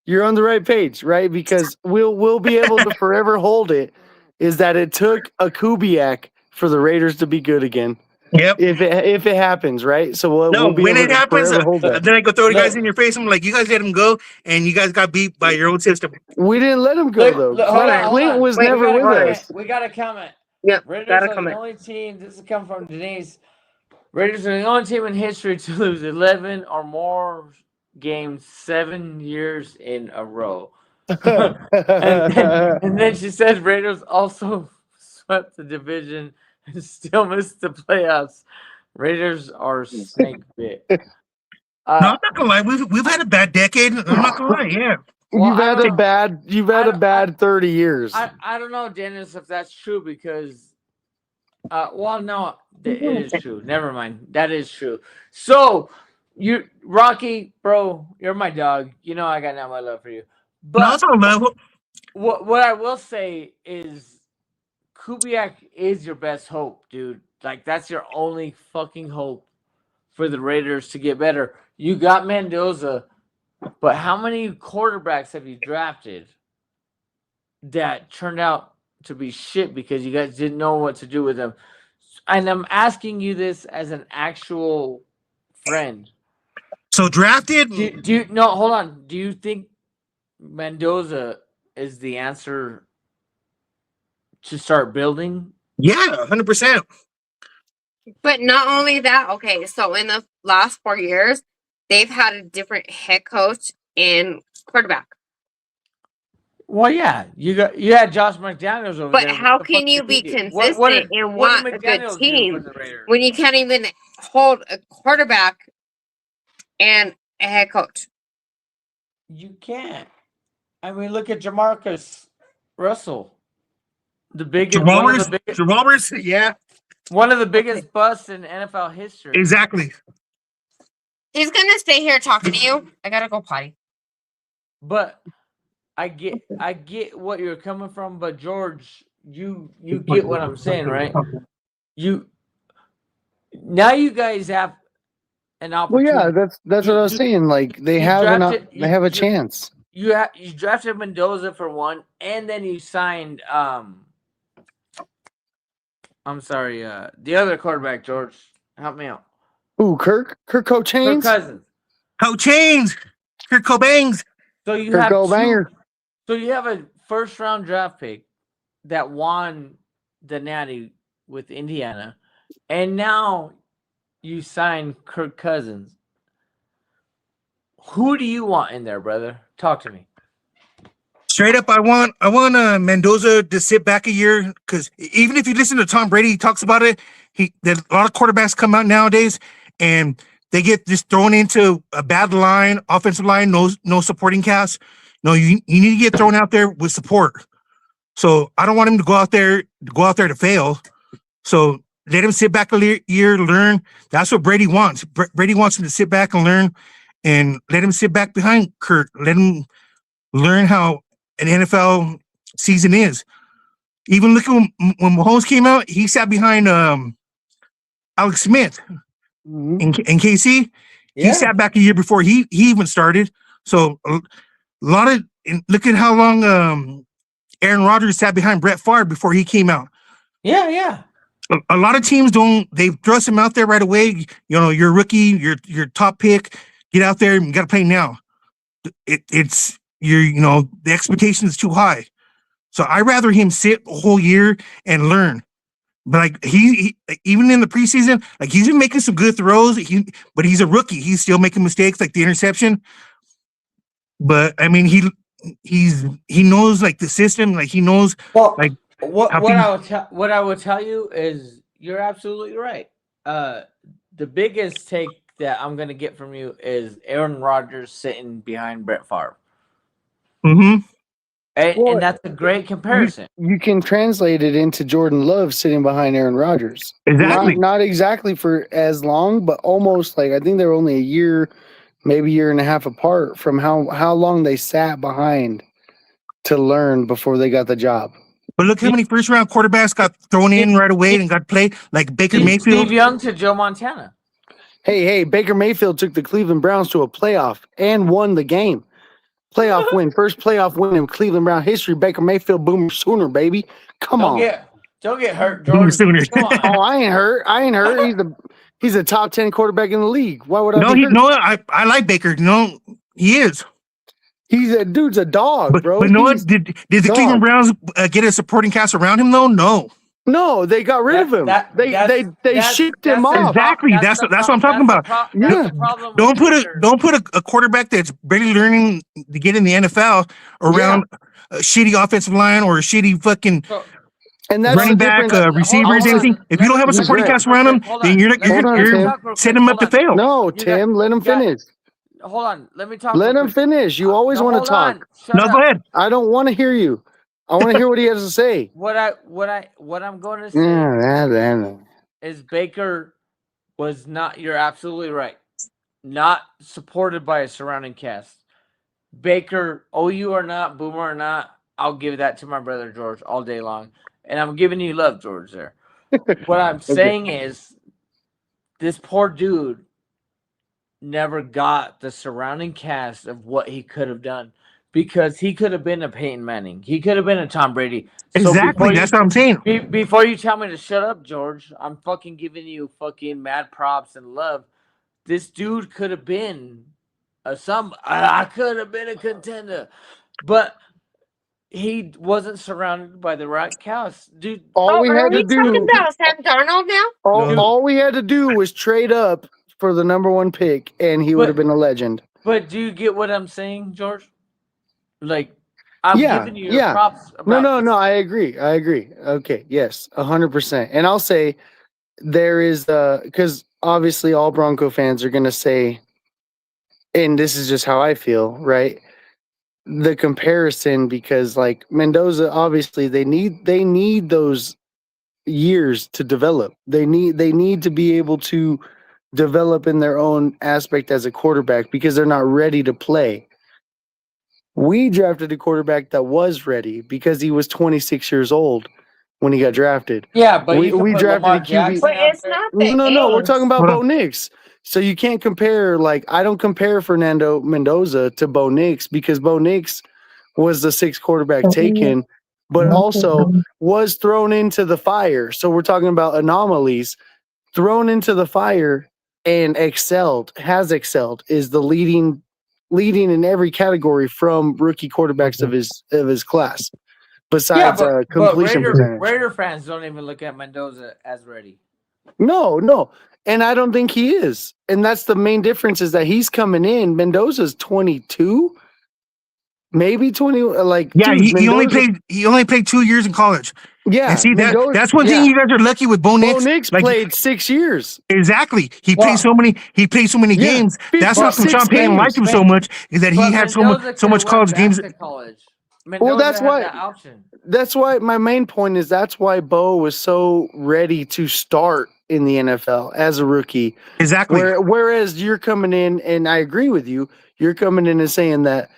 you're on the right page, right? Because we'll be able to forever hold it. Is that it took a Kubiak for the Raiders to be good again? Yep. If it happens, right? So we'll be when able it happens, then I go throw the guys in your face. I'm like, you guys let him go, and you guys got beat by your own system. We didn't let him go though. Clint was never with us. We got a comment. Yeah, Raiders are the only team. This has come from Denise. Raiders are the only team in history to lose 11 or more games 7 years in a row. and then she says Raiders also swept the division and still missed the playoffs. Raiders are snake bit. No, I'm not gonna lie. We've had a bad decade. I'm not gonna lie. Yeah. Well, you've had a bad 30 years. I don't know, Dennis, if that's true because no, it is true. Never mind. That is true. So Rocky, bro, you're my dog. You know I got now my love for you. But what I will say is Kubiak is your best hope, dude. Like, that's your only fucking hope for the Raiders to get better. You got Mendoza, but how many quarterbacks have you drafted that turned out to be shit because you guys didn't know what to do with them? And I'm asking you this as an actual friend. So drafted? No, hold on. Do you think Mendoza is the answer to start building? Yeah, 100%. But not only that, okay, so in the last 4 years, they've had a different head coach and quarterback. Well, yeah, you had Josh McDaniels over there. But how can you be consistent and want a good team when you can't even hold a quarterback and a head coach? You can't. I mean, look at Jamarcus Russell. The biggest, yeah. One of the biggest busts in NFL history. Exactly. He's gonna stay here talking to you. I gotta go potty. But I get what you're coming from, but George, you get what I'm saying, right? Now you guys have an opportunity. Well, yeah, that's what I was saying. Like they have a chance. You drafted Mendoza for one, and then you signed I'm sorry, the other quarterback, George. Help me out. Ooh, Kirk Cochains? Kirk Cousins. Cochains. Kirk Cobangs. So you have a first round draft pick that won the Natty with Indiana, and now you sign Kirk Cousins. Who do you want in there, brother? Talk to me. Straight up, I want Mendoza to sit back a year because even if you listen to Tom Brady, he talks about it. A lot of quarterbacks come out nowadays and they get just thrown into a bad line, offensive line, no supporting cast. No, you need to get thrown out there with support. So I don't want him to go out there to fail. So let him sit back a year, learn. That's what Brady wants. Brady wants him to sit back and learn and let him sit back behind Kurt. Let him learn how an NFL season is. Even look at when Mahomes came out, he sat behind Alex Smith in KC. He sat back a year before he even started. So a lot of look at how long Aaron Rodgers sat behind Brett Favre before he came out. Yeah. A lot of teams they thrust him out there right away. You know, you're a rookie, you're top pick. Get out there, you got to play now. It's the expectation is too high. So I'd rather him sit a whole year and learn. But like he even in the preseason, like he's been making some good throws. But he's a rookie. He's still making mistakes, like the interception. But I mean, he knows like the system. Like he knows. Well, like what I would tell you is you're absolutely right. The biggest take that I'm gonna get from you is Aaron Rodgers sitting behind Brett Favre. Mm-hmm. And that's a great comparison. You can translate it into Jordan Love sitting behind Aaron Rodgers. Exactly. Not exactly for as long, but almost like I think they were only a year, maybe year and a half apart from how long they sat behind to learn before they got the job. But look how many first round quarterbacks got thrown in right away and got played, like Baker Mayfield. Steve Young to Joe Montana. Hey, Baker Mayfield took the Cleveland Browns to a playoff and won the game. Playoff win, first playoff win in Cleveland Brown history. Baker Mayfield, Boomer Sooner, baby. Come on. Don't get hurt, George. Come on. Oh, I ain't hurt. He's a top 10 quarterback in the league. Why would I? I like Baker. No, he is. Dude's a dog, bro. But did the Cleveland Browns get a supporting cast around him though? No, they got rid of him. They shipped him off. Exactly. That's what I'm talking about. Don't put a quarterback that's barely learning to get in the NFL around a shitty offensive line or a shitty fucking running back, receivers, anything. If you don't have a supporting cast around him, then you're setting him up to fail. No, Tim, let him finish. Hold on, let me talk. Let him finish. You always want to talk. No, go ahead. I don't want to hear you. I want to hear what he has to say. What I'm going to say is Baker was not. You're absolutely right. Not supported by a surrounding cast. Baker, OU or not, Boomer or not, I'll give that to my brother George all day long, and I'm giving you love, George. There. What I'm saying is, this poor dude never got the surrounding cast of what he could have done. Because he could have been a Peyton Manning. He could have been a Tom Brady. Exactly. That's what I'm saying. Before you tell me to shut up, George, I'm fucking giving you fucking mad props and love. This dude could have been I could have been a contender. But he wasn't surrounded by the right cast. Dude. All we had to do. Talking about Sam Darnold now? All we had to do was trade up for the number 1 pick, and he would have been a legend. But do you get what I'm saying, George? Like, I'm giving you props. No, I agree. Okay, yes, 100%. And I'll say there is because obviously all Bronco fans are going to say, and this is just how I feel, right? The comparison, because like Mendoza, obviously they need those years to develop. They need to be able to develop in their own aspect as a quarterback because they're not ready to play. We drafted a quarterback that was ready because he was 26 years old when he got drafted. Yeah, but we drafted a QB. But it's not the No, we're talking about Bo Nix. So you can't compare, like, I don't compare Fernando Mendoza to Bo Nix because Bo Nix was the 6th quarterback taken, but also was thrown into the fire. So we're talking about anomalies. Thrown into the fire and has excelled, is the leading in every category from rookie quarterbacks of his class. Besides completion percentage. Raider fans don't even look at Mendoza as ready. No. And I don't think he is. And that's the main difference, is that he's coming in. Mendoza's 22, maybe 20. Like, yeah, dude, he only played 2 years in college. Yeah, and see that's one thing you guys are lucky with Bo Nix. Bo Nix played 6 years. Exactly. He played so many games. That's why Sean Payton liked him so much, is that he had so much college games. Well, that's why my main point is that's why Bo was so ready to start in the NFL as a rookie. Exactly. Whereas you're coming in, and I agree with you, you're coming in and saying that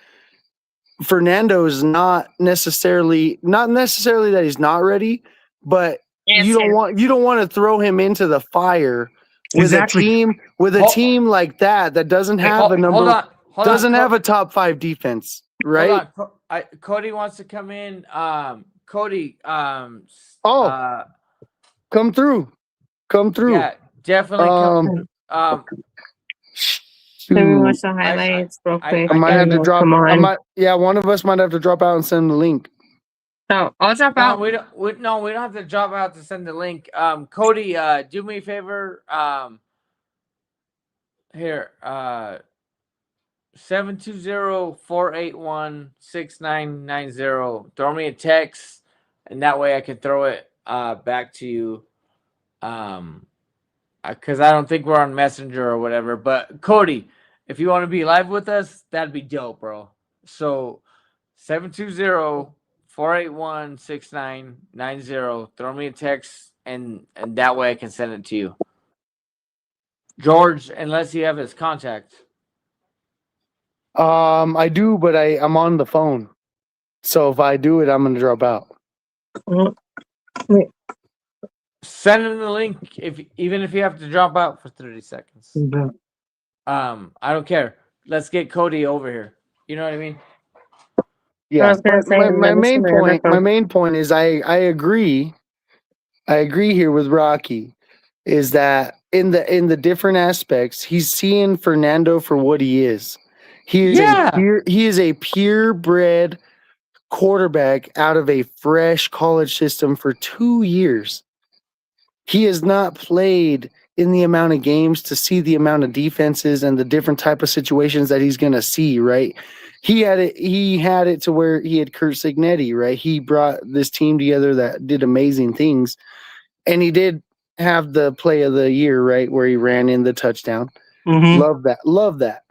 Fernando is not necessarily that he's not ready, but you don't want to throw him into the fire with a team like that doesn't have have a top 5 defense, right? Hold on. Cody wants to come in. Cody. Come through. Yeah, definitely come through. Let me watch the highlights real quick. I might have to drop. One of us might have to drop out and send the link. No, I'll drop out. We don't have to drop out to send the link. Cody, do me a favor. Here, 720-481-6990. Throw me a text, and that way I can throw it back to you. Because I don't think we're on Messenger or whatever. But Cody, if you want to be live with us, that'd be dope, bro. So 720-481-6990. Throw me a text, and that way I can send it to you. George, unless you have his contact. I do, but I'm on the phone. So if I do it, I'm going to drop out. Send him the link, even if you have to drop out for 30 seconds. Mm-hmm. I don't care. Let's get Cody over here. You know what I mean? Yeah. My main point is I agree. I agree here with Rocky, is that in the different aspects, he's seeing Fernando for what he is. He is a purebred quarterback out of a fresh college system for 2 years. He has not played in the amount of games to see the amount of defenses and the different type of situations that he's going to see, right? He had it to where he had Curt Cignetti, right? He brought this team together that did amazing things. And he did have the play of the year, right, where he ran in the touchdown. Mm-hmm. Love that.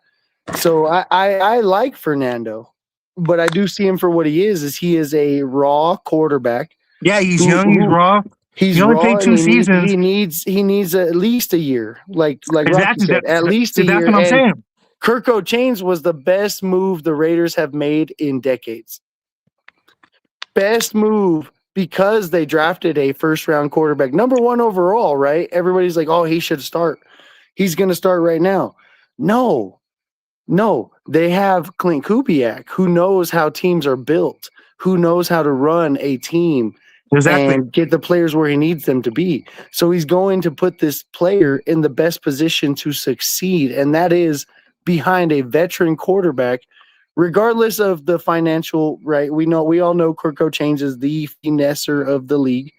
So I like Fernando, but I do see him for what he is he is a raw quarterback. Yeah, he's young, he's raw. He only played 2 seasons. He needs at least a year, like Rocky said, at least a year. That's what I'm saying. Kirko Chains was the best move the Raiders have made in decades. Best move because they drafted a first-round quarterback, number 1 overall, right? Everybody's like, oh, he should start. He's going to start right now. No, they have Clint Kubiak, who knows how teams are built, who knows how to run a team and get the players where he needs them to be. So he's going to put this player in the best position to succeed, and that is behind a veteran quarterback, regardless of the financial, right? We all know Kirko Chains is the finesser of the league.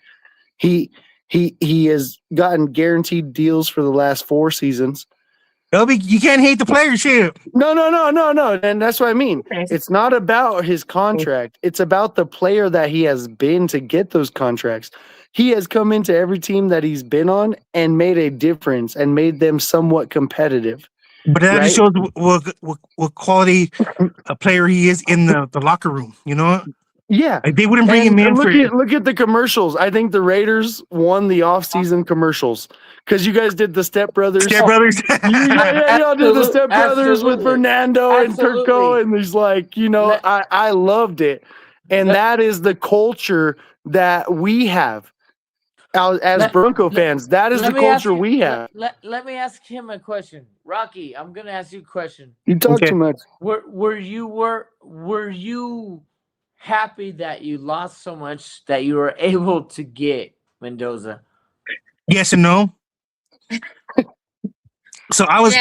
He has gotten guaranteed deals for the last 4 seasons. You can't hate the player, shit. No. And that's what I mean. It's not about his contract. It's about the player that he has been to get those contracts. He has come into every team that he's been on and made a difference and made them somewhat competitive. But that just shows what quality a player he is in the locker room, you know? Yeah. Like they wouldn't bring him in look at the commercials. I think the Raiders won the off-season commercials because you guys did the Step Brothers. Step Brothers. Y'all did the Step Brothers with Fernando and Kirko, and he's like, I loved it. And that is the culture that we have as Bronco fans. That is the culture we have. Let me ask him a question. Rocky, I'm going to ask you a question. You talk too much. Were you happy that you lost so much that you were able to get Mendoza? Yes and no. So I was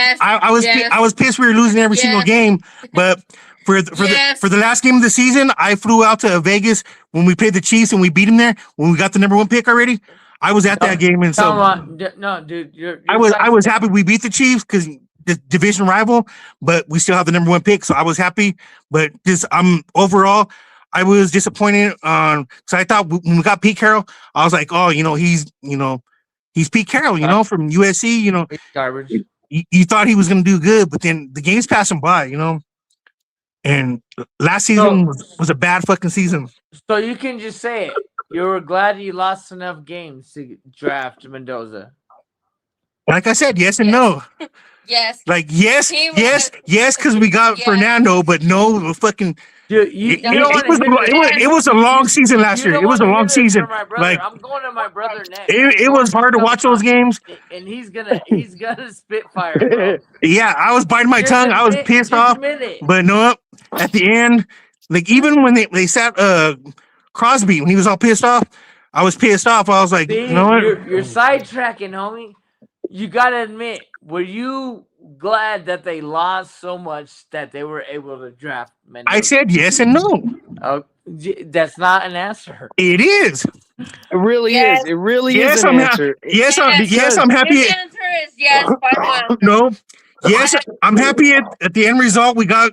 pissed we were losing every single game, but for the last game of the season, I flew out to Vegas when we played the Chiefs and we beat them there when we got the number 1 pick already. I was at that game, and so no, dude, I was happy we beat the Chiefs because the division rival, but we still have the number 1 pick, so I was happy. But just overall, I was disappointed. So I thought when we got Pete Carroll, I was like, oh, he's Pete Carroll, from USC, garbage. You thought he was going to do good, but then the games passed him by, And last season was a bad fucking season. So you can just say it. You were glad you lost enough games to draft Mendoza. Like I said, yes and no. Yes. Like yes, because we got Fernando, but no fucking. Dude, it was a long season last year. It was a long season. Like I'm going to my brother next. It was hard to watch those games, and he's gonna spit fire, bro. Yeah, I was biting my tongue. I was pissed off, but no, at the end, like even when they sat Crosby when he was all pissed off, I was pissed off. I was like, see, you know what? You're sidetracking, homie. You gotta admit, were you glad that they lost so much that they were able to draft Mendoza? I said yes and no. Oh, that's not an answer. It is. It really is. It really is an answer. Yes, I'm happy. His answer is yes. No. Yes, I'm happy at the end result. We got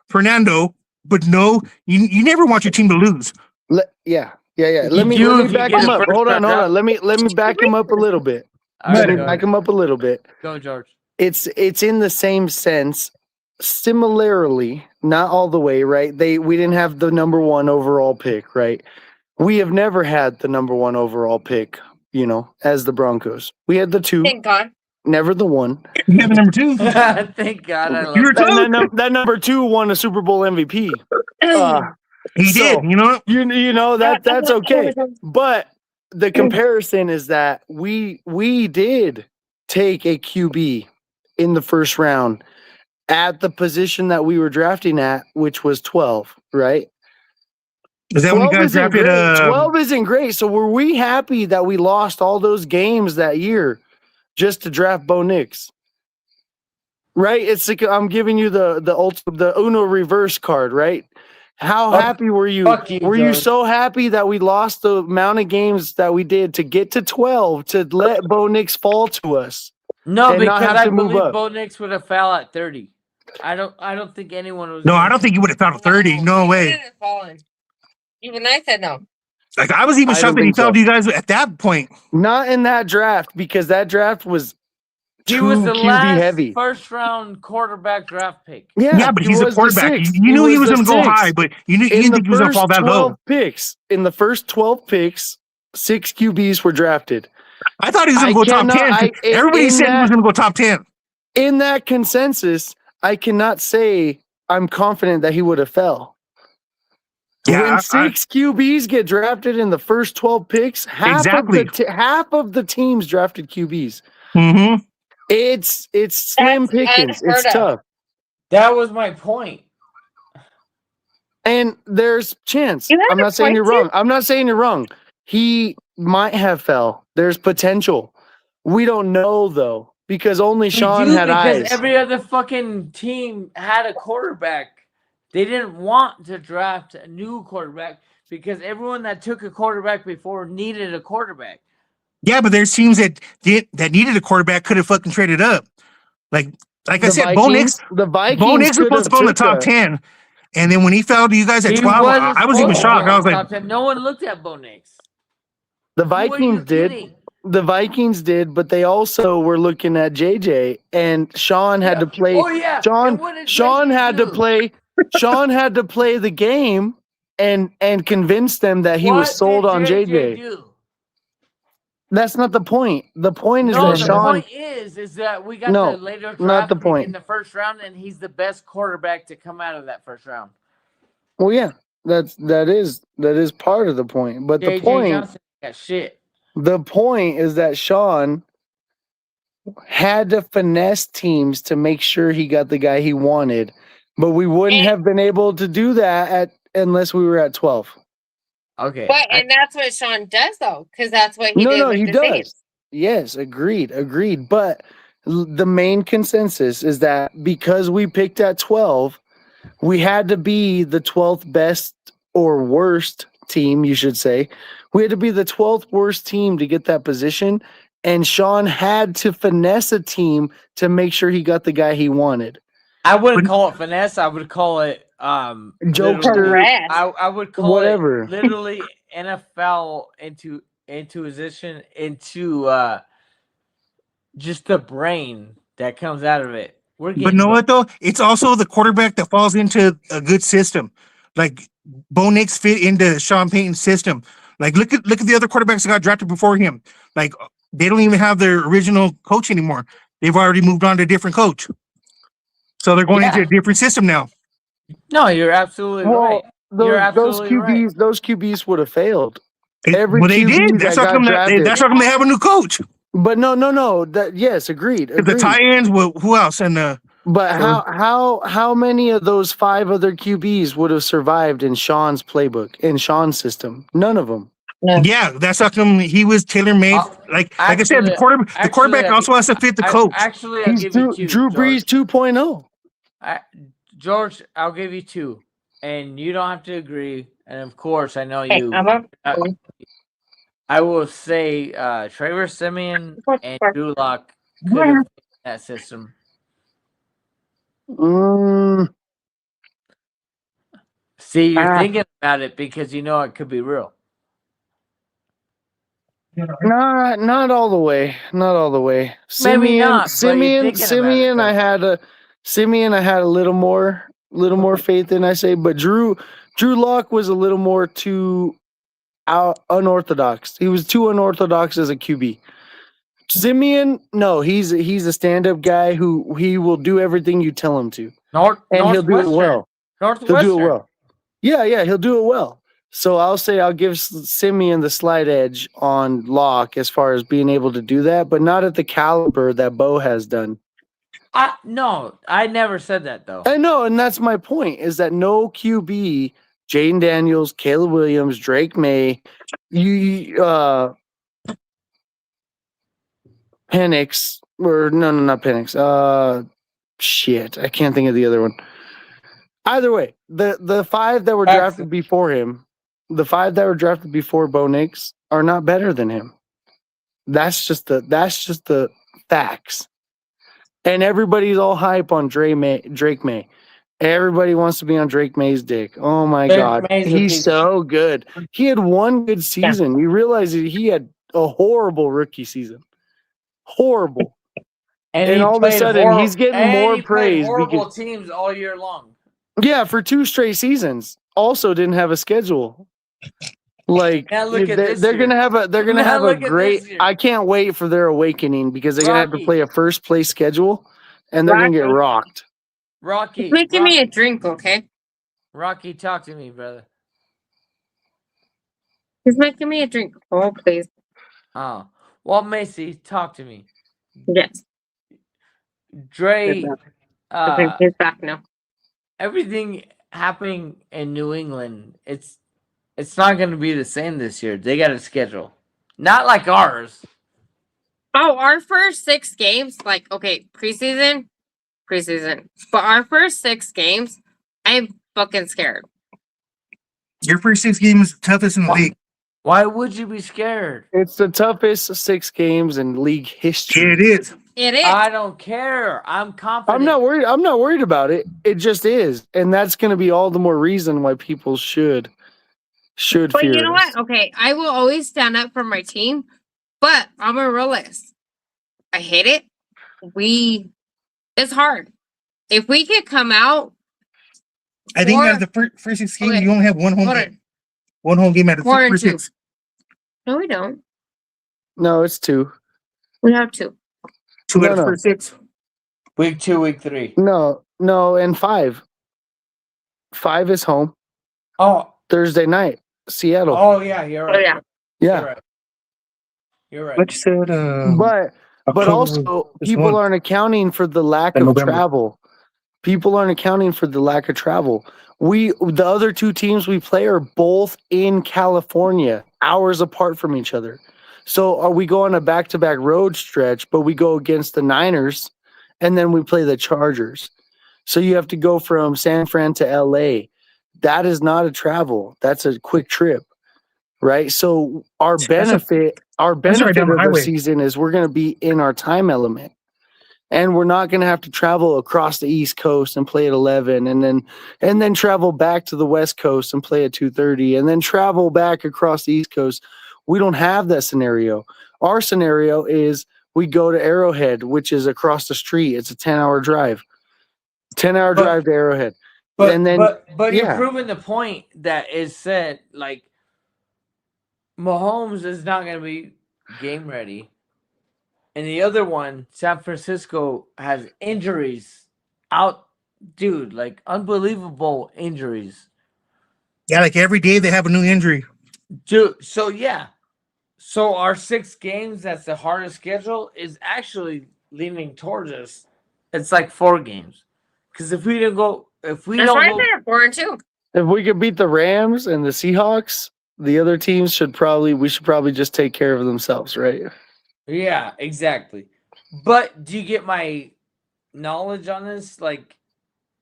Fernando, but no, you never want your team to lose. Yeah. Let me back him up. Hold on. Let me back him up a little bit. Back him up a little bit. Go, George. It's in the same sense, similarly, not all the way, right? We didn't have the number 1 overall pick, right? We have never had the number 1 overall pick, as the Broncos. We had the 2. Thank God. Never the 1. You have the number 2. Thank God. I love that number 2 won a Super Bowl MVP. He did, that's okay. But the comparison is that we did take a QB in the first round at the position that we were drafting at, which was 12, right? Is that when you guys drafted? 12 isn't great. So were we happy that we lost all those games that year just to draft Bo Nix? Right? It's like I'm giving you the Uno reverse card, right? How happy were you? Were you so happy that we lost the amount of games that we did to get to 12 to let Bo Nix fall to us? No, because I believe Bo Nix would have fell at 30. I don't think anyone was. No, I don't think he would have found 30. No way. Even I said no. Like I was even shocked that he fell to you guys at that point. Not in that draft, because that draft was he was the QB last heavy. First round quarterback draft pick. Yeah, but he's a quarterback. You knew he was going to go high, but you didn't think he was going to fall that low. In the first 12 picks, 6 QBs were drafted. I thought he was going to go top 10. Everybody said he was going to go top 10. In that consensus, I cannot say I'm confident that he would have fell. Yeah, when 6 QBs get drafted in the first 12 picks, half of the teams drafted QBs. Mm-hmm. It's slim pickings. It's tough. That was my point. And there's chance. I'm not saying you're wrong. I'm not saying you're wrong. He might have fell. There's potential. We don't know though, because only Sean had eyes. Because every other fucking team had a quarterback. They didn't want to draft a new quarterback because everyone that took a quarterback before needed a quarterback. Yeah, but there's teams that needed a quarterback could have fucking traded up. Like I said, Bo Nix was supposed to go in the top 10. And then when he fell to you guys at 12, I was even shocked. I was like, no one looked at Bo Nix. The Vikings did. The Vikings did, but they also were looking at JJ, and Sean had to play. Oh yeah, Sean had to play. Sean had to play the game and convince them that he was sold on JJ. That's not the point. The point is that Sean. The point is that we got the later draft pick in the first round, and he's the best quarterback to come out of that first round. Well, yeah, that is part of the point. But the point. Johnson got shit. The point is that Sean had to finesse teams to make sure he got the guy he wanted, but we wouldn't have been able to do that unless we were at 12. Okay. But and that's what Sean does though, because that's what he did. No, with he the does. Saints. Yes, agreed. But the main consensus is that because we picked at 12, we had to be the 12th best or worst team, you should say. We had to be the 12th worst team to get that position, and Sean had to finesse a team to make sure he got the guy he wanted. I wouldn't call it finesse. I would call it jokester. I would call whatever. It literally NFL into position into just the brain that comes out of it. But know what though? It's also the quarterback that falls into a good system. Like Bo Nix fit into Sean Payton's system. Like look at the other quarterbacks that got drafted before him. Like they don't even have their original coach anymore. They've already moved on to a different coach. So they're going into a different system now. No, you're absolutely right. Those QBs would have failed. Well, they did. That's how come they have a new coach. But no. Yes, agreed. The tie-ins. Well, who else? And but how many of those 5 other QBs would have survived in Sean's playbook, in Sean's system? None of them. Yeah, that's how come he was tailor-made. Like I said, the quarterback also has to fit the coach. Actually, I'll give you 2. Drew Brees 2.0. George, I'll give you 2, and you don't have to agree. And of course, I know you. I will say Trevor Siemian and Drew Lock could have that system. See, you're thinking about it because you know it could be real. Not all the way. Not all the way. Maybe not. Siemian, I had a little more faith in, I say, but Drew Lock was a little more too unorthodox. He was too unorthodox as a QB. Siemian, no, he's a stand-up guy who he will do everything you tell him to. He'll do it well. He'll do it well. Yeah, he'll do it well. So I'll give Siemian the slight edge on Locke as far as being able to do that, but not at the caliber that Bo has done. No, I never said that though. I know, and that's my point, is that no QB, Jaden Daniels, Caleb Williams, Drake May, Penix, or no, not Penix. Shit, I can't think of the other one. Either way, the 5 that were drafted before him, the 5 that were drafted before Bo Nix are not better than him. That's just the facts. And everybody's all hype on Drake May. Everybody wants to be on Drake May's dick. Oh my God. He's so good. He had one good season. You realize that he had a horrible rookie season. Horrible. And all of a sudden he's getting more praise because teams all year long. Yeah, for 2 straight seasons. Also didn't have a schedule. Like they're gonna have a great. I can't wait for their awakening because they're gonna have to play a first place schedule, and they're gonna get rocked. Rocky, making me a drink, okay? Rocky, talk to me, brother. He's making me a drink. Oh, please. Oh, well, Macy, talk to me. Yes. Dre, he's back now. Everything happening in New England, it's not going to be the same this year. They got a schedule. Not like ours. Oh, our first 6 games, like, okay, preseason. But our first 6 games, I'm fucking scared. Your first 6 games toughest in the league. Why would you be scared? It's the toughest 6 games in league history. It is. It is. I don't care. I'm confident. I'm not worried about it. It just is. And that's going to be all the more reason why people should fear. But you know what? Okay, I will always stand up for my team, but I'm a realist. I hate it. It's hard. If we could come out, I think out of the first 6 games, you only have one home game. One home game out of the first 6. No, we don't. No, it's 2. We have 2. 2 out of the first 6. Week 2, week 3. No, and 5. 5 is home. Oh, Thursday night, Seattle. Oh yeah, you're right. Oh yeah. Yeah. You're right. What you said? But also, people aren't accounting for the lack of travel. People aren't accounting for the lack of travel. The other 2 teams we play are both in California, hours apart from each other. So we go on a back-to-back road stretch, but we go against the Niners, and then we play the Chargers. So you have to go from San Fran to LA. That is not a travel. That's a quick trip, right? So our benefit of the season is we're going to be in our time element, and we're not going to have to travel across the East Coast and play at 11, and then travel back to the West Coast and play at 2:30, and then travel back across the East Coast. We don't have that scenario. Our scenario is we go to Arrowhead, which is across the street. It's a 10-hour drive. 10-hour drive to Arrowhead. But you're proving the point that is said, like, Mahomes is not going to be game ready. And the other one, San Francisco, has injuries out, dude, like unbelievable injuries. Yeah, like every day they have a new injury. Dude, so yeah. So our 6 games, that's the hardest schedule, is actually leaning towards us. It's like 4 games. Because if we don't go, That's right there, 4-2. If we could beat the Rams and the Seahawks, the other teams we should probably just take care of themselves, right? Yeah, exactly. But do you get my knowledge on this? Like,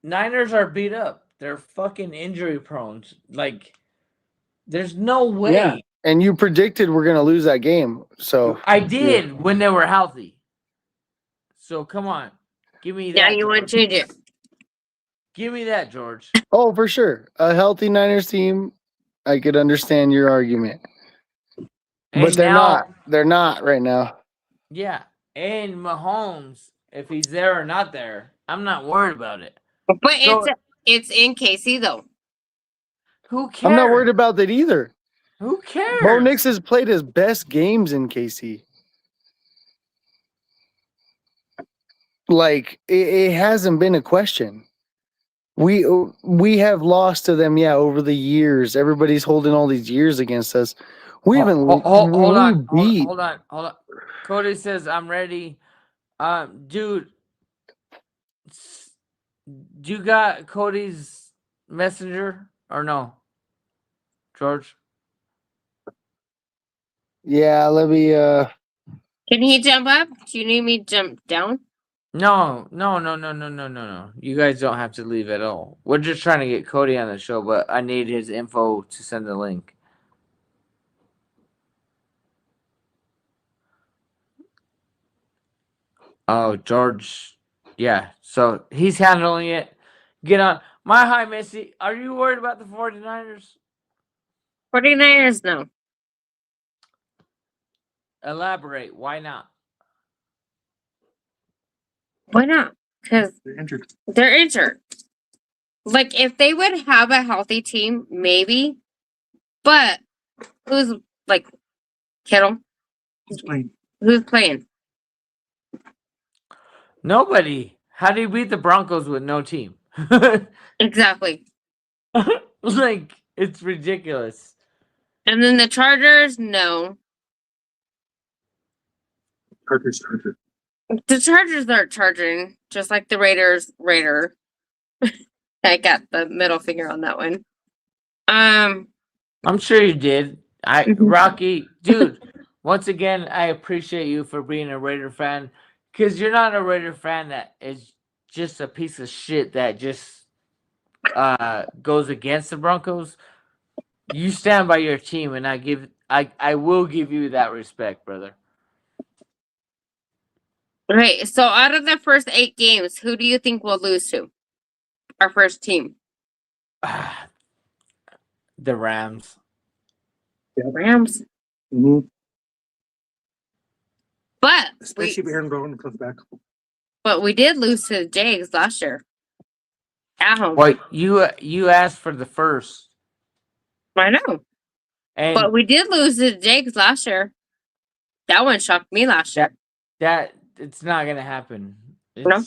Niners are beat up. They're fucking injury prone. Like, there's no way. Yeah. And you predicted we're gonna lose that game. So I did when they were healthy. So come on. Give me that. Now you want to change it. Give me that, George. Oh, for sure. A healthy Niners team, I could understand your argument. And but they're now, not. They're not right now. Yeah. And Mahomes, if he's there or not there, I'm not worried about it. But it's in KC though. Who cares? I'm not worried about that either. Who cares? Bo Nix has played his best games in KC. Like, it hasn't been a question. We have lost to them, over the years. Everybody's holding all these years against us. We haven't. Hold on. Cody says I'm ready. Dude, you got Cody's messenger or no, George? Yeah, let me. Can he jump up? Do you need me to jump down? No. You guys don't have to leave at all. We're just trying to get Cody on the show, but I need his info to send the link. Oh, George. Yeah, so he's handling it. Get on. My hi, Missy. Are you worried about the 49ers? 49ers, no. Elaborate. Why not? Why not? Because they're injured. Like, if they would have a healthy team, maybe. But who's, like, Kittle? Who's playing? Nobody. How do you beat the Broncos with no team? Exactly. Like, it's ridiculous. And then the Chargers, no. The Chargers aren't charging, just like the Raiders. I got the middle finger on that one. I'm sure you did. Rocky, dude, once again, I appreciate you for being a Raider fan, because you're not a Raider fan that is just a piece of shit that just goes against the Broncos. You stand by your team, and I will give you that respect, brother. Right. So out of the first 8 games, who do you think we'll lose to? Our first team. The Rams. Rams. Mm-hmm. But especially if Aaron Brown comes back. But we did lose to the Jags last year. At home. Well, you asked for the first. I know. But we did lose to the Jags last year. That one shocked me last year. That it's not gonna happen. No.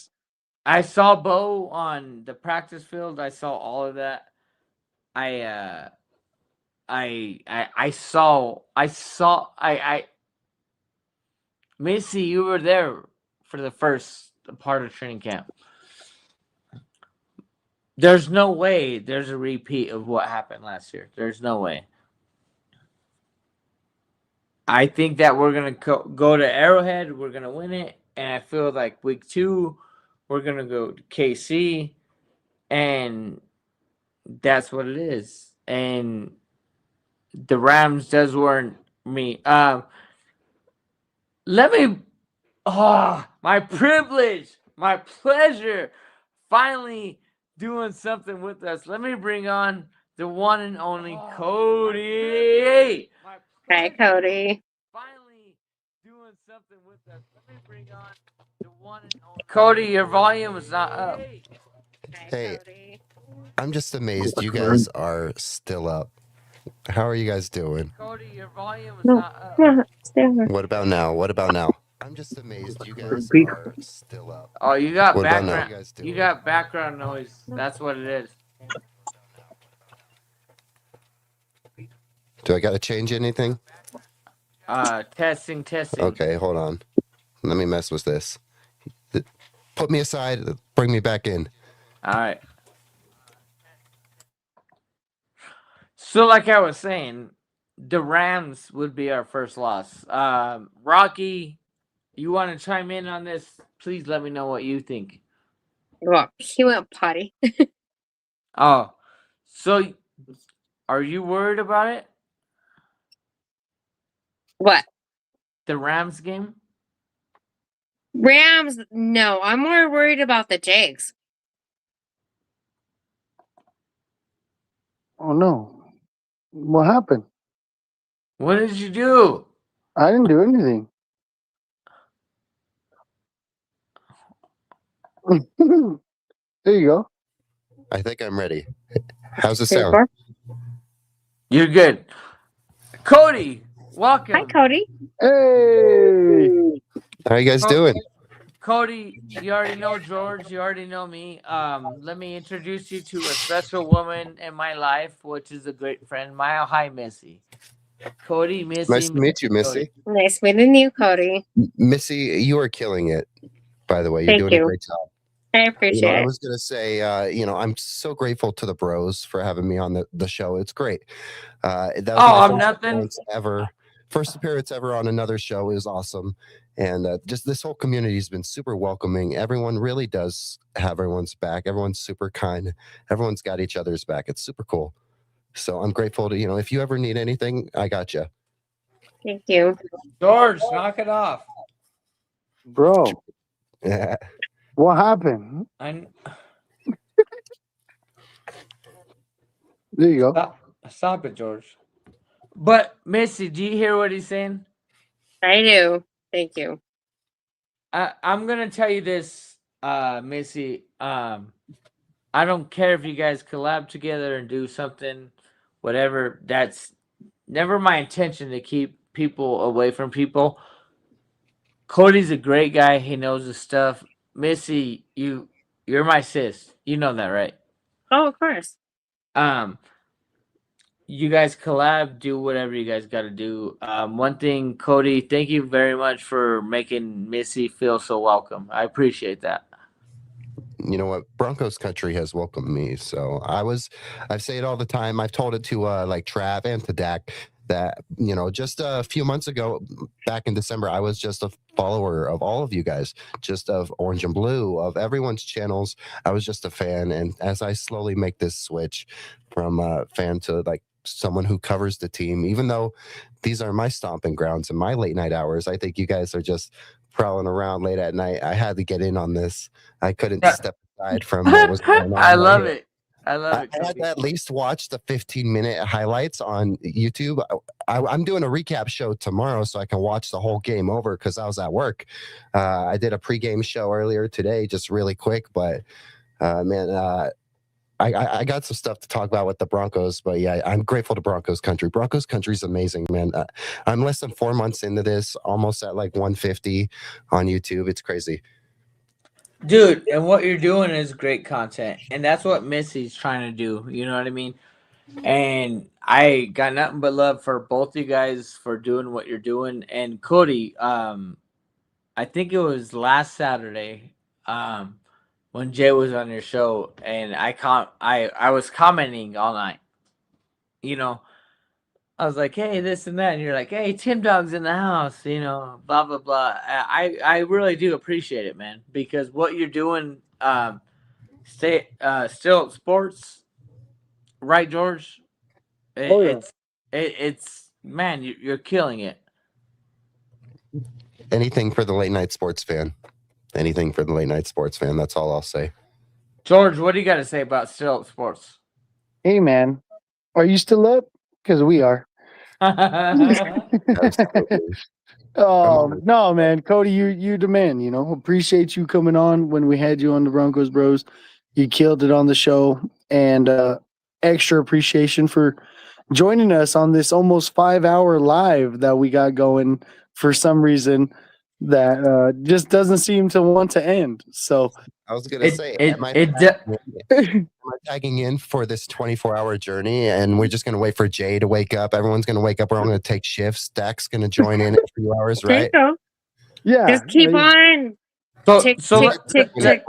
I saw Bo on the practice field. I saw all of that. I saw Missy, you were there for the first part of training camp. There's no way there's a repeat of what happened last year. There's no way. I think that we're going to go to Arrowhead. We're going to win it. And I feel like week 2, we're going to go to KC. And that's what it is. And the Rams does warrant me. My privilege, my pleasure, finally doing something with us. Let me bring on the one and only Cody. Hi, Cody. Finally doing something with us. Let me bring on the one and only Cody. Your volume is not up. Hey, I'm just amazed you guys are still up. How are you guys doing? Cody, your volume is not up. What about now? I'm just amazed you guys are still up. Oh, you got What about now? background. You guys You doing? got background noise. That's what it is. Do I got to change anything? Testing. Okay, hold on. Let me mess with this. Put me aside. Bring me back in. All right. So, like I was saying, the Rams would be our first loss. Rocky, you want to chime in on this? Please let me know what you think. Well, he went potty. Oh, so are you worried about it? What? The Rams game? Rams? No, I'm more worried about the Jags. Oh no. What happened? What did you do? I didn't do anything. There you go. I think I'm ready. How's it sound? You're good. Cody, welcome. Hi, Cody. Hey. How are you guys doing? Cody, you already know George. You already know me. Let me introduce you to a special woman in my life, which is a great friend. Hi, Missy. Cody, Missy. Nice to meet you, Missy. Nice meeting you, Cody. Missy, you are killing it, by the way. You're Thank doing you. a great job. I appreciate I it. was going to say, I'm so grateful to the bros for having me on the show. It's great. That was my first nothing. appearance ever. First appearance ever on another show is awesome. And just this whole community has been super welcoming. Everyone really does have everyone's back. Everyone's super kind. Everyone's got each other's back. It's super cool. So I'm grateful to, if you ever need anything, I got you. Thank you. George, knock it off. Bro. Yeah. What happened? There you go. Stop it, George. But Missy, do you hear what he's saying? I do. Thank you. I'm gonna tell you this, Missy. I don't care if you guys collab together and do something, whatever. That's never my intention to keep people away from people. Cody's a great guy. He knows his stuff. Missy, you're my sis. You know that, right? Oh, of course. You guys collab, do whatever you guys got to do. One thing, Cody, thank you very much for making Missy feel so welcome. I appreciate that. You know what? Broncos country has welcomed me. So I say it all the time. I've told it to like Trav and to Dak that, just a few months ago, back in December, I was just a follower of all of you guys, just of Orange and Blue, of everyone's channels. I was just a fan. And as I slowly make this switch from a fan to like someone who covers the team, even though these are my stomping grounds and my late night hours, I think you guys are just prowling around late at night. I had to get in on this. I couldn't step aside from what was going on. I love it. I love it. I had to at least watch the 15-minute highlights on YouTube. I'm doing a recap show tomorrow so I can watch the whole game over because I was at work. I did a pregame show earlier today, just really quick. But, I got some stuff to talk about with the Broncos. But, yeah, I'm grateful to Broncos country. Broncos country is amazing, man. I'm less than 4 months into this, almost at like 150 on YouTube. It's crazy. Dude, and what you're doing is great content. And that's what Missy's trying to do. You know what I mean? And I got nothing but love for both you guys for doing what you're doing. And Cody, I think it was last Saturday when Jay was on your show, and I was commenting all night. I was like, hey, this and that. And you're like, hey, Tim Dog's in the house, blah, blah, blah. I really do appreciate it, man, because what you're doing, still sports, right, George? It's man, you're killing it. Anything for the late night sports fan. Anything for the late night sports fan. That's all I'll say. George, what do you got to say about Still Up Sports? Hey, man. Are you still up? Because we are. No, man. Cody, you the man, Appreciate you coming on when we had you on the Broncos Bros. You killed it on the show. And extra appreciation for joining us on this almost 5-hour live that we got going for some reason. that just doesn't seem to want to end. So I was gonna say, am I tagging in for this 24-hour journey, and we're just gonna wait for Jay to wake up? Everyone's gonna wake up. We're all gonna take shifts. Dak's gonna join in a few hours, right? Yeah. Just keep on. Tick, tick.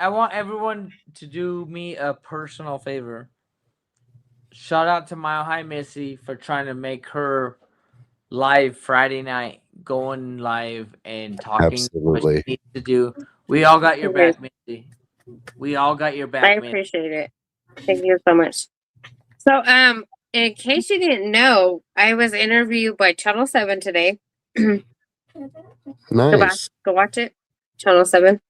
I want everyone to do me a personal favor. Shout out to Mile High Missy for trying to make her live Friday night, going live and talking. Absolutely. What she needs to do. We all got your back, Missy. We all got your back. I appreciate it. Thank you so much. So, in case you didn't know, I was interviewed by Channel 7 today. Nice. Go watch it. Channel 7.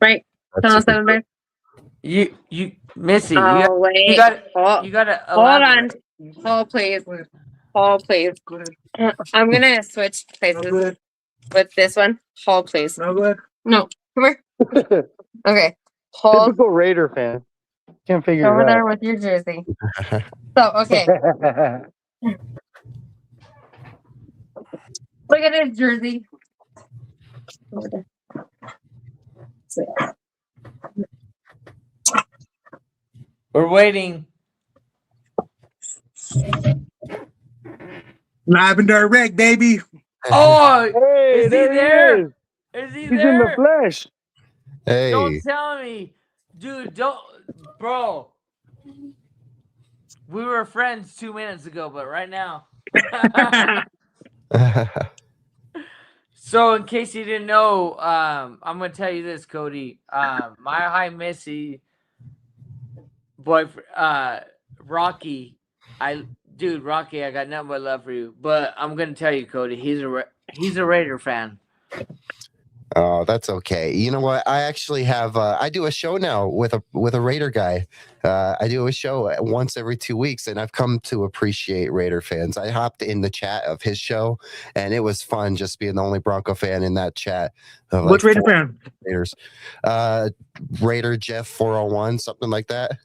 Right? Channel 7, babe. You, Missy. Wait. You gotta. Hold on. Hold, please. Hold, please. I'm gonna switch places with this one. Hold, please. No, come here. Okay. Hold. Typical Raider fan. Can't figure Over it there out. with your jersey. So, okay. Look at his jersey. We're waiting. Live and direct, baby. Oh, Hey, is he there there? is. Is he He's in the there? flesh. Hey. Don't tell me, dude. Bro. We were friends 2 minutes ago, but right now. So, in case you didn't know, I'm gonna tell you this, Cody. My High Missy boyfriend, Rocky. Rocky, I got nothing but love for you. But I'm gonna tell you, Cody, he's a Raider fan. Oh, that's okay. You know what? I actually have. I do a show now with a Raider guy. I do a show once every 2 weeks, and I've come to appreciate Raider fans. I hopped in the chat of his show, and it was fun just being the only Bronco fan in that chat. Which Raider fan? Raiders. Raider Jeff 401, something like that.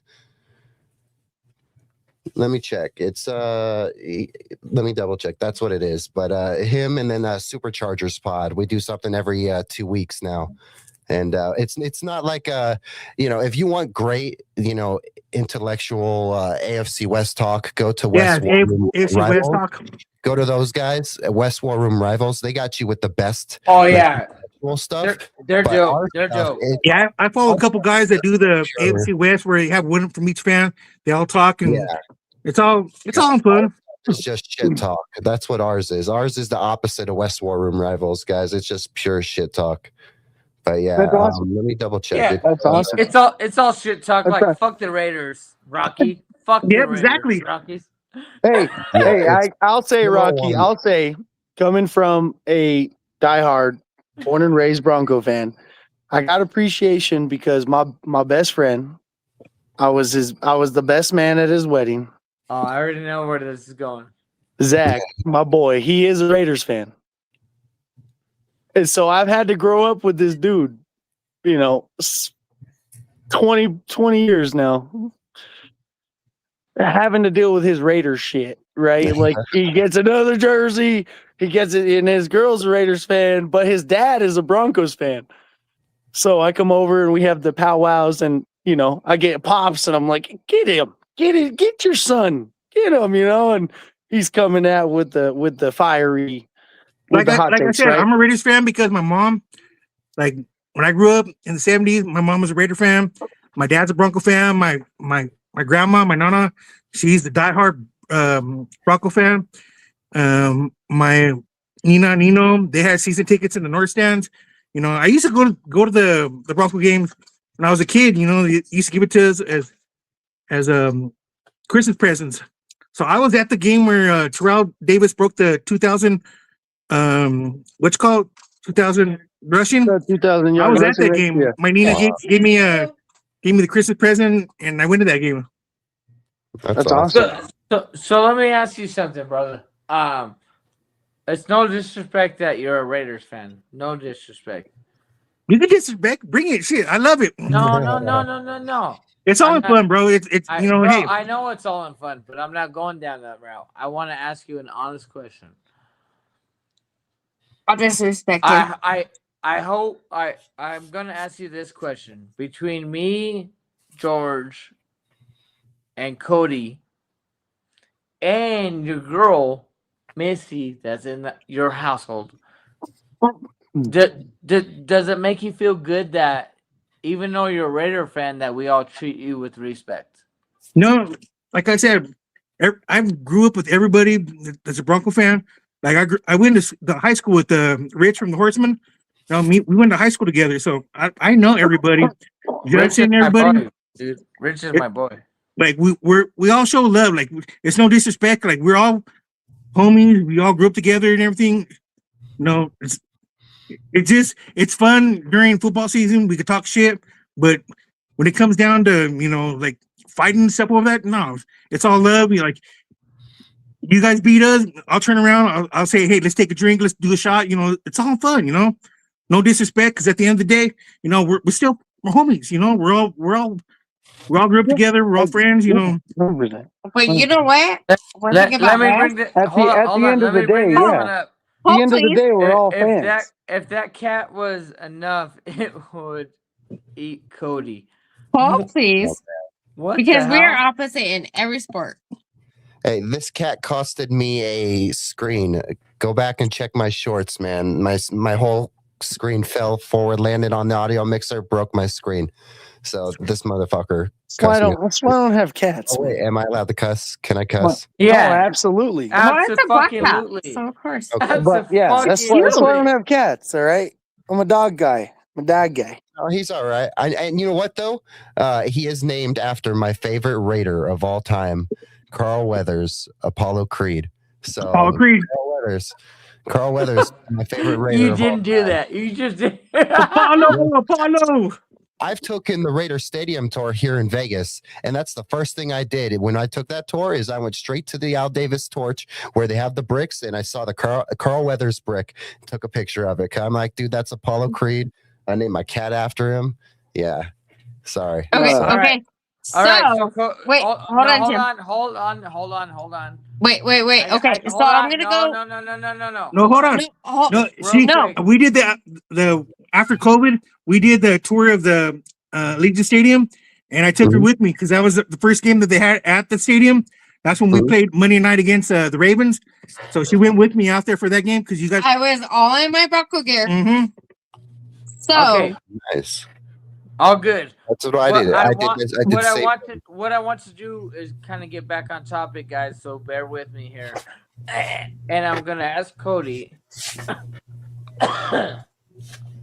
Let me check. It's let me double check. That's what it is. But him and then Superchargers Pod. We do something every 2 weeks now. And it's not like if you want great, intellectual AFC West talk, go to West War Room AFC Rivals. West talk. Go to those guys at West War Room Rivals. They got you with the best. Oh yeah. Stuff. They're dope. They're dope. Yeah, I follow a couple guys that do the AFC West where you have one from each fan. They all talk and it's all fun. It's just shit talk. That's what ours is. Ours is the opposite of West War Room Rivals, guys. It's just pure shit talk. But yeah, That's awesome. let me double check. Yeah, That's awesome. It's all shit talk. Like fuck the Raiders, Rocky. Fuck the Raiders, exactly. Rockies. Hey, I'll say, Rocky, I'll say, coming from a diehard, born and raised Bronco fan, I got appreciation because my best friend, I was the best man at his wedding. Oh, I already know where this is going. Zach, my boy, he is a Raiders fan. And so I've had to grow up with this dude, 20 years now, having to deal with his Raiders shit, right? Like he gets another jersey, he gets it, and his girl's a Raiders fan, but his dad is a Broncos fan. So I come over and we have the powwows, and I get Pops, and I'm like, get him, get your son, get him, and he's coming out with the fiery. Like I said, right? I'm a Raiders fan because my mom, like when I grew up in the 70s, my mom was a Raider fan. My dad's a Bronco fan. My grandma, my nana, she's the diehard Bronco fan. My Nino, they had season tickets in the North Stands. I used to go to the Bronco games when I was a kid. They used to give it to us as Christmas presents. So I was at the game where Terrell Davis broke the 2000 what's called 2000 rushing. 2000 I was at that game. game. Yeah. My Nina gave me the Christmas present, and I went to that game. That's awesome. So let me ask you something, brother. It's no disrespect that you're a Raiders fan. No disrespect. You can disrespect, bring it. Shit, I love it. No. It's all in fun, bro. It's you know, bro, hey. I know it's all in fun, but I'm not going down that route. I want to ask you an honest question. I'll disrespect you. I hope I'm gonna ask you this question. Between me, George, and Cody, and your girl, Missy, that's in your household, does it make you feel good that even though you're a Raider fan, that we all treat you with respect? No, like I said, I grew up with everybody that's a Bronco fan. Like I went to the high school with Rich from the Horsemen. We went to high school together, so I know everybody. Rich is my boy, dude. Rich is my boy. Like we all show love. Like it's no disrespect. Like we're all homies. We all grew up together and everything. No, it's fun during football season. We could talk shit, but when it comes down to like fighting and stuff over that, no, it's all love. Like you guys beat us, I'll turn around. I'll say, hey, let's take a drink. Let's do a shot. It's all fun. No disrespect, because at the end of the day, we're still homies. We're all grew up together. We're all friends. But you know what? Let me bring the at the end of the day, yeah. At the end of the day, we're all fans. If that cat was enough, it would eat Cody. Paul, please. What? Because we are opposite in every sport. Hey, this cat costed me a screen. Go back and check my shorts, man. My whole screen fell forward, landed on the audio mixer, broke my screen. So this motherfucker. That's why I don't have cats. Oh, wait, am I allowed to cuss? Can I cuss? Well, yeah, no, absolutely. Absolutely. So of course. Okay. But yeah, that's why I don't have cats. All right, I'm a dog guy. I'm a dog guy. Oh, he's all right. And you know what though? He is named after my favorite Raider of all time, Carl Weathers, Apollo Creed. So Apollo Creed. Carl Weathers, my favorite Raider. You didn't do that. You just did. Apollo. I've taken the Raider Stadium tour here in Vegas, and that's the first thing I did when I took that tour. Is I went straight to the Al Davis torch where they have the bricks, and I saw the Carl Weathers brick. Took a picture of it. I'm like, dude, that's Apollo Creed. I named my cat after him. Yeah, sorry. Okay. All right. So, wait, hold on. Wait. Okay, so I'm gonna go. No, hold on. No, we did the after COVID. We did the tour of the Legion Stadium, and I took her with me because that was the first game that they had at the stadium. That's when we played Monday night against the Ravens. So she went with me out there for that game because you guys. I was all in my Bronco gear. Mm-hmm. So nice. All good. That's what I did. What I want to do is kind of get back on topic, guys. So bear with me here, and I'm gonna ask Cody.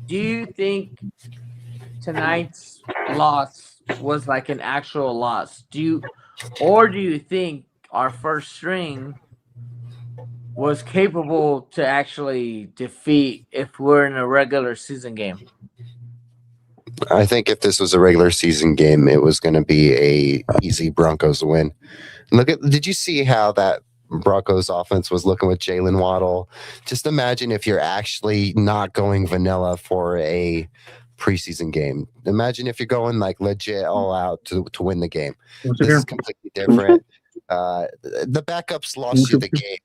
Do you think tonight's loss was like an actual loss? Do you think our first string was capable to actually defeat if we're in a regular season game? I think if this was a regular season game, it was going to be a easy Broncos win. Did you see how that Broncos offense was looking with Jalen Waddle? Just imagine if you're actually not going vanilla for a preseason game. Imagine if you're going like legit all out to win the game. This is completely different. The backups lost you the game.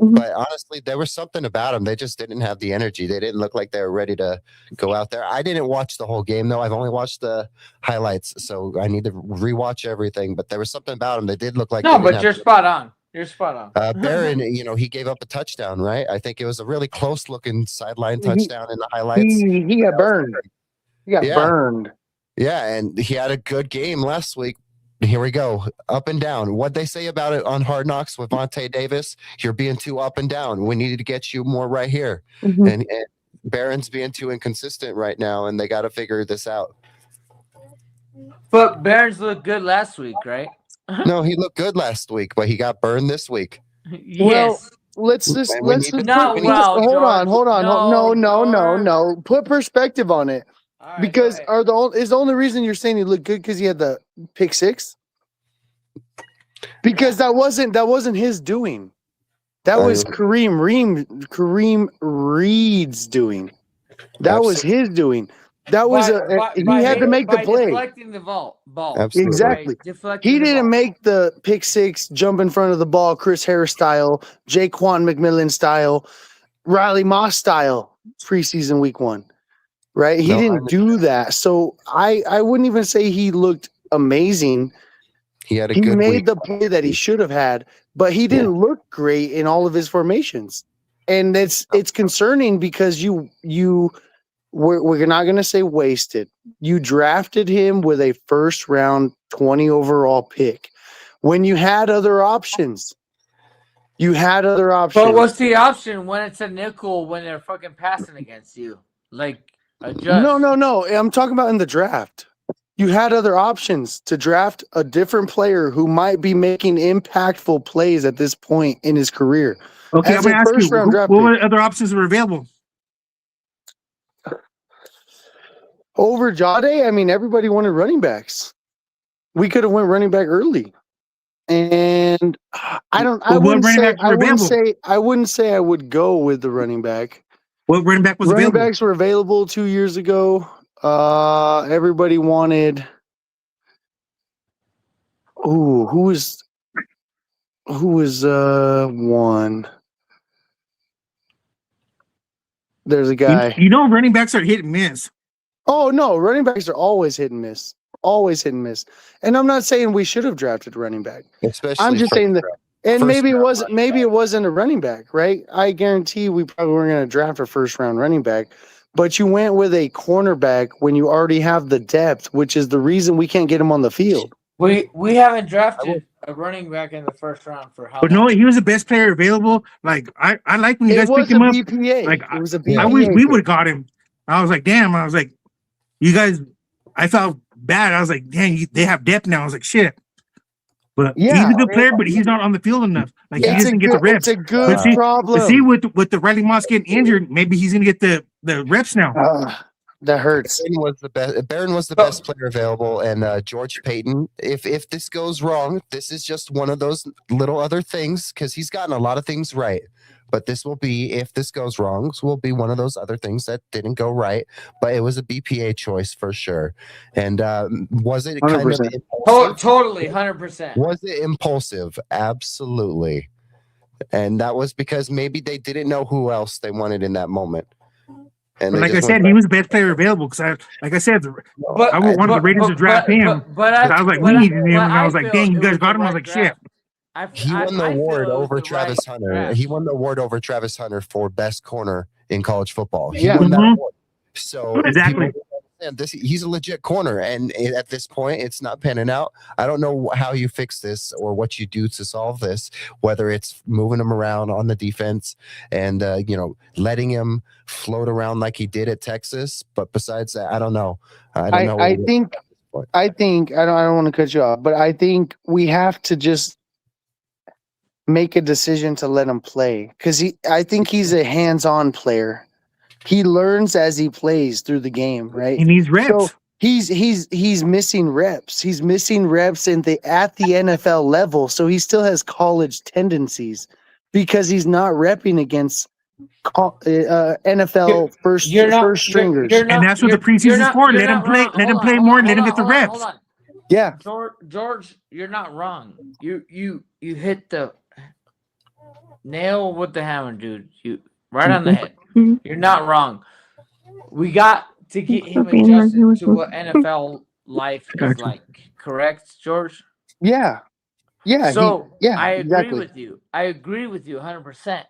But honestly, there was something about them. They just didn't have the energy. They didn't look like they were ready to go out there. I didn't watch the whole game, though. I've only watched the highlights, so I need to rewatch everything. But there was something about them. They did look like. No, but you're spot on. You're spot on. Barron, he gave up a touchdown, right? I think it was a really close-looking sideline touchdown in the highlights. He got burned. He got burned. Yeah, and he had a good game last week. Here we go, up and down. What'd they say about it on Hard Knocks with Vontae Davis? You're being too up and down. We needed to get you more right here. And Barron's being too inconsistent right now, and they got to figure this out. But Barron's looked good last week, right? No, he looked good last week, but he got burned this week. Yes. Well, let's just hold on. No. Put perspective on it. Right, because is the only reason you're saying he looked good because he had the pick six? Because that wasn't his doing. That was Kareem Reed's doing. That was his doing. That was he had to make the play. Deflecting the ball. Absolutely. Exactly. He didn't make the pick six, jump in front of the ball, Chris Harris style, Jaquan McMillan style, Riley Moss style, preseason week 1. Right? He didn't do that. So I wouldn't even say he looked amazing. He had a he good made week. the play that he should have had, but he didn't look great in all of his formations. And it's concerning because we're not going to say wasted. You drafted him with a first round 20 overall pick when you had other options. But what's the option when it's a nickel when they're fucking passing against you? Like adjust. No. I'm talking about in the draft. You had other options to draft a different player who might be making impactful plays at this point in his career. Okay, I'm going to ask you, what other options were available? Over Jade, I mean, everybody wanted running backs. We could have went running back early, and I wouldn't say I would go with the running back. What running back was available? Running backs were available 2 years ago. Everybody wanted. Ooh, who was one? There's a guy. You know, running backs are hit and miss. Oh no, running backs are always hit and miss. Always hit and miss. And I'm not saying we should have drafted running back. I'm just saying that, and maybe it wasn't a running back, right? I guarantee we probably weren't going to draft a first round running back, but you went with a cornerback when you already have the depth, which is the reason we can't get him on the field. We haven't drafted a running back in the first round for how long? But no, he was the best player available. Like I like when you guys picked him up. BPA. Like it was a BPA. We would have got him. I was like, damn. I was like, you guys. I felt bad. I was like, dang, they have depth now. I was like, shit. But he's a good player, but he's not on the field enough. Like he doesn't get the reps. It's a good problem. But see, with the Riley Moss getting injured, maybe he's gonna get the reps now. That hurts. Barron was the best player available, and George Payton. If this goes wrong, this is just one of those little other things because he's gotten a lot of things right. But this will be, if this goes wrong, this will be one of those other things that didn't go right. But it was a BPA choice for sure. And was it 100%. kind of impulsive? Totally, 100%. Was it impulsive? Absolutely. And that was because maybe they didn't know who else they wanted in that moment. And like I said, he was the best player available because I wanted the Raiders to draft him. But I was like, we needed him, and I was like, dang, you guys got him. I was like, shit. He won the award over Travis Hunter. He won the award over Travis Hunter for best corner in college football. He won that award. So exactly. He's a legit corner, and at this point, it's not panning out. I don't know how you fix this or what you do to solve this. Whether it's moving him around on the defense and letting him float around like he did at Texas. But besides that, I don't know. I don't know. I think I don't want to cut you off, but I think we have to just make a decision to let him play because I think he's a hands-on player. He learns as he plays through the game, right? He needs reps. So he's missing reps. He's missing reps at the NFL level. So he still has college tendencies because he's not repping against NFL first stringers. And that's what the preseason's for. Let him play. Let him play more. Let him get the reps. Yeah, George, you're not wrong. You hit the nail with the hammer, dude. You right on the head. You're not wrong. We got to get him adjusted to what NFL life is like. Correct, George? Yeah. So I agree exactly. with you. I agree with you 100%.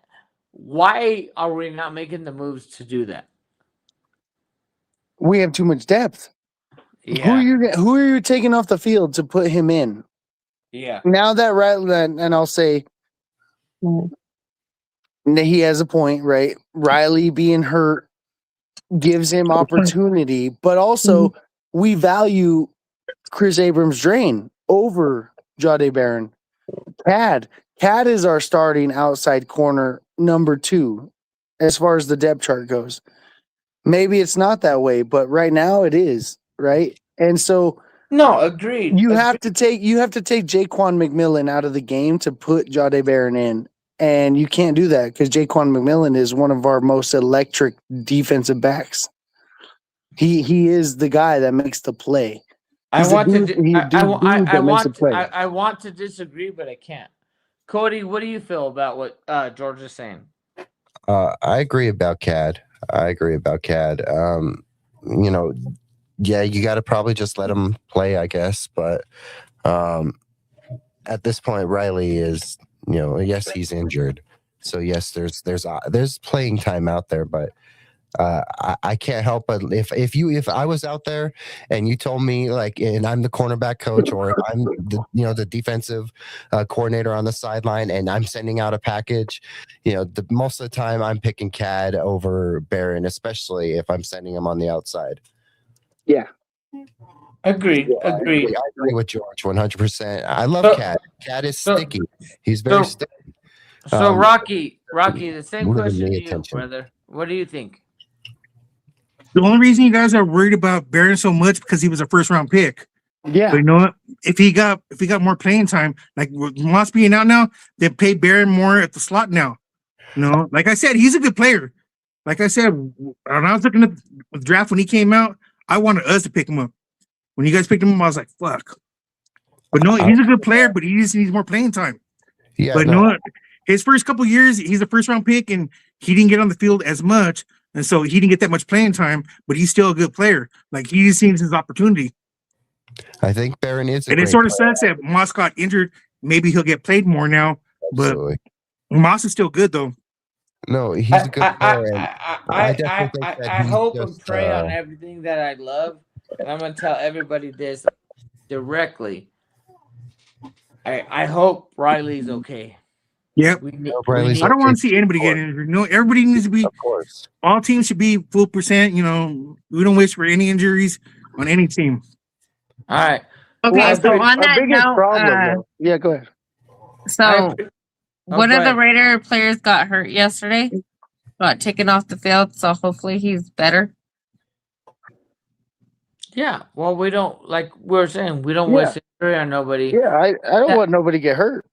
Why are we not making the moves to do that? We have too much depth. Yeah. Who are you taking off the field to put him in? Yeah. Now that and I'll say he has a point, right? Riley being hurt gives him opportunity, but also we value Chris Abrams-Drain over Jahdae Barron. Cad is our starting outside corner number 2 as far as the depth chart goes. Maybe it's not that way, but right now it is, right? And so no, agreed. You have to take Jaquan McMillan out of the game to put Jahdae Barron in. And you can't do that because Jaquan McMillan is one of our most electric defensive backs. He is the guy that makes the play. I want to disagree, but I can't. Cody, what do you feel about what George is saying? I agree about Cad. You know, yeah, you got to probably just let him play, I guess. But at this point, Riley is, you know, yes, he's injured. So yes, there's playing time out there, but I can't help but if I was out there and you told me like, and I'm the cornerback coach, or if I'm the defensive coordinator on the sideline, and I'm sending out a package, most of the time I'm picking Cad over Barron, especially if I'm sending him on the outside. Yeah. Agreed. I agree with George 100%. I love Cad. Cad is sticky. He's very sticky. So Rocky, the same question to you, brother. What do you think? The only reason you guys are worried about Barron so much because he was a first round pick. Yeah. But you know what? If he got more playing time, like Moss being out now, they pay Barron more at the slot now. Like I said, he's a good player. Like I said, when I was looking at the draft when he came out, I wanted us to pick him up. When you guys picked him up, I was like, fuck. But no, he's a good player, but he just needs more playing time. Yeah. But no, his first couple years, he's a first round pick, and he didn't get on the field as much. And so he didn't get that much playing time, but he's still a good player. Like, he just sees his opportunity. I think Barron is. And it sort of sucks that Moss got injured. Maybe he'll get played more now. Absolutely. But Moss is still good, though. No, he's a good player. I hope and pray on everything that I love. And I'm going to tell everybody this directly. I hope Riley's okay. Yep. I don't want to see anybody get injured. No, everybody needs to be. Of course. All teams should be full percent. We don't wish for any injuries on any team. All right. Okay, so on that note, yeah, go ahead. So one of the Raider players got hurt yesterday, got taken off the field. So hopefully he's better. Yeah. Well, we don't, like we were saying, we don't wish injury on nobody. Yeah, I don't want nobody to get hurt.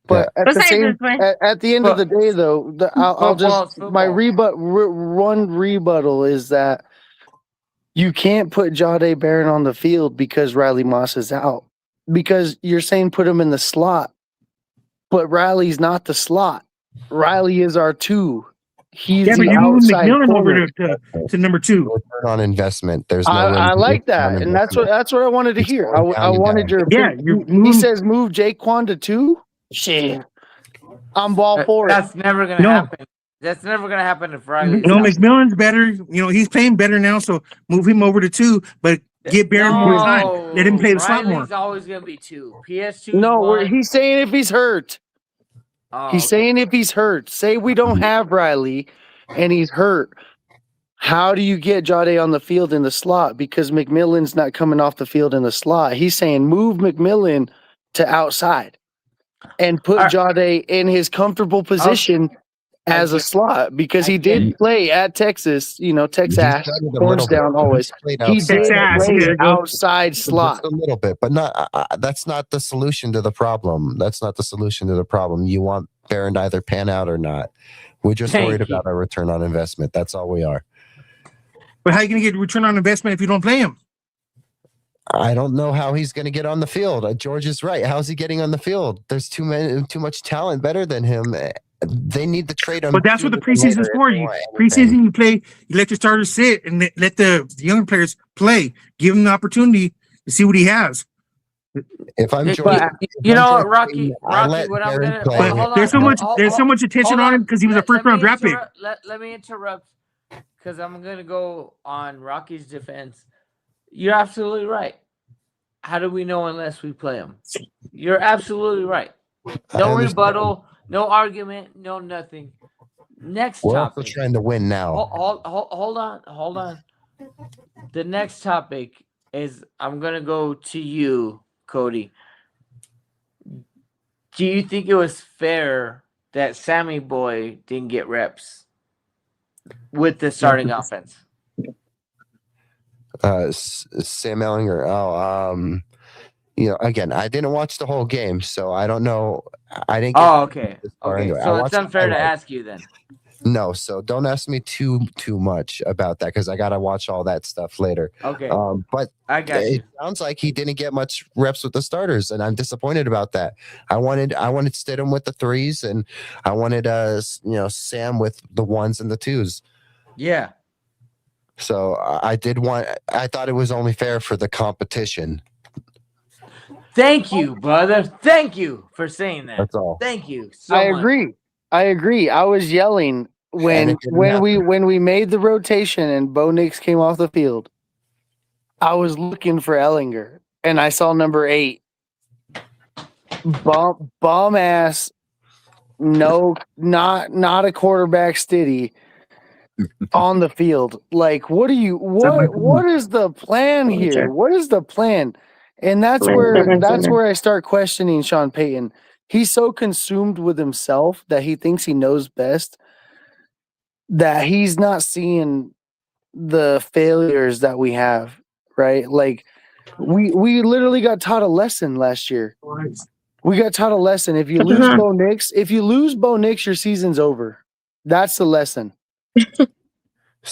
But at the end of the day, though, my one rebuttal is that you can't put Jahdae Barron on the field because Riley Moss is out. Because you're saying put him in the slot, but Riley's not the slot. Riley is our 2. He's the outside McMillan over to number 2. Return on investment. There's no. I like that, and that's what I wanted to hear. I wanted your opinion. He says move Jaquan to 2. Shit, I'm all for it. That's never gonna happen. That's never gonna happen if Riley. McMillan's better. He's playing better now, so move him over to 2. But give Barron more time. Let him play the slot more. He's always gonna be 2. PS2. No, he's saying if he's hurt. He's saying if he's hurt. Say we don't have Riley, and he's hurt. How do you get Jahdae on the field in the slot? Because McMillan's not coming off the field in the slot. He's saying move McMillan to outside. And put Jahdae in his comfortable position as a slot, because he did play at Texas. Texas, horns down always. He did play outside slot a little bit, but not. That's not the solution to the problem. You want Barron to either pan out or not. We're just worried about our return on investment. That's all we are. But how are you going to get return on investment if you don't play him? I don't know how he's going to get on the field. George is right. How's he getting on the field? There's too much talent better than him. They need to trade him. But that's what the preseason is for. Preseason, you play. You let your starters sit and let the young players play. Give him the opportunity to see what he has. If I'm George, Rocky, what I'm gonna. But there's so much attention on him because he was a first round draft pick. Let me interrupt, because I'm gonna go on Rocky's defense. You're absolutely right. How do we know unless we play him? You're absolutely right. No rebuttal, no argument, no nothing. Next We're topic. also trying to win now. Hold on. The next topic is, I'm going to go to you, Cody. Do you think it was fair that Sammy Boy didn't get reps with the starting offense? Sam Ehlinger. Again, I didn't watch the whole game, so I don't know. I didn't. Okay. So it's unfair to ask you then. No, so don't ask me too much about that because I gotta watch all that stuff later. Okay. But I got you. it sounds like he didn't get much reps with the starters, and I'm disappointed about that. I wanted Stidham with the threes, and I wanted Sam with the ones and the twos. Yeah. So I thought it was only fair for the competition. Thank you, brother. Thank you for saying that. That's all. Thank you so I much. agree. I was yelling when we made the rotation and Bo Nix came off the field. I was looking for Ellinger and I saw number 8. Bomb ass. No, not a quarterback Stiddy on the field. Like, what is the plan here? What is the plan? And that's where I start questioning Sean Payton. He's so consumed with himself that he thinks he knows best that he's not seeing the failures that we have, right? Like we literally got taught a lesson last year. We got taught a lesson. If you lose Bo Nix, your season's over. That's the lesson.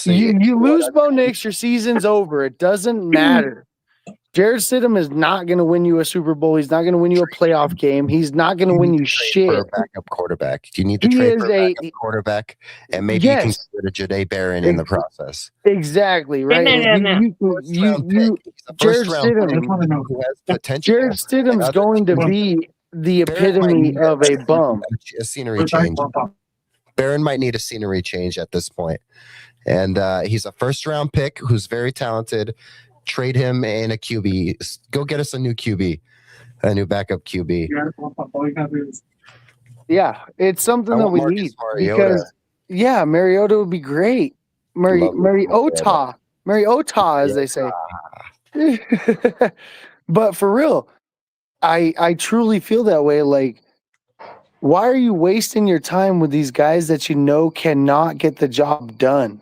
You lose Bo Nix, your season's over. It doesn't matter. Jared Stidham is not going to win you a Super Bowl. He's not going to win you a playoff game. He's not going to win you shit. For a backup quarterback. You need to trade for a backup quarterback, and maybe you can get rid of Jahdae Barron in the process. Exactly, right? Jared Stidham's going to be the epitome of a bum. A scenery change. Barron might need a scenery change at this point. And he's a first-round pick who's very talented. Trade him in a QB. Go get us a new QB, a new backup QB. Yeah, it's something that we need because Mariota would be great. Mariota, as they say. But for real, I truly feel that way. Like, why are you wasting your time with these guys that you know cannot get the job done?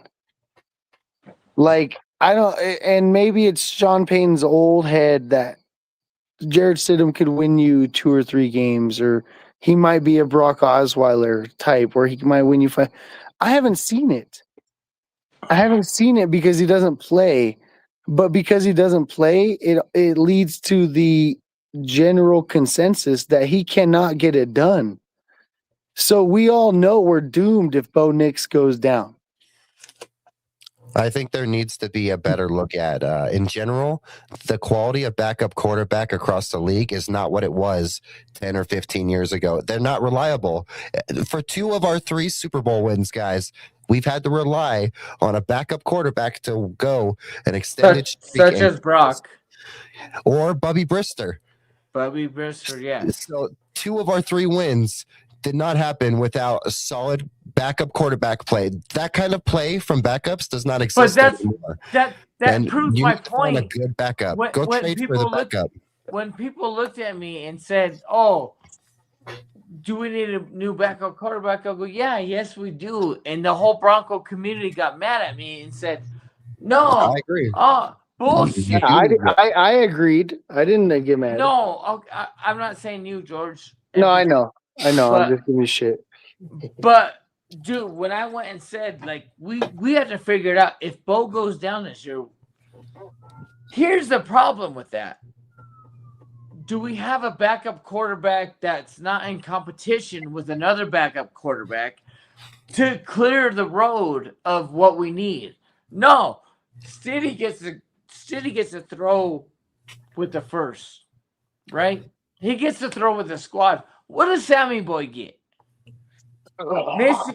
Like, I don't, and maybe it's Sean Payton's old head that Jared Stidham could win you 2 or 3 games, or he might be a Brock Osweiler type where he might win you 5. I haven't seen it. Because he doesn't play, but because he doesn't play, it leads to the general consensus that he cannot get it done. So we all know we're doomed if Bo Nix goes down. I think there needs to be a better look at, in general, the quality of backup quarterback across the league is not what it was 10 or 15 years ago. They're not reliable. For 2 of our 3 Super Bowl wins, guys, we've had to rely on a backup quarterback to go an extended such as Brock. Or Bubby Brister. Yeah. So 2 of our 3 wins did not happen without a solid backup quarterback play. That kind of play from backups does not exist anymore. That proves my point. A good backup. Go trade for the backup. When people looked at me and said, "Oh, do we need a new backup quarterback?" I'll go, yes, we do. And the whole Bronco community got mad at me and said, "No, I agree. Oh, bullshit." I agreed. I didn't get mad. No, I'm not saying you, George. No, I know. I'm just giving you shit. But dude, when I went and said, like, we have to figure it out. If Bo goes down this year, here's the problem with that. Do we have a backup quarterback that's not in competition with another backup quarterback to clear the road of what we need? No. Stiddy gets to throw with the first, right? He gets to throw with the squad. What does Sammy Boy get?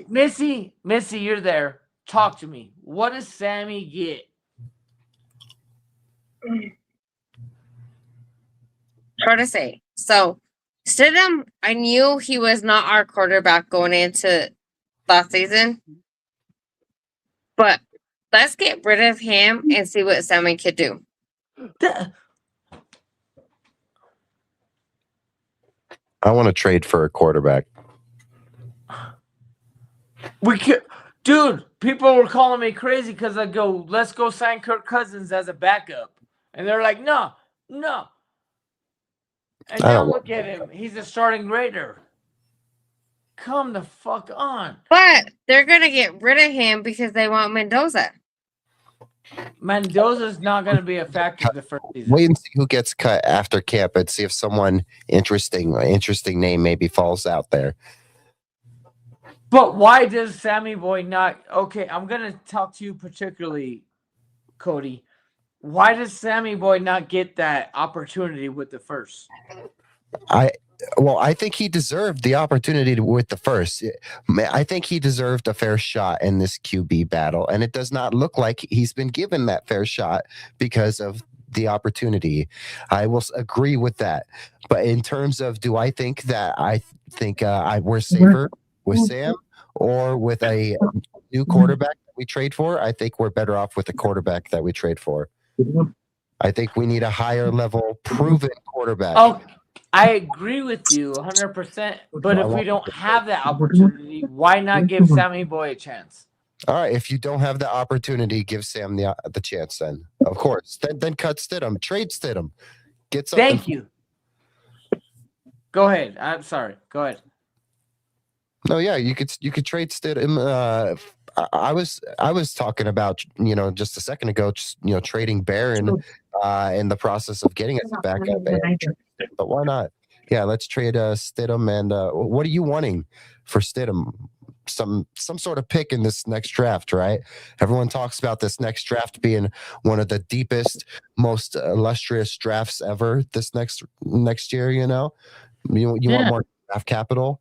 Missy, you're there. Talk to me. What does Sammy get? Hard to say. So, Stidham, I knew he was not our quarterback going into last season. But let's get rid of him and see what Sammy could do. I want to trade for a quarterback. We could, dude. People were calling me crazy because I go, "Let's go sign Kirk Cousins as a backup," and they're like, "No." And now look at him; he's a starting Raider. come the fuck on. But they're going to get rid of him because they want Mendoza. Mendoza's not going to be a factor the first season. Wait and see who gets cut after camp and see if someone interesting name maybe falls out there. But why does Sammy Boy not? Okay, I'm going to talk to you particularly, Cody. Why does Sammy Boy not get that opportunity with the first? I think he deserved the opportunity with the first. I think he deserved a fair shot in this QB battle, and it does not look like he's been given that fair shot because of the opportunity. I will agree with that. But in terms of, do I think that we're safer with Sam or with a new quarterback that we trade for? I think we're better off with the quarterback that we trade for. I think we need a higher level proven quarterback. Oh, I agree with you 100%. But if we don't have that opportunity, why not give Sammy Boy a chance? All right, if you don't have the opportunity, give Sam the chance. Then, of course, then cut Stidham, trade Stidham, get something. Thank you. Go ahead. I'm sorry. Go ahead. No, yeah, you could trade Stidham. I was talking about, just a second ago, trading Barron in the process of getting us back up. But why not? Yeah, let's trade Stidham. And what are you wanting for Stidham? Some sort of pick in this next draft, right? Everyone talks about this next draft being one of the deepest, most illustrious drafts ever. This next year, you want more draft capital.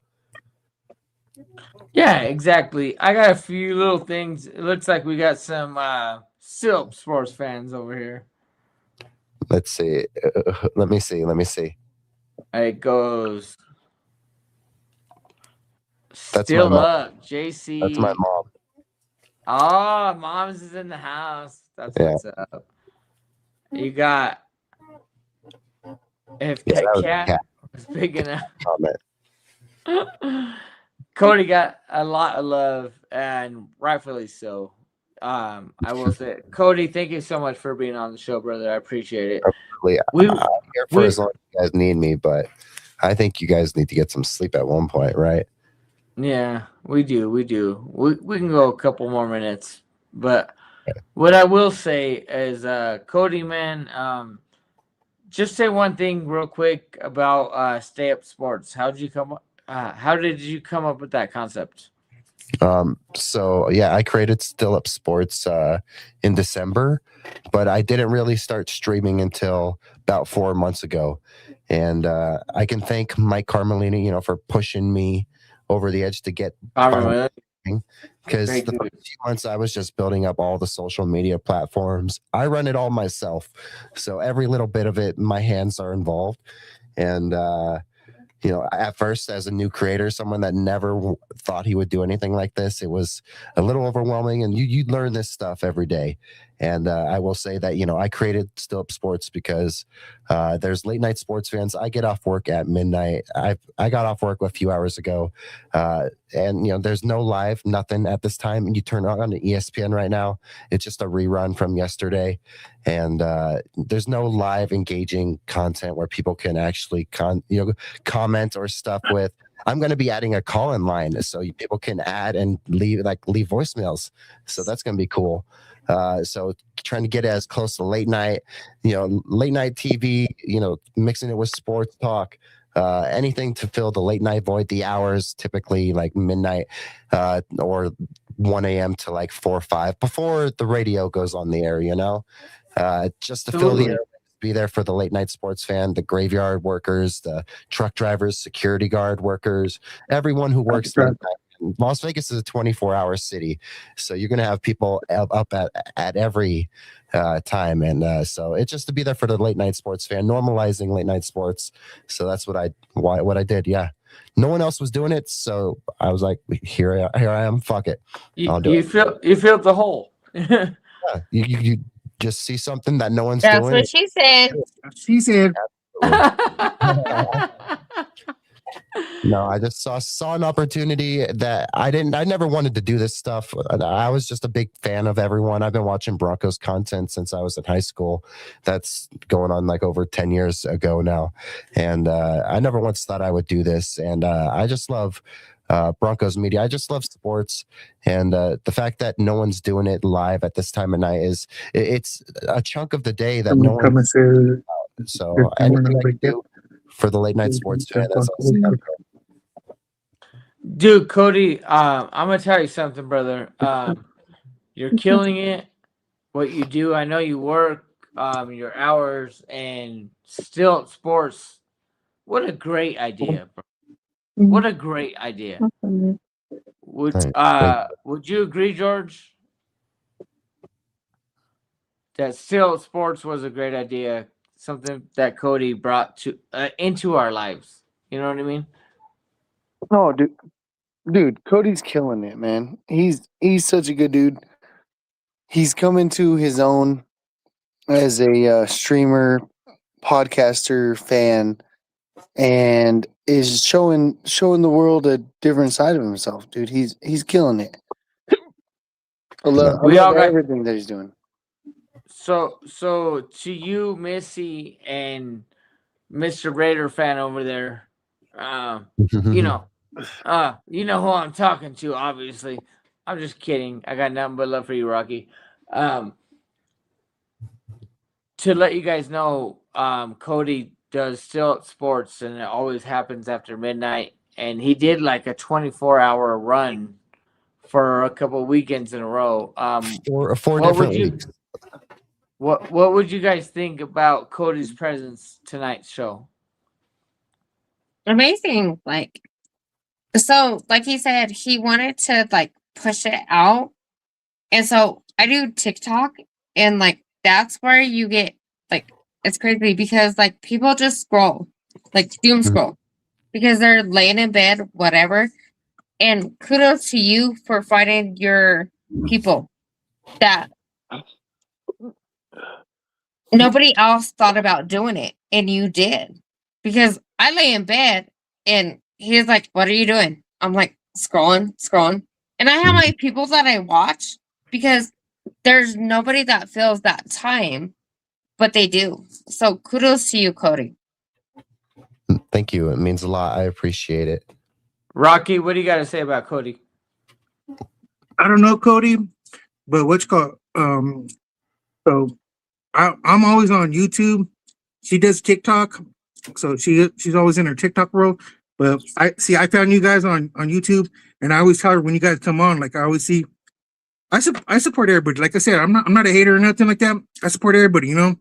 Yeah, exactly. I got a few little things. It looks like we got some Silp sports fans over here. Let's see. Let me see. It goes. That's Still my mom. up, JC. That's my mom. Oh, mom's is in the house. That's what's up. You got. If that cat was big enough. Cody got a lot of love, and rightfully so. I will say, Cody, thank you so much for being on the show, brother. I appreciate it. I'm here for as long as you guys need me, but I think you guys need to get some sleep at one point, right? Yeah, we do. We can go a couple more minutes, but what I will say is, Cody, man, just say one thing real quick about Stay Up Sports. How did you come up with that concept? So yeah, I created Still Up Sports in December, but I didn't really start streaming until about 4 months ago. And I can thank Mike Carmelini, for pushing me over the edge to get because the first few months I was just building up all the social media platforms. I run it all myself, so every little bit of it, my hands are involved. And at first, as a new creator, someone that never thought he would do anything like this, it was a little overwhelming, and you learn this stuff every day. And I will say that, I created Still Up Sports because there's late night sports fans. I get off work at midnight. I got off work a few hours ago, and there's no live, nothing at this time. And you turn on to ESPN right now, it's just a rerun from yesterday. And there's no live engaging content where people can actually comment or stuff with. I'm going to be adding a call-in line so people can add and leave voicemails. So that's going to be cool. So trying to get as close to late night TV, mixing it with sports talk, anything to fill the late night void. The hours typically like midnight or 1 a.m. to like 4 or 5 before the radio goes on the air, just to fill the air. Be there for the late night sports fan, the graveyard workers, the truck drivers, security guard workers, everyone who works there. Las Vegas is a 24-hour city, so you're going to have people up at every time. And so it's just to be there for the late night sports fan, normalizing late night sports. So that's what I did. Yeah. No one else was doing it. So I was like, here I am. Fuck it. You filled the hole. Yeah, you just see something that no one's That's doing. what she said. She said. No, I just saw an opportunity that I never wanted to do this stuff. I was just a big fan of everyone. I've been watching Broncos content since I was in high school. That's going on like over 10 years ago now. And I never once thought I would do this. And I just love Broncos media. I just love sports, and the fact that no one's doing it live at this time of night it's a chunk of the day that no one. So anything I can do for the late night sports fan, that's awesome. Dude, Cody, I'm gonna tell you something, brother. You're killing it. What you do, I know you work your hours and still sports. What a great idea, bro. What a great idea. Would you agree, George? That still sports was a great idea, something that Cody brought to into our lives. You know what I mean? No, dude, Cody's killing it, man. He's such a good dude. He's come into his own as a streamer, podcaster, fan, and is showing the world a different side of himself, dude. He's killing it. I love everything that he's doing. So to you, Missy, and Mr. Raider fan over there, you know who I'm talking to. Obviously, I'm just kidding. I got nothing but love for you, Rocky. To let you guys know, Cody does still sports, and it always happens after midnight. And he did like a 24-hour run for a couple weekends in a row. Four different weeks. What would you guys think about Cody's presence tonight's show? Amazing. Like he said, he wanted to like push it out. And so I do TikTok, and like that's where you get like, it's crazy because like people just scroll, like doom scroll, because they're laying in bed, whatever. And kudos to you for finding your people that nobody else thought about doing it, and you did. Because I lay in bed and he's like, "What are you doing?" I'm like, scrolling. And I have my people that I watch because there's nobody that fills that time, but they do. So kudos to you, Cody. Thank you. It means a lot. I appreciate it. Rocky, what do you got to say about Cody? I don't know Cody, but what's called so I'm always on YouTube. She does TikTok, so she's always in her TikTok world. But I found you guys on YouTube, and I always tell her when you guys come on, like I always see. I support everybody. Like I said, I'm not a hater or nothing like that. I support everybody. You know,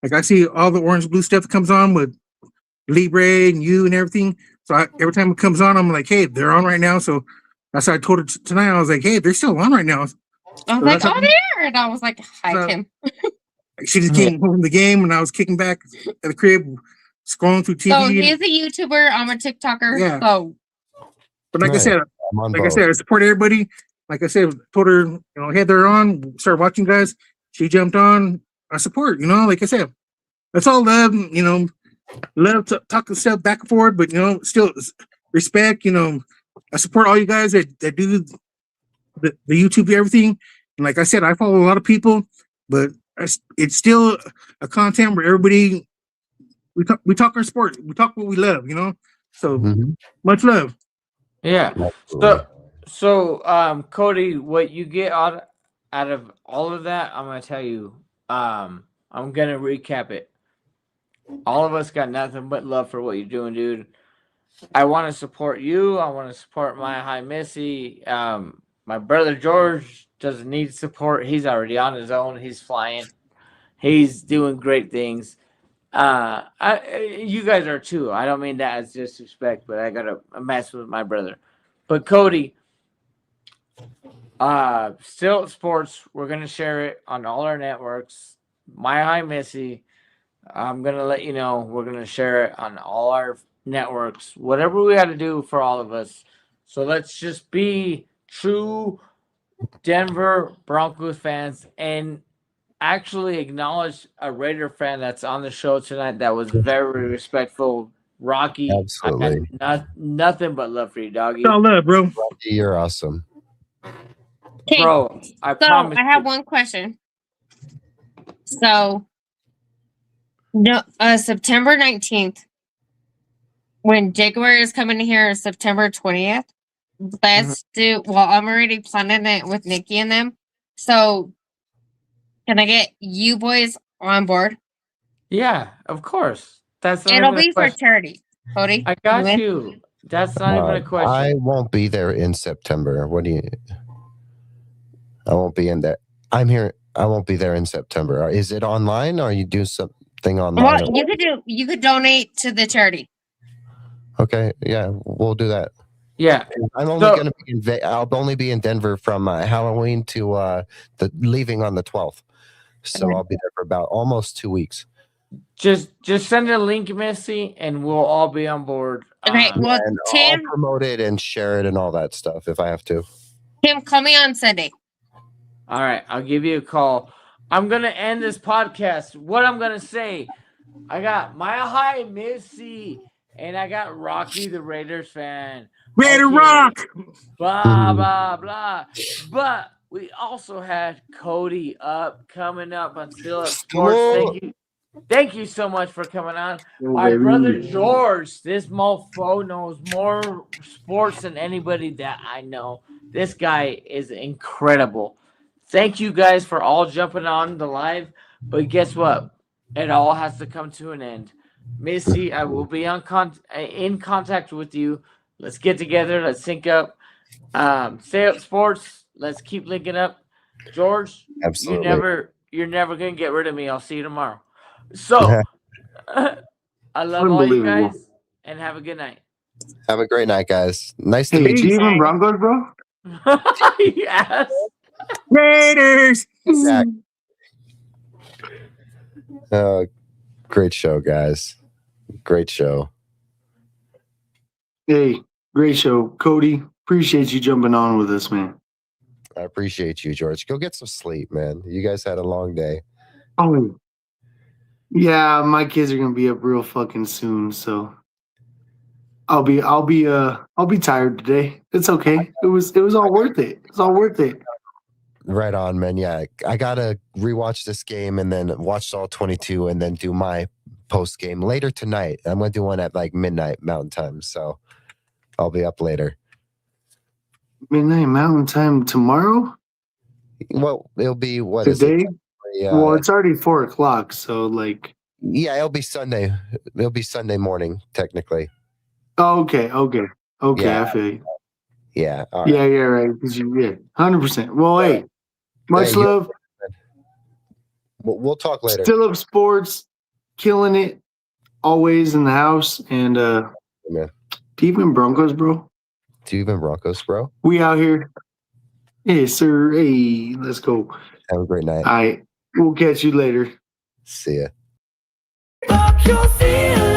like I see all the orange blue stuff that comes on with Libre and you and everything. So every time it comes on, I'm like, hey, they're on right now. So that's why I told her tonight. I was like, hey, they're still on right now. I was like, oh, there. And I was like, hi, Kim. She just came home from the game, and I was kicking back at the crib, scrolling through TV. So he's a YouTuber. I'm a TikToker. Yeah. So. But like I said, I support everybody. Like I said, told her, hey, they're on. Start watching, guys. She jumped on. I support, like I said. That's all love, love to talk stuff back and forth, but, still respect, I support all you guys that do the YouTube, everything. And like I said, I follow a lot of people, but it's still a content where everybody, we talk our sport. We talk what we love, So much love. Yeah. So Cody, what you get out of all of that, I'm gonna tell you. I'm gonna recap it. All of us got nothing but love for what you're doing, dude. I want to support you. I want to support my high Missy. My brother George doesn't need support. He's already on his own. He's flying. He's doing great things. You guys are too. I don't mean that as disrespect, but I gotta mess with my brother. But Cody, still sports. We're gonna share it on all our networks. My high Missy. I'm gonna let you know. We're gonna share it on all our networks. Whatever we got to do for all of us. So let's just be true Denver Broncos fans and actually acknowledge a Raider fan that's on the show tonight that was very respectful. Rocky, absolutely. I got nothing but love for you, doggy. All love, bro. Rocky, you're awesome, bro. I promise. I have one question. So, no, September 19th, when Jaguar is coming here, September 20th, let's do. Well, I'm already planning it with Nikki and them. So, can I get you boys on board? Yeah, of course. That's not It'll even a be for question. charity, Cody. I got in? you. That's not even a question. I won't be there in September. What do you? I won't be in there. I'm here. I won't be there in September. Is it online, or you do something online? Well, you could donate to the charity. Okay, yeah, we'll do that. Yeah, I'm only going to be I'll only be in Denver from Halloween to leaving on the 12th. So Okay. I'll be there for about almost 2 weeks. Just send a link, Missy, and we'll all be on board. Okay, well, and Tim, I'll promote it and share it and all that stuff if I have to. Tim, call me on Sunday. All right, I'll give you a call. I'm gonna end this podcast. What I'm gonna say, I got Mile High Missy, and I got Rocky the Raiders fan. Raider Rock. Blah blah blah. But we also had Cody coming up on Still Up Sports. Thank you so much for coming on. My brother George, this mofo knows more sports than anybody that I know. This guy is incredible. Thank you guys for all jumping on the live. But guess what? It all has to come to an end. Missy, I will be in contact with you. Let's get together. Let's sync up. Stay Up Sports. Let's keep linking up. George, absolutely. You're never gonna get rid of me. I'll see you tomorrow. So I love all you guys and have a good night. Have a great night, guys. Nice to meet Do you. you even Broncos, bro? Yes. Raiders. Great show, guys. Great show. Hey, great show. Cody, appreciate you jumping on with us, man. I appreciate you, George. Go get some sleep, man. You guys had a long day. Oh, yeah, my kids are gonna be up real fucking soon, so I'll be tired today. It's okay. It was all worth it. It's all worth it. Right on, man. Yeah, I gotta rewatch this game and then watch all 22 and then do my post game later tonight. I'm gonna do one at like midnight Mountain Time, so I'll be up later. Midnight Mountain Time tomorrow? Well, it'll be what today? Is it? Well, it's already 4:00, so like. Yeah, it'll be Sunday. It'll be Sunday morning, technically. Oh, okay. Yeah. I feel you. Yeah. All right. Yeah, right. 100%. Well, hey, much love. We'll talk later. Still Up Sports, killing it, always in the house, and man. Do you even Broncos, bro? Do you even Broncos, bro? We out here. Yes, sir. Hey, let's go. Have a great night. All right, we'll catch you later. See ya. Fuck your feelings.